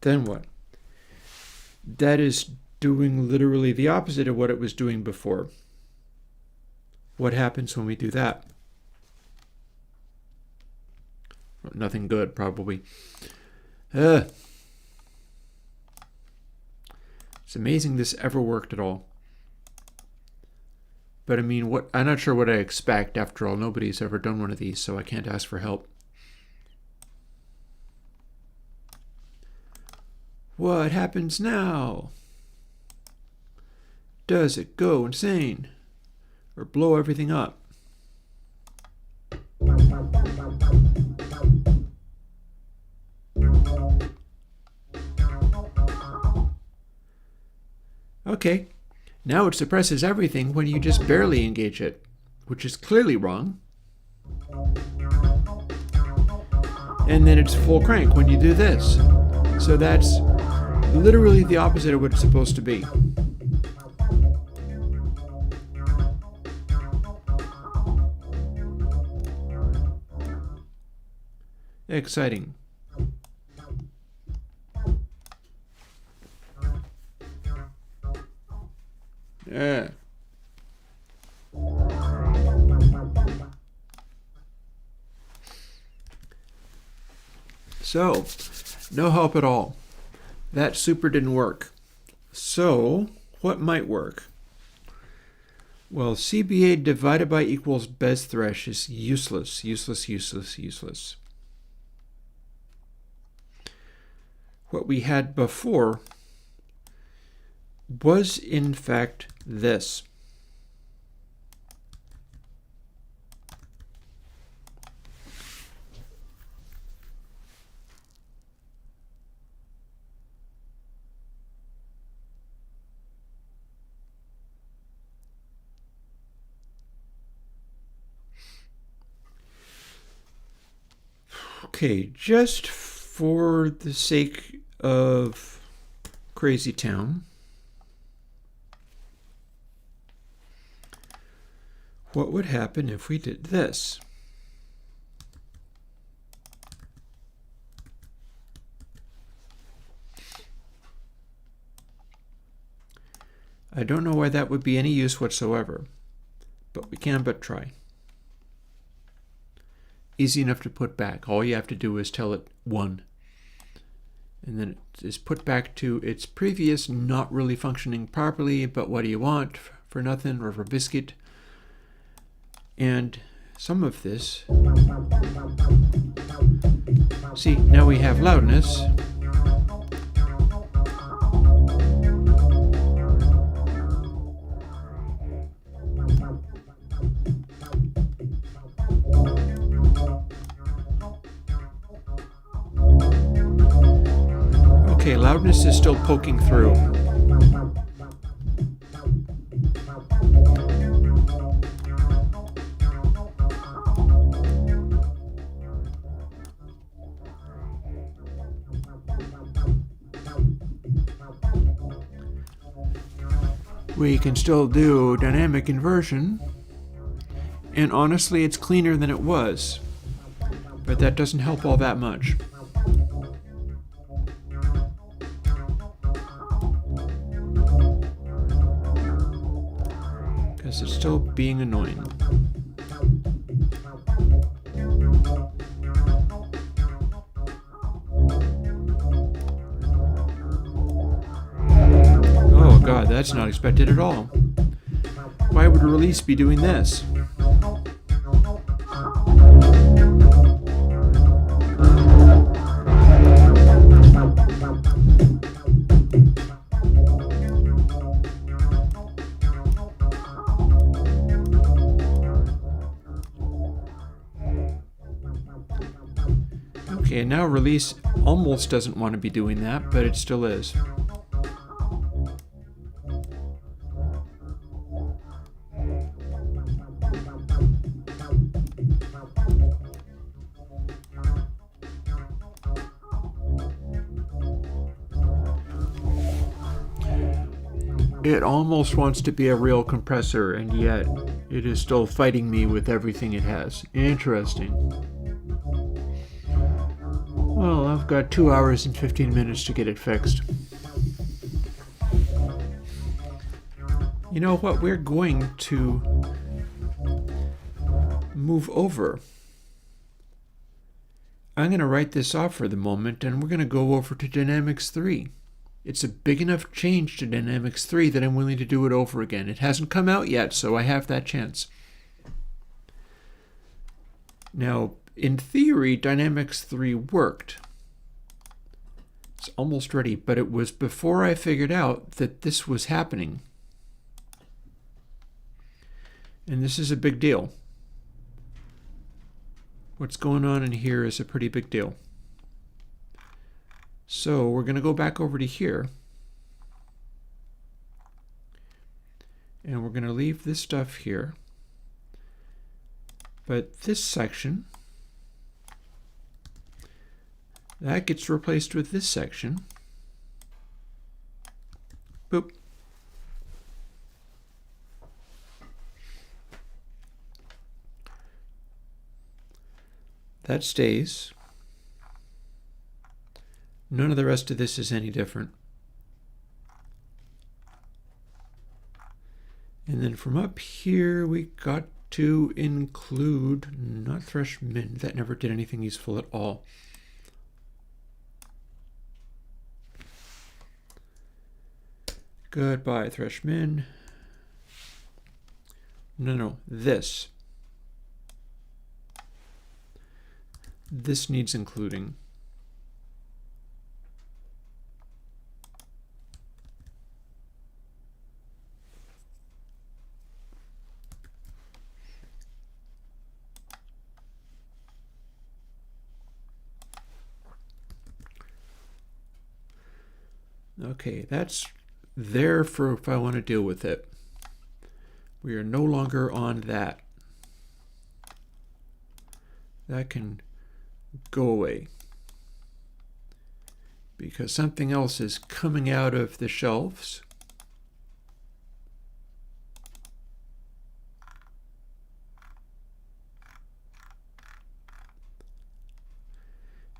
Then what? That is doing literally the opposite of what it was doing before. What happens when we do that? Well, nothing good, probably. It's amazing this ever worked at all. But I mean, I'm not sure what I expect. After all, nobody's ever done one of these, so I can't ask for help. What happens now? Does it go insane? Or blow everything up? Okay, now it suppresses everything when you just barely engage it, which is clearly wrong. And then it's full crank when you do this. So that's literally the opposite of what it's supposed to be. Exciting. Yeah. So, no help at all. That super didn't work. So, what might work? Well, CBA divided by equals Bez thresh is useless, useless, useless, useless. What we had before was, in fact, this. Okay, just for the sake of Crazy Town, what would happen if we did this? I don't know why that would be any use whatsoever, but we can but try. Easy enough to put back. All you have to do is tell it 1. And then it is put back to its previous not really functioning properly, but what do you want? For nothing or for biscuit? And some of this. See, now we have loudness. Okay, loudness is still poking through. We can still do dynamic inversion, and honestly it's cleaner than it was, but that doesn't help all that much. Because it's still being annoying. Oh god, that's not expected at all. Why would a release be doing this? Okay, now release almost doesn't want to be doing that, but it still is. It almost wants to be a real compressor, and yet it is still fighting me with everything it has. Interesting. Well, I've got 2 hours and 15 minutes to get it fixed. You know what? We're going to move over. I'm going to write this off for the moment, and we're going to go over to Dynamics 3. It's a big enough change to Dynamics 3 that I'm willing to do it over again. It hasn't come out yet, so I have that chance. Now, in theory, Dynamics 3 worked. It's almost ready, but it was before I figured out that this was happening. And this is a big deal. What's going on in here is a pretty big deal. So we're going to go back over to here. And we're going to leave this stuff here. But this section, that gets replaced with this section. Boop. That stays. None of the rest of this is any different. And then from up here, we got to include, not thresh min, that never did anything useful at all. Goodbye, thresh min. No, this. This needs including. Okay, that's there for if I want to deal with it. We are no longer on that. That can go away because something else is coming out of the shelves.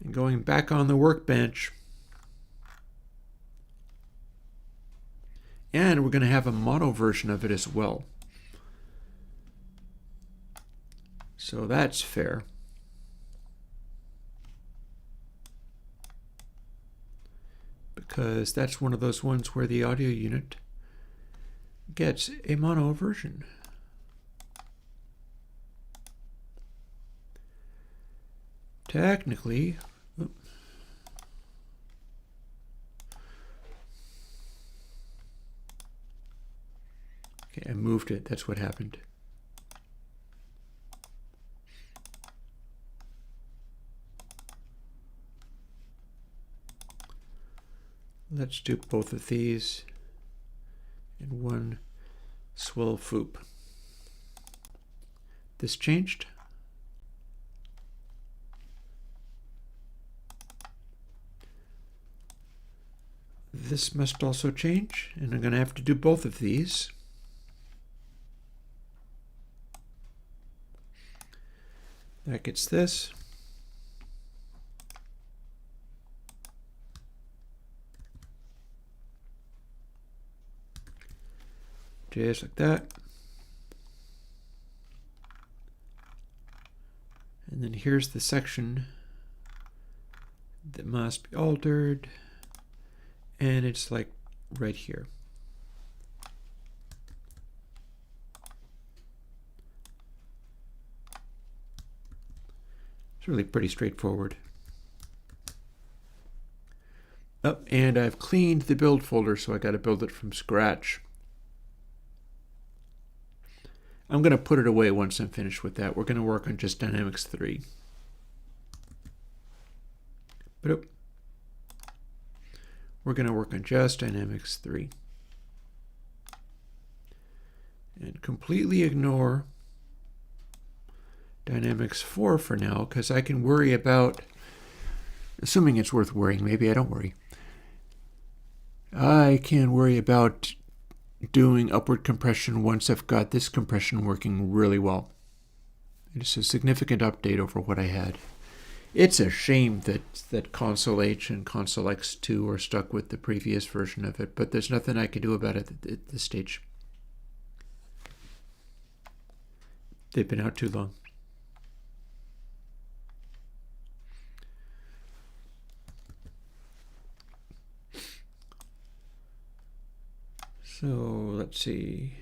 And going back on the workbench. And we're going to have a mono version of it as well. So that's fair. Because that's one of those ones where the audio unit gets a mono version. Technically, okay, I moved it. That's what happened. Let's do both of these in one swell foop. This changed. This must also change, and I'm going to have to do both of these. That gets this. Just like that. And then here's the section that must be altered. And it's like right here. It's really pretty straightforward. Oh, and I've cleaned the build folder, so I got to build it from scratch. I'm going to put it away once I'm finished with that. We're going to work on just Dynamics 3. But we're going to work on just Dynamics 3. And completely ignore Dynamics 4 for now, because I can worry about, assuming it's worth worrying, maybe I don't worry. I can worry about doing upward compression once I've got this compression working really well. It's a significant update over what I had. It's a shame that Console H and Console X2 are stuck with the previous version of it, but there's nothing I can do about it at this stage. They've been out too long. So let's see.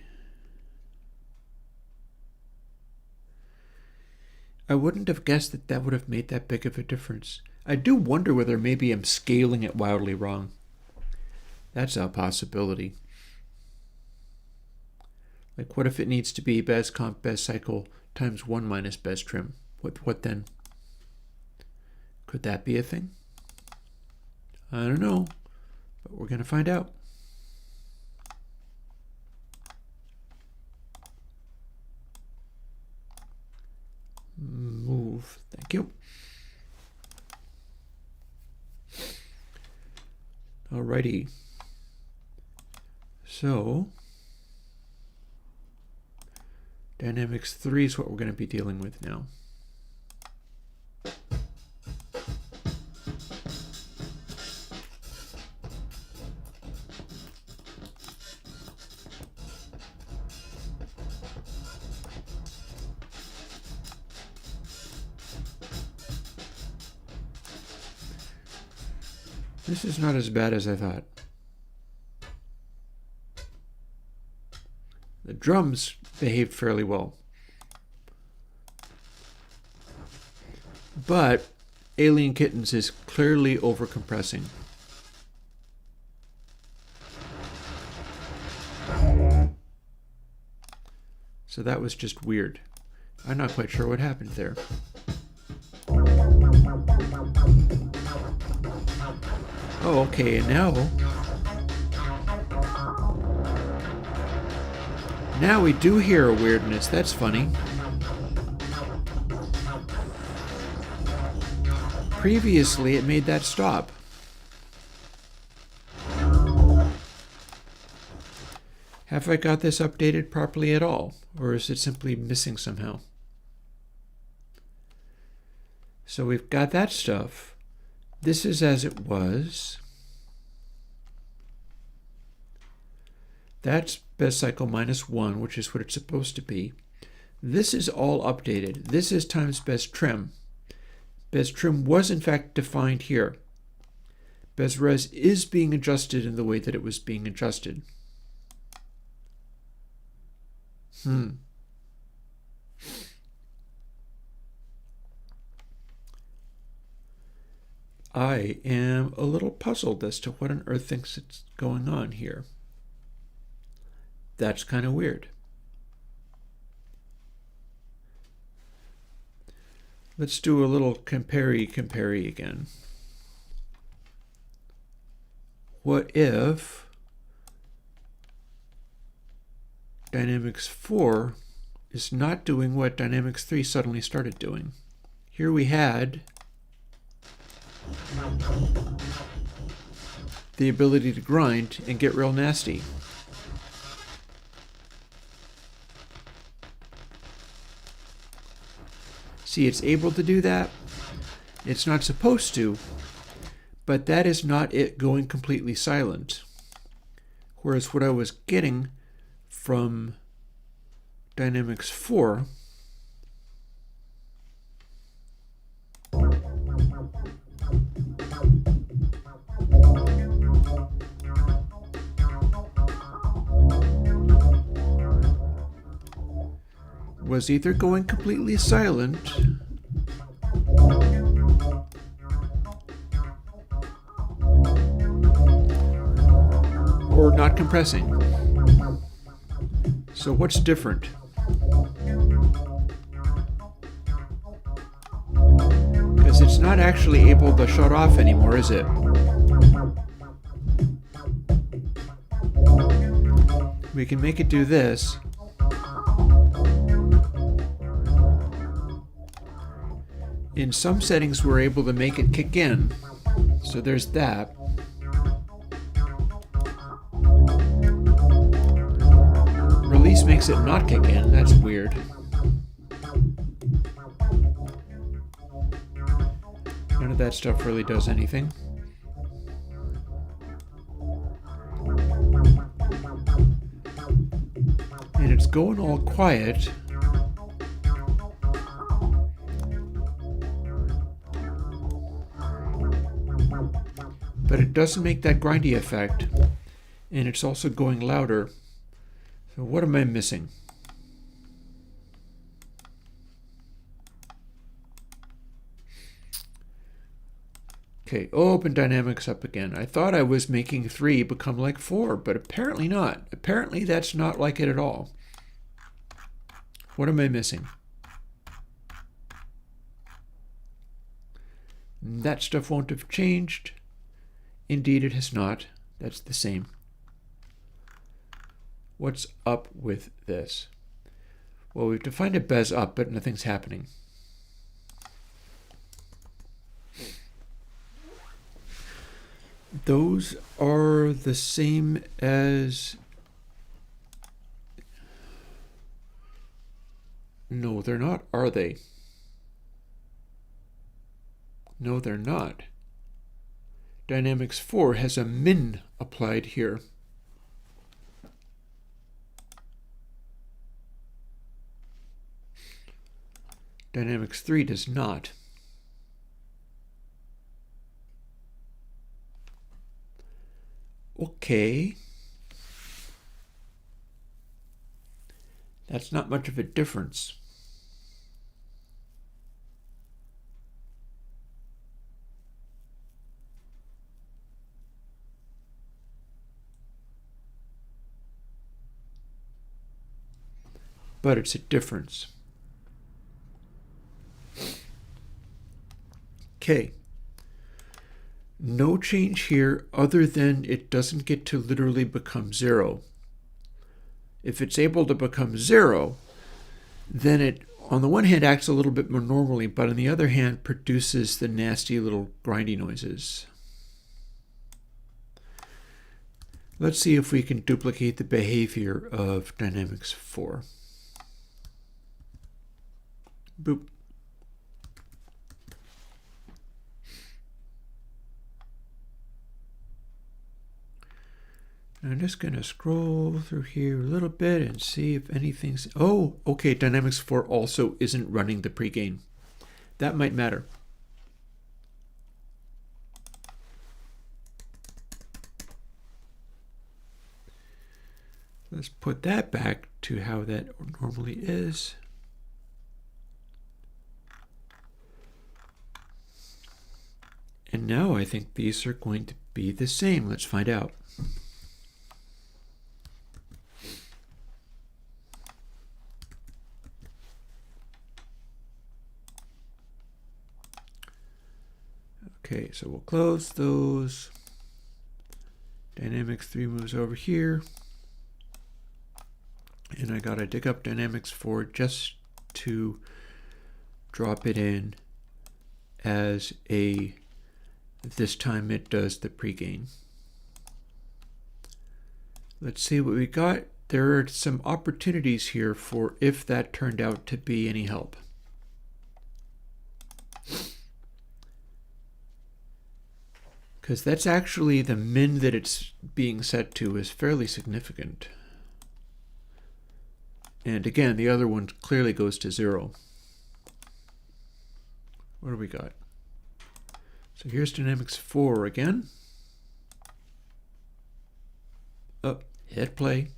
I wouldn't have guessed that would have made that big of a difference. I do wonder whether maybe I'm scaling it wildly wrong. That's a possibility. Like, what if it needs to be Bez Comp Bez Cycle times 1 minus Bez Trim? What then? Could that be a thing? I don't know, but we're going to find out. Move. Thank you. Alrighty. So, Dynamics 3 is what we're going to be dealing with now. This is not as bad as I thought. The drums behaved fairly well. But Alien Kittens is clearly overcompressing. So that was just weird. I'm not quite sure what happened there. Oh, okay, and now we do hear a weirdness. That's funny. Previously, it made that stop. Have I got this updated properly at all? Or is it simply missing somehow? So we've got that stuff. This is as it was. That's Bez Cycle minus 1, which is what it's supposed to be. This is all updated. This is times Bez Trim. Bez Trim was in fact defined here. Bez Res is being adjusted in the way that it was being adjusted. I am a little puzzled as to what on earth thinks it's going on here. That's kind of weird. Let's do a little compare-y again. What if Dynamics 4 is not doing what Dynamics 3 suddenly started doing? Here we had the ability to grind and get real nasty. See, it's able to do that. It's not supposed to, but that is not it going completely silent. Whereas what I was getting from Dynamics 4 was either going completely silent or not compressing. So what's different? Because it's not actually able to shut off anymore, is it? We can make it do this. In some settings, we're able to make it kick in. So there's that. least makes it not kick in. That's weird. None of that stuff really does anything. And it's going all quiet. But it doesn't make that grindy effect. And it's also going louder. So what am I missing? Okay, open dynamics up again. I thought I was making 3 become like 4, but apparently not. Apparently that's not like it at all. What am I missing? That stuff won't have changed. Indeed, it has not. That's the same. What's up with this? Well, we've defined a bez up, but nothing's happening. Those are the same as... No, they're not, are they? No, they're not. Dynamics 4 has a min applied here. Dynamics 3 does not. Okay. That's not much of a difference. But it's a difference. Okay. No change here other than it doesn't get to literally become 0. If it's able to become 0, then it, on the one hand, acts a little bit more normally, but on the other hand, produces the nasty little grindy noises. Let's see if we can duplicate the behavior of Dynamics 4. Boop. I'm just going to scroll through here a little bit and see if anything's... Oh, okay, Dynamics 4 also isn't running the pre-gain. That might matter. Let's put that back to how that normally is. And now I think these are going to be the same. Let's find out. Okay, so we'll close those. Dynamics 3 moves over here. And I gotta dig up Dynamics 4 just to drop it in as a, this time it does the pre-gain. Let's see what we got. There are some opportunities here for if that turned out to be any help. Because that's actually the min that it's being set to is fairly significant. And again, the other one clearly goes to 0. What do we got? So here's Dynamics 4 again. Oh, hit play.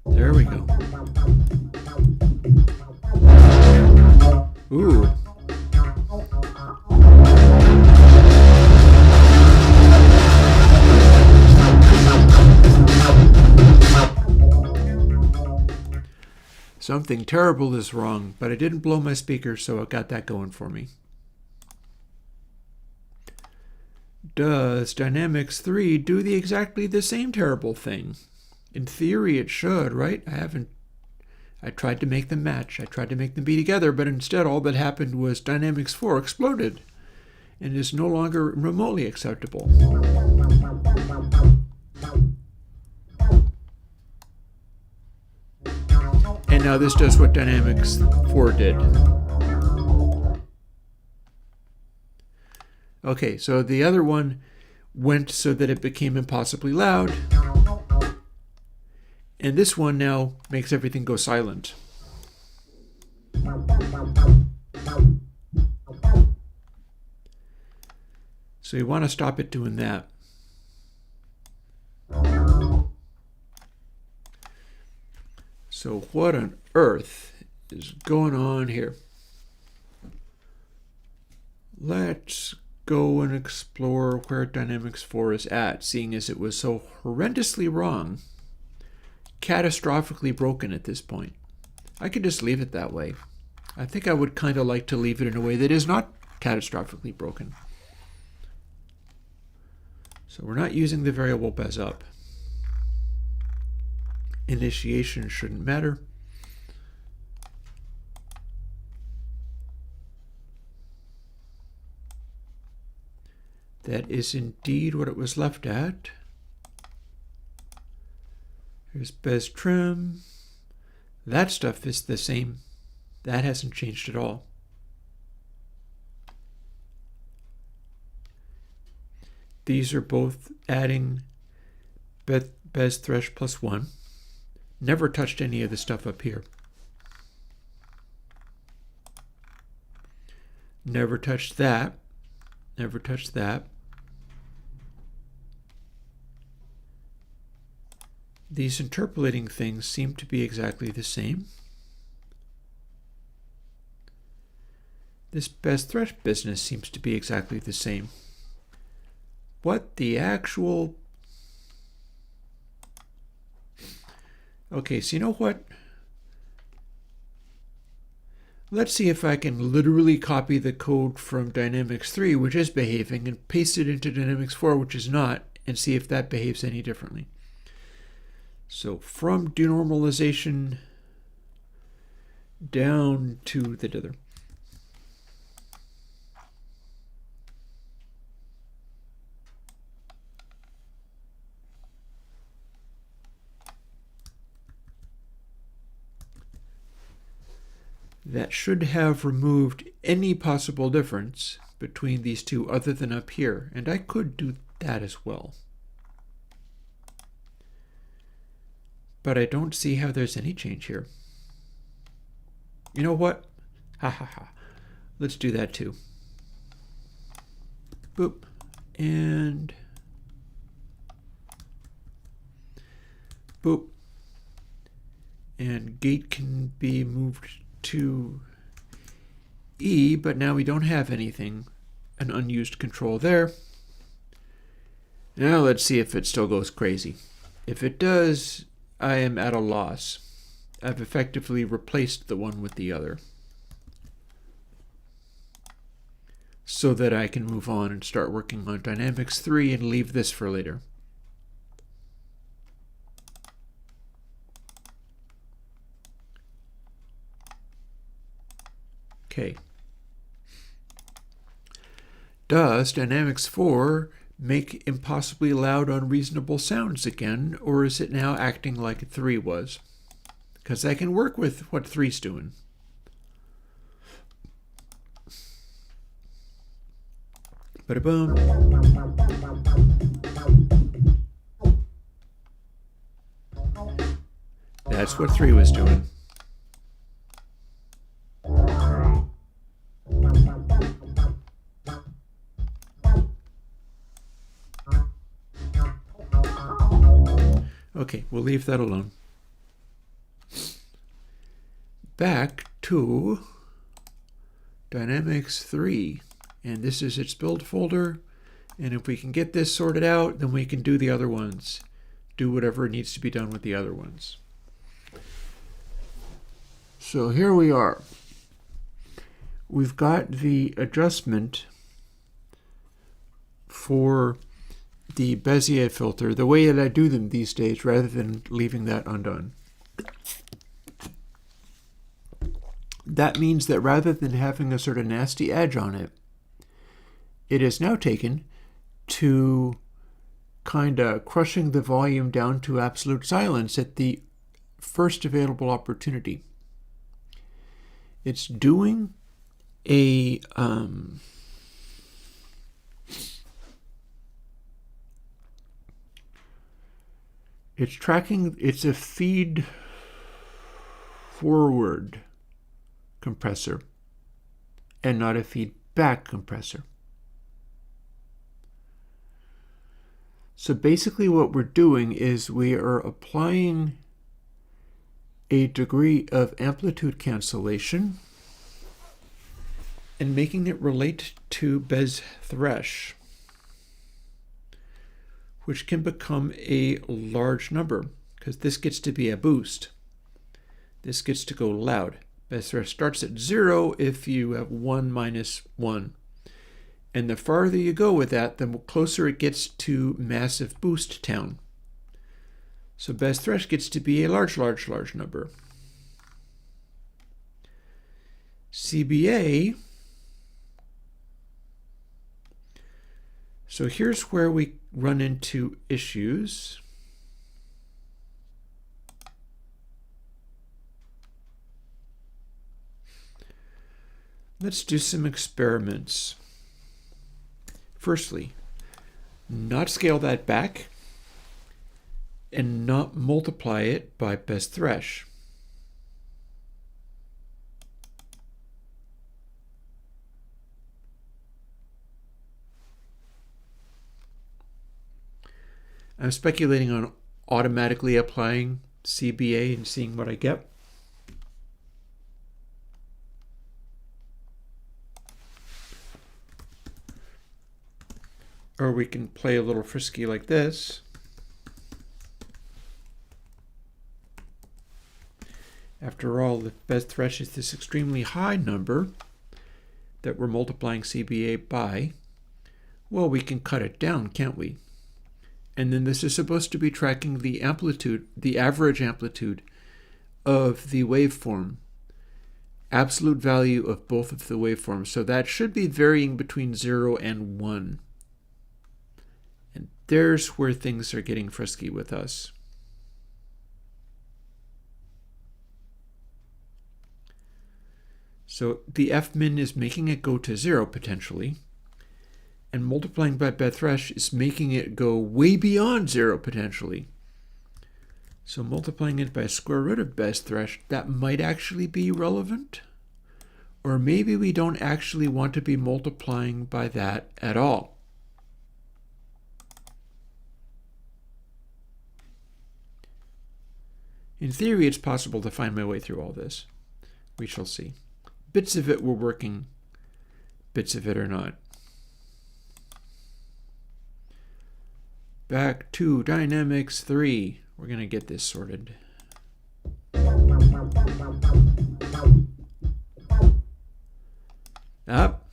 There we go. Ooh. Something terrible is wrong, but I didn't blow my speaker, so it got that going for me. Does Dynamics 3 do exactly the same terrible thing? In theory, it should, right? I tried to make them match. I tried to make them be together, but instead all that happened was Dynamics 4 exploded and is no longer remotely acceptable. now this does what Dynamics 4 did. Okay, so the other one went so that it became impossibly loud. And this one now makes everything go silent. So you want to stop it doing that. So what on earth is going on here? Let's go and explore where Dynamics 4 is at, seeing as it was so horrendously wrong, catastrophically broken at this point. I could just leave it that way. I think I would kind of like to leave it in a way that is not catastrophically broken. So we're not using the variable bez up. Initiation shouldn't matter. That is indeed what it was left at. Here's bez trim. That stuff is the same. That hasn't changed at all. These are both adding bez thresh plus 1. Never touched any of the stuff up here. Never touched that. Never touched that. These interpolating things seem to be exactly the same. This bez thresh business seems to be exactly the same. What the actual... Okay, so you know what? Let's see if I can literally copy the code from Dynamics 3, which is behaving, and paste it into Dynamics 4, which is not, and see if that behaves any differently. So from denormalization down to the dither. That should have removed any possible difference between these two other than up here, and I could do that as well. But I don't see how there's any change here. You know what? Ha ha ha. Let's do that too. Boop. And boop. And gate can be moved to E, but now we don't have anything, an unused control there. Now let's see if it still goes crazy. If it does, I am at a loss. I've effectively replaced the one with the other so that I can move on and start working on Dynamics 3 and leave this for later. Okay. Does Dynamics 4 make impossibly loud, unreasonable sounds again, or is it now acting like 3 was? Because I can work with what 3's doing. Ba-da-boom. That's what 3 was doing. Okay, we'll leave that alone. Back to Dynamics 3. And this is its build folder. And if we can get this sorted out, then we can do the other ones. Do whatever needs to be done with the other ones. So here we are. We've got the adjustment for the Bezier filter, the way that I do them these days, rather than leaving that undone. That means that rather than having a sort of nasty edge on it, it is now taken to kind of crushing the volume down to absolute silence at the first available opportunity. It's doing a it's tracking, it's a feed forward compressor and not a feedback compressor. So basically what we're doing is we are applying a degree of amplitude cancellation and making it relate to Bez thresh, which can become a large number because this gets to be a boost. This gets to go loud. Bez thresh starts at 0 if you have 1 minus 1. And the farther you go with that, the closer it gets to massive boost town. So Bez thresh gets to be a large number. CBA, so here's where we run into issues. Let's do some experiments. Firstly, not scale that back and not multiply it by Bez thresh. I'm speculating on automatically applying CBA and seeing what I get. Or we can play a little frisky like this. After all, the Bez thresh is this extremely high number that we're multiplying CBA by. Well, we can cut it down, can't we? And then this is supposed to be tracking the amplitude, the average amplitude of the waveform, absolute value of both of the waveforms. So that should be varying between 0 and 1. And there's where things are getting frisky with us. So the Fmin is making it go to 0 potentially, and multiplying by Bez thresh is making it go way beyond 0 potentially. So multiplying it by square root of Bez thresh, that might actually be relevant. Or maybe we don't actually want to be multiplying by that at all. In theory, it's possible to find my way through all this. We shall see. Bits of it were working, bits of it are not. Back to Dynamics 3. We're going to get this sorted. Up.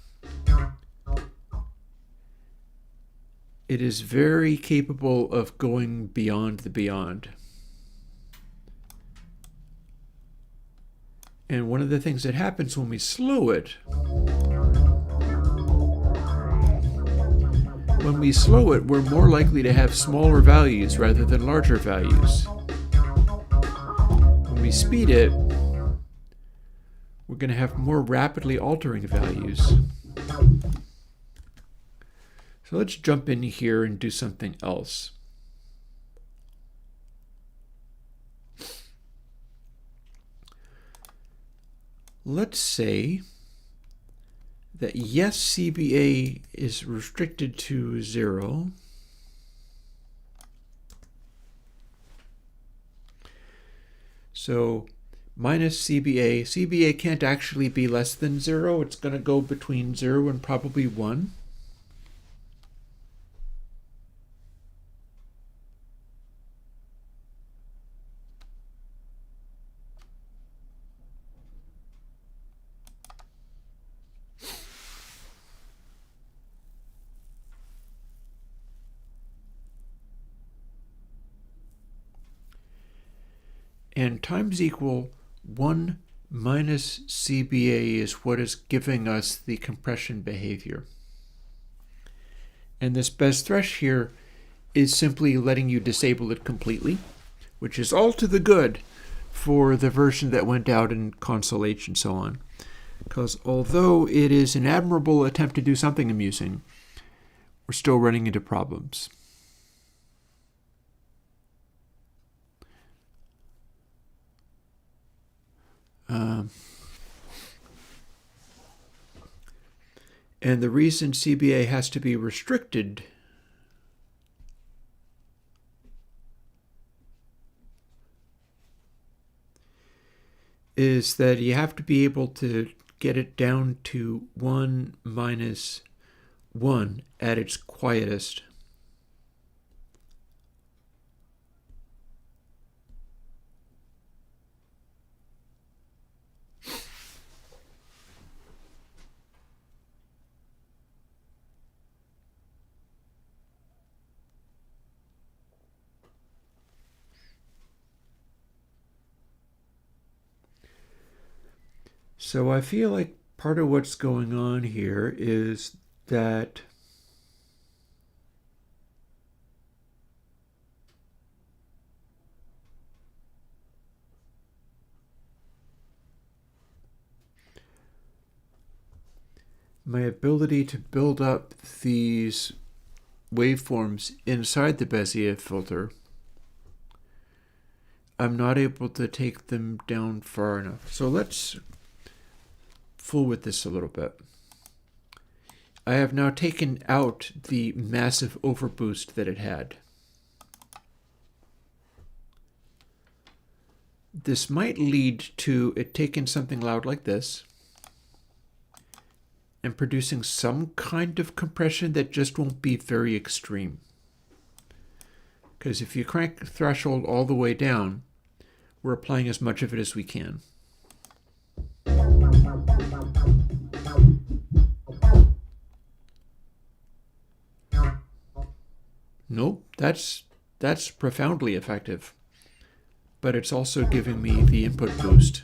It is very capable of going beyond the beyond. And one of the things that happens when we slow it, we're more likely to have smaller values rather than larger values. When we speed it, we're going to have more rapidly altering values. So let's jump in here and do something else. Let's say that yes, CBA is restricted to 0. So minus CBA. CBA can't actually be less than 0. It's going to go between 0 and probably 1. And times equal 1 minus CBA is what is giving us the compression behavior. And this Bez thresh here is simply letting you disable it completely, which is all to the good for the version that went out in console H and so on. Because although it is an admirable attempt to do something amusing, we're still running into problems. And the reason CBA has to be restricted is that you have to be able to get it down to 1 minus 1 at its quietest. So I feel like part of what's going on here is that my ability to build up these waveforms inside the Bezier filter, I'm not able to take them down far enough. So let's fool with this a little bit. I have now taken out the massive overboost that it had. This might lead to it taking something loud like this and producing some kind of compression that just won't be very extreme. Because if you crank the threshold all the way down, we're applying as much of it as we can. Nope, that's profoundly effective. But it's also giving me the input boost.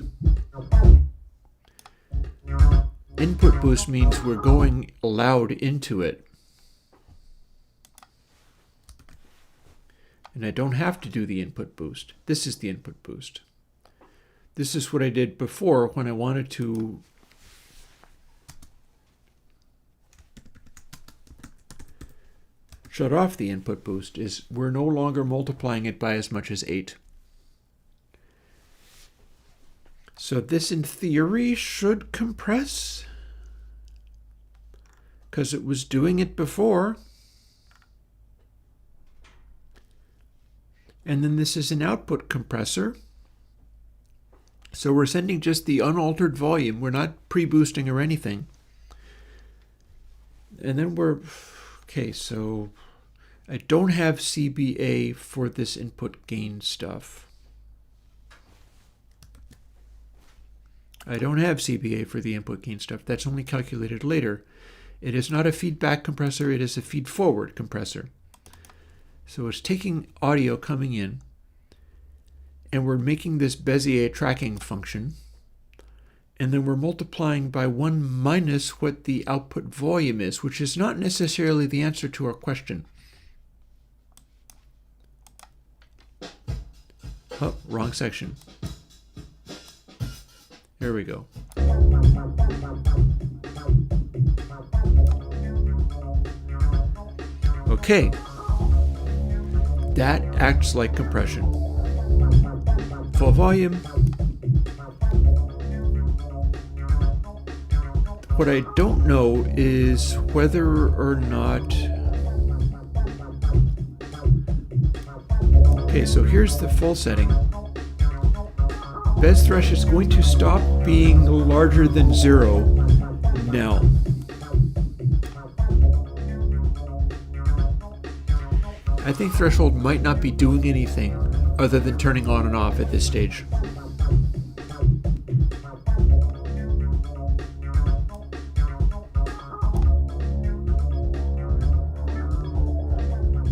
Input boost means we're going loud into it. And I don't have to do the input boost. This is the input boost. This is what I did before when I wanted to shut off the input boost, is we're no longer multiplying it by as much as 8. So this in theory should compress, because it was doing it before. And then this is an output compressor. So we're sending just the unaltered volume. We're not pre-boosting or anything. And then okay, so I don't have CBA for this input gain stuff. I don't have CBA for the input gain stuff. That's only calculated later. It is not a feedback compressor. It is a feed-forward compressor. So it's taking audio coming in, and we're making this Bezier tracking function, and then we're multiplying by 1 minus what the output volume is, which is not necessarily the answer to our question. Oh, wrong section. There we go. Okay. That acts like compression. Full volume. What I don't know is whether or not... Okay, so here's the full setting. Bez thresh is going to stop being larger than 0 now. I think threshold might not be doing anything other than turning on and off at this stage.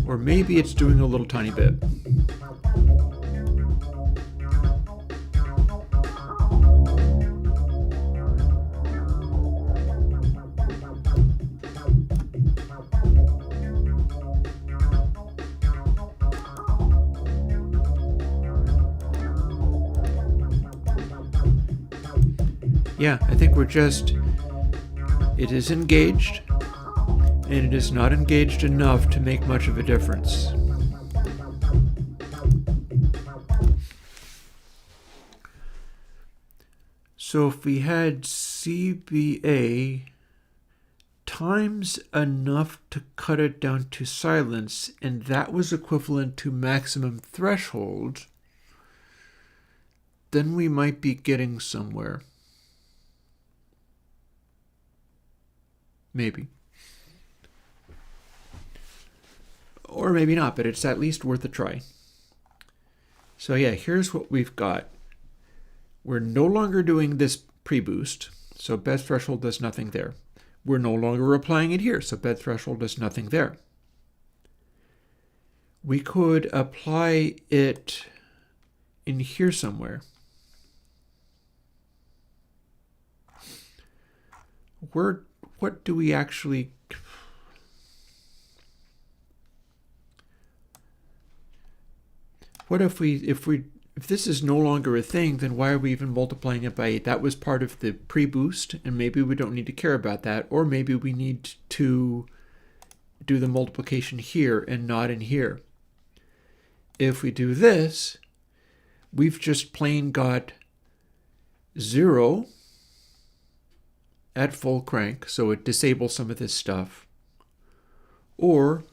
Or maybe it's doing a little tiny bit. Yeah, I think we're just, it is engaged, and it is not engaged enough to make much of a difference. So if we had CBA times enough to cut it down to silence, and that was equivalent to maximum threshold, then we might be getting somewhere. Maybe. Or maybe not, but it's at least worth a try. So yeah, here's what we've got. We're no longer doing this pre-boost, so bed threshold does nothing there. We're no longer applying it here, so bed threshold does nothing there. We could apply it in here somewhere. What do we actually... What if if this is no longer a thing, then why are we even multiplying it by 8? That was part of the pre-boost, and maybe we don't need to care about that, or maybe we need to do the multiplication here and not in here. If we do this, we've just plain got 0 at full crank, so it disables some of this stuff, or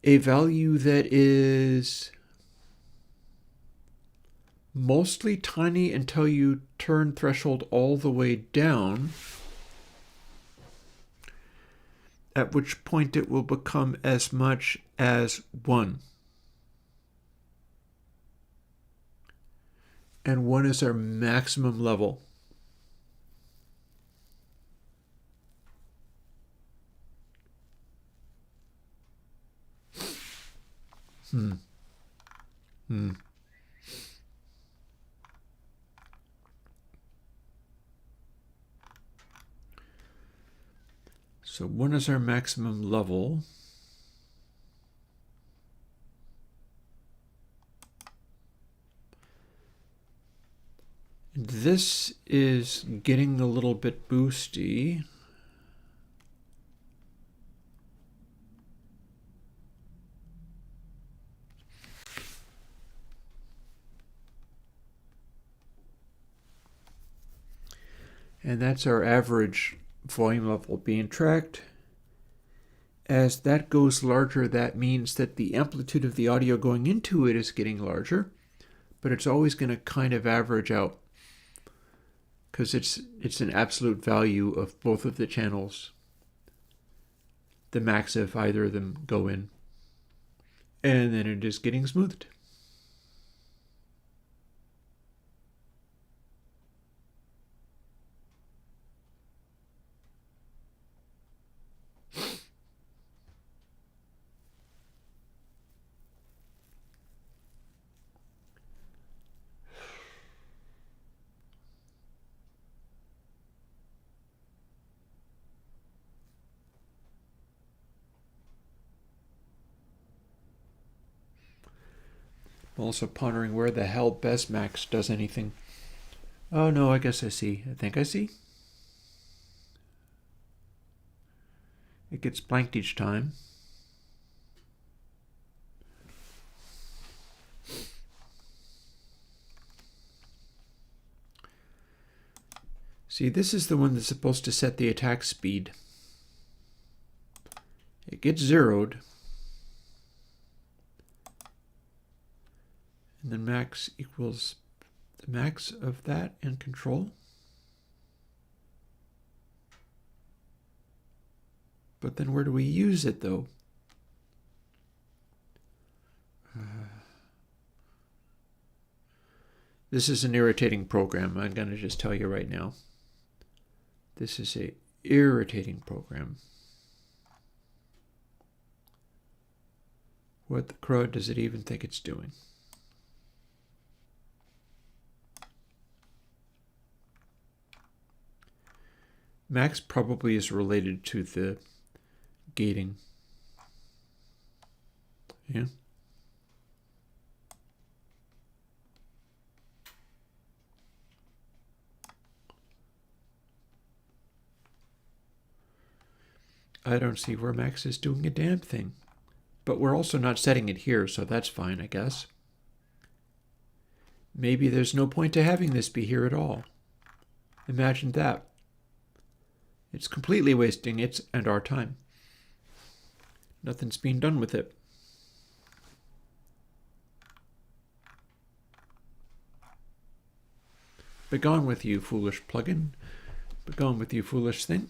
a value that is mostly tiny until you turn threshold all the way down, at which point it will become as much as 1. And 1 is our maximum level. So 1 is our maximum level. And this is getting a little bit boosty. And that's our average volume level being tracked. As that goes larger, that means that the amplitude of the audio going into it is getting larger, but it's always going to kind of average out because it's an absolute value of both of the channels, the max if either of them go in, and then it is getting smoothed. I'm also pondering where the hell Bestmax does anything. Oh no, I guess I see. I think I see. It gets blanked each time. See, this is the one that's supposed to set the attack speed. It gets zeroed. And then max equals the max of that and control. But then where do we use it though? This is an irritating program. I'm going to just tell you right now. This is an irritating program. What the crud does it even think it's doing? Max probably is related to the gating. Yeah. I don't see where Max is doing a damn thing. But we're also not setting it here, so that's fine, I guess. Maybe there's no point to having this be here at all. Imagine that. It's completely wasting its and our time. Nothing's being done with it. Begone with you, foolish plugin. Begone with you, foolish thing.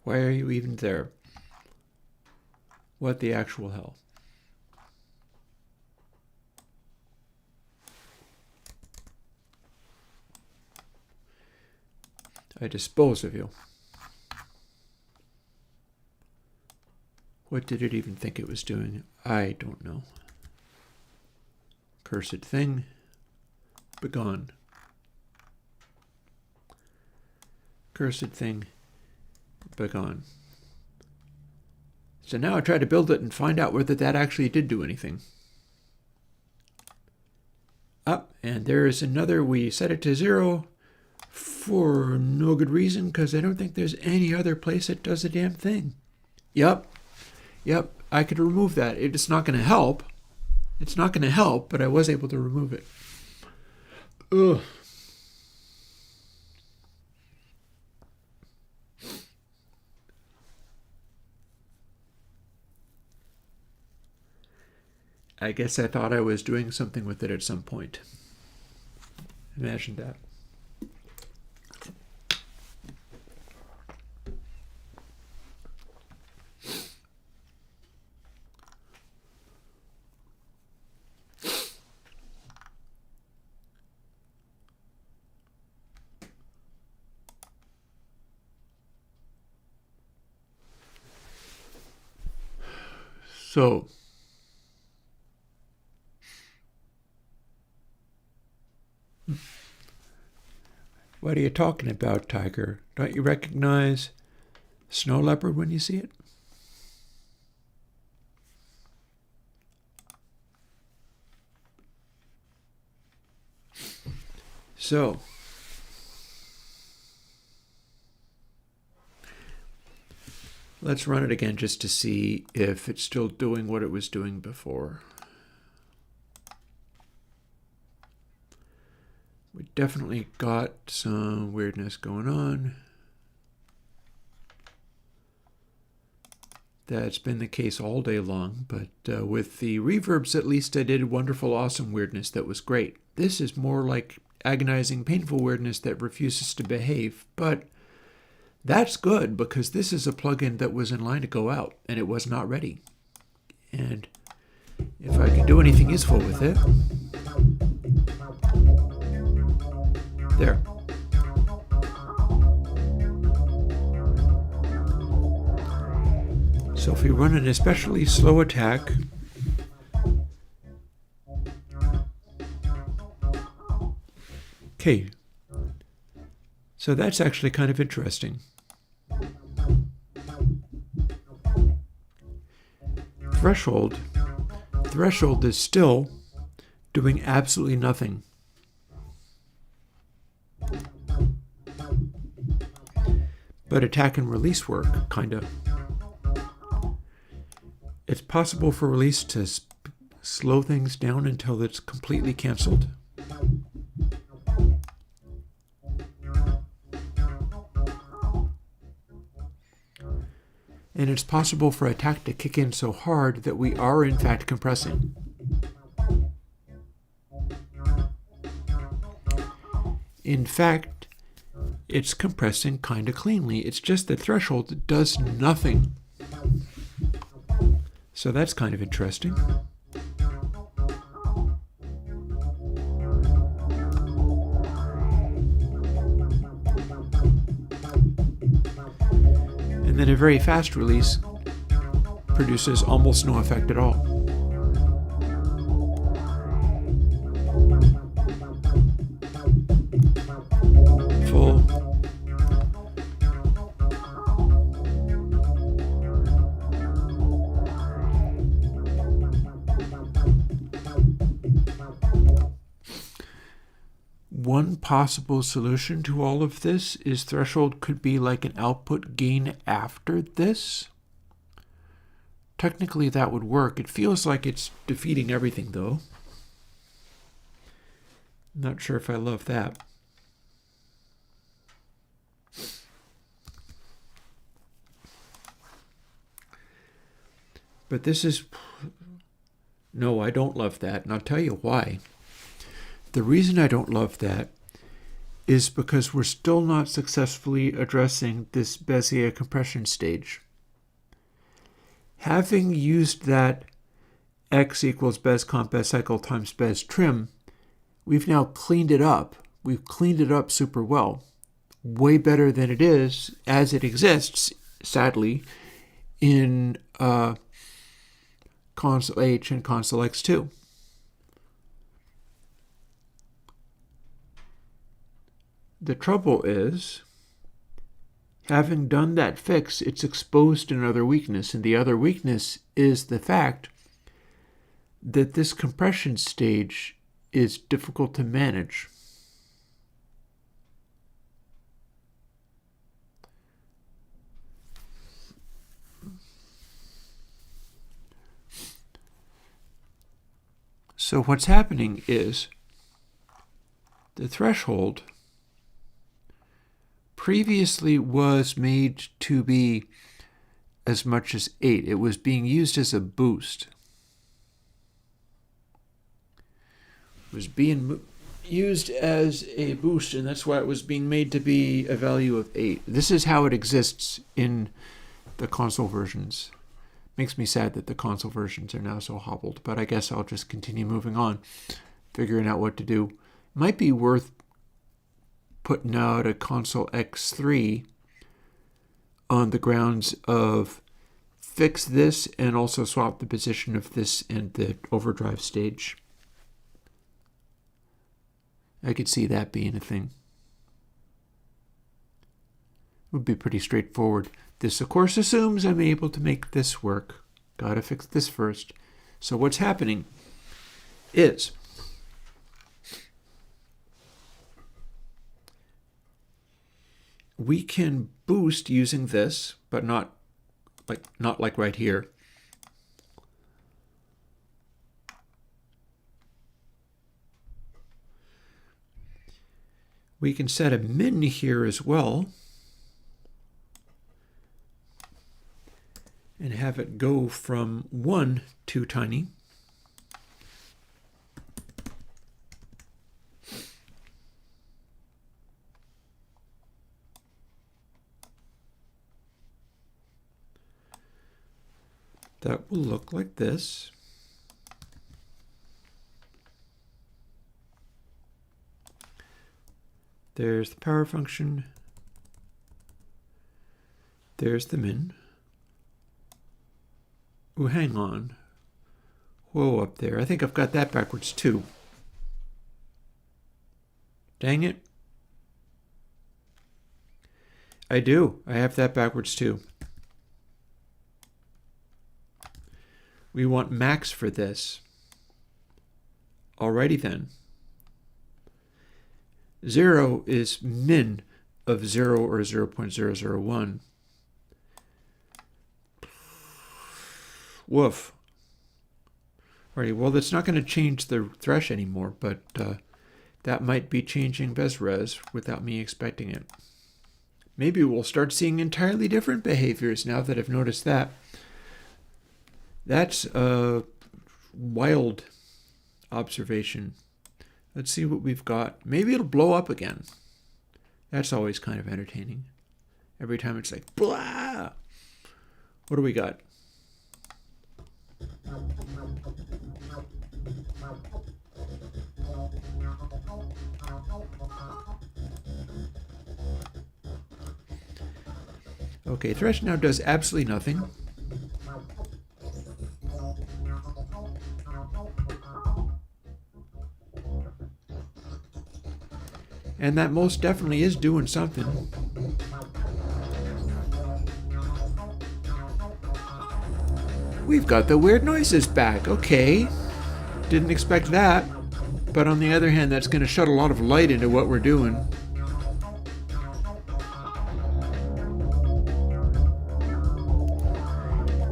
Why are you even there? What the actual hell? I dispose of you. What did it even think it was doing? I don't know. Cursed thing. Begone. Cursed thing. Begone. So now I try to build it and find out whether that actually did do anything. Up, and there is another. We set it to 0 for no good reason, because I don't think there's any other place that does a damn thing. Yep, I could remove that. It's not going to help. It's not going to help, but I was able to remove it. Ugh. I guess I thought I was doing something with it at some point. Imagine that. So, what are you talking about, Tiger? Don't you recognize snow leopard when you see it? So, let's run it again just to see if it's still doing what it was doing before. We definitely got some weirdness going on. That's been the case all day long, but with the reverbs at least I did wonderful, awesome weirdness that was great. This is more like agonizing, painful weirdness that refuses to behave, but that's good because this is a plugin that was in line to go out and it was not ready. And if I can do anything useful with it, there. So if we run an especially slow attack, okay, so that's actually kind of interesting. Threshold is still doing absolutely nothing. But attack and release work, kind of. It's possible for release to slow things down until it's completely canceled. And it's possible for attack to kick in so hard that we are in fact compressing. In fact, it's compressing kind of cleanly. It's just that threshold does nothing. So that's kind of interesting. And then a very fast release produces almost no effect at all. Full. one possible solution to all of this is threshold could be like an output gain after this. Technically that would work. It feels like it's defeating everything though. Not sure if I love that. But this is... No, I don't love that, and I'll tell you why. The reason I don't love that is because we're still not successfully addressing this Bezier compression stage. Having used that x equals Bez comp Bez cycle times Bez trim, we've now cleaned it up. We've cleaned it up super well. Way better than it is as it exists, sadly, in console H and console X2. The trouble is, having done that fix, it's exposed another weakness, and the other weakness is the fact that this compression stage is difficult to manage. So what's happening is the threshold previously was made to be as much as 8. It was being used as a boost. It was being used as a boost, and that's why it was being made to be a value of 8. This is how it exists in the console versions. Makes me sad that the console versions are now so hobbled, but I guess I'll just continue moving on, figuring out what to do. Might be worth putting out a console X3 on the grounds of fix this and also swap the position of this and the overdrive stage. I could see that being a thing. It would be pretty straightforward. This, of course, assumes I'm able to make this work. Gotta fix this first. So what's happening is we can boost using this, but not like right here. We can set a min here as well and have it go from 1 to tiny. That will look like this. There's the power function. There's the min. Oh, hang on. Whoa, up there. I think I've got that backwards too. Dang it. I do. I have that backwards too. We want max for this. Alrighty then. 0 is min of 0 or 0.001. Woof. Alrighty, well, that's not going to change the thresh anymore, but that might be changing Bezres without me expecting it. Maybe we'll start seeing entirely different behaviors now that I've noticed that. That's a wild observation. Let's see what we've got. Maybe it'll blow up again. That's always kind of entertaining. Every time it's like, blah! What do we got? Okay, thresh now does absolutely nothing. And that most definitely is doing something. We've got the weird noises back. Okay. Didn't expect that. But on the other hand, that's going to shed a lot of light into what we're doing.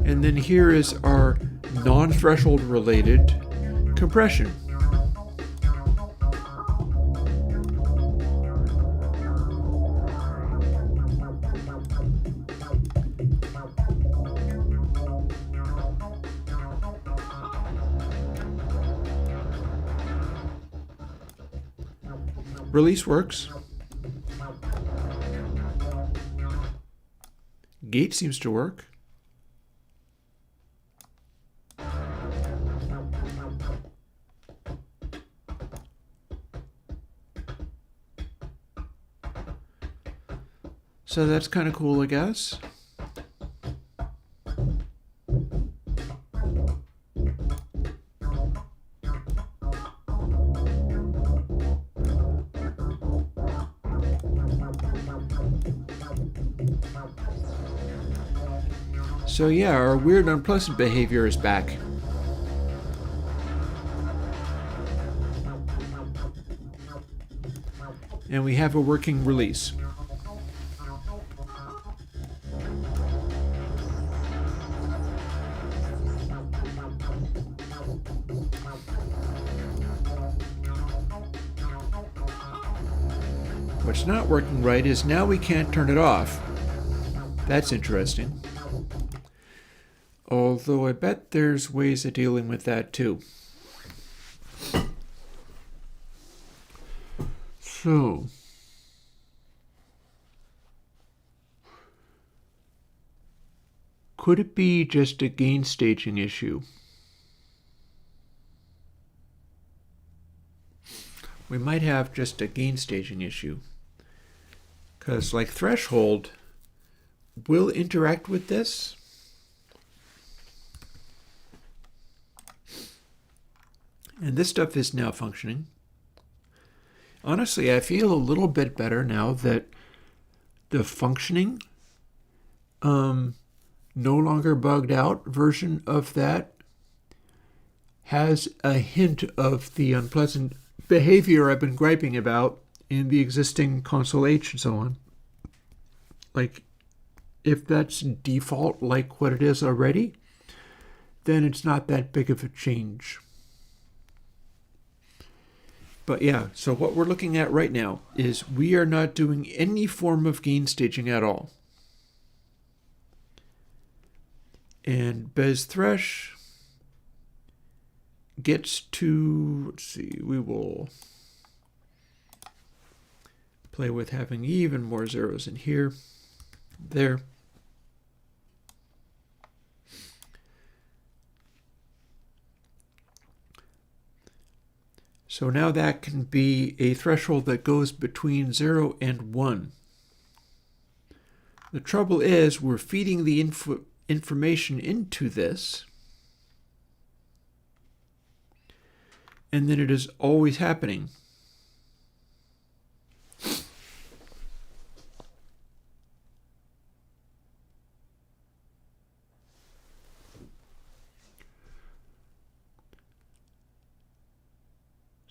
And then here is our non-threshold related compression. Release works. Gate seems to work. So that's kind of cool, I guess. So yeah, our weird unpleasant behavior is back. And we have a working release. What's not working right is now we can't turn it off. That's interesting. Although I bet there's ways of dealing with that too. So, could it be just a gain staging issue? We might have just a gain staging issue. Because like threshold will interact with this. And this stuff is now functioning. Honestly, I feel a little bit better now that the functioning, no longer bugged out version of that has a hint of the unpleasant behavior I've been griping about in the existing console H and so on. Like, if that's default like what it is already, then it's not that big of a change. But yeah, so what we're looking at right now is we are not doing any form of gain staging at all. And Bez Thresh gets to, let's see, we will play with having even more zeros in here, there. So now that can be a threshold that goes between 0 and 1. The trouble is we're feeding the information into this, and then it is always happening.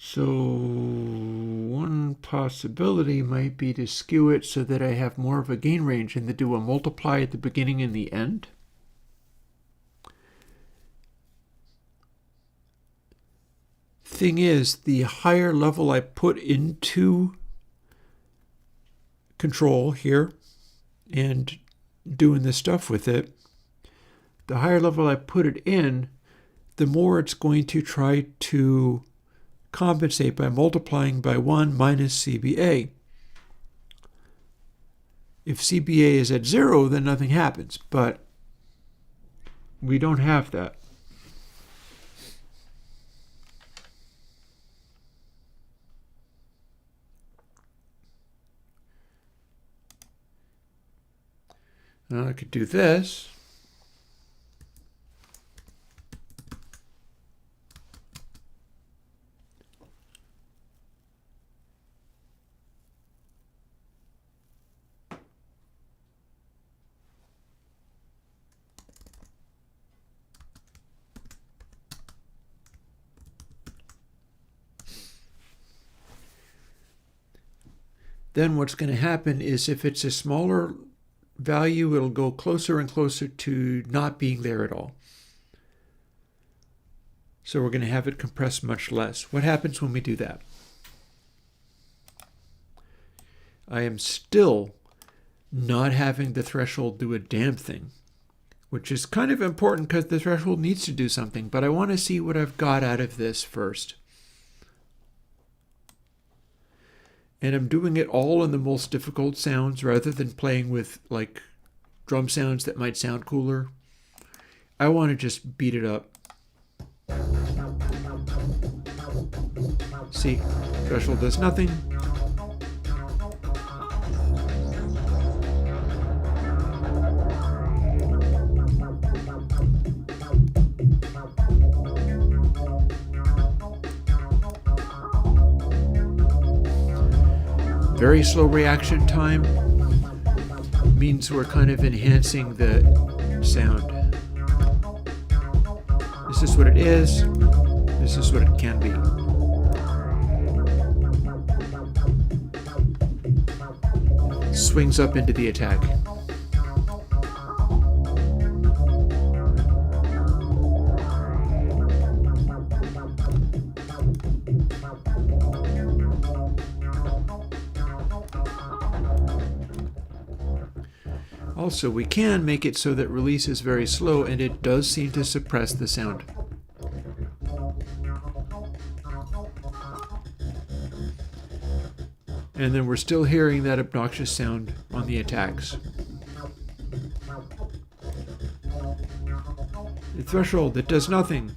So one possibility might be to skew it so that I have more of a gain range and to do a multiply at the beginning and the end. Thing is, the higher level I put into control here and doing this stuff with it, the higher level I put it in, the more it's going to try to compensate by multiplying by 1 minus CBA. If CBA is at 0, then nothing happens, but we don't have that. Now I could do this. then what's going to happen is if it's a smaller value, it'll go closer and closer to not being there at all. So we're going to have it compress much less. What happens when we do that? I am still not having the threshold do a damn thing, which is kind of important because the threshold needs to do something, but I want to see what I've got out of this first. And I'm doing it all in the most difficult sounds rather than playing with like drum sounds that might sound cooler. I want to just beat it up. See, threshold does nothing. Very slow reaction time means we're kind of enhancing the sound. This is what it is. This is what it can be. Swings up into the attack. Also, we can make it so that release is very slow, and it does seem to suppress the sound. And then we're still hearing that obnoxious sound on the attacks. The threshold that does nothing.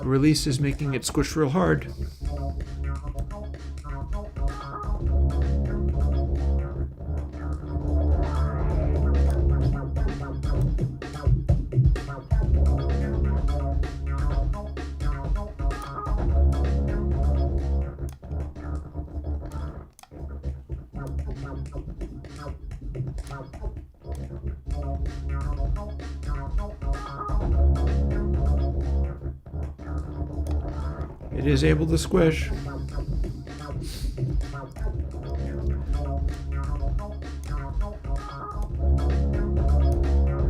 Release is making it squish real hard. It is able to squish.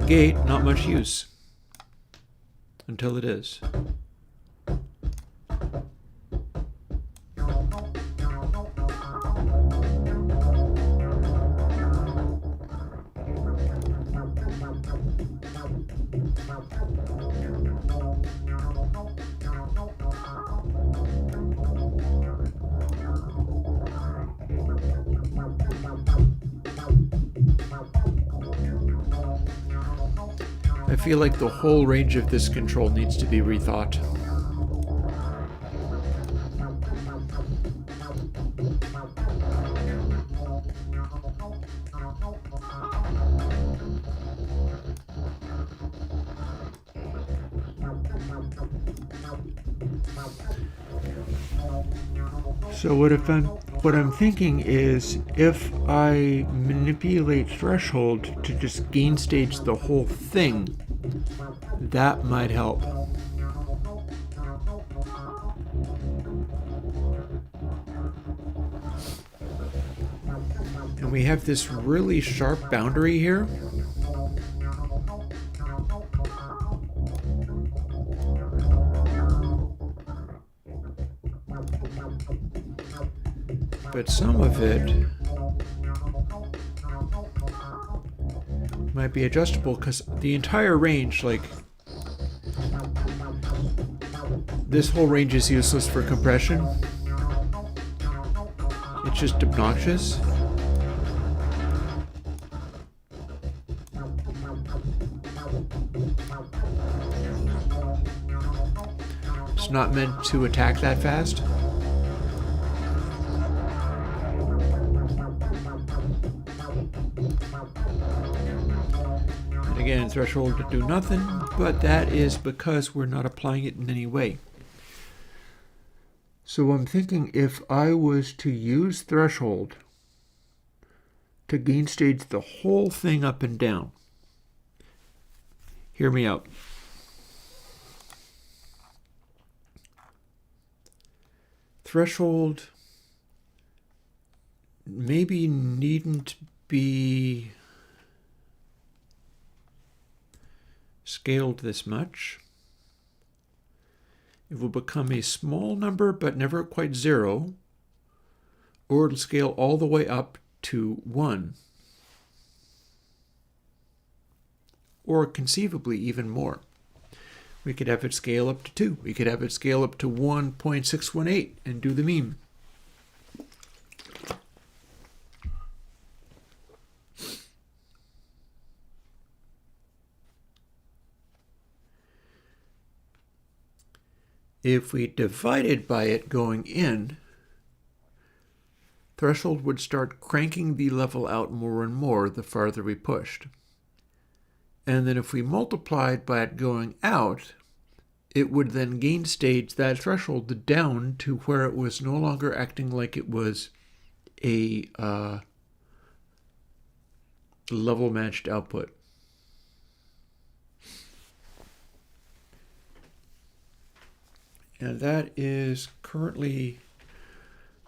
Gate, not much use. Until it is. I feel like the whole range of this control needs to be rethought. So what I'm thinking is if I manipulate threshold to just gain stage the whole thing, that might help. And we have this really sharp boundary here. But some of it might be adjustable because the entire range, like this whole range is useless for compression. It's just obnoxious. It's not meant to attack that fast. again, threshold to do nothing, but that is because we're not applying it in any way. So I'm thinking if I was to use threshold to gain stage the whole thing up and down, hear me out. Threshold maybe needn't be scaled this much. It will become a small number, but never quite 0, or it'll scale all the way up to 1, or conceivably even more. We could have it scale up to 2. We could have it scale up to 1.618 and do the meme. If we divided by it going in, threshold would start cranking the level out more and more the farther we pushed. And then if we multiplied by it going out, it would then gain stage that threshold down to where it was no longer acting like it was a level matched output. And that is currently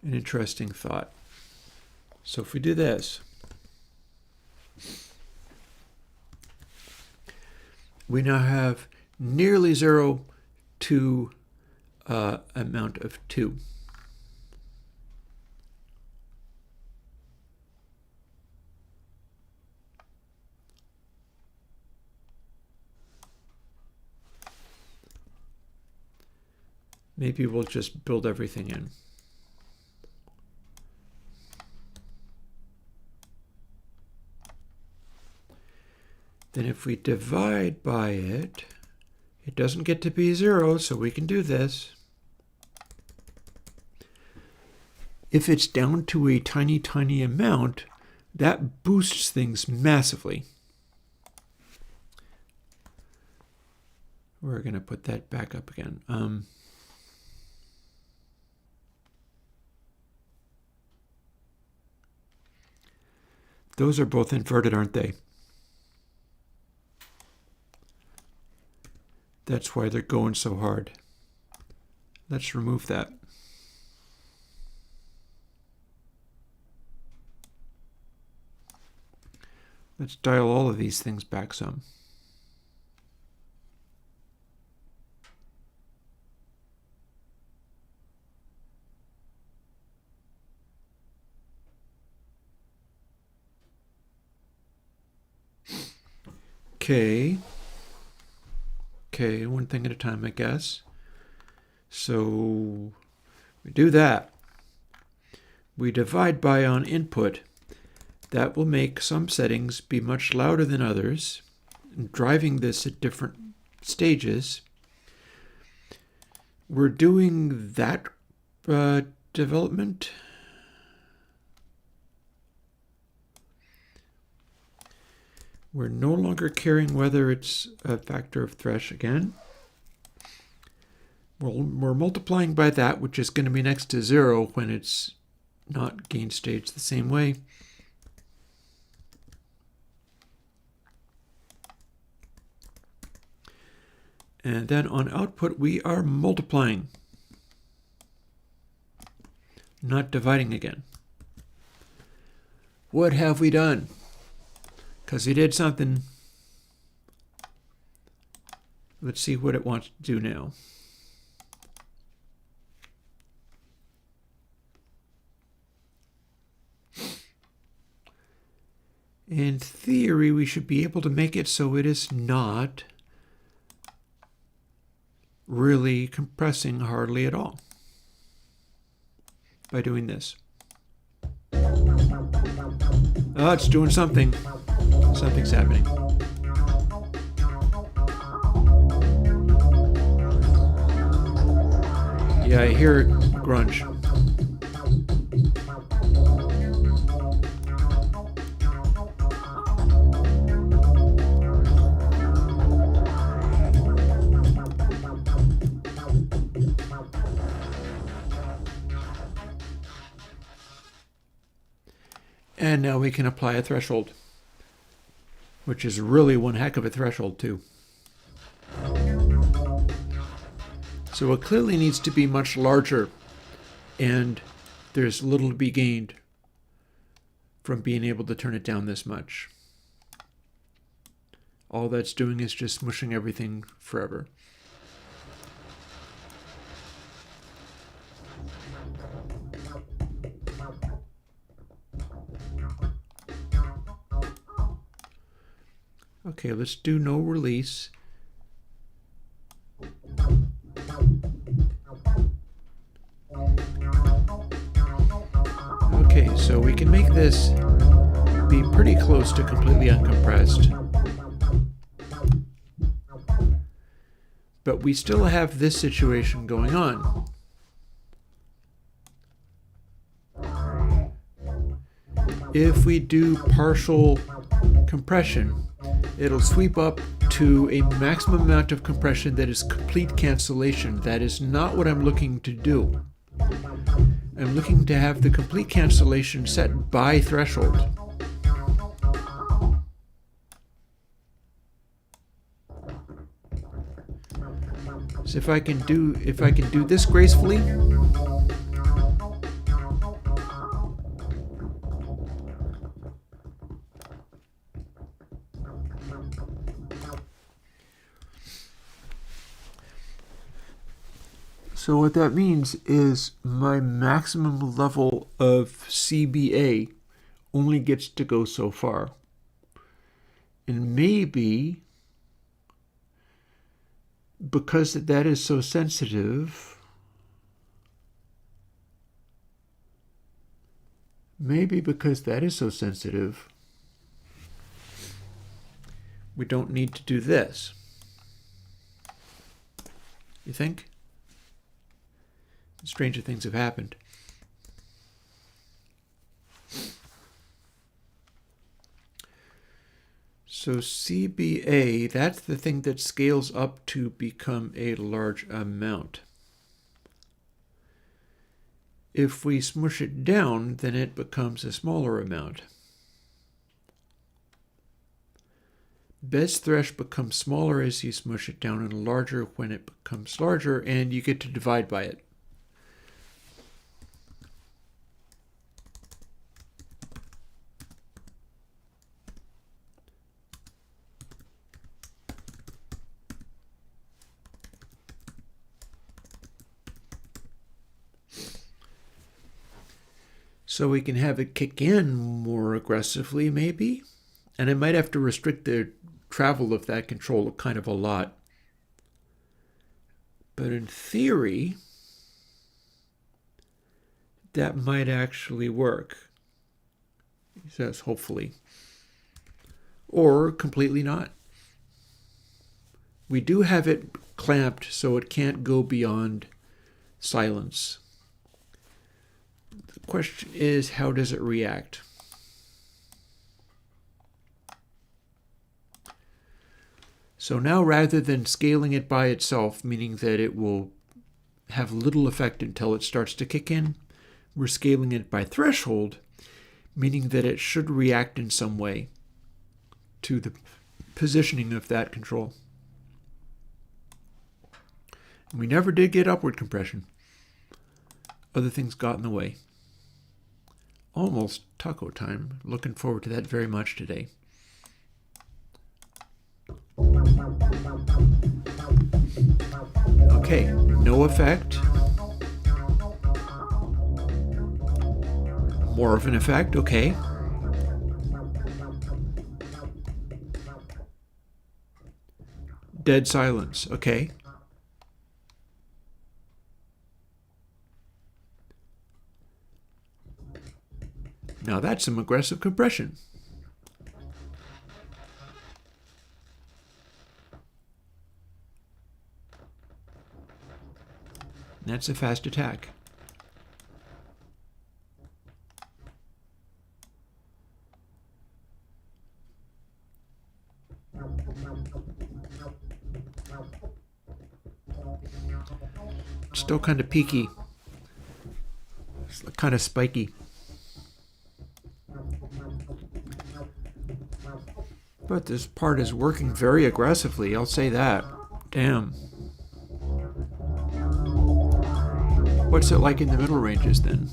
an interesting thought. So if we do this, we now have nearly 0 to amount of 2. Maybe we'll just build everything in. Then if we divide by it, it doesn't get to be 0, so we can do this. If it's down to a tiny, tiny amount, that boosts things massively. We're going to put that back up again. Those are both inverted, aren't they? That's why they're going so hard. Let's remove that. Let's dial all of these things back some. Okay, one thing at a time, I guess. So we do that. We divide by on input. That will make some settings be much louder than others, driving this at different stages. We're doing that development. We're no longer caring whether it's a factor of thresh again. We're multiplying by that, which is going to be next to 0 when it's not gain stage the same way. And then on output, we are multiplying, not dividing again. What have we done? Because we did something. Let's see what it wants to do now. In theory, we should be able to make it so it is not really compressing hardly at all by doing this. Oh, it's doing something. Something's happening. Yeah, I hear grunge. And now we can apply a threshold, which is really one heck of a threshold too. So it clearly needs to be much larger, and there's little to be gained from being able to turn it down this much. All that's doing is just smushing everything forever. Okay, let's do no release. Okay, so we can make this be pretty close to completely uncompressed. But we still have this situation going on. If we do partial compression, it'll sweep up to a maximum amount of compression that is complete cancellation. That is not what I'm looking to do. I'm looking to have the complete cancellation set by threshold. So if I can do this gracefully, so what that means is my maximum level of CBA only gets to go so far. And maybe because that is so sensitive, we don't need to do this. You think? Stranger things have happened. So CBA, that's the thing that scales up to become a large amount. If we smush it down, then it becomes a smaller amount. Best thresh becomes smaller as you smush it down, and larger when it becomes larger, and you get to divide by it. So we can have it kick in more aggressively, maybe. And I might have to restrict the travel of that control kind of a lot. But in theory, that might actually work. He says, hopefully. Or completely not. We do have it clamped so it can't go beyond silence. The question is, how does it react? So now, rather than scaling it by itself, meaning that it will have little effect until it starts to kick in, we're scaling it by threshold, meaning that it should react in some way to the positioning of that control. We never did get upward compression. Other things got in the way. Almost taco time. Looking forward to that very much today. Okay, no effect. More of an effect, okay. Dead silence, okay. Now that's some aggressive compression. That's a fast attack. Still kind of peaky. It's kind of spiky. But this part is working very aggressively, I'll say that. Damn. What's it like in the middle ranges then?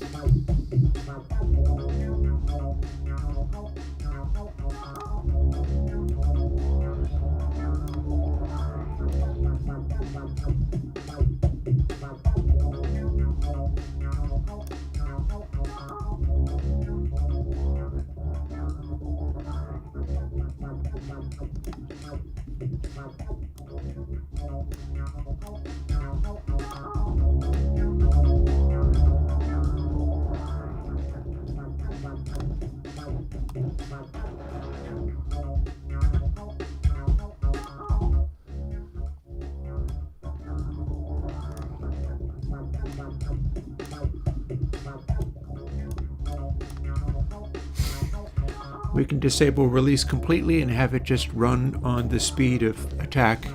We can disable release completely and have it just run on the speed of attack.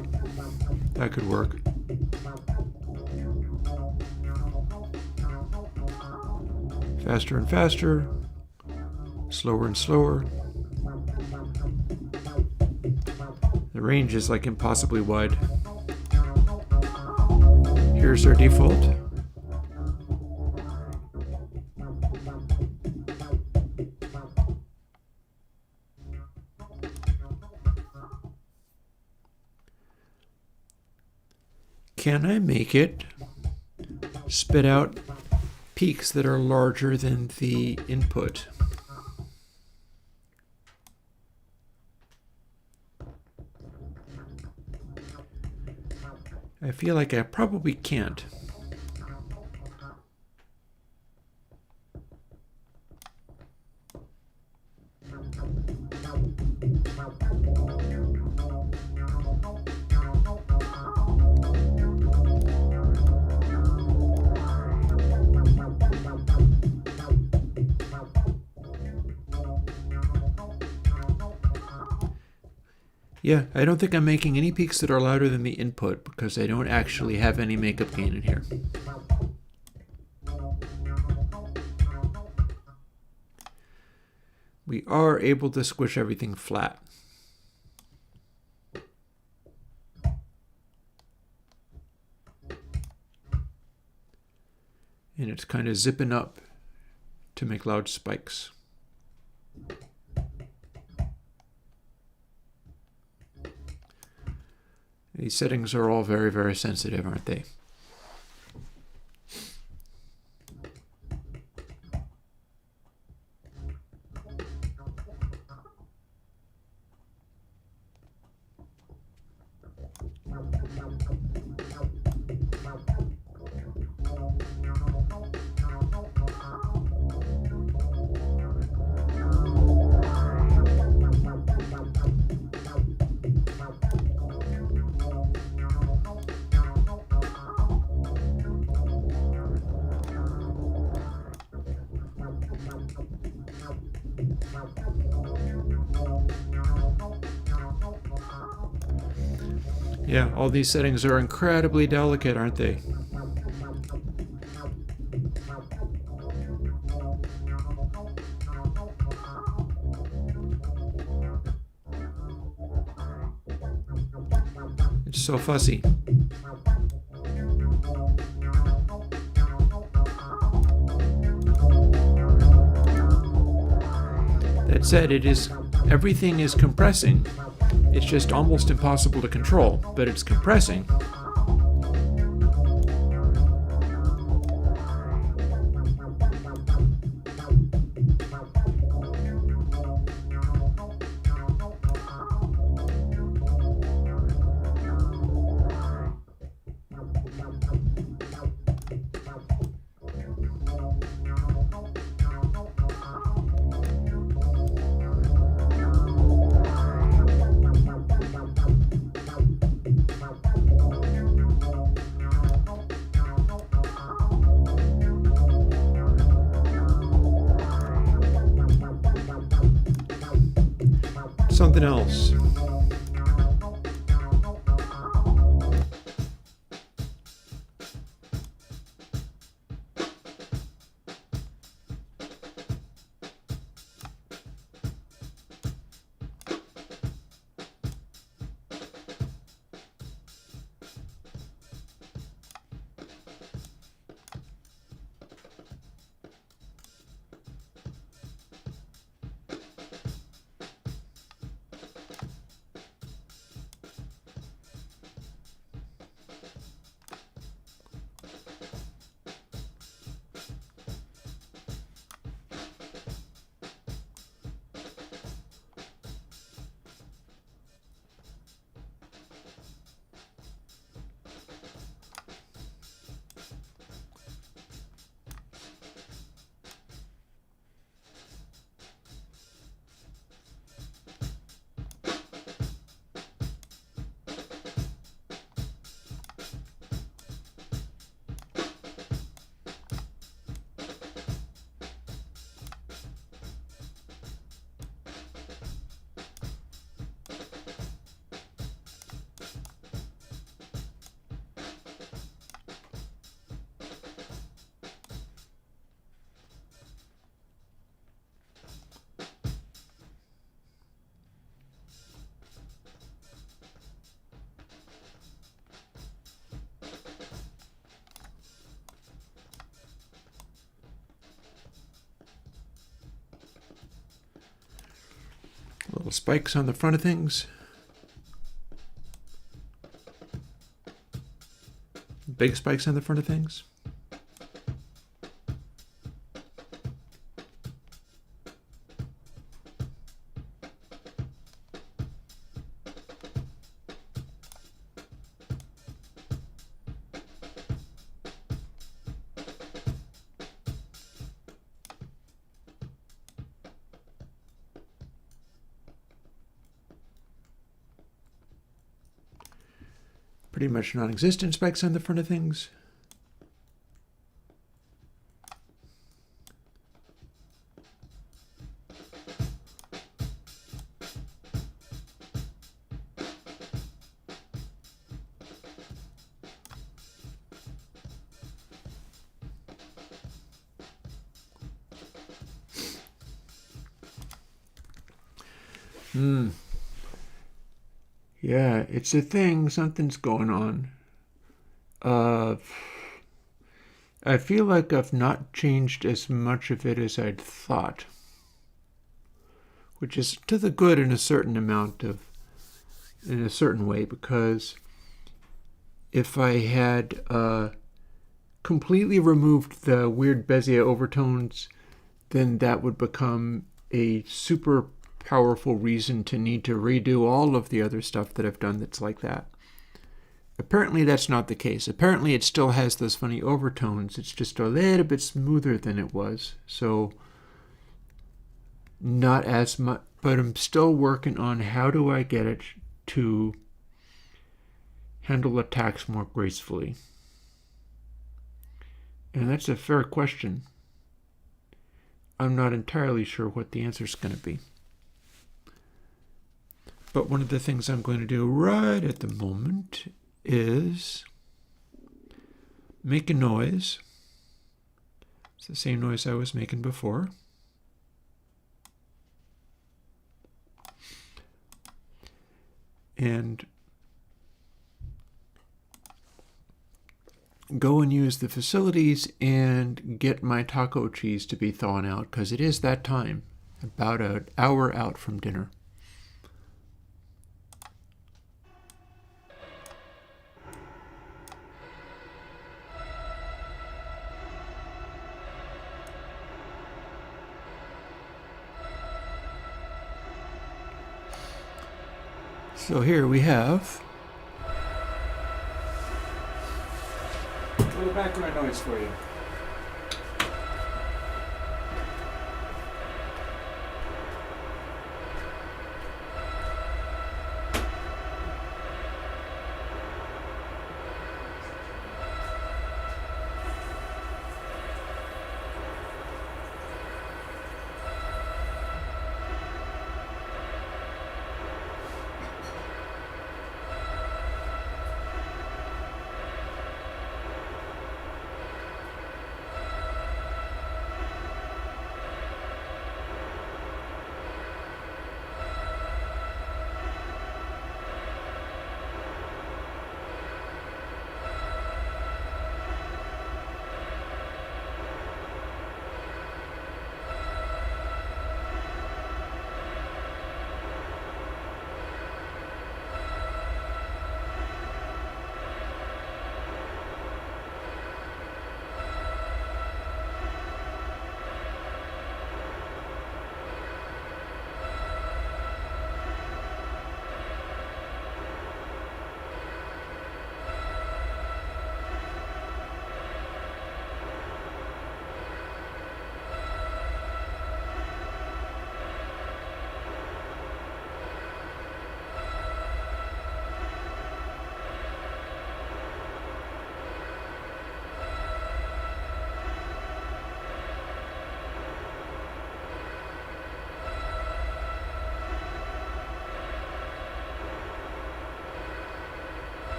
That could work. Faster and faster. Slower and slower. The range is like impossibly wide. Here's our default. Can I make it spit out peaks that are larger than the input? I feel like I probably can't. Yeah, I don't think I'm making any peaks that are louder than the input because I don't actually have any makeup gain in here. We are able to squish everything flat. And it's kind of zipping up to make loud spikes. These settings are all very, very sensitive, aren't they? Yeah, all these settings are incredibly delicate, aren't they? It's so fussy. That said, everything is compressing. It's just almost impossible to control, but it's compressing. Something else. spikes on the front of things. Big spikes on the front of things. Pretty much non-existent spikes on the front of things. Yeah, it's a thing. Something's going on. I feel like I've not changed as much of it as I'd thought, which is to the good in a certain way, because if I had completely removed the weird Bezier overtones, then that would become a super powerful reason to need to redo all of the other stuff that I've done that's like that. Apparently that's not the case. Apparently it still has those funny overtones. It's just a little bit smoother than it was. So not as much, but I'm still working on how do I get it to handle attacks more gracefully. And that's a fair question. I'm not entirely sure what the answer is going to be. But one of the things I'm going to do right at the moment is make a noise. It's the same noise I was making before. And go and use the facilities and get my taco cheese to be thawing out, because it is that time, about an hour out from dinner. So here we have a little background noise for you.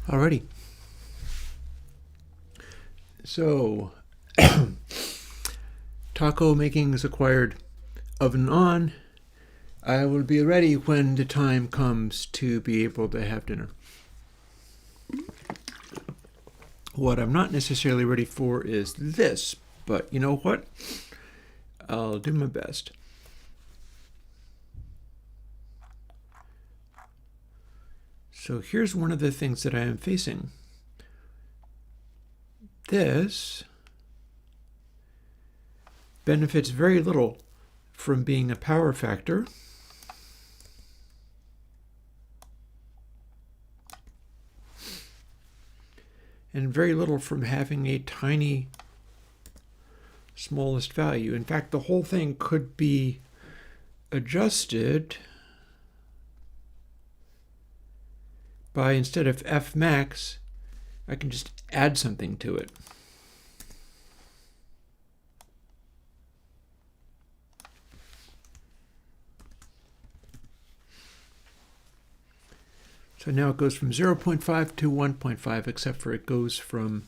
Alrighty. So, taco making is acquired. Oven on. I will be ready when the time comes to be able to have dinner. What I'm not necessarily ready for is this, but you know what? I'll do my best. So here's one of the things that I am facing. This benefits very little from being a power factor. And very little from having a tiny smallest value. In fact, the whole thing could be adjusted by, instead of F max, I can just add something to it. So now it goes from 0.5 to 1.5, except for it goes from,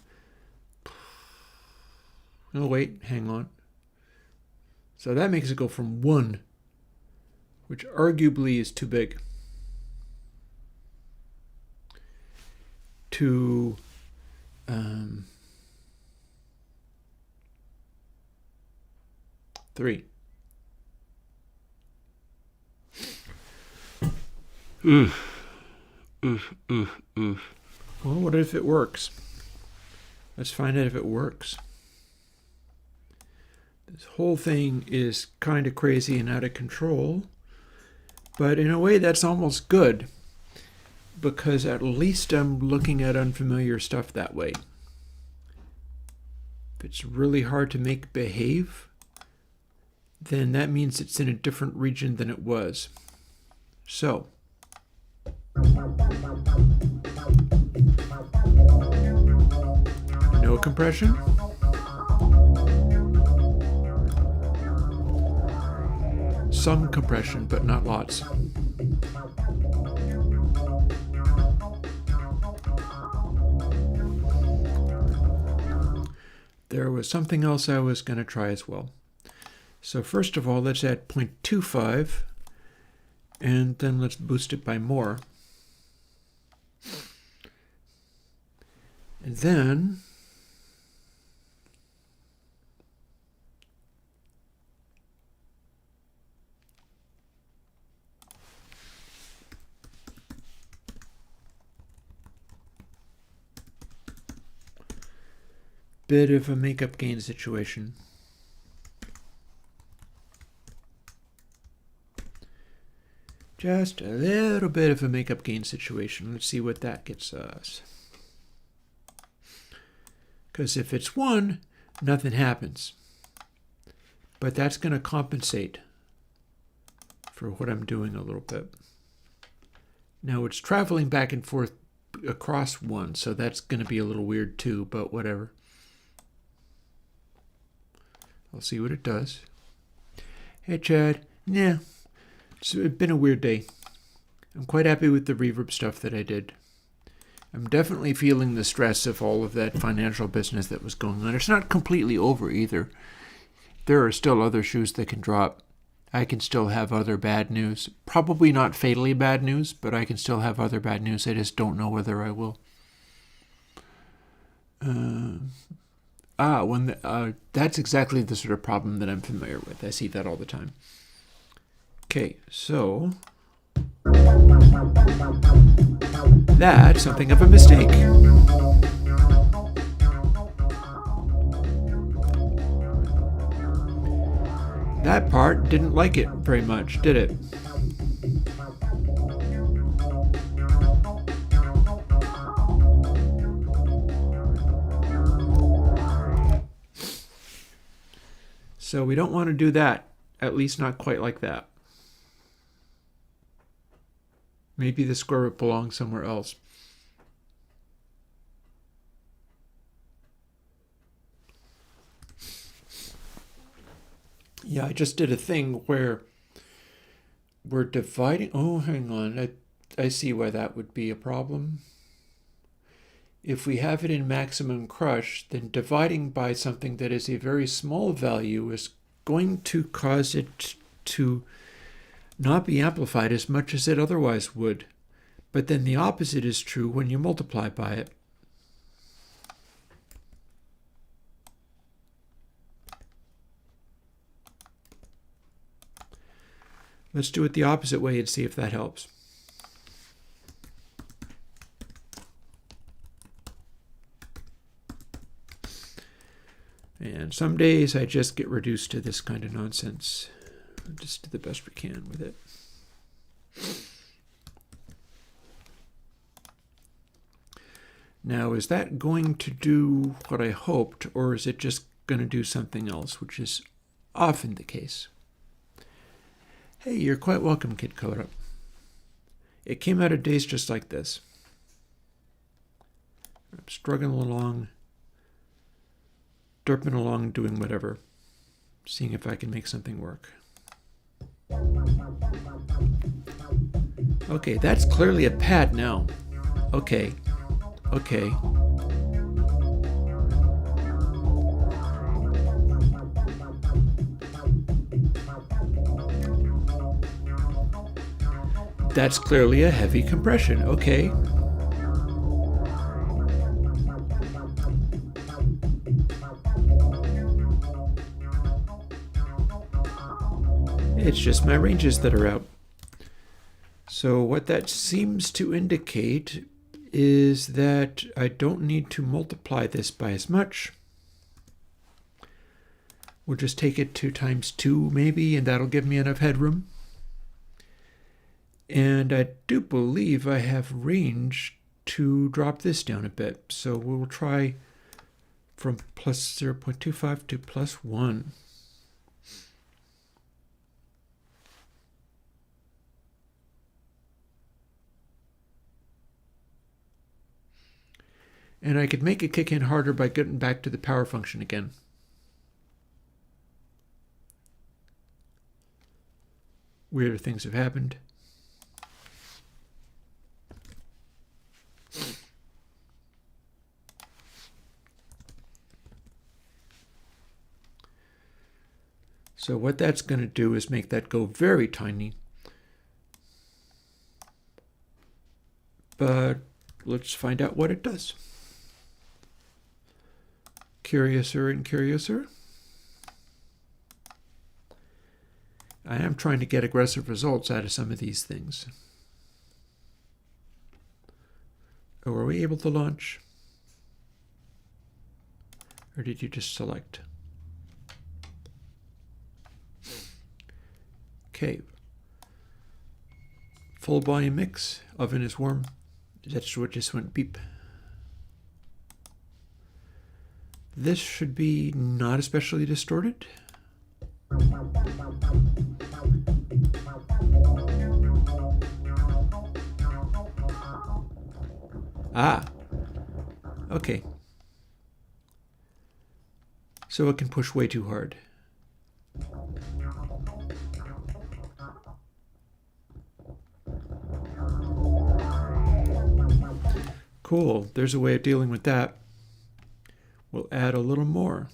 oh wait, hang on. So that makes it go from 1, which arguably is too big, to 3. Well, what if it works? Let's find out if it works. This whole thing is kind of crazy and out of control, but in a way that's almost good, because at least I'm looking at unfamiliar stuff that way. If it's really hard to make behave, then that means it's in a different region than it was. So, no compression. Some compression, but not lots. There was something else I was going to try as well. So first of all, let's add 0.25, and then let's boost it by more. And then bit of a makeup gain situation. Just a little bit of a makeup gain situation. Let's see what that gets us. Because if it's 1, nothing happens. But that's going to compensate for what I'm doing a little bit. Now it's traveling back and forth across 1, so that's going to be a little weird too, but whatever. I'll see what it does. Hey Chad, yeah, it's been a weird day. I'm quite happy with the reverb stuff that I did. I'm definitely feeling the stress of all of that financial business that was going on. It's not completely over either. There are still other shoes that can drop. I can still have other bad news. Probably not fatally bad news, but I can still have other bad news. I just don't know whether I will. That's exactly the sort of problem that I'm familiar with. I see that all the time. Okay, so that's something of a mistake. That part didn't like it very much, did it? So we don't want to do that, at least not quite like that. Maybe the square root belongs somewhere else. Yeah, I just did a thing where we're dividing. Oh, hang on. I see why that would be a problem. if we have it in maximum crush, then dividing by something that is a very small value is going to cause it to not be amplified as much as it otherwise would. But then the opposite is true when you multiply by it. Let's do it the opposite way and see if that helps. And some days I just get reduced to this kind of nonsense. Just do the best we can with it. Now, is that going to do what I hoped, or is it just going to do something else, which is often the case? Hey, you're quite welcome, Kid Color Up. It came out of days just like this. I'm struggling along, derping along, doing whatever, seeing if I can make something work. Okay, that's clearly a pad now. Okay. That's clearly a heavy compression. Okay. It's just my ranges that are out. So what that seems to indicate is that I don't need to multiply this by as much. We'll just take it 2 times 2 maybe, and that'll give me enough headroom. And I do believe I have range to drop this down a bit. So we'll try from plus 0.25 to plus 1. And I could make it kick in harder by getting back to the power function again. Weirder things have happened. So what that's going to do is make that go very tiny. But let's find out what it does. Curiouser and curiouser. I am trying to get aggressive results out of some of these things. Oh, are we able to launch? Or did you just select? Okay. Full volume mix. Oven is warm. That's what just went beep. This should be not especially distorted. Ah, okay. So it can push way too hard. Cool, there's a way of dealing with that. We'll add a little more.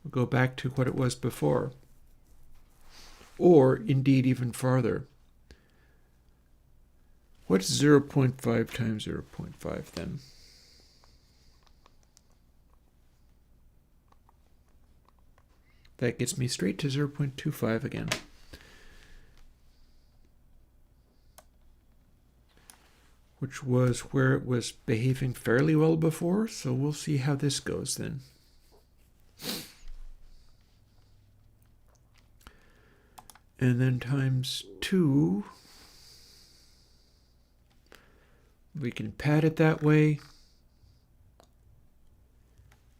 We'll go back to what it was before. Or, indeed, even farther. What's 0.5 times 0.5 then? That gets me straight to 0.25 again. Which was where it was behaving fairly well before, so we'll see how this goes then. And then times 2. We can pad it that way.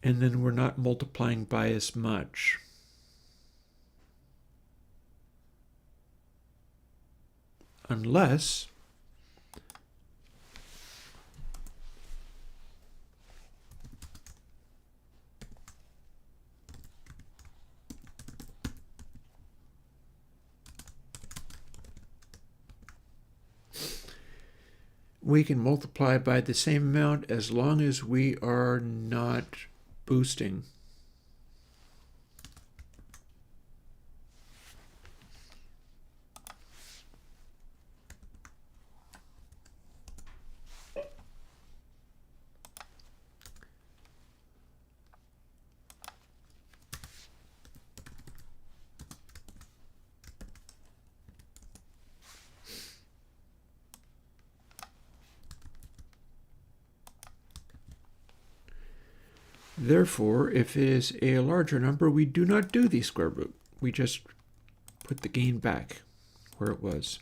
And then we're not multiplying by as much. Unless we can multiply by the same amount as long as we are not boosting. Therefore, if it is a larger number, we do not do the square root. We just put the gain back where it was.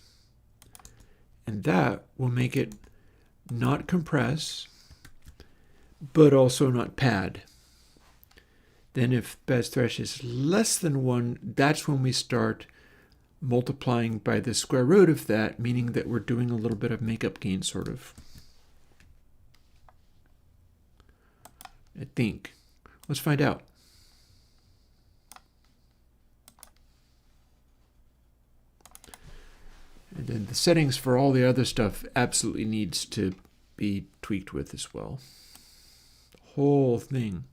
And that will make it not compress, but also not pad. Then if best thresh is less than 1, that's when we start multiplying by the square root of that, meaning that we're doing a little bit of makeup gain, sort of. I think. Let's find out. And then the settings for all the other stuff absolutely needs to be tweaked with as well. The whole thing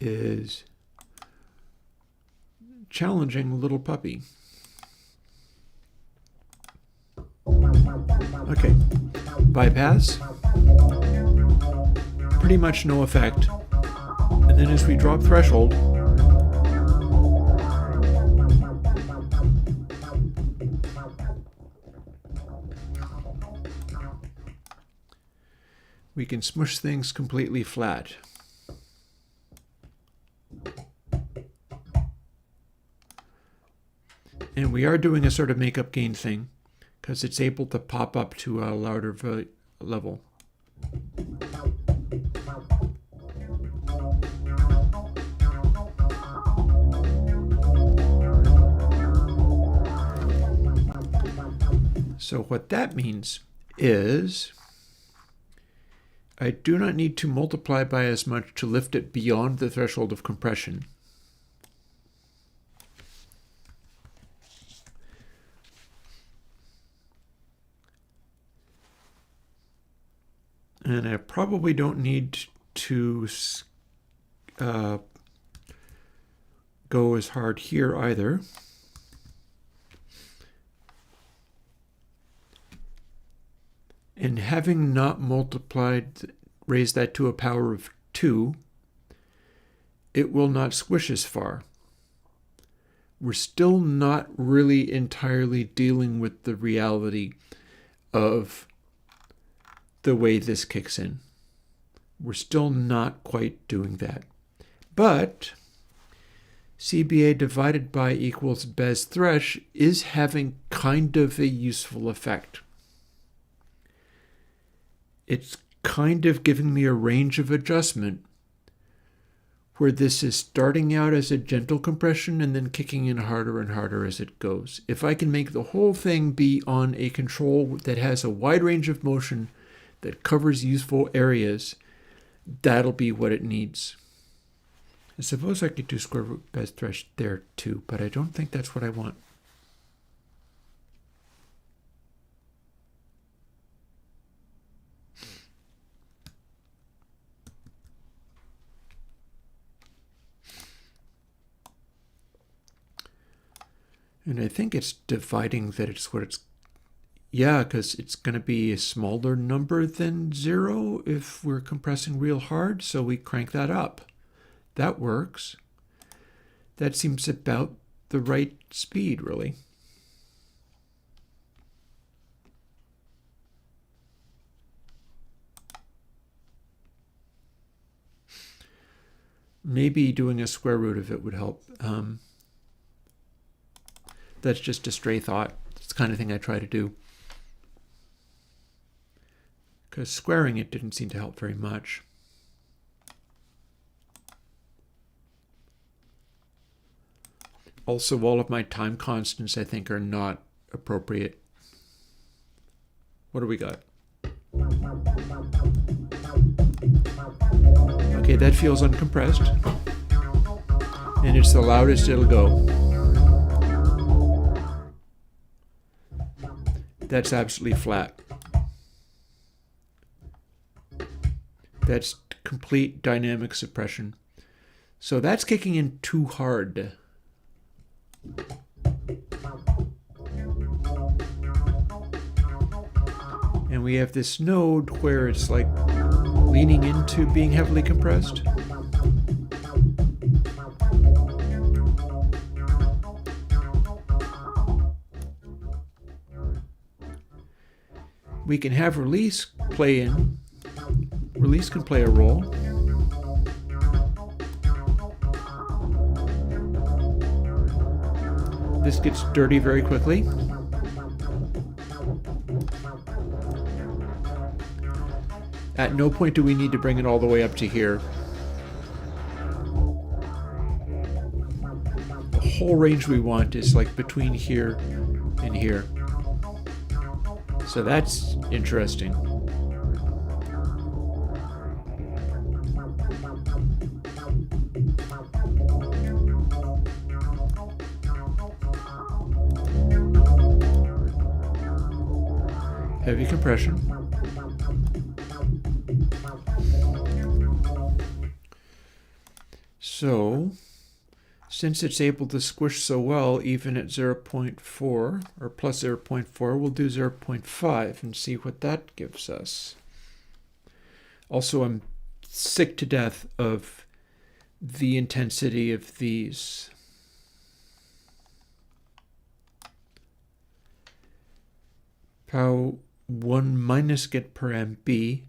is challenging little puppy. Okay, bypass. Pretty much no effect. And then as we drop threshold, we can smush things completely flat. And we are doing a sort of makeup gain thing because it's able to pop up to a louder level. So what that means is I do not need to multiply by as much to lift it beyond the threshold of compression. And I probably don't need to go as hard here either. And having not multiplied, raised that to a power of 2, it will not squish as far. We're still not really entirely dealing with the reality of the way this kicks in. We're still not quite doing that. But CBA divided by equals Bez thresh is having kind of a useful effect. It's kind of giving me a range of adjustment where this is starting out as a gentle compression and then kicking in harder and harder as it goes. If I can make the whole thing be on a control that has a wide range of motion that covers useful areas, that'll be what it needs. I suppose I could do square root Bez thresh there too, but I don't think that's what I want. And I think it's dividing that it's what it's, yeah, because it's going to be a smaller number than 0 if we're compressing real hard, so we crank that up. That works. That seems about the right speed, really. Maybe doing a square root of it would help. That's just a stray thought. It's the kind of thing I try to do. Because squaring it didn't seem to help very much. Also, all of my time constants, I think, are not appropriate. What do we got? Okay, that feels uncompressed. And it's the loudest it'll go. That's absolutely flat. That's complete dynamic suppression. So that's kicking in too hard. And we have this node where it's like leaning into being heavily compressed. We can have release play in. Release can play a role. This gets dirty very quickly. At no point do we need to bring it all the way up to here. The whole range we want is like between here and here. So that's interesting. Heavy compression. So, since it's able to squish so well, even at 0.4 or plus 0.4, we'll do 0.5 and see what that gives us. Also, I'm sick to death of the intensity of these. Pow 1 minus get per MB.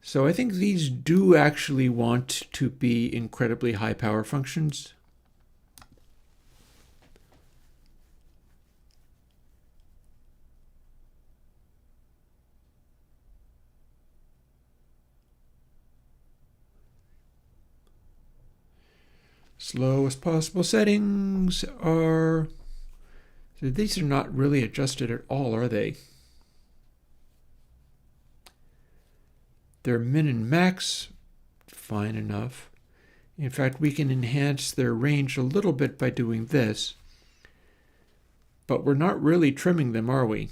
So I think these do actually want to be incredibly high power functions. Slowest possible settings are... So these are not really adjusted at all, are they? Their min and max, fine enough. In fact, we can enhance their range a little bit by doing this. But we're not really trimming them, are we?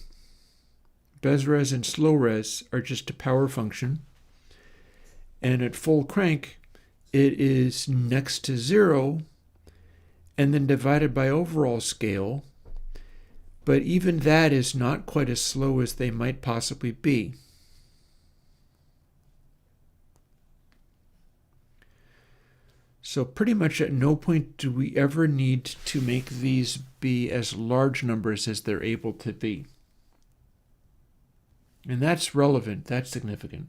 Bezres and slow res are just a power function. And at full crank, it is next to 0 and then divided by overall scale. But even that is not quite as slow as they might possibly be. So pretty much at no point do we ever need to make these be as large numbers as they're able to be. And that's relevant, that's significant.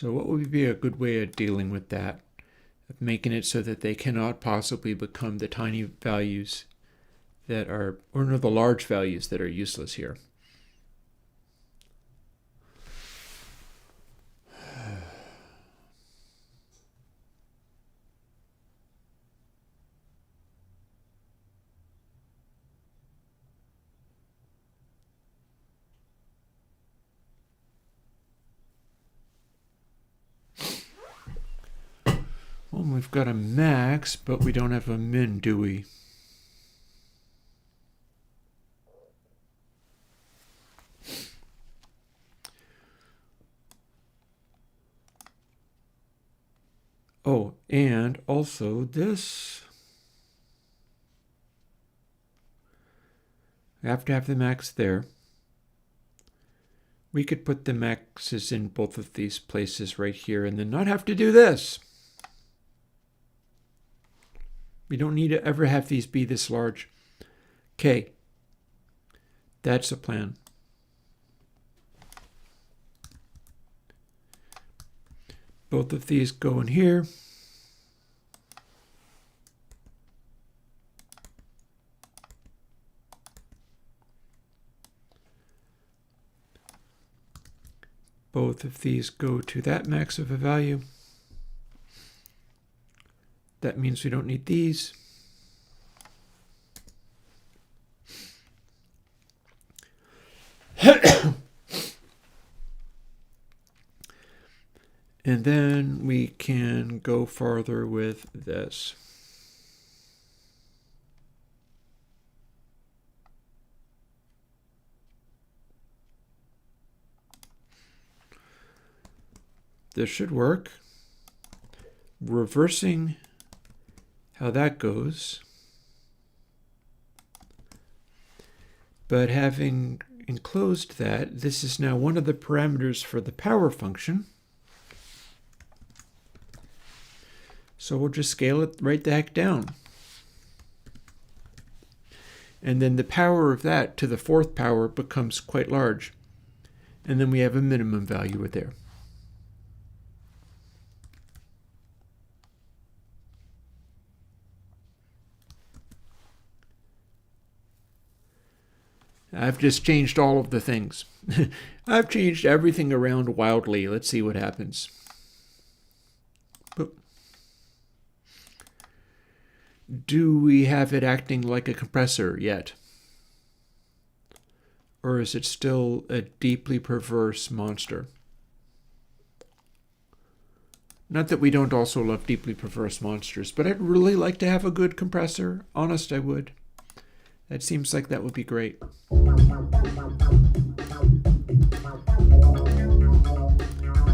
So what would be a good way of dealing with that? Of making it so that they cannot possibly become the tiny values that are, or no, the large values that are useless here. Well, we've got a max, but we don't have a min, do we? Oh, and also this. I have to have the max there. We could put the maxes in both of these places right here and then not have to do this. We don't need to ever have these be this large. Okay, that's a plan. Both of these go in here. Both of these go to that max of a value. That means we don't need these. And then we can go farther with this. This should work. Reversing how that goes. But having enclosed that, this is now one of the parameters for the power function. So we'll just scale it right the heck down. And then the power of that to the fourth power becomes quite large. And then we have a minimum value there. I've just changed all of the things. I've changed everything around wildly. Let's see what happens. Boop. Do we have it acting like a compressor yet? Or is it still a deeply perverse monster? Not that we don't also love deeply perverse monsters, but I'd really like to have a good compressor. Honest, I would. That seems like that would be great.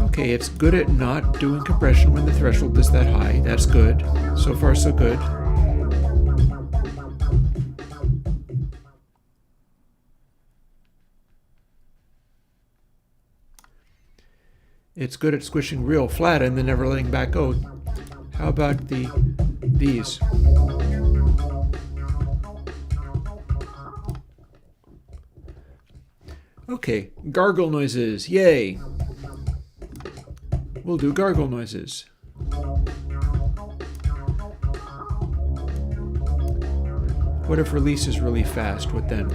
Okay, it's good at not doing compression when the threshold is that high. That's good. So far, so good. It's good at squishing real flat and then never letting back go. How about these? Okay, gargle noises, yay! We'll do gargle noises. What if release is really fast? What then?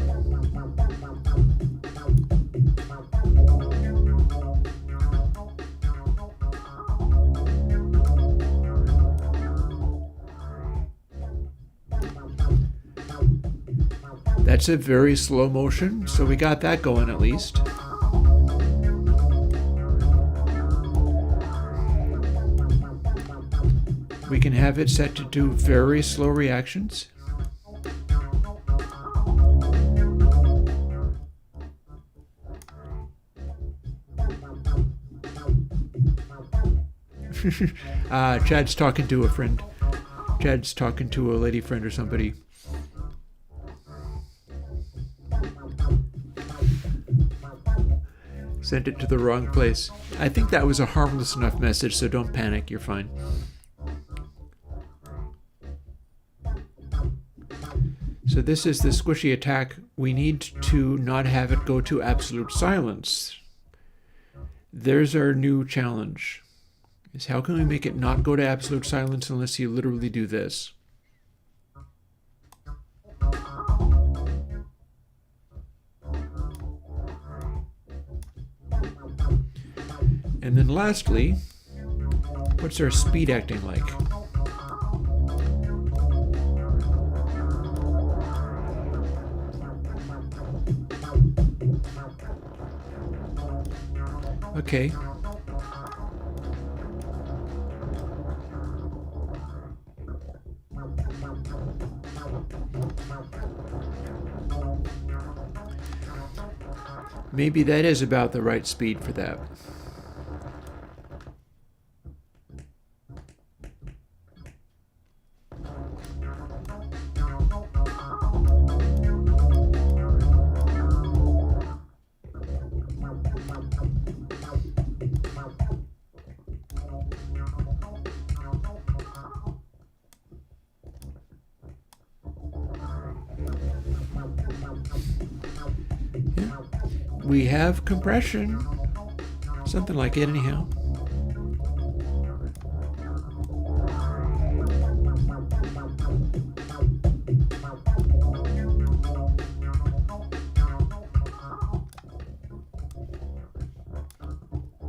That's a very slow motion, so we got that going at least. We can have it set to do very slow reactions. Chad's talking to a friend. Chad's talking to a lady friend or somebody. Sent it to the wrong place. I think that was a harmless enough message, so don't panic, you're fine. So this is the squishy attack. We need to not have it go to absolute silence. There's our new challenge. Is how can we make it not go to absolute silence unless you literally do this? And then lastly, what's our speed acting like? Okay. Maybe that is about the right speed for that. We have compression. Something like it anyhow.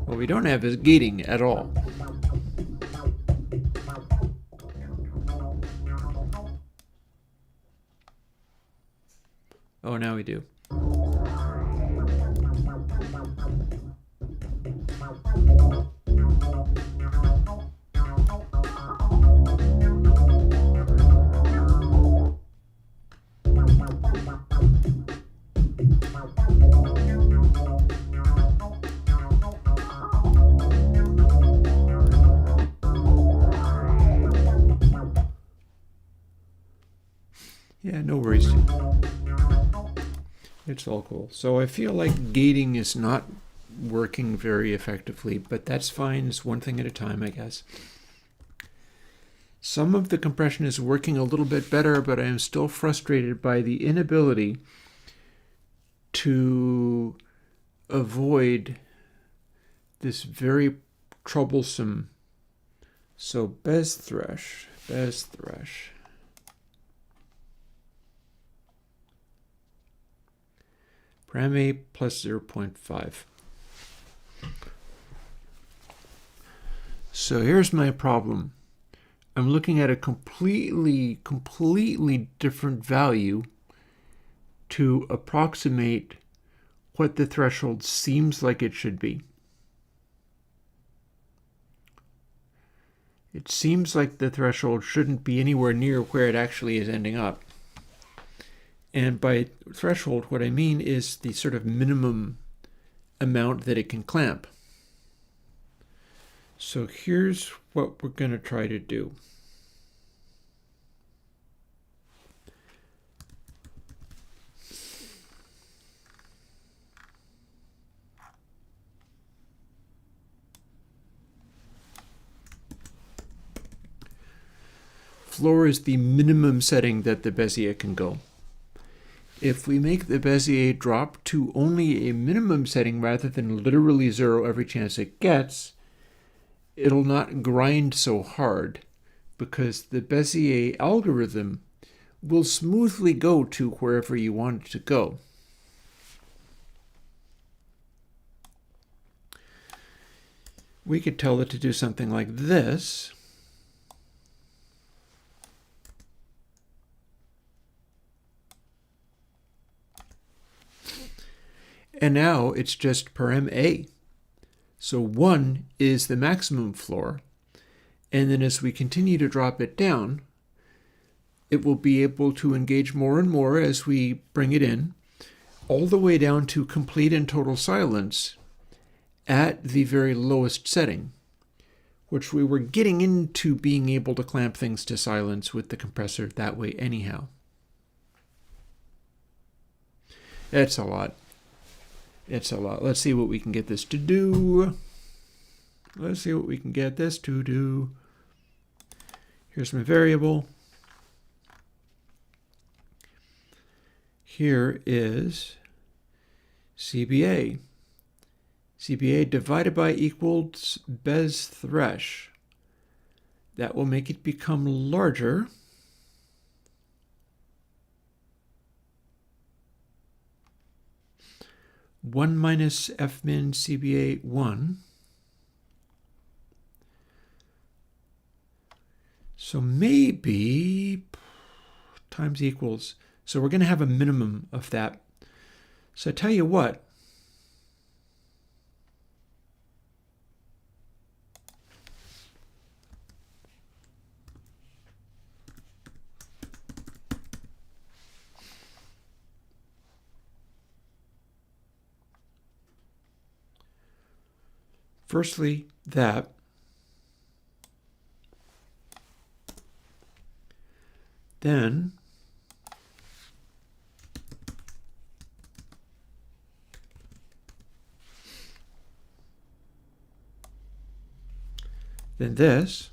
What we don't have is gating at all. Oh, now we do. it's all cool. So I feel like gating is not working very effectively, but that's fine. It's one thing at a time, I guess. Some of the compression is working a little bit better, but I am still frustrated by the inability to avoid this very troublesome. So Bez thresh. Param A plus 0.5. So here's my problem. I'm looking at a completely different value to approximate what the threshold seems like it should be. It seems like the threshold shouldn't be anywhere near where it actually is ending up. And by threshold, what I mean is the sort of minimum amount that it can clamp. So here's what we're going to try to do. Floor is the minimum setting that the Bezier can go. If we make the Bezier drop to only a minimum setting rather than literally 0 every chance it gets, it'll not grind so hard because the Bezier algorithm will smoothly go to wherever you want it to go. We could tell it to do something like this. And now it's just param A. So 1 is the maximum floor. And then as we continue to drop it down, it will be able to engage more and more as we bring it in, all the way down to complete and total silence at the very lowest setting, which we were getting into being able to clamp things to silence with the compressor that way anyhow. It's a lot. It's a lot. Let's see what we can get this to do. Here's my variable. Here is CBA. CBA divided by equals Bez thresh. That will make it become larger. One minus Fmin CBA 1. So maybe times equals. So we're going to have a minimum of that. So I tell you what. Firstly, that. Then this.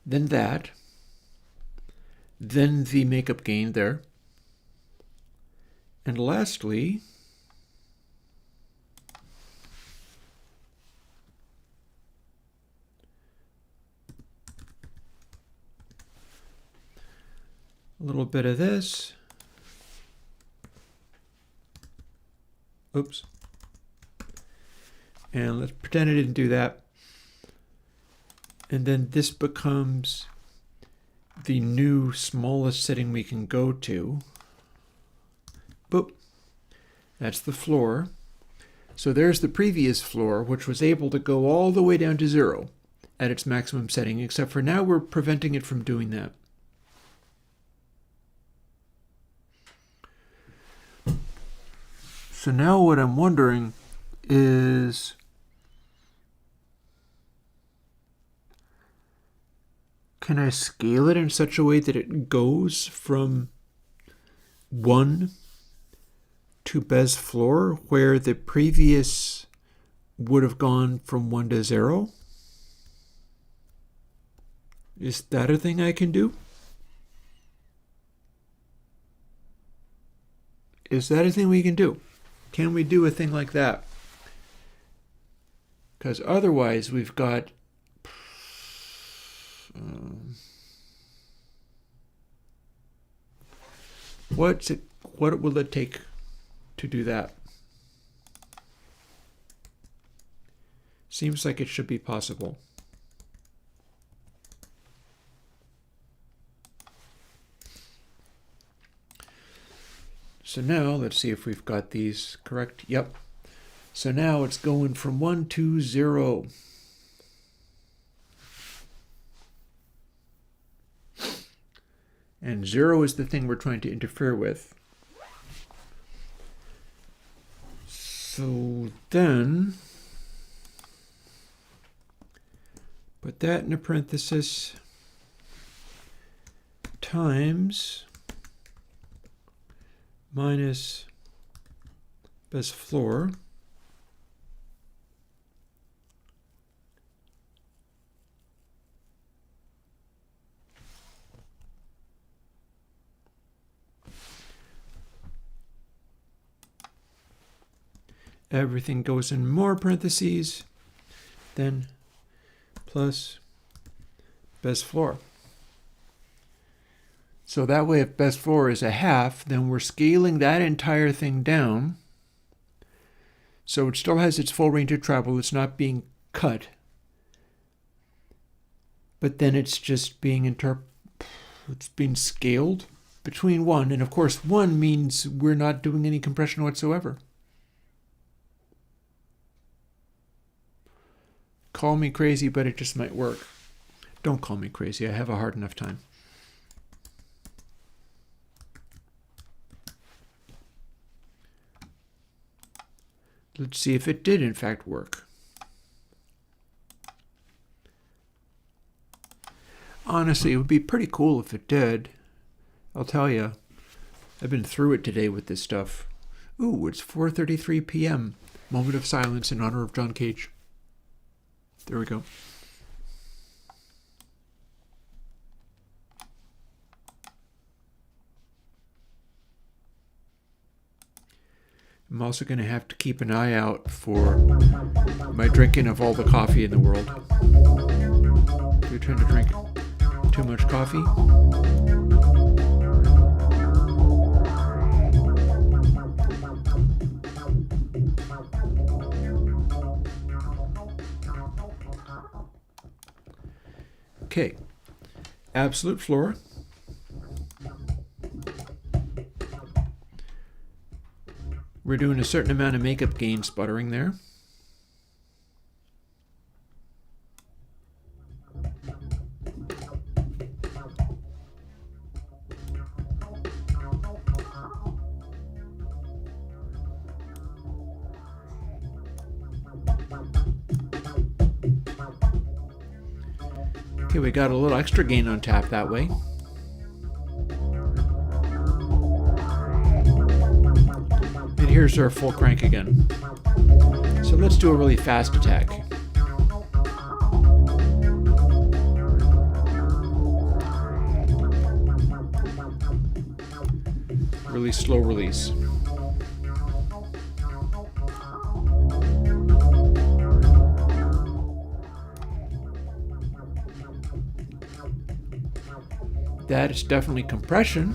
Then that. Then the makeup gain there. And lastly, a little bit of this. Oops. And let's pretend I didn't do that. And then this becomes the new smallest setting we can go to. Boop. That's the floor. So there's the previous floor, which was able to go all the way down to 0 at its maximum setting, except for now we're preventing it from doing that. So now what I'm wondering is, can I scale it in such a way that it goes from 1 to best floor where the previous would have gone from 1 to 0? Is that a thing I can do? Is that a thing we can do? Can we do a thing like that? Because otherwise we've got what will it take to do that? Seems like it should be possible. So now let's see if we've got these correct. Yep. So now it's going from 1 to 0. And 0 is the thing we're trying to interfere with. So then, put that in a parenthesis, times minus best floor everything goes in more parentheses, then plus best floor. So that way, if best floor is a half, then we're scaling that entire thing down. So it still has its full range of travel. It's not being cut. But then it's just being scaled between 1. And of course, 1 means we're not doing any compression whatsoever. Call me crazy, but it just might work. Don't call me crazy. I have a hard enough time. Let's see if it did in fact work. Honestly, it would be pretty cool if it did. I'll tell you. I've been through it today with this stuff. Ooh, it's 4:33 p.m. Moment of silence in honor of John Cage. There we go. I'm also going to have to keep an eye out for my drinking of all the coffee in the world. You're trying to drink too much coffee? Okay, absolute floor. We're doing a certain amount of makeup gain sputtering there. Okay, we got a little extra gain on tap that way. And here's our full crank again. So let's do a really fast attack. Really slow release. That is definitely compression.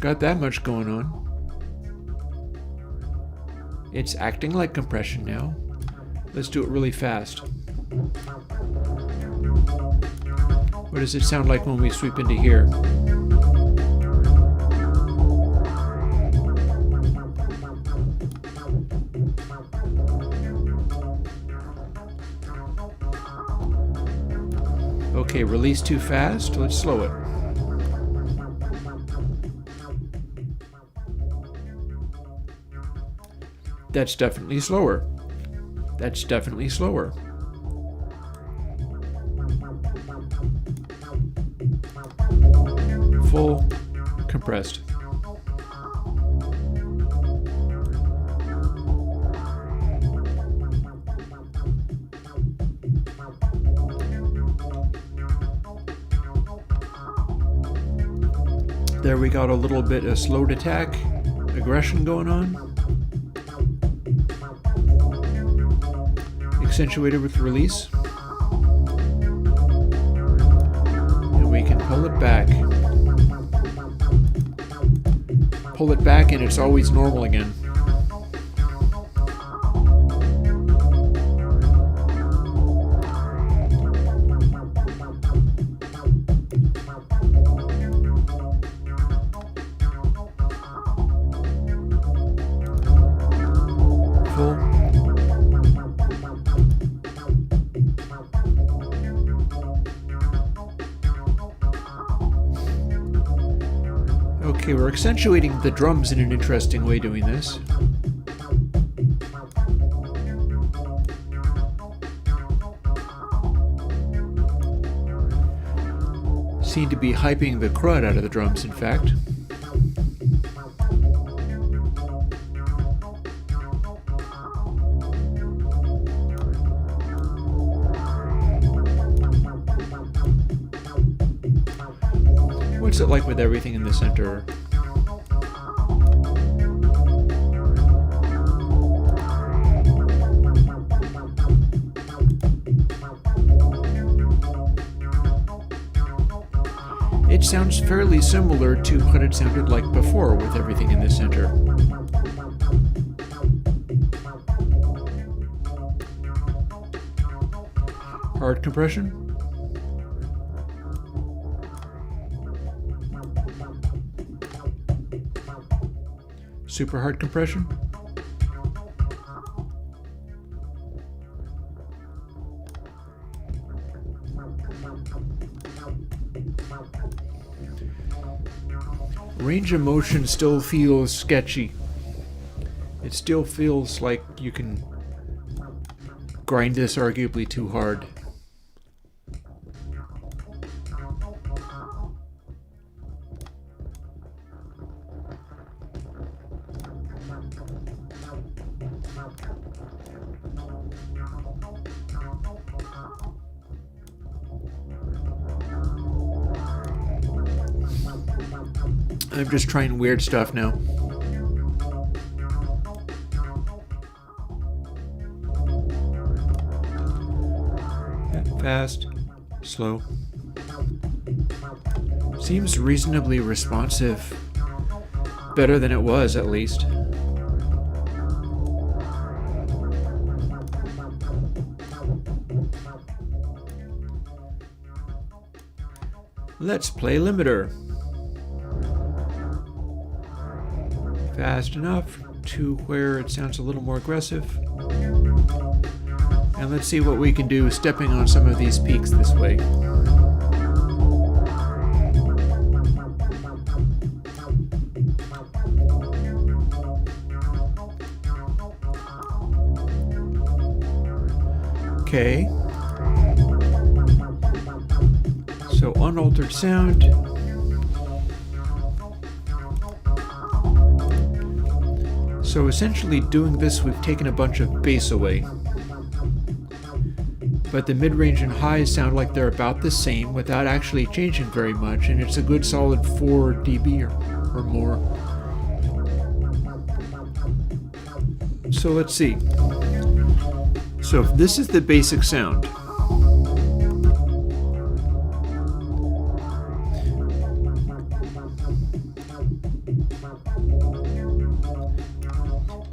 Got that much going on. It's acting like compression now. Let's do it really fast. What does it sound like when we sweep into here? Okay, release too fast. Let's slow it. That's definitely slower. That's definitely slower. Full compressed. There we got a little bit of slowed attack, aggression going on. Accentuated with release. And we can pull it back. Pull it back and it's always normal again. Okay, we're accentuating the drums in an interesting way doing this. Seem to be hyping the crud out of the drums, in fact. What's it like with everything in the center? It sounds fairly similar to what it sounded like before with everything in the center. Hard compression. Super hard compression. Range of motion still feels sketchy. It still feels like you can grind this arguably too hard. I'm just trying weird stuff now. Fast, slow. Seems reasonably responsive. Better than it was, at least. Let's play limiter. Fast enough to where it sounds a little more aggressive. And let's see what we can do stepping on some of these peaks this way. Okay. So unaltered sound. So essentially doing this, we've taken a bunch of bass away. But the mid-range and highs sound like they're about the same without actually changing very much, and it's a good solid 4 dB or more. So let's see. So if this is the basic sound.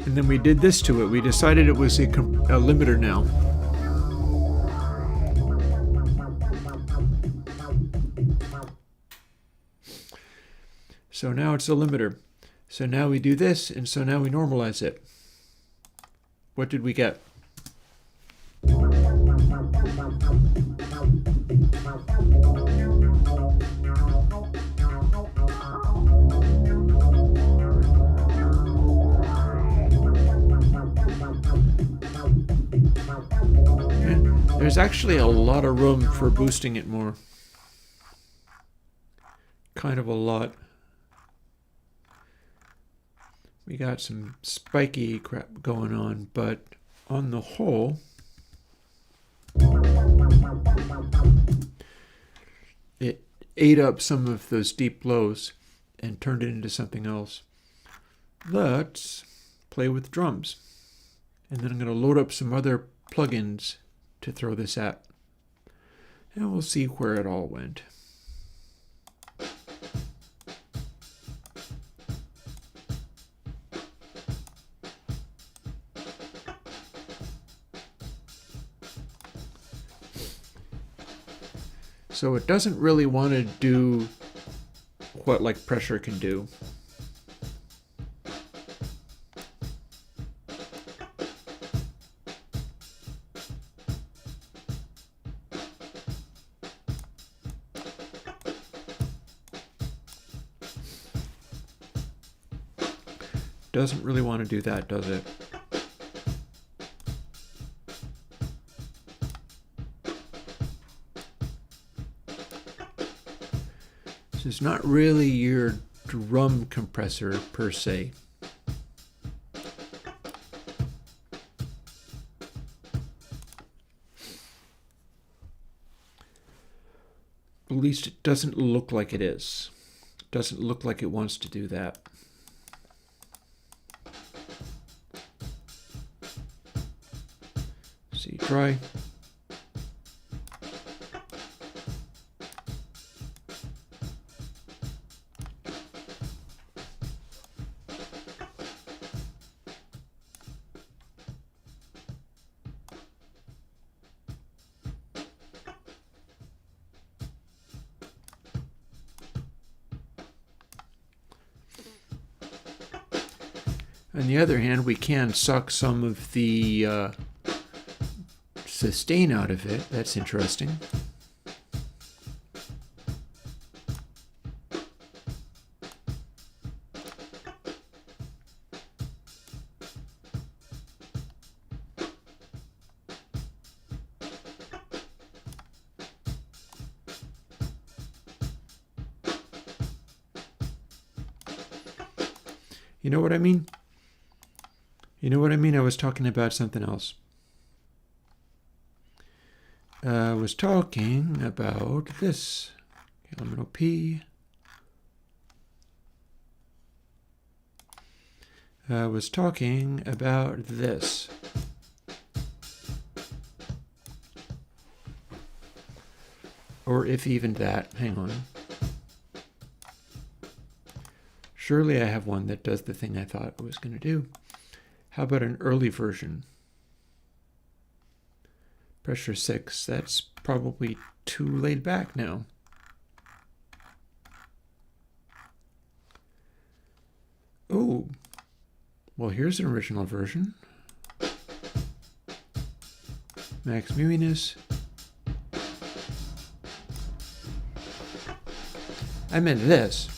And then we did this to it. We decided it was a limiter now. So now it's a limiter. So now we do this, and so now we normalize it. What did we get? There's actually a lot of room for boosting it more. Kind of a lot. We got some spiky crap going on, but on the whole, it ate up some of those deep lows and turned it into something else. Let's play with drums. And then I'm going to load up some other plugins to throw this at. And we'll see where it all went. So it doesn't really want to do what like pressure can do. Doesn't really want to do that, does it? This is not really your drum compressor per se. At least it doesn't look like it is. It doesn't look like it wants to do that. See, try. On the other hand, we can suck some of the sustain out of it. That's interesting. You know what I mean? You know what I mean? I was talking about something else. I was talking about this. Elemental P. I was talking about this. Or if even that. Hang on. Surely I have one that does the thing I thought it was going to do. How about an early version? Pressure 6. That's probably too laid back now. Oh, well, here's an original version. Max Muiness. I meant this.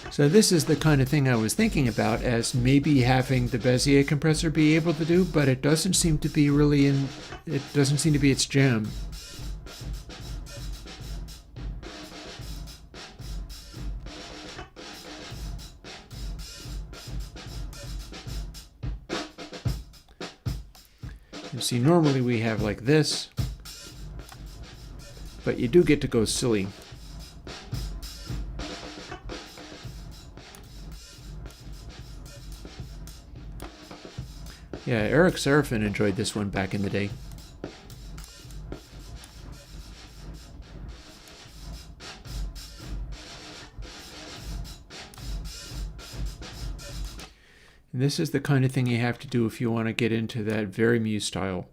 So this is the kind of thing I was thinking about as maybe having the Bezier compressor be able to do, but it doesn't seem to be really it doesn't seem to be its jam. You see, normally we have like this, but you do get to go silly. Yeah, Eric Serafin enjoyed this one back in the day. And this is the kind of thing you have to do if you want to get into that very Muse style.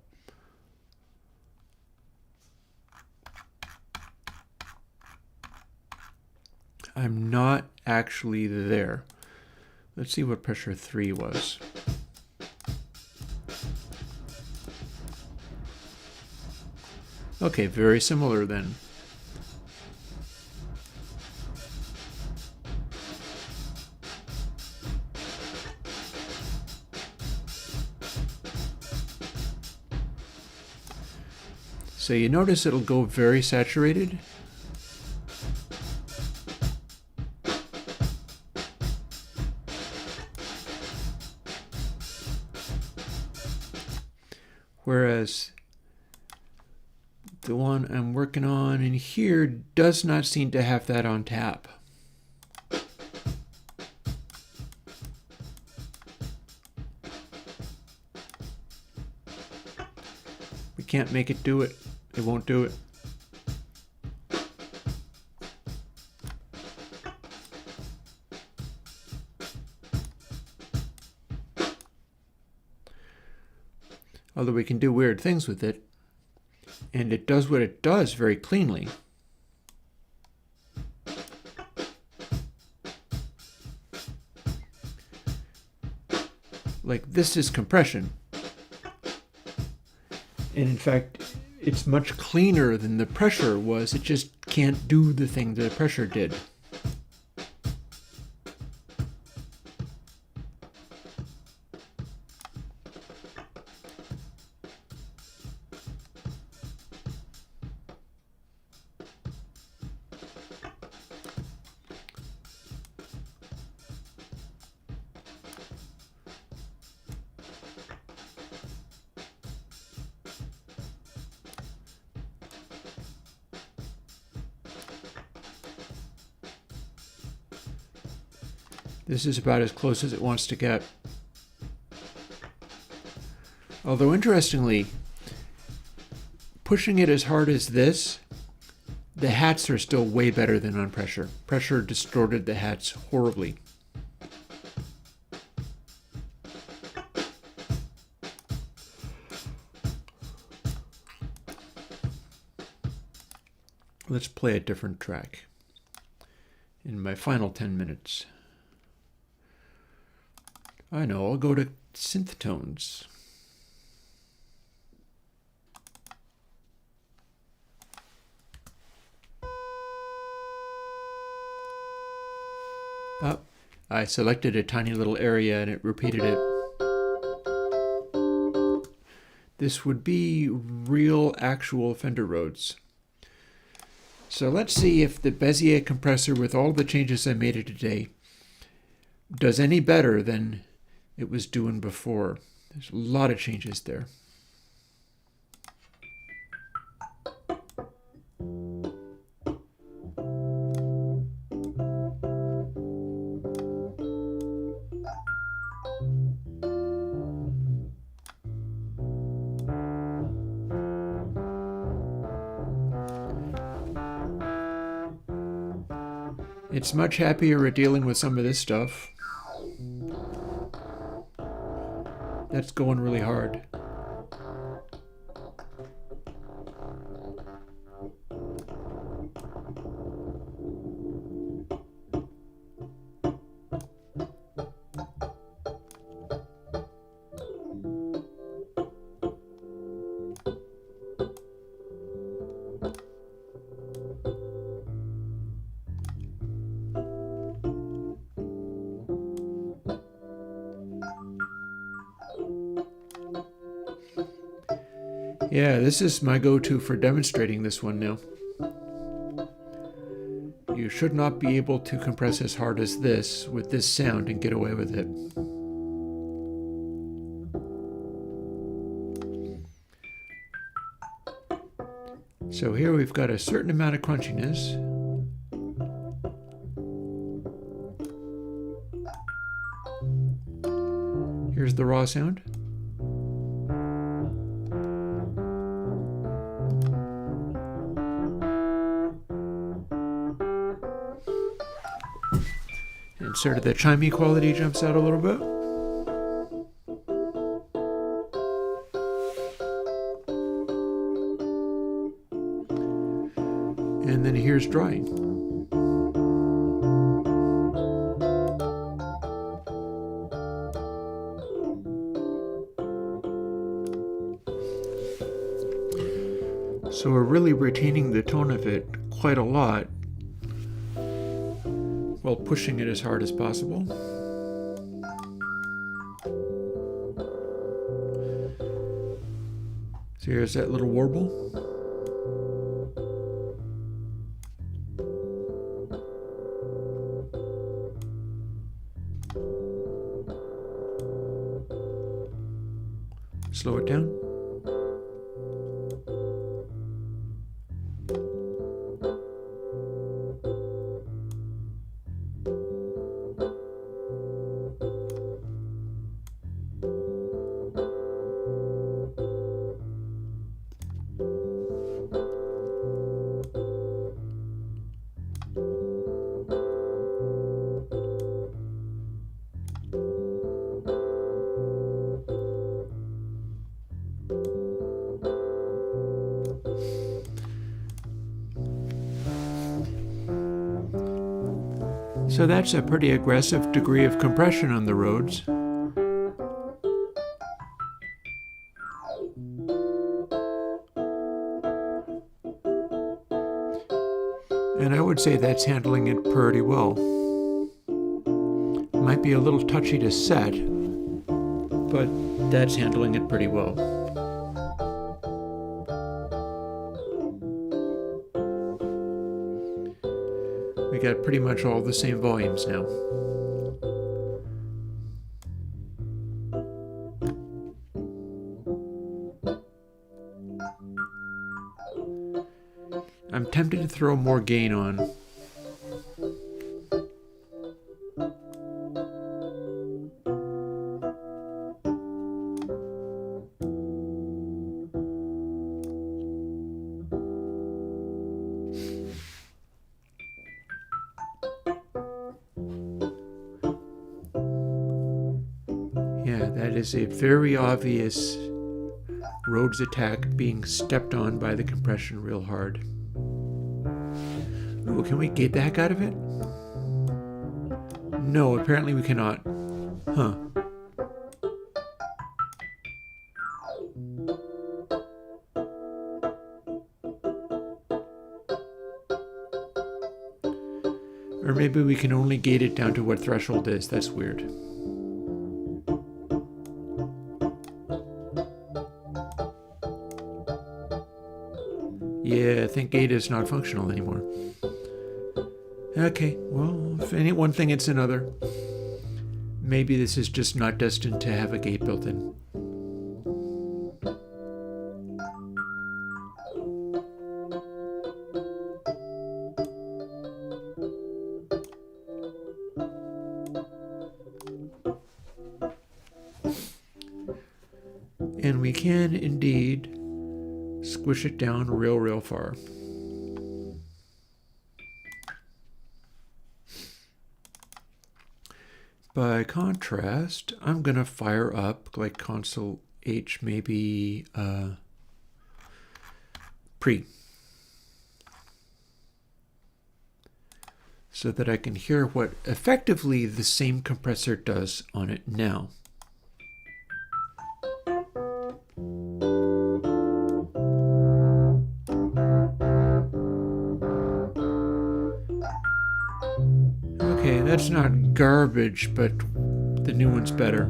I'm not actually there. Let's see what pressure 3 was. Okay, very similar then. So you notice it'll go very saturated. Whereas the one I'm working on in here does not seem to have that on tap. We can't make it do it. It won't do it. Although we can do weird things with it, and it does what it does very cleanly. Like, this is compression. And in fact, it's much cleaner than the pressure was. It just can't do the thing the pressure did. This is about as close as it wants to get. Although interestingly, pushing it as hard as this, the hats are still way better than on pressure. Pressure distorted the hats horribly. Let's play a different track in my final 10 minutes. I know, I'll go to synth tones. I selected a tiny little area and it repeated it. This would be real, actual Fender Rhodes. So let's see if the Bezier compressor, with all the changes I made it today, does any better than it was doing before. There's a lot of changes there. It's much happier at dealing with some of this stuff. That's going really hard. Yeah, this is my go-to for demonstrating this one now. You should not be able to compress as hard as this with this sound and get away with it. So here we've got a certain amount of crunchiness. Here's the raw sound. And sort of the chimey quality jumps out a little bit. And then here's drying. So we're really retaining the tone of it quite a lot while pushing it as hard as possible. So here's that little warble. slow it down. So that's a pretty aggressive degree of compression on the Rhodes. And I would say that's handling it pretty well. Might be a little touchy to set, but that's handling it pretty well. We got pretty much all the same volumes now. I'm tempted to throw more gain on. Yeah, that is a very obvious Rhodes attack being stepped on by the compression real hard. Ooh, can we gate the heck out of it? No, apparently we cannot. Huh. Or maybe we can only gate it down to what threshold is. That's weird. Yeah, I think gate is not functional anymore. Okay, well, if any one thing, it's another. Maybe this is just not destined to have a gate built in. And we can indeed squish it down real far. By contrast, I'm going to fire up like console H, maybe pre, so that I can hear what effectively the same compressor does on it now. Okay, that's not garbage, but the new one's better.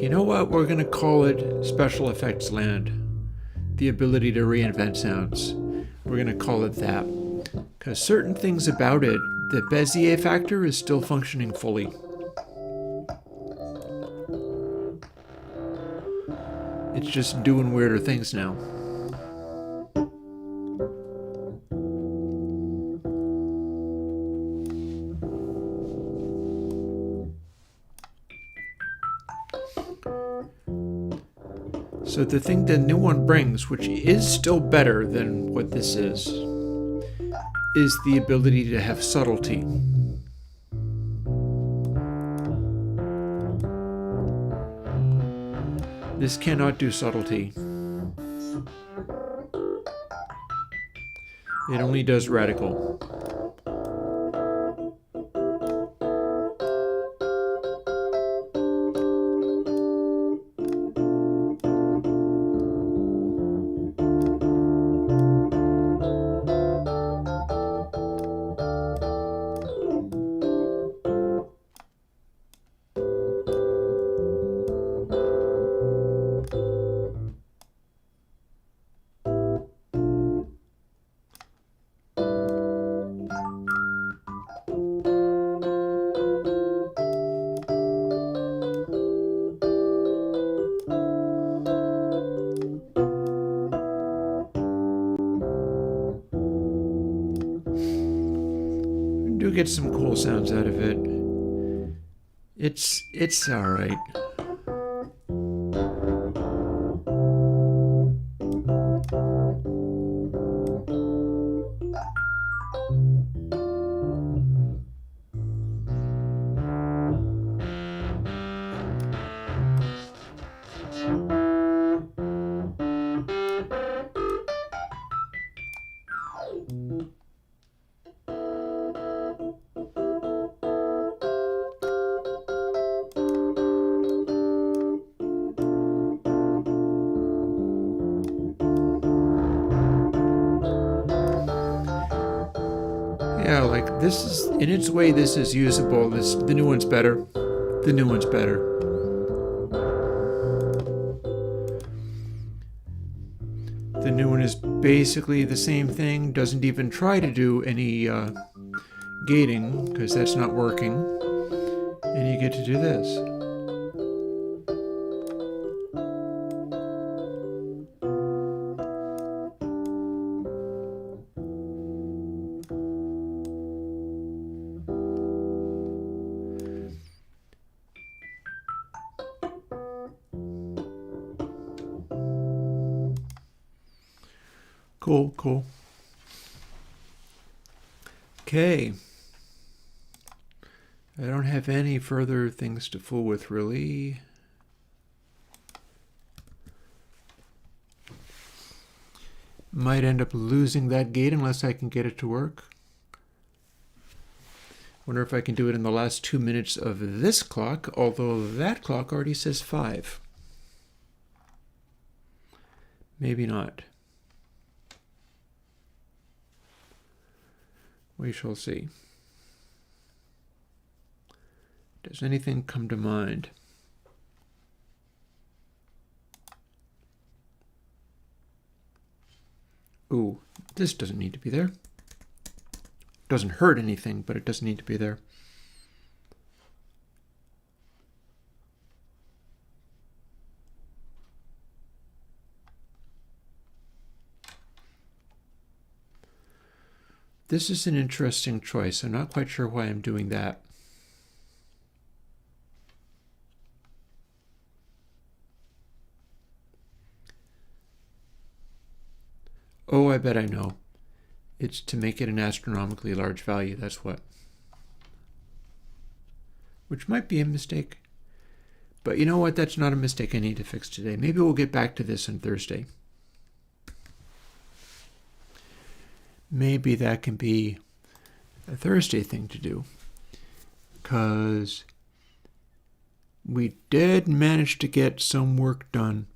You know what? We're going to call it Special Effects Land. The ability to reinvent sounds. We're going to call it that. Because certain things about it, the Bezier factor is still functioning fully. It's just doing weirder things now. So the thing the new one brings, which is still better than what this is the ability to have subtlety. This cannot do subtlety. It only does radical. do get some cool sounds out of it. It's all right. Yeah, like this is, in its way, this is usable. The new one's better. The new one's better. The new one is basically the same thing. Doesn't even try to do any gating because that's not working. And you get to do this. Cool, cool. Okay. I don't have any further things to fool with, really. Might end up losing that gate unless I can get it to work. Wonder if I can do it in the last 2 minutes of this clock, although that clock already says 5. Maybe not. We shall see. Does anything come to mind? Ooh, this doesn't need to be there. Doesn't hurt anything, but it doesn't need to be there. This is an interesting choice. I'm not quite sure why I'm doing that. Oh, I bet I know. It's to make it an astronomically large value, that's what. Which might be a mistake. But you know what? That's not a mistake I need to fix today. Maybe we'll get back to this on Thursday. Maybe that can be a Thursday thing to do. Because we did manage to get some work done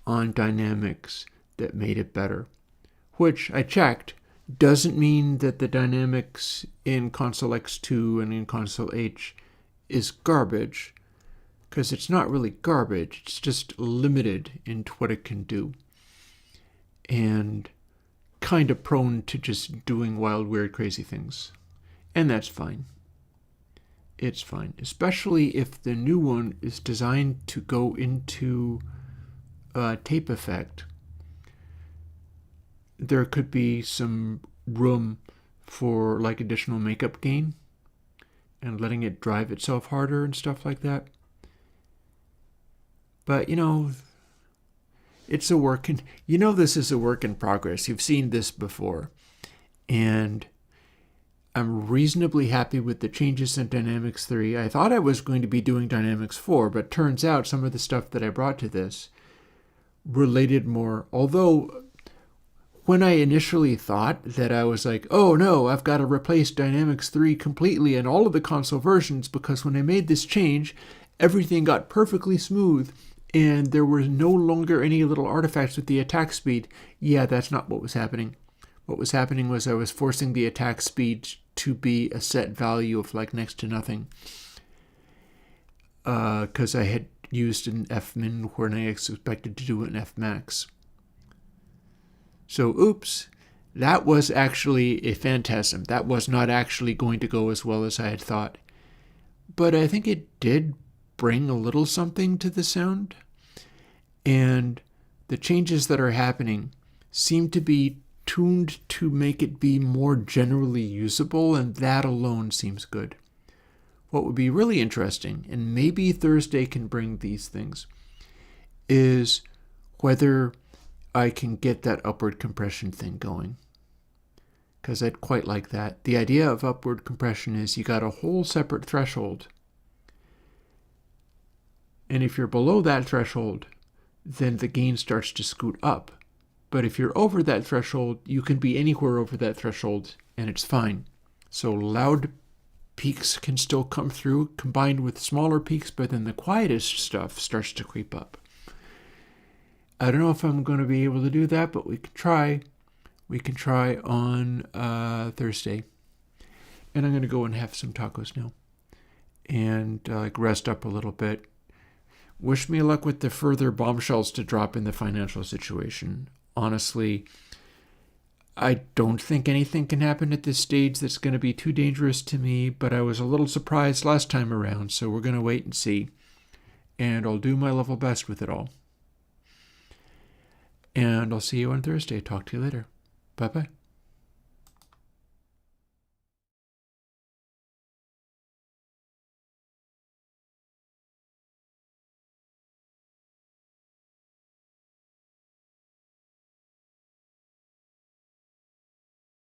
on dynamics that made it better. Which I checked doesn't mean that the dynamics in console X2 and in console H is garbage, because it's not really garbage, it's just limited in what it can do. And kind of prone to just doing wild, weird, crazy things. And that's fine. It's fine, especially if the new one is designed to go into tape effect. There could be some room for like additional makeup gain and letting it drive itself harder and stuff like that. But you know, it's a work in, you know, this is a work in progress. You've seen this before. And I'm reasonably happy with the changes in Dynamics 3. I thought I was going to be doing Dynamics 4, but turns out some of the stuff that I brought to this related more, although when I initially thought that I was like, oh no, I've got to replace Dynamics 3 completely in all of the console versions because when I made this change, everything got perfectly smooth and there were no longer any little artifacts with the attack speed. Yeah, that's not what was happening. What was happening was I was forcing the attack speed to be a set value of like next to nothing. Because I had used an Fmin when I expected to do an Fmax. So, oops, that was actually a phantasm. That was not actually going to go as well as I had thought. But I think it did bring a little something to the sound. And the changes that are happening seem to be tuned to make it be more generally usable, and that alone seems good. What would be really interesting, and maybe Thursday can bring these things, is whether I can get that upward compression thing going. Because I'd quite like that. The idea of upward compression is you got a whole separate threshold. And if you're below that threshold, then the gain starts to scoot up. But if you're over that threshold, you can be anywhere over that threshold, and it's fine. So loud peaks can still come through, combined with smaller peaks, but then the quietest stuff starts to creep up. I don't know if I'm going to be able to do that, but we can try. We can try on Thursday. And I'm going to go and have some tacos now and rest up a little bit. Wish me luck with the further bombshells to drop in the financial situation. Honestly, I don't think anything can happen at this stage that's going to be too dangerous to me, but I was a little surprised last time around, so we're going to wait and see. And I'll do my level best with it all. And I'll see you on Thursday. Talk to you later. Bye-bye.